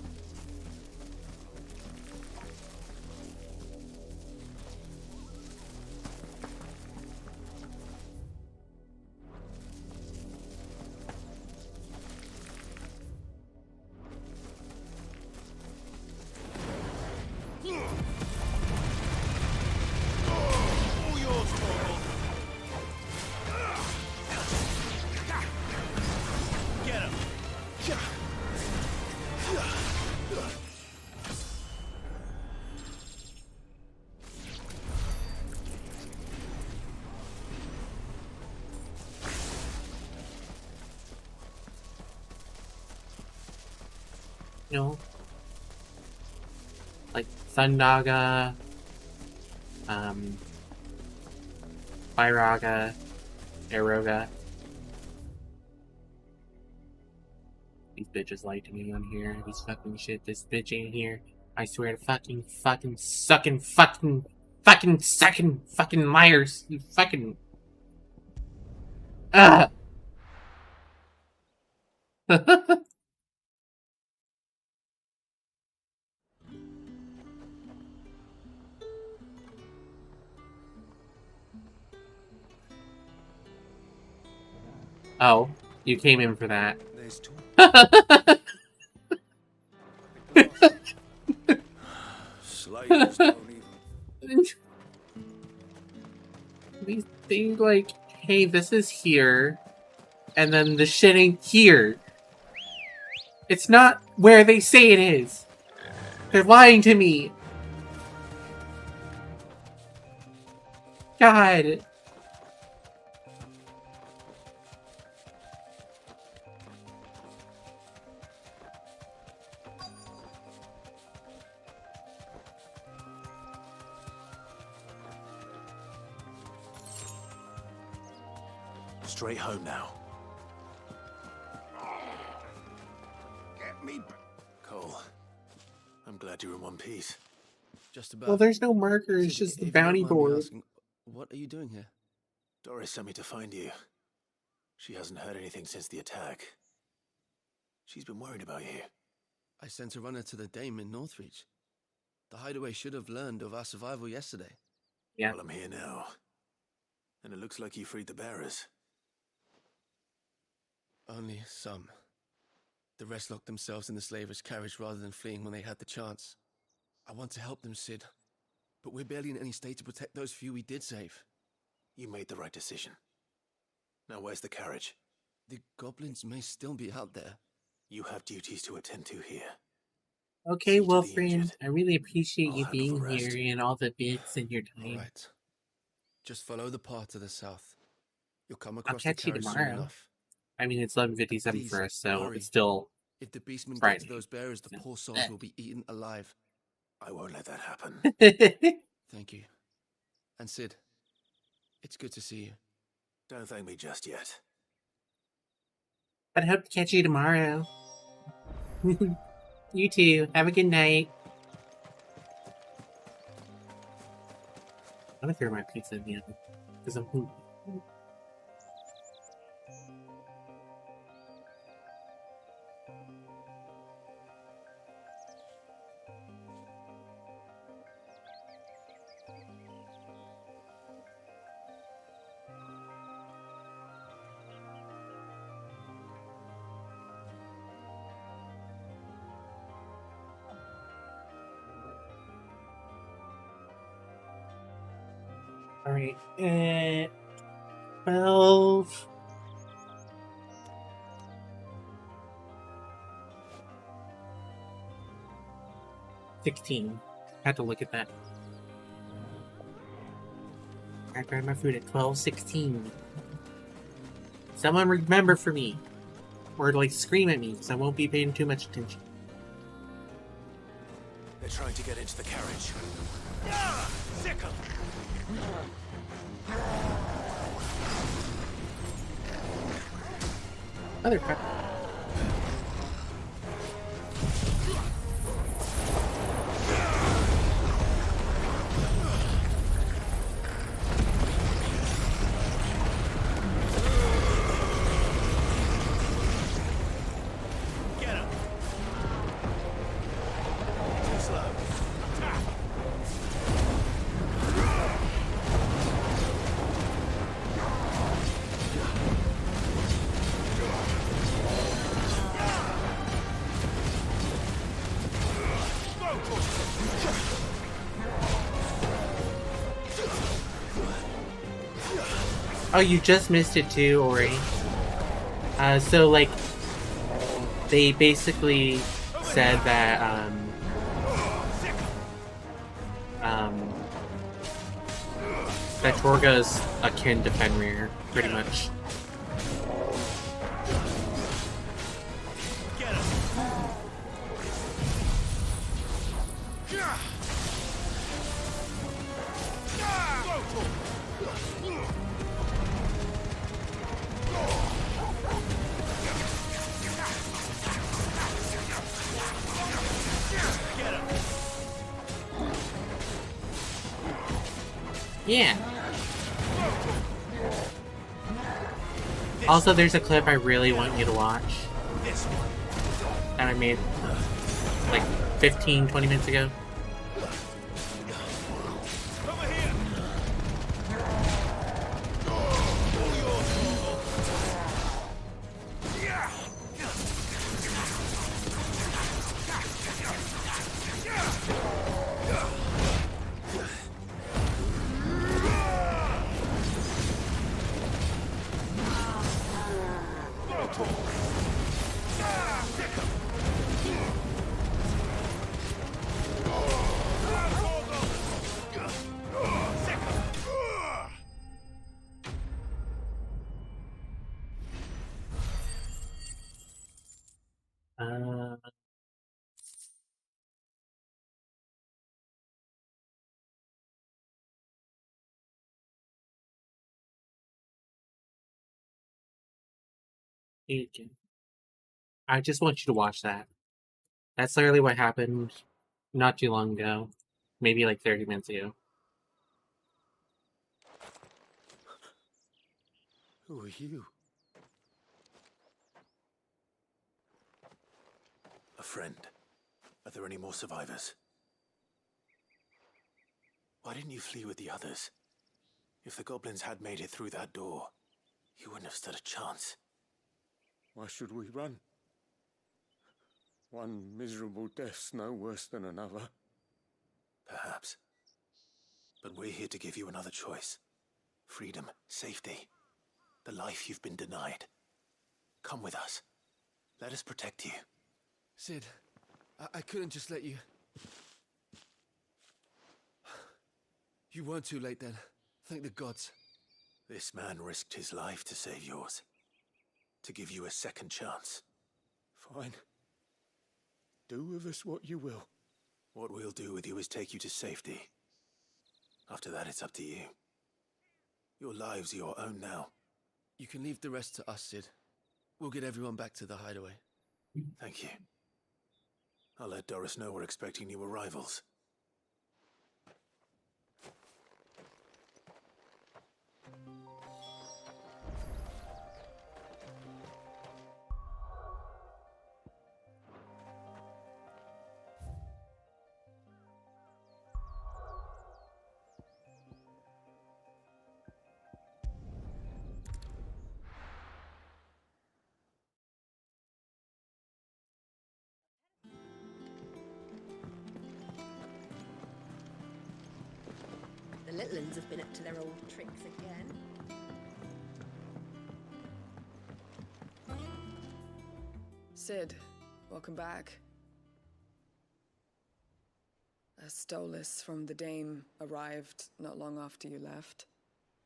You know, like Thundaga, Pyraga, Aeroga. These bitches lie to me on here. These fucking shit. This bitch ain't here. I swear to fucking sucking liars. You fucking. Ugh. Oh, you came in for that. Slaves don't even... These things like, hey, this is here, and then the shit ain't here. It's not where they say it is. They're lying to me. God. Straight home now. Get me... Cole, I'm glad you're in one piece. Just about. Well, there's no marker. It's just the bounty board. What are you doing here? Doris sent me to find you. She hasn't heard anything since the attack. She's been worried about you. I sent a runner to the Dame in Northreach. The hideaway should have learned of our survival yesterday. Yeah. Well, I'm here now. And it looks like you freed the bearers. Only some. The rest locked themselves in the slavers' carriage rather than fleeing when they had the chance. I want to help them, Sid. But we're barely in any state to protect those few we did save. You made the right decision. Now where's the carriage? The goblins may still be out there. You have duties to attend to here. Okay, well, friend, I really appreciate you being here and all the bits and your time. All right. Just follow the path to the south. You'll come I'll across the catch you carriage soon tomorrow. enough. I mean, it's 11:57 for us, so hurry. it's still If the beastmen get Friday. to those bearers, the poor souls will be eaten alive. I won't let that happen. Thank you. And Sid, it's good to see you. Don't thank me just yet. But I hope to catch you tomorrow. You too. Have a good night. I'm gonna throw my pizza in the oven because I'm hungry. Alright, 12. $16. Had to look at that. I grabbed my food at 12:16. Someone remember for me. Or like scream at me, because I won't be paying too much attention. They're trying to get into the carriage. Sickle! Motherfucker. Oh, you just missed it too, Ori. So like, they basically said that that Torga's akin to Fenrir, pretty much. Yeah. Also, there's a clip I really want you to watch that I made like 15, 20 minutes ago. I just want you to watch that. That's literally what happened not too long ago. Maybe like 30 minutes ago. Who are you? A friend. Are there any more survivors? Why didn't you flee with the others? If the goblins had made it through that door, you wouldn't have stood a chance. Why should we run? One miserable death's no worse than another. Perhaps. But we're here to give you another choice. Freedom, safety, the life you've been denied. Come with us. Let us protect you. Sid, I couldn't just let you... You weren't too late then. Thank the gods. This man risked his life to save yours. To give you a second chance. Fine. Do with us what you will. What we'll do with you is take you to safety. After that, it's up to you. Your lives are your own now. You can leave the rest to us, Sid. We'll get everyone back to the hideaway. Thank you. I'll let Doris know we're expecting new arrivals. The little uns have been up to their old tricks again. Sid, welcome back. A Stolas from the Dame arrived not long after you left.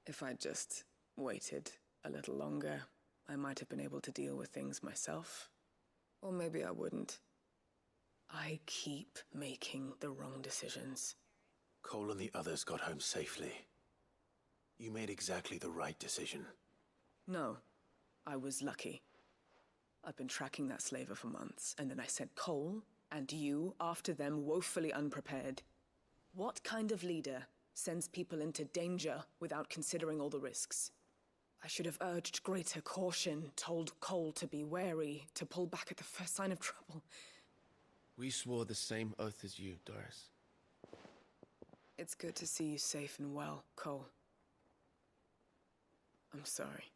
If I'd just waited a little longer, I might have been able to deal with things myself. Or maybe I wouldn't. I keep making the wrong decisions. Cole and the others got home safely. You made exactly the right decision. No, I was lucky. I've been tracking that slaver for months, and then I sent Cole and you after them woefully unprepared. What kind of leader sends people into danger without considering all the risks? I should have urged greater caution, told Cole to be wary, to pull back at the first sign of trouble. We swore the same oath as you, Doris. It's good to see you safe and well, Cole. I'm sorry.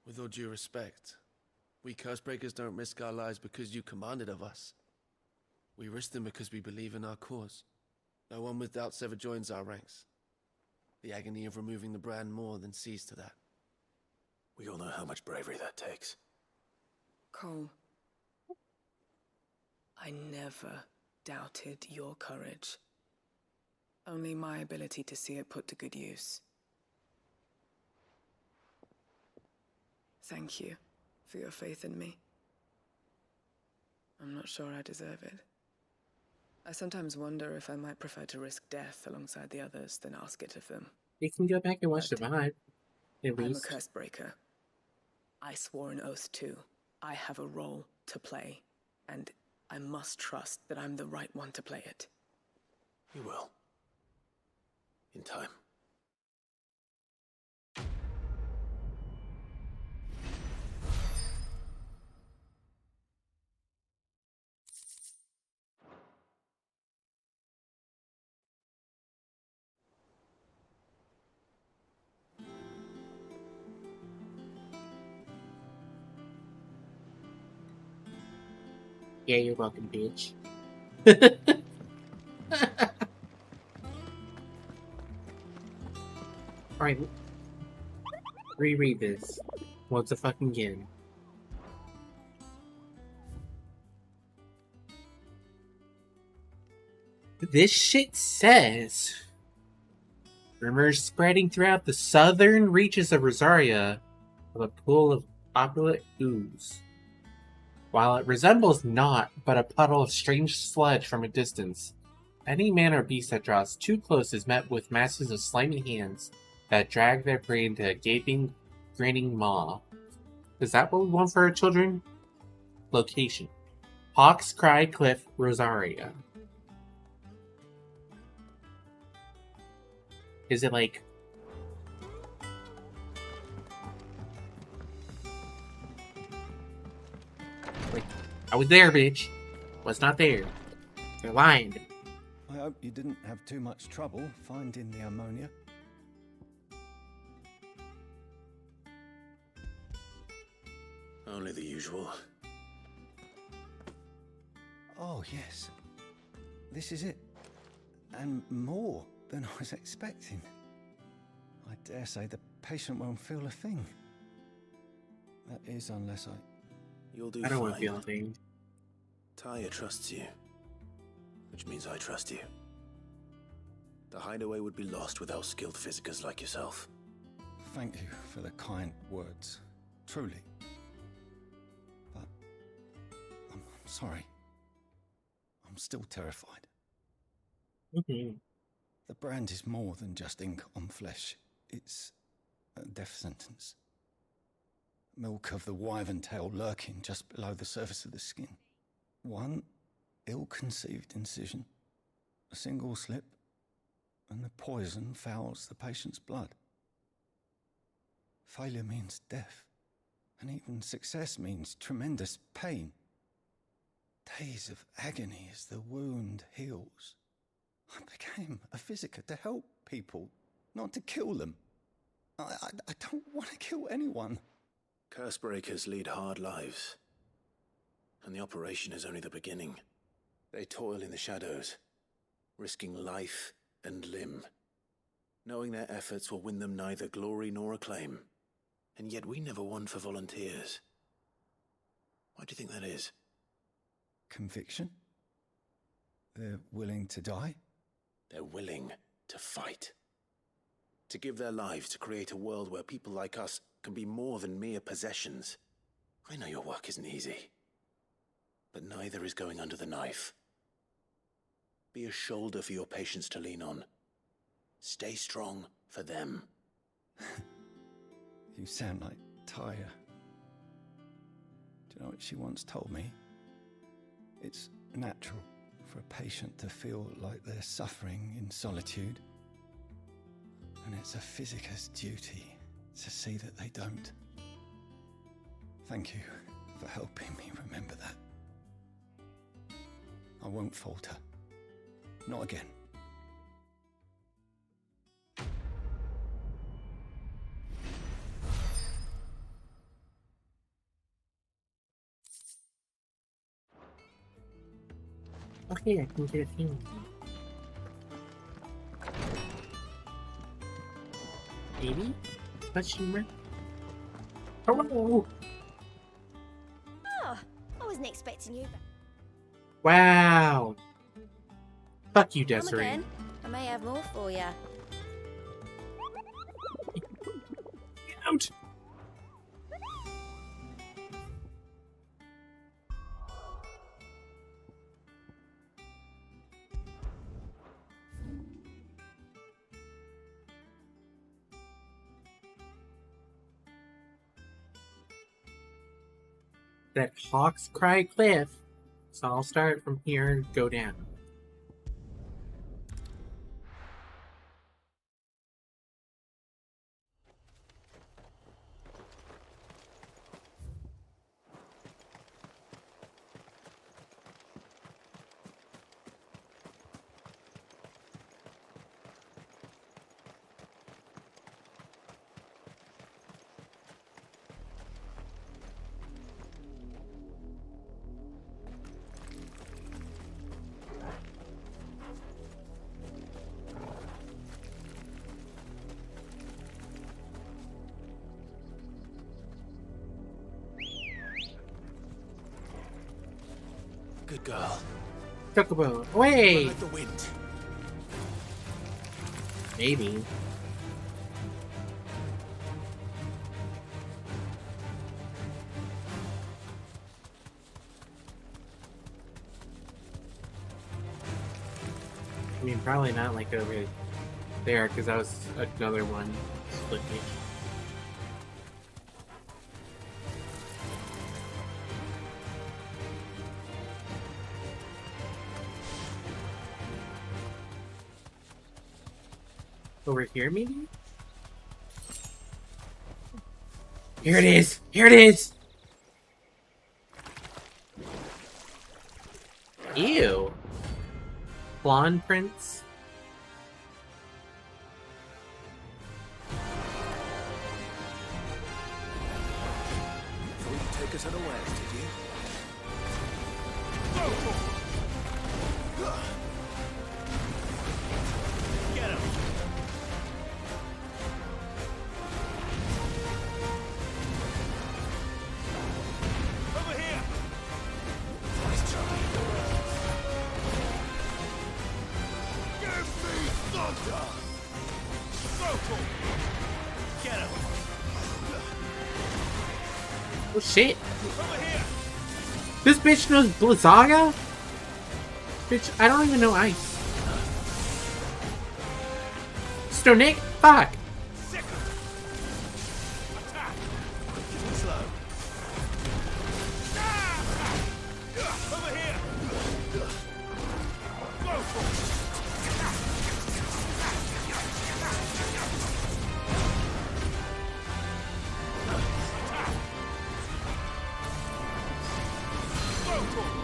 With all due respect, we Cursebreakers don't risk our lives because you commanded of us. We risk them because we believe in our cause. No one with doubts ever joins our ranks. The agony of removing the brand more than sees to that. We all know how much bravery that takes. Cole, I never doubted your courage. Only my ability to see it put to good use. Thank you for your faith in me. I'm not sure I deserve it. I sometimes wonder if I might prefer to risk death alongside the others than ask it of them. You can go back and watch the vibe. At I'm a least. curse breaker. I swore an oath too. I have a role to play, and I must trust that I'm the right one to play it. You will. In time. Yeah, you're welcome, bitch. Alright. Reread this. Once a fucking again. This shit says rumors spreading throughout the southern reaches of Rosaria of a pool of opulent ooze. While it resembles naught but a puddle of strange sludge from a distance, any man or beast that draws too close is met with masses of slimy hands that drag their prey into a gaping, grinning maw. Is that what we want for our children? Location: Hawks Cry Cliff, Rosaria. Is it like... Wait, I was there, bitch. Was not there. They're lying. I hope you didn't have too much trouble finding the ammonia. Only the usual. Oh, yes. This is it. And more than I was expecting. I dare say the patient won't feel a thing. That is, unless I... You'll do I don't fine. want to feel a thing. Tyre trusts you. Which means I trust you. The hideaway would be lost without skilled physicers like yourself. Thank you for the kind words. Truly. But... I'm sorry. I'm still terrified. Mm-hmm. The brand is more than just ink on flesh. It's a death sentence. Milk of the wyvern tail lurking just below the surface of the skin. One ill-conceived incision, a single slip, and the poison fouls the patient's blood. Failure means death, and even success means tremendous pain. Days of agony as the wound heals. I became a physiker to help people, not to kill them. I don't want to kill anyone. Cursebreakers lead hard lives. And the operation is only the beginning. They toil in the shadows, risking life and limb, knowing their efforts will win them neither glory nor acclaim. And yet we never won for volunteers. Why do you think that is? Conviction? They're willing to die? They're willing to fight. To give their lives to create a world where people like us can be more than mere possessions. I know your work isn't easy. But neither is going under the knife. Be a shoulder for your patients to lean on. Stay strong for them. You sound like Tyre. Do you know what she once told me? It's natural for a patient to feel like they're suffering in solitude. And it's a physiker's duty to see that they don't. Thank you for helping me remember that. I won't falter. Not again. Okay, I can get a thing. Maybe? Question mark? Hello. Oh, I wasn't expecting you. Wow. Fuck you, Come Desiree. again. I may have more for you. Out. That Hawk's Cry Cliff. So I'll start from here and go down. Good girl. Chocobo, away! Like the wind. Maybe. I mean, probably not like over there, because that was another one split me. Over here, maybe? Here it is! Here it is! Ew. Blonde prince? Thought you'd take us unawares, did you? Get him! Over here! Nice try. Give me thunder! Circle! Get him! Oh shit! Over here! This bitch knows Blizzaga? Bitch, I don't even know ice. Stonic? Fuck! Slow. Over here! Go for it! Go for it!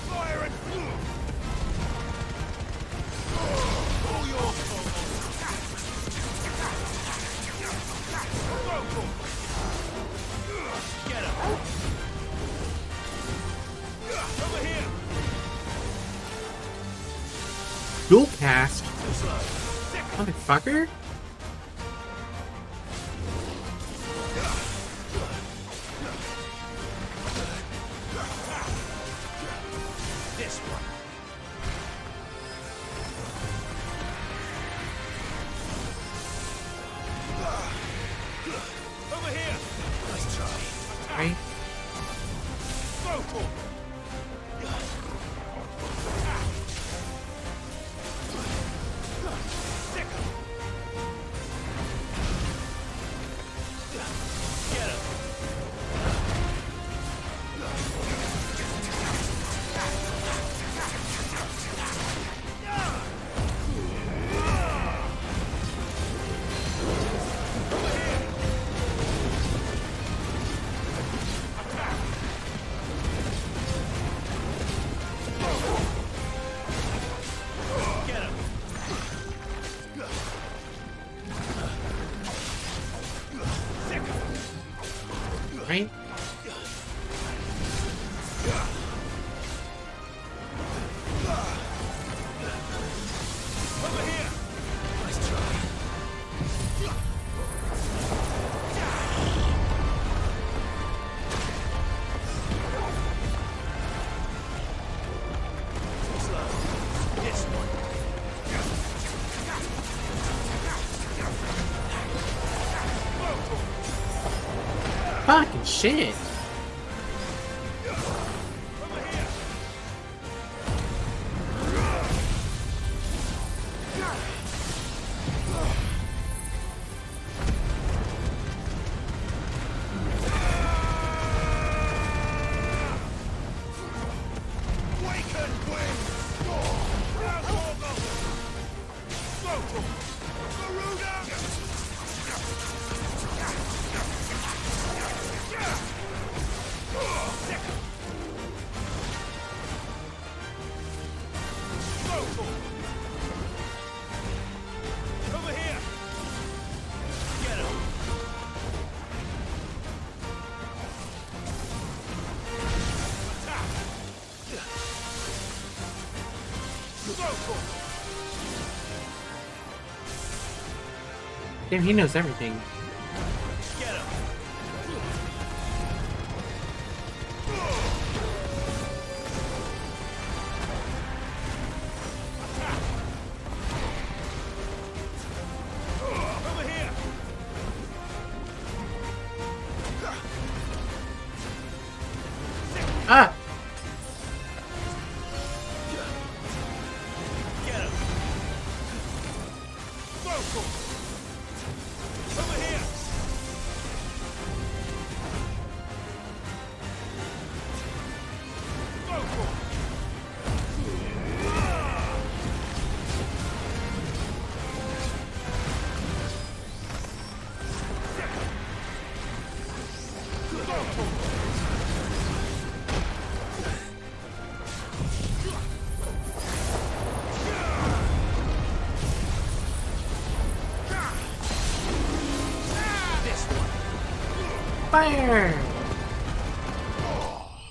Fire and all your fault. Go for it! Get him! Over here! Dual cast? Motherfucker? This one. Over here! Nice try. Right? Go for it! Stick 'em. Get him! right? Over here! Nice try. This one. Fucking shit. Over here! Get him! Attack! Damn, he knows everything. Get him! Over here! Ah! Get him! Over here! Fire!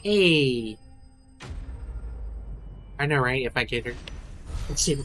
Hey. I know, right? If I get her. Let's see.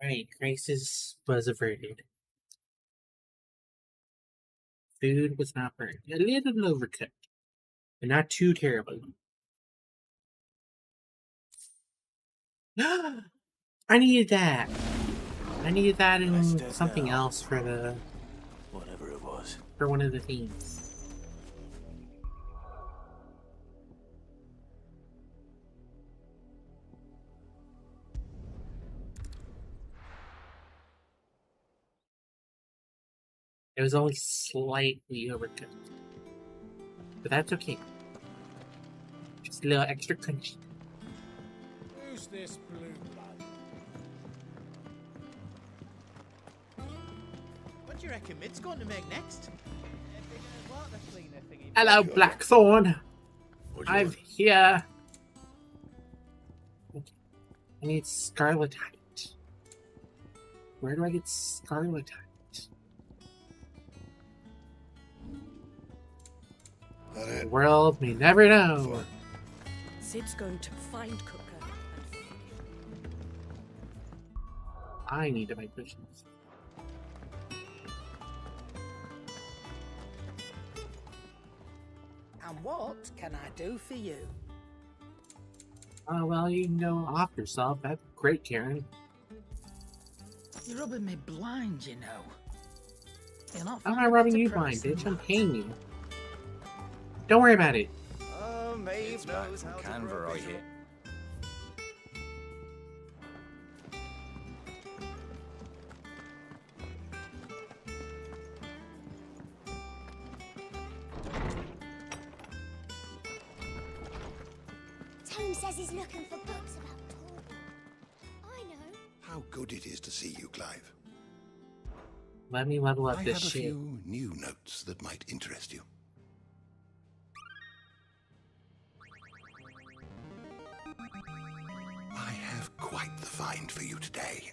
Right, crisis was averted. Food was not burnt. A little overcooked, but not too terrible. I needed that. I needed that in something else for the... Whatever it was. For one of the themes. It was only slightly overcooked. But that's okay. Just a little extra crunchy. Who's this blue blood? What do you reckon Mid's going to make next? Hello, Blackthorn. I'm here. I need scarletite. Where do I get scarletite? The world may never know. Sid's going to find Cooker and finish him. I need to make missions. And what can I do for you? Oh, well, you can go off yourself. That's great, Karen. You're rubbing me blind, you know. You're not I'm not rubbing you blind, bitch. I'm paying you. Don't worry about it. Oh, Maeve knows how to Canberra, I hear. Tone says he's looking for books about Torvald. I know. How good it is to see you, Clive. Let me level up I this have shit. a few new notes that might interest you. I have quite the find for you today.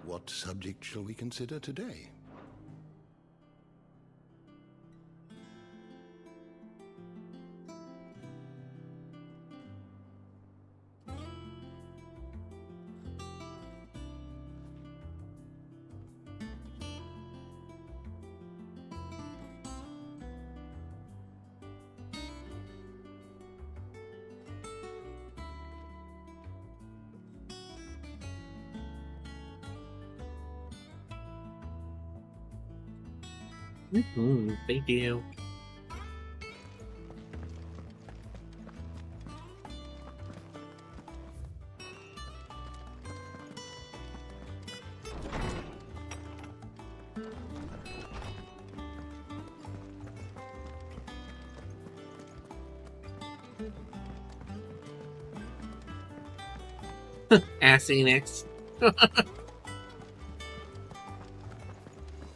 What subject shall we consider today? They do. Ass Enix.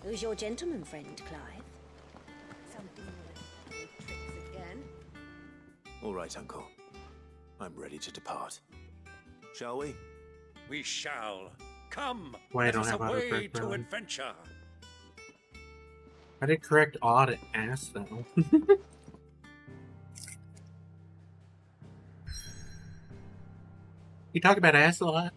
Who's your gentleman friend, Clive? Something like tricks again. All right, Uncle. I'm ready to depart. Shall we? We shall. Come, Why I let don't us have auto away correct to on? adventure. I did correct odd and ass though. You talk about ass a lot.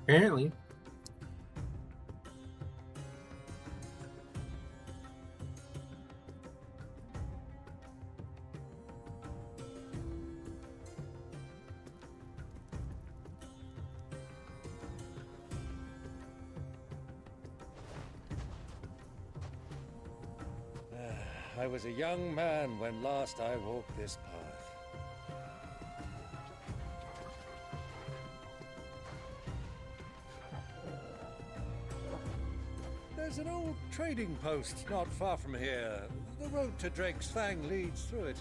Apparently. I was a young man when last I walked this path. There's an old trading post not far from here. The road to Drake's Fang leads through it.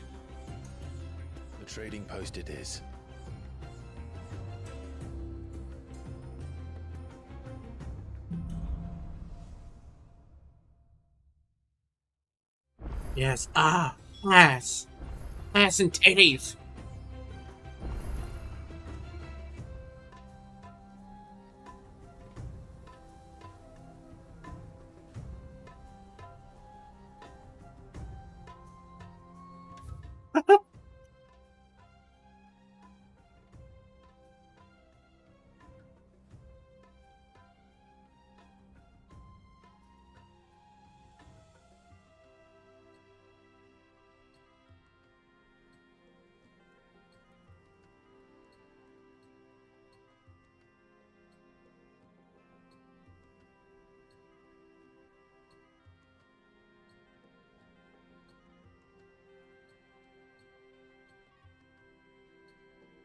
The trading post it is. Yes. Ah, ass. Ass and titties.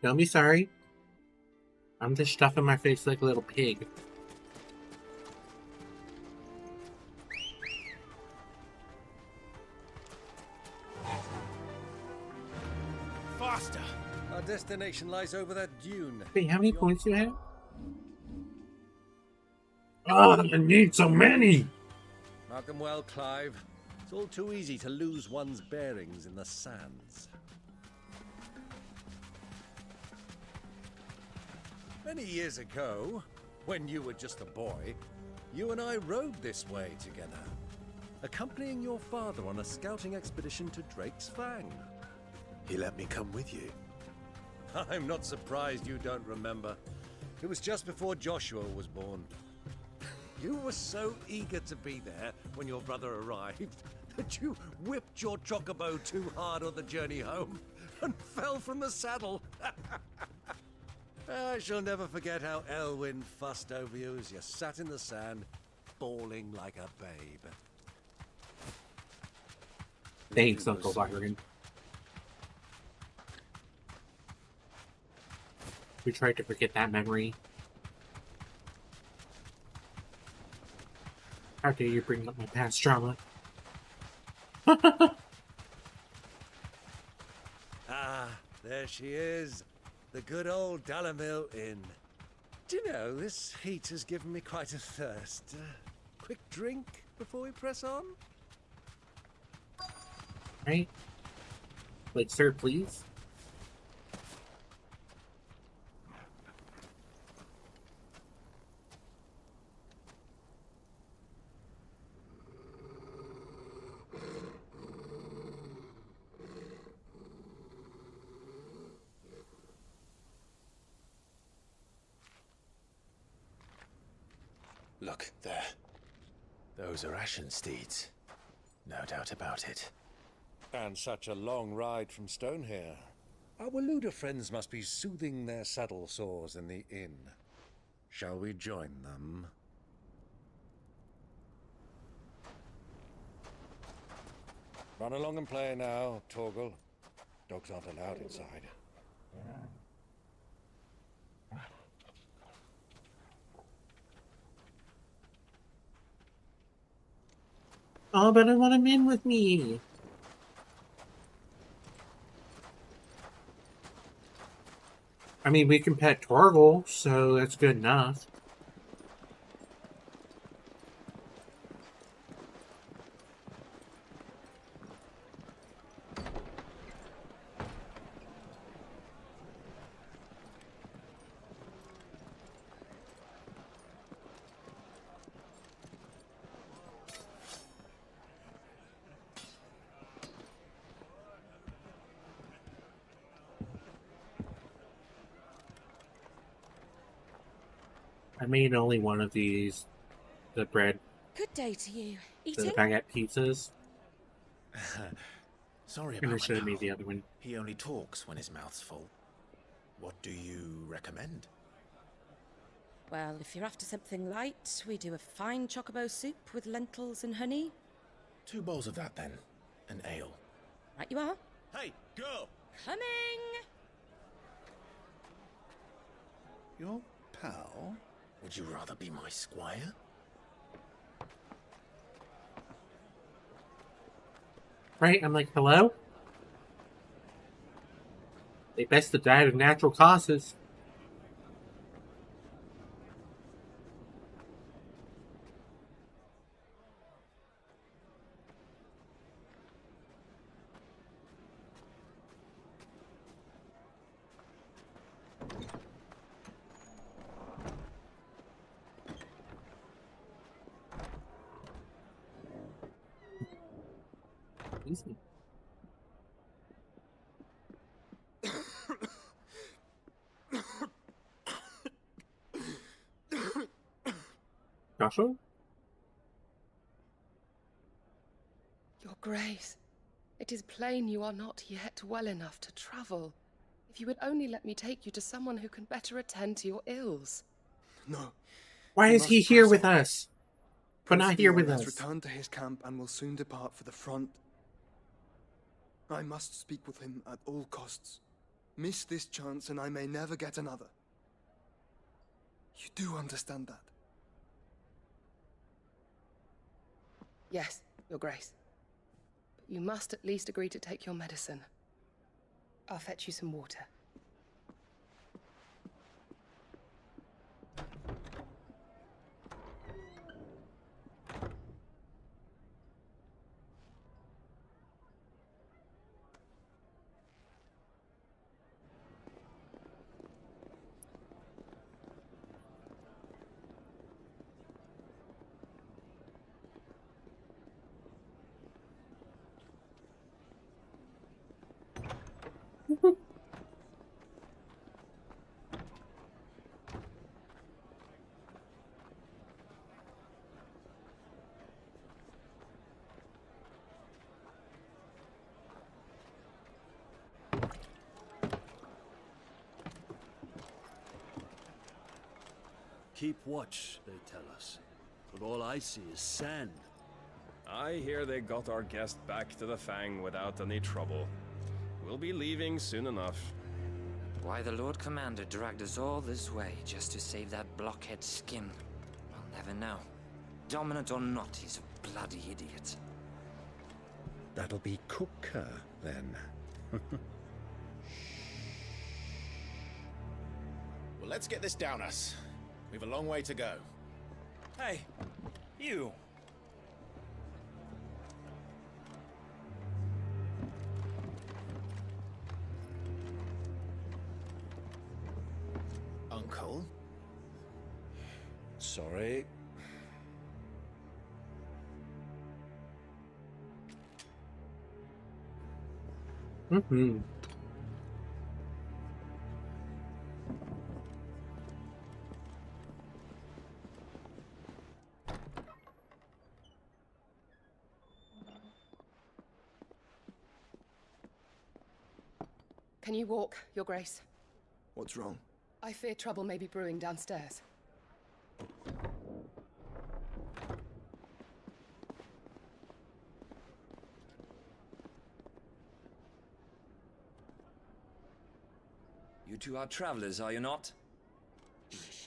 Don't be sorry. I'm just stuffing my face like a little pig. Faster! Our destination lies over that dune. Wait, how many points do you have? Oh, I need so many! Mark them well, Clive. It's all too easy to lose one's bearings in the sands. Many years ago, when you were just a boy, you and I rode this way together, accompanying your father on a scouting expedition to Drake's Fang. He let me come with you. I'm not surprised you don't remember. It was just before Joshua was born. You were so eager to be there when your brother arrived that you whipped your chocobo too hard on the journey home and fell from the saddle. I shall never forget how Elwyn fussed over you as you sat in the sand, bawling like a babe. Thanks, Uncle Byron. We tried to forget that memory. How dare you bring up my past trauma? Ah, there she is. The good old Dalamil Inn. Do you know, this heat has given me quite a thirst. Quick drink before we press on? Right? Like, sir, please? Look, there. Those are Ashen steeds. No doubt about it. And such a long ride from Stonehair. Our Waluda friends must be soothing their saddle sores in the inn. Shall we join them? Run along and play now, Torgal. Dogs aren't allowed inside. Oh, but I want him in with me. I mean, we can pet Torgal, so that's good enough. I made only one of these, the bread, Good day to you. the Eating? baguette pizzas. Sorry And I about should have my made the pal. other one. He only talks when his mouth's full. What do you recommend? Well, if you're after something light, we do a fine chocobo soup with lentils and honey. 2 bowls of that, then. An ale. Right you are. Hey, girl! Coming! Your pal? Would you rather be my squire? Right? I'm like, hello? They best have died of natural causes. Easy. Joshua? Your Grace, it is plain you are not yet well enough to travel. If you would only let me take you to someone who can better attend to your ills. No. Why We is he must here press with on. us? But not here Leon with has us. returned to his camp and will soon depart for the front. I must speak with him at all costs. miss this chance and I may never get another. You do understand that? Yes, Your Grace. But you must at least agree to take your medicine. I'll fetch you some water. Keep watch, they tell us. But all I see is sand. I hear they got our guest back to the Fang without any trouble. We'll be leaving soon enough. Why the Lord Commander dragged us all this way just to save that blockhead skin, I'll never know. Dominant or not, he's a bloody idiot. That'll be Cooker, then. Well, let's get this down us. We've a long way to go. Hey, you. Uncle? Sorry. Mm-hmm. Can you walk, Your Grace? What's wrong? I fear trouble may be brewing downstairs. You two are travelers, are you not?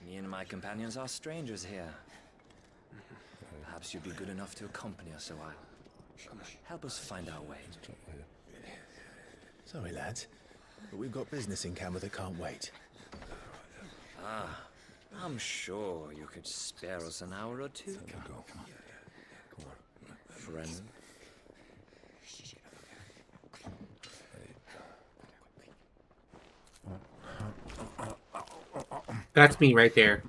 Me and my companions are strangers here. Perhaps you'd be good enough to accompany us a while. Help us find our way. Sorry, lads, but we've got business in camera that can't wait. Ah, I'm sure you could spare us an hour or two. Come on. Friend. That's me right there.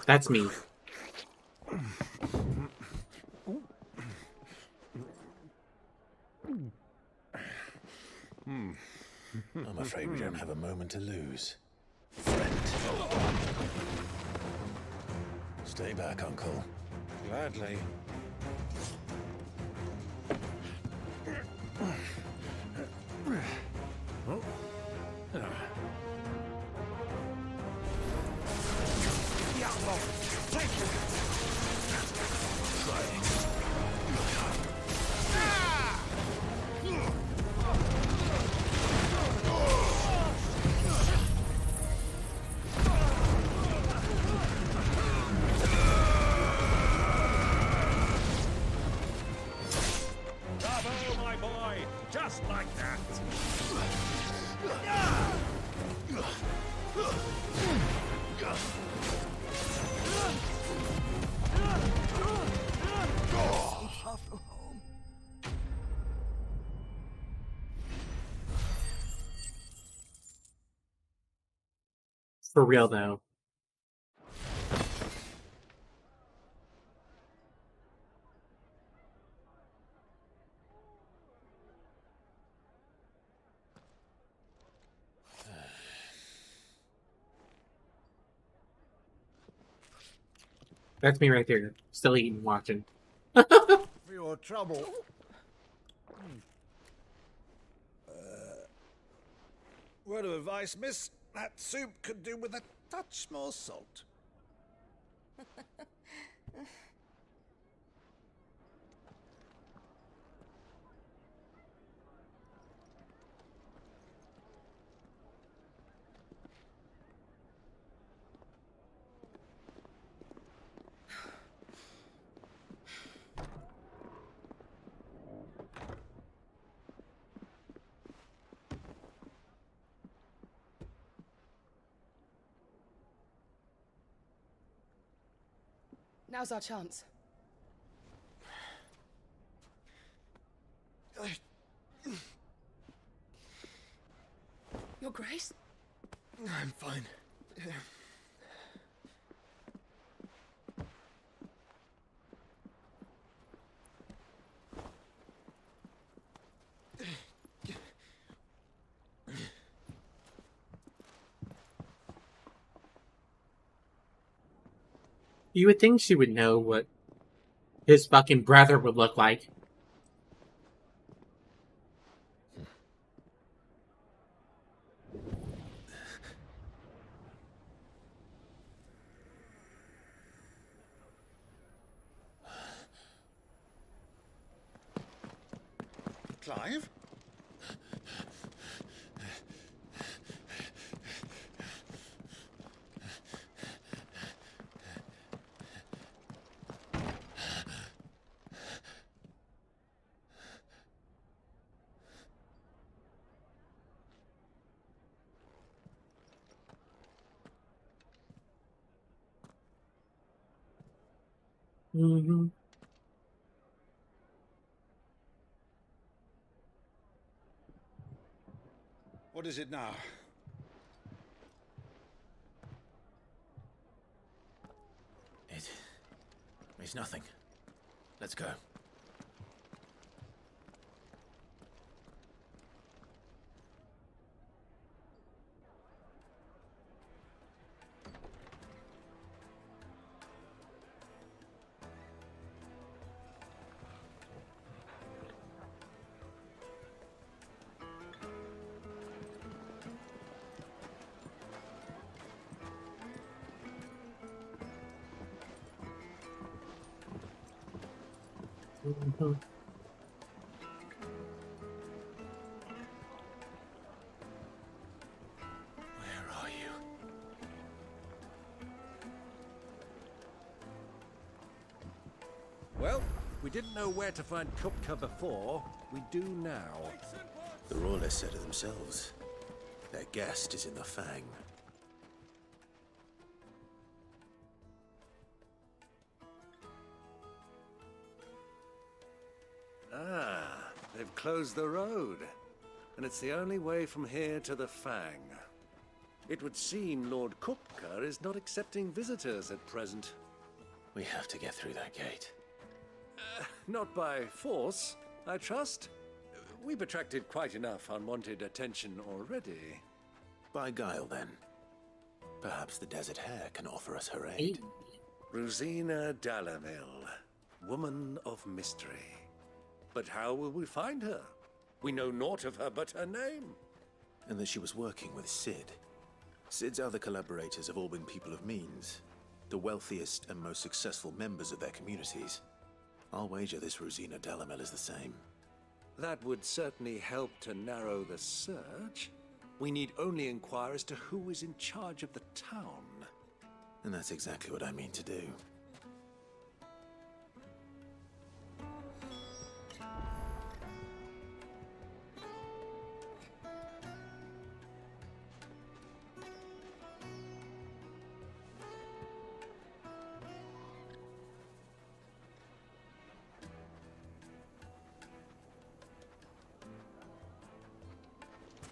That's me. I'm afraid we don't have a moment to lose. Friend. Stay back, Uncle. Gladly. Bravo, my boy! Just like that! For real, though. That's me right there. Still eating, watching. For your trouble. Word of advice, miss. That soup could do with a touch more salt. Now's our chance. Your Grace? I'm fine. You would think she would know what his fucking brother would look like. Clive? Mm-hmm. What is it now? It's nothing. Let's go. Mm-hmm. Where are you? Well, we didn't know where to find Kupka before. We do now. The Royalists said it themselves. Their guest is in the Fang. Ah, they've closed the road. And it's the only way from here to the Fang. It would seem Lord Kupka is not accepting visitors at present. We have to get through that gate. Not by force, I trust. We've attracted quite enough unwanted attention already. By guile, then. Perhaps the Desert Hare can offer us her aid. Rosina Dalamil, woman of mystery. But how will we find her? We know naught of her but her name. And that she was working with Sid. Sid's other collaborators have all been people of means, the wealthiest and most successful members of their communities. I'll wager this Rosina Dalamel is the same. That would certainly help to narrow the search. We need only inquire as to who is in charge of the town. And that's exactly what I mean to do.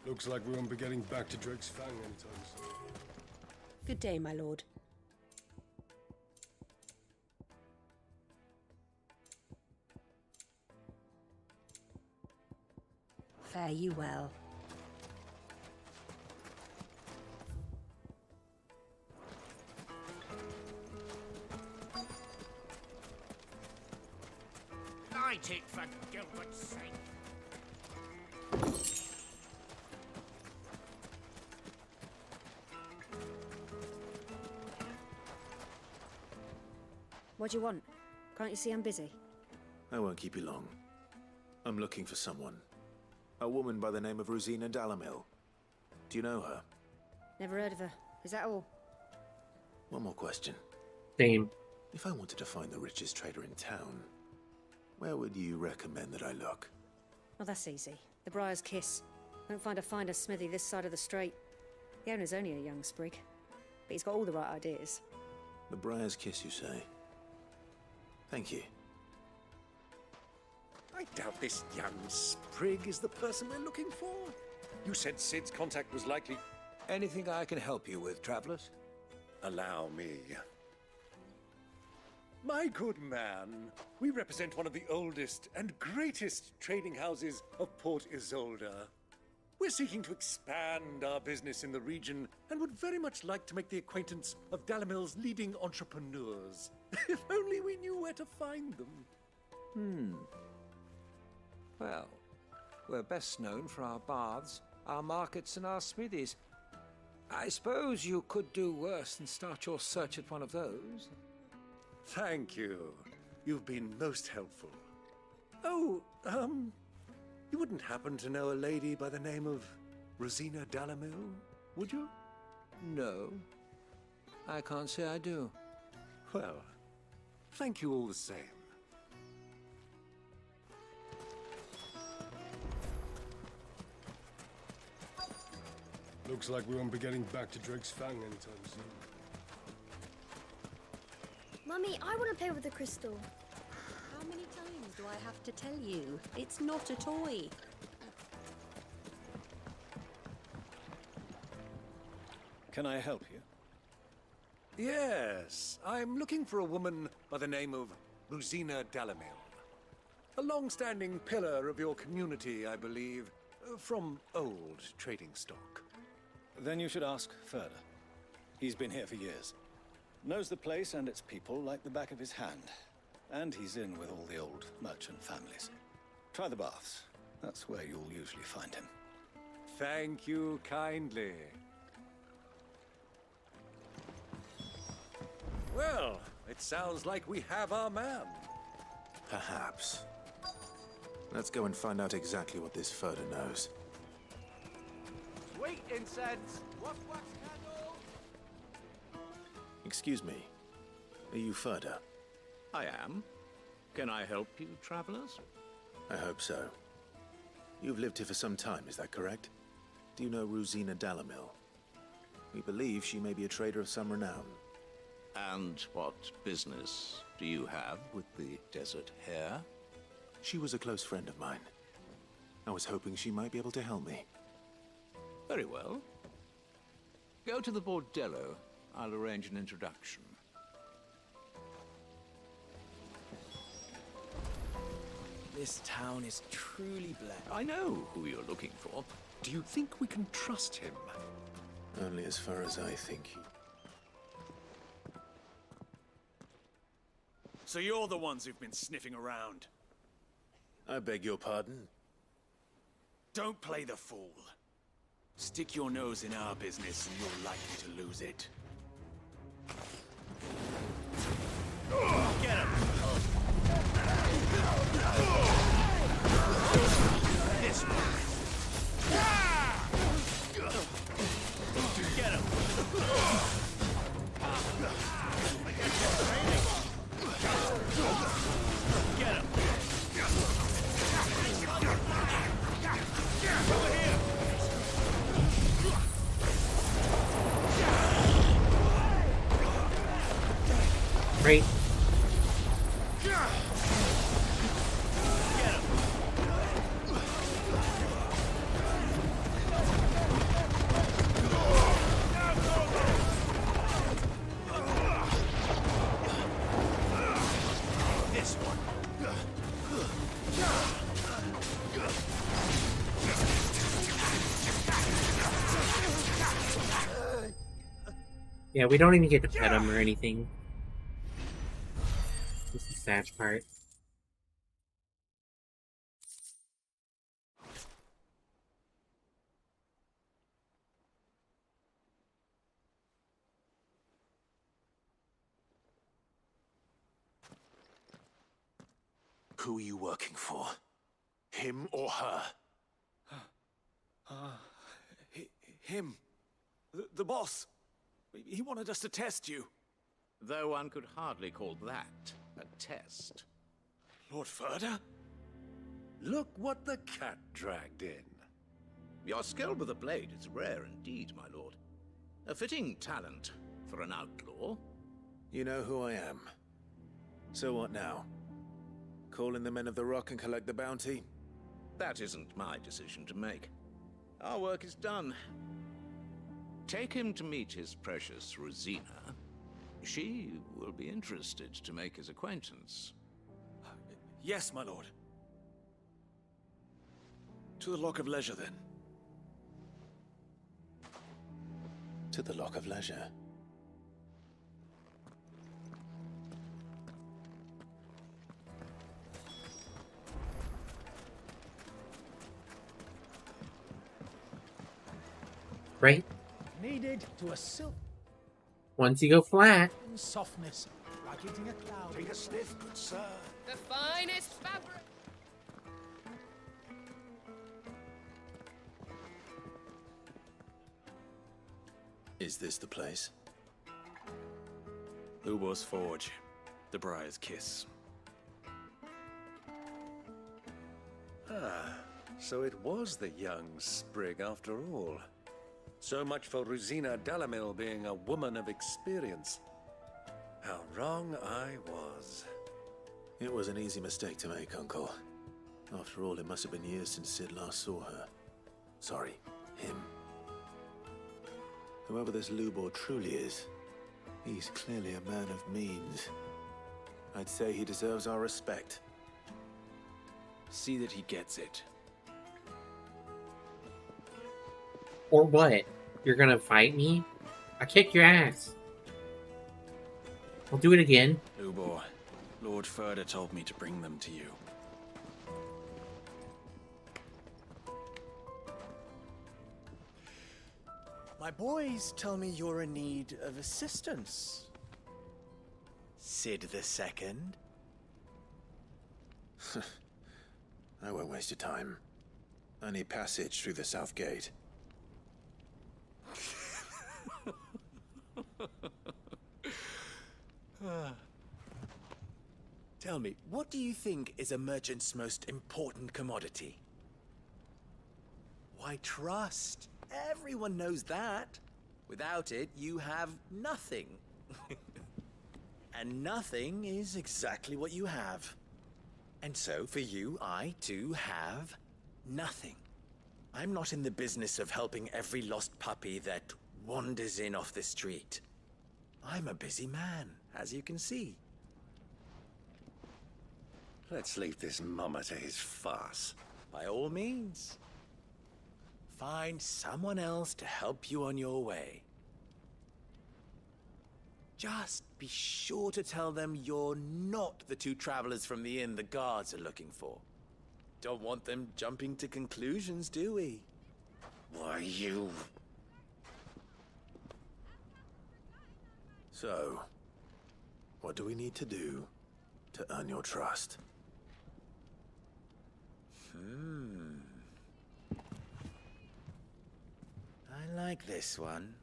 Looks like we won't be getting back to Drake's Fang anytime soon. Good day, my lord. Fare you well. Light it, for Gilbert's sake. What do you want? Can't you see I'm busy? I won't keep you long. I'm looking for someone. A woman by the name of Rosina Dalamil. Do you know her? Never heard of her. Is that all? One more question. Same. If I wanted to find the richest trader in town, where would you recommend that I look? Oh, that's easy. The Briar's Kiss. Won't find a finer smithy this side of the strait. The owner's only a young sprig, but he's got all the right ideas. The Briar's Kiss, you say? Thank you. I doubt this young sprig is the person we're looking for. You said Sid's contact was likely... Anything I can help you with, travelers? Allow me. My good man, we represent one of the oldest and greatest trading houses of Port Isolde. We're seeking to expand our business in the region and would very much like to make the acquaintance of Dalamil's leading entrepreneurs. If only we knew where to find them. Well, we're best known for our baths, our markets, and our smithies. I suppose you could do worse than start your search at one of those. Thank you. You've been most helpful. Oh, you wouldn't happen to know a lady by the name of Rosina Dalamil, would you? No, I can't say I do. Well, thank you all the same. Looks like we won't be getting back to Drake's Fang anytime soon. Mummy, I want to play with the crystal. How many times do I have to tell you? It's not a toy. Can I help you? Yes, I'm looking for a woman by the name of Rosina Dalamil. A long-standing pillar of your community, I believe, from old trading stock. Then you should ask further. He's been here for years. Knows the place and its people like the back of his hand. And he's in with all the old merchant families. Try the baths. That's where you'll usually find him. Thank you kindly. Well, it sounds like we have our man. Perhaps. Let's go and find out exactly what this Furder knows. Sweet incense! Wax candles! Excuse me. Are you Furder? I am. Can I help you, travelers? I hope so. You've lived here for some time, is that correct? Do you know Rosina Dalamil? We believe she may be a trader of some renown. And what business do you have with the desert hare? She was a close friend of mine. I was hoping she might be able to help me. Very well. Go to the bordello. I'll arrange an introduction. This town is truly black. I know who you're looking for. Do you think we can trust him? Only as far as I think. So you're the ones who've been sniffing around. I beg your pardon? Don't play the fool. Stick your nose in our business and you're likely to lose it. Get him! This one. Get him! Get him! Over here! Great. This one. Yeah, we don't even get to pet him or anything. This is the sad part. Who are you working for? Him or her? Him. The boss. He wanted us to test you. Though one could hardly call that a test. Lord Furder? Look what the cat dragged in. Your skill with the blade is rare indeed, my lord. A fitting talent for an outlaw. You know who I am. So what now? Call in the Men of the Rock and collect the bounty? That isn't my decision to make. Our work is done. Take him to meet his precious Rosina. She will be interested to make his acquaintance. Yes, my lord. To the Lock of Leisure, then. To the Lock of Leisure. Right? Needed to a silk Once you go flat. softness, like eating a cloud. Take a sniff, good sir. The finest fabric. Is this the place? Ubor's Forge. The Briar's Kiss. Ah, so it was the young sprig after all. So much for Rosina Delamil being a woman of experience. How wrong I was. It was an easy mistake to make, Uncle. After all, it must have been years since Sid last saw her. Sorry, him. Whoever this Lubor truly is, he's clearly a man of means. I'd say he deserves our respect. See that he gets it. Or what? You're gonna fight me? I kick your ass. I'll do it again. Lubor, Lord Furder told me to bring them to you. My boys tell me you're in need of assistance. Sid the Second? I won't waste your time. I need passage through the south gate. Tell me, what do you think is a merchant's most important commodity? Why, trust. Everyone knows that. Without it, you have nothing. And nothing is exactly what you have. And so, for you, I too have nothing. I'm not in the business of helping every lost puppy that wanders in off the street. I'm a busy man, as you can see. Let's leave this mummer to his farce. By all means. Find someone else to help you on your way. Just be sure to tell them you're not the two travelers from the inn the guards are looking for. Don't want them jumping to conclusions, do we? Why, you... So, what do we need to do to earn your trust? I like this one.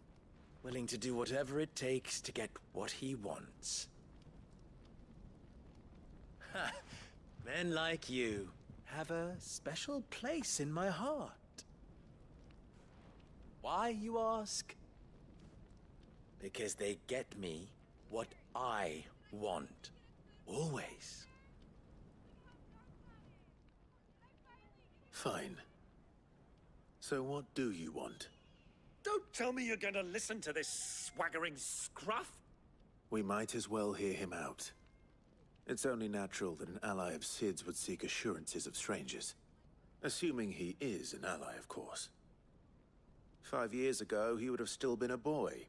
Willing to do whatever it takes to get what he wants. Ha! Men like you have a special place in my heart. Why, you ask? Because they get me what I want. Always. Fine. So what do you want? Don't tell me you're going to listen to this swaggering scruff. We might as well hear him out. It's only natural that an ally of Sid's would seek assurances of strangers. Assuming he is an ally, of course. 5 years ago, he would have still been a boy.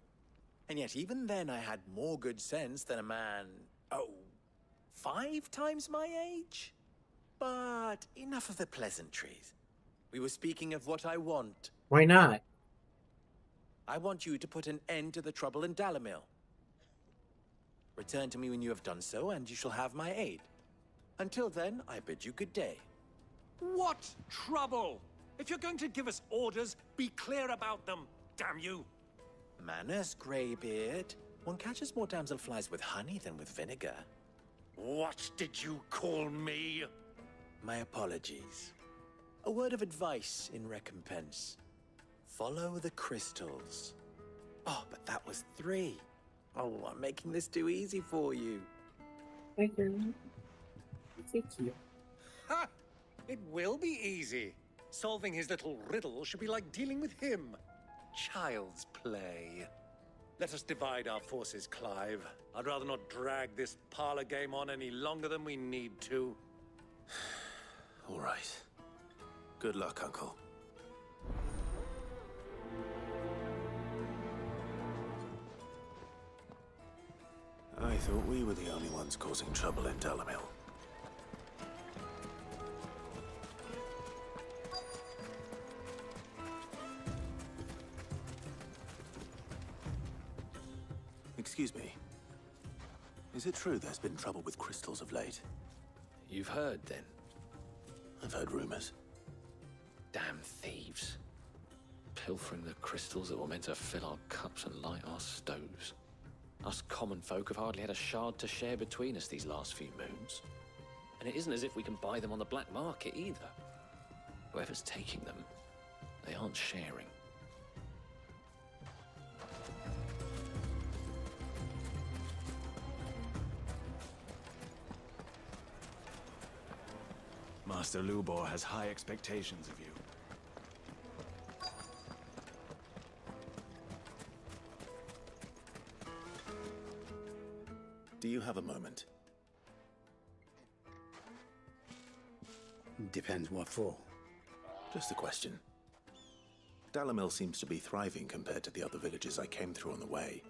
And yet even then I had more good sense than a man, 5 times my age? But enough of the pleasantries. We were speaking of what I want. Why not? I want you to put an end to the trouble in Dalamil. Return to me when you have done so, and you shall have my aid. Until then, I bid you good day. What trouble? If you're going to give us orders, be clear about them, damn you! Manners, Greybeard. One catches more damselflies with honey than with vinegar. What did you call me? My apologies. A word of advice in recompense. Follow the crystals. Oh, but that was 3. Oh, I'm making this too easy for you. Thank you. Thank you. Ha! It will be easy. Solving his little riddle should be like dealing with him. Child's play. Let us divide our forces, Clive. I'd rather not drag this parlor game on any longer than we need to. All right. Good luck, Uncle. I thought we were the only ones causing trouble in Dalamil. Excuse me. Is it true there's been trouble with crystals of late? You've heard, then? I've heard rumors. Damn thieves. Pilfering the crystals that were meant to fill our cups and light our stoves. Us common folk have hardly had a shard to share between us these last few moons. And it isn't as if we can buy them on the black market either. Whoever's taking them, they aren't sharing. Master Lubor has high expectations of you. Do you have a moment? Depends what for. Just a question. Dalamil seems to be thriving compared to the other villages I came through on the way.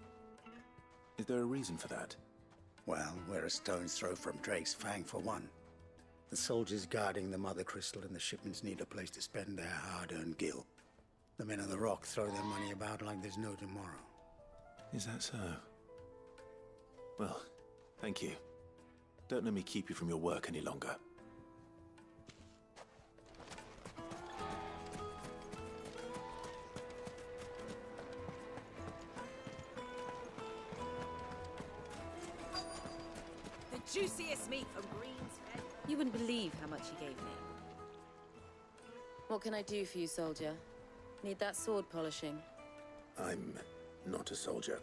Is there a reason for that? Well, we're a stone's throw from Drake's Fang for one. The soldiers guarding the Mother Crystal and the shipments need a place to spend their hard-earned gil. The men of the Rock throw their money about like there's no tomorrow. Is that so? Well, thank you. Don't let me keep you from your work any longer. The juiciest meat from Green's Head. You wouldn't believe how much he gave me. What can I do for you, soldier? Need that sword polishing? I'm not a soldier.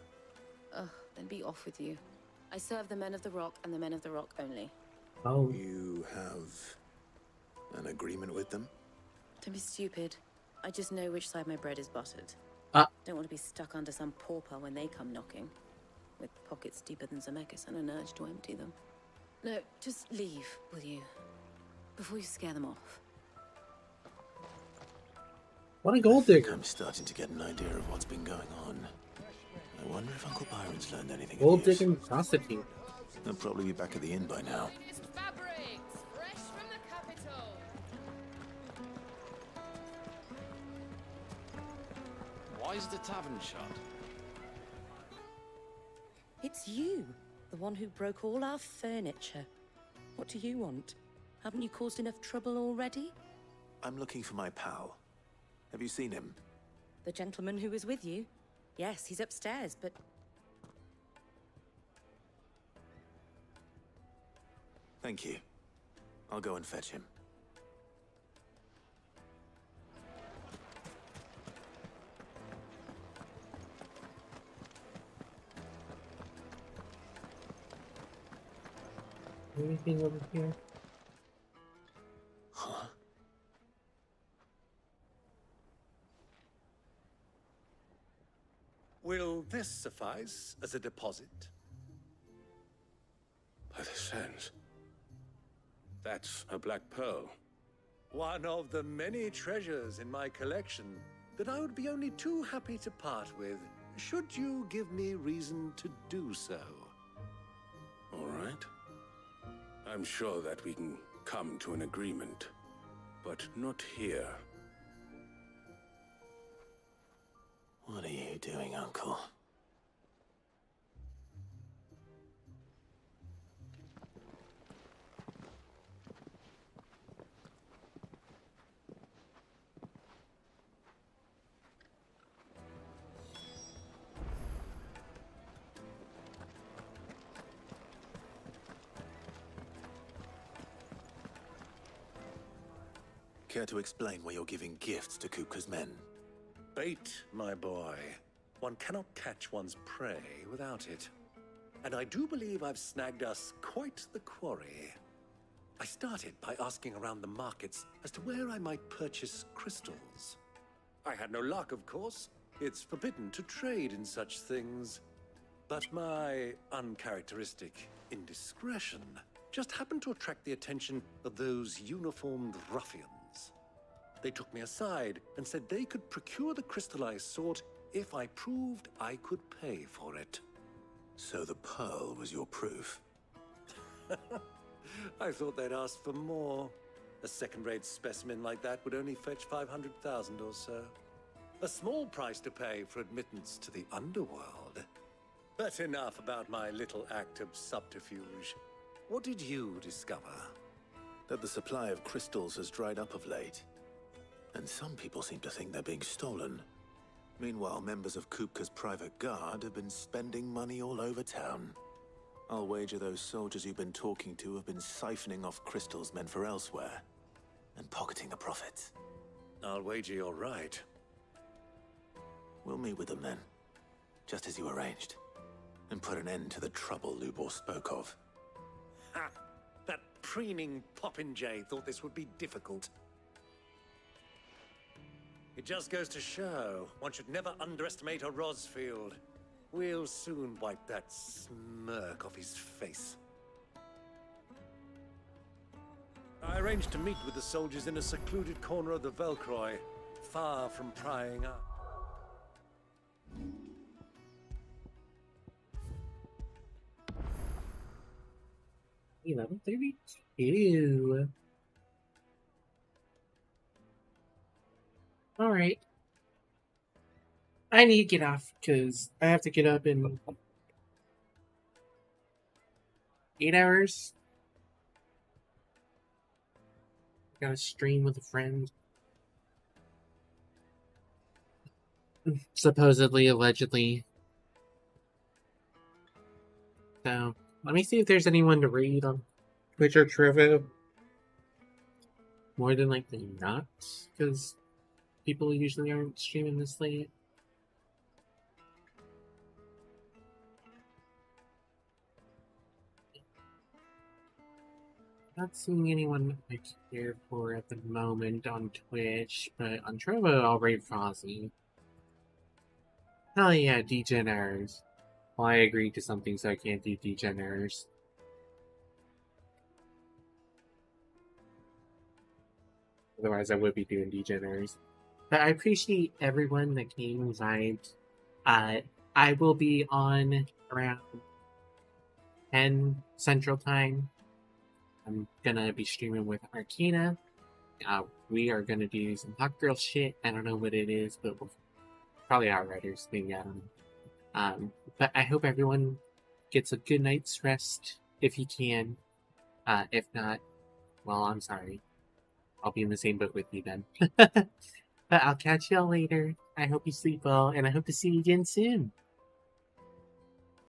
Ugh, then be off with you. I serve the men of the Rock and the men of the Rock only. Oh. You have an agreement with them? Don't be stupid. I just know which side my bread is buttered. Don't want to be stuck under some pauper when they come knocking. With pockets deeper than Zemeckis and an urge to empty them. No, just leave, will you? Before you scare them off. What a gold digger. I'm starting to get an idea of what's been going on. I wonder if Uncle Byron's learned anything. Gold digging prostitute. They'll probably be back at the inn by now. Fabrics, fresh from the capital. Why is the tavern shut? It's you, the one who broke all our furniture. What do you want? Haven't you caused enough trouble already? I'm looking for my pal. Have you seen him? The gentleman who was with you? Yes, he's upstairs, but... Thank you. I'll go and fetch him. Anything over here? Huh? Will this suffice as a deposit? By the sands. That's a black pearl. One of the many treasures in my collection that I would be only too happy to part with, should you give me reason to do so. All right. I'm sure that we can come to an agreement, but not here. What are you doing, Uncle? Care to explain why you're giving gifts to Kupka's men? Bait, my boy. One cannot catch one's prey without it. and I do believe I've snagged us quite the quarry. I started by asking around the markets as to where I might purchase crystals. I had no luck, of course. It's forbidden to trade in such things. But my uncharacteristic indiscretion just happened to attract the attention of those uniformed ruffians. They took me aside and said they could procure the crystal I sought if I proved I could pay for it. So the pearl was your proof? I thought they'd ask for more. A second-rate specimen like that would only fetch 500,000 or so. A small price to pay for admittance to the underworld. But enough about my little act of subterfuge. What did you discover? That the supply of crystals has dried up of late. And some people seem to think they're being stolen. Meanwhile, members of Kupka's private guard have been spending money all over town. I'll wager those soldiers you've been talking to have been siphoning off crystals meant for elsewhere, and pocketing the profits. I'll wager you're right. We'll meet with them then, just as you arranged, and put an end to the trouble Lubor spoke of. Ha! That preening popinjay thought this would be difficult. It just goes to show, one should never underestimate a Rosfield. We'll soon wipe that smirk off his face. I arranged to meet with the soldiers in a secluded corner of the Velcroy, far from prying up. 11:32. All right. I need to get off because I have to get up in 8 hours. I gotta stream with a friend. Supposedly, allegedly. So, let me see if there's anyone to read on Twitch or Trovo. More than likely not, because people usually aren't streaming this late. Not seeing anyone I care for at the moment on Twitch, but on Trovo I'll rate Fozzie. Hell yeah, Degeners. Well, I agreed to something, so I can't do Degeners. Otherwise, I would be doing Degeners. But I appreciate everyone that came and vibed. I will be on around 10 Central Time. I'm gonna be streaming with Arcana. We are gonna do some hot girl shit. I don't know what it is, but we'll probably Outriders thing. I don't know. But I hope everyone gets a good night's rest if you can. If not, well, I'm sorry. I'll be in the same boat with you then. But I'll catch y'all later. I hope you sleep well, and I hope to see you again soon.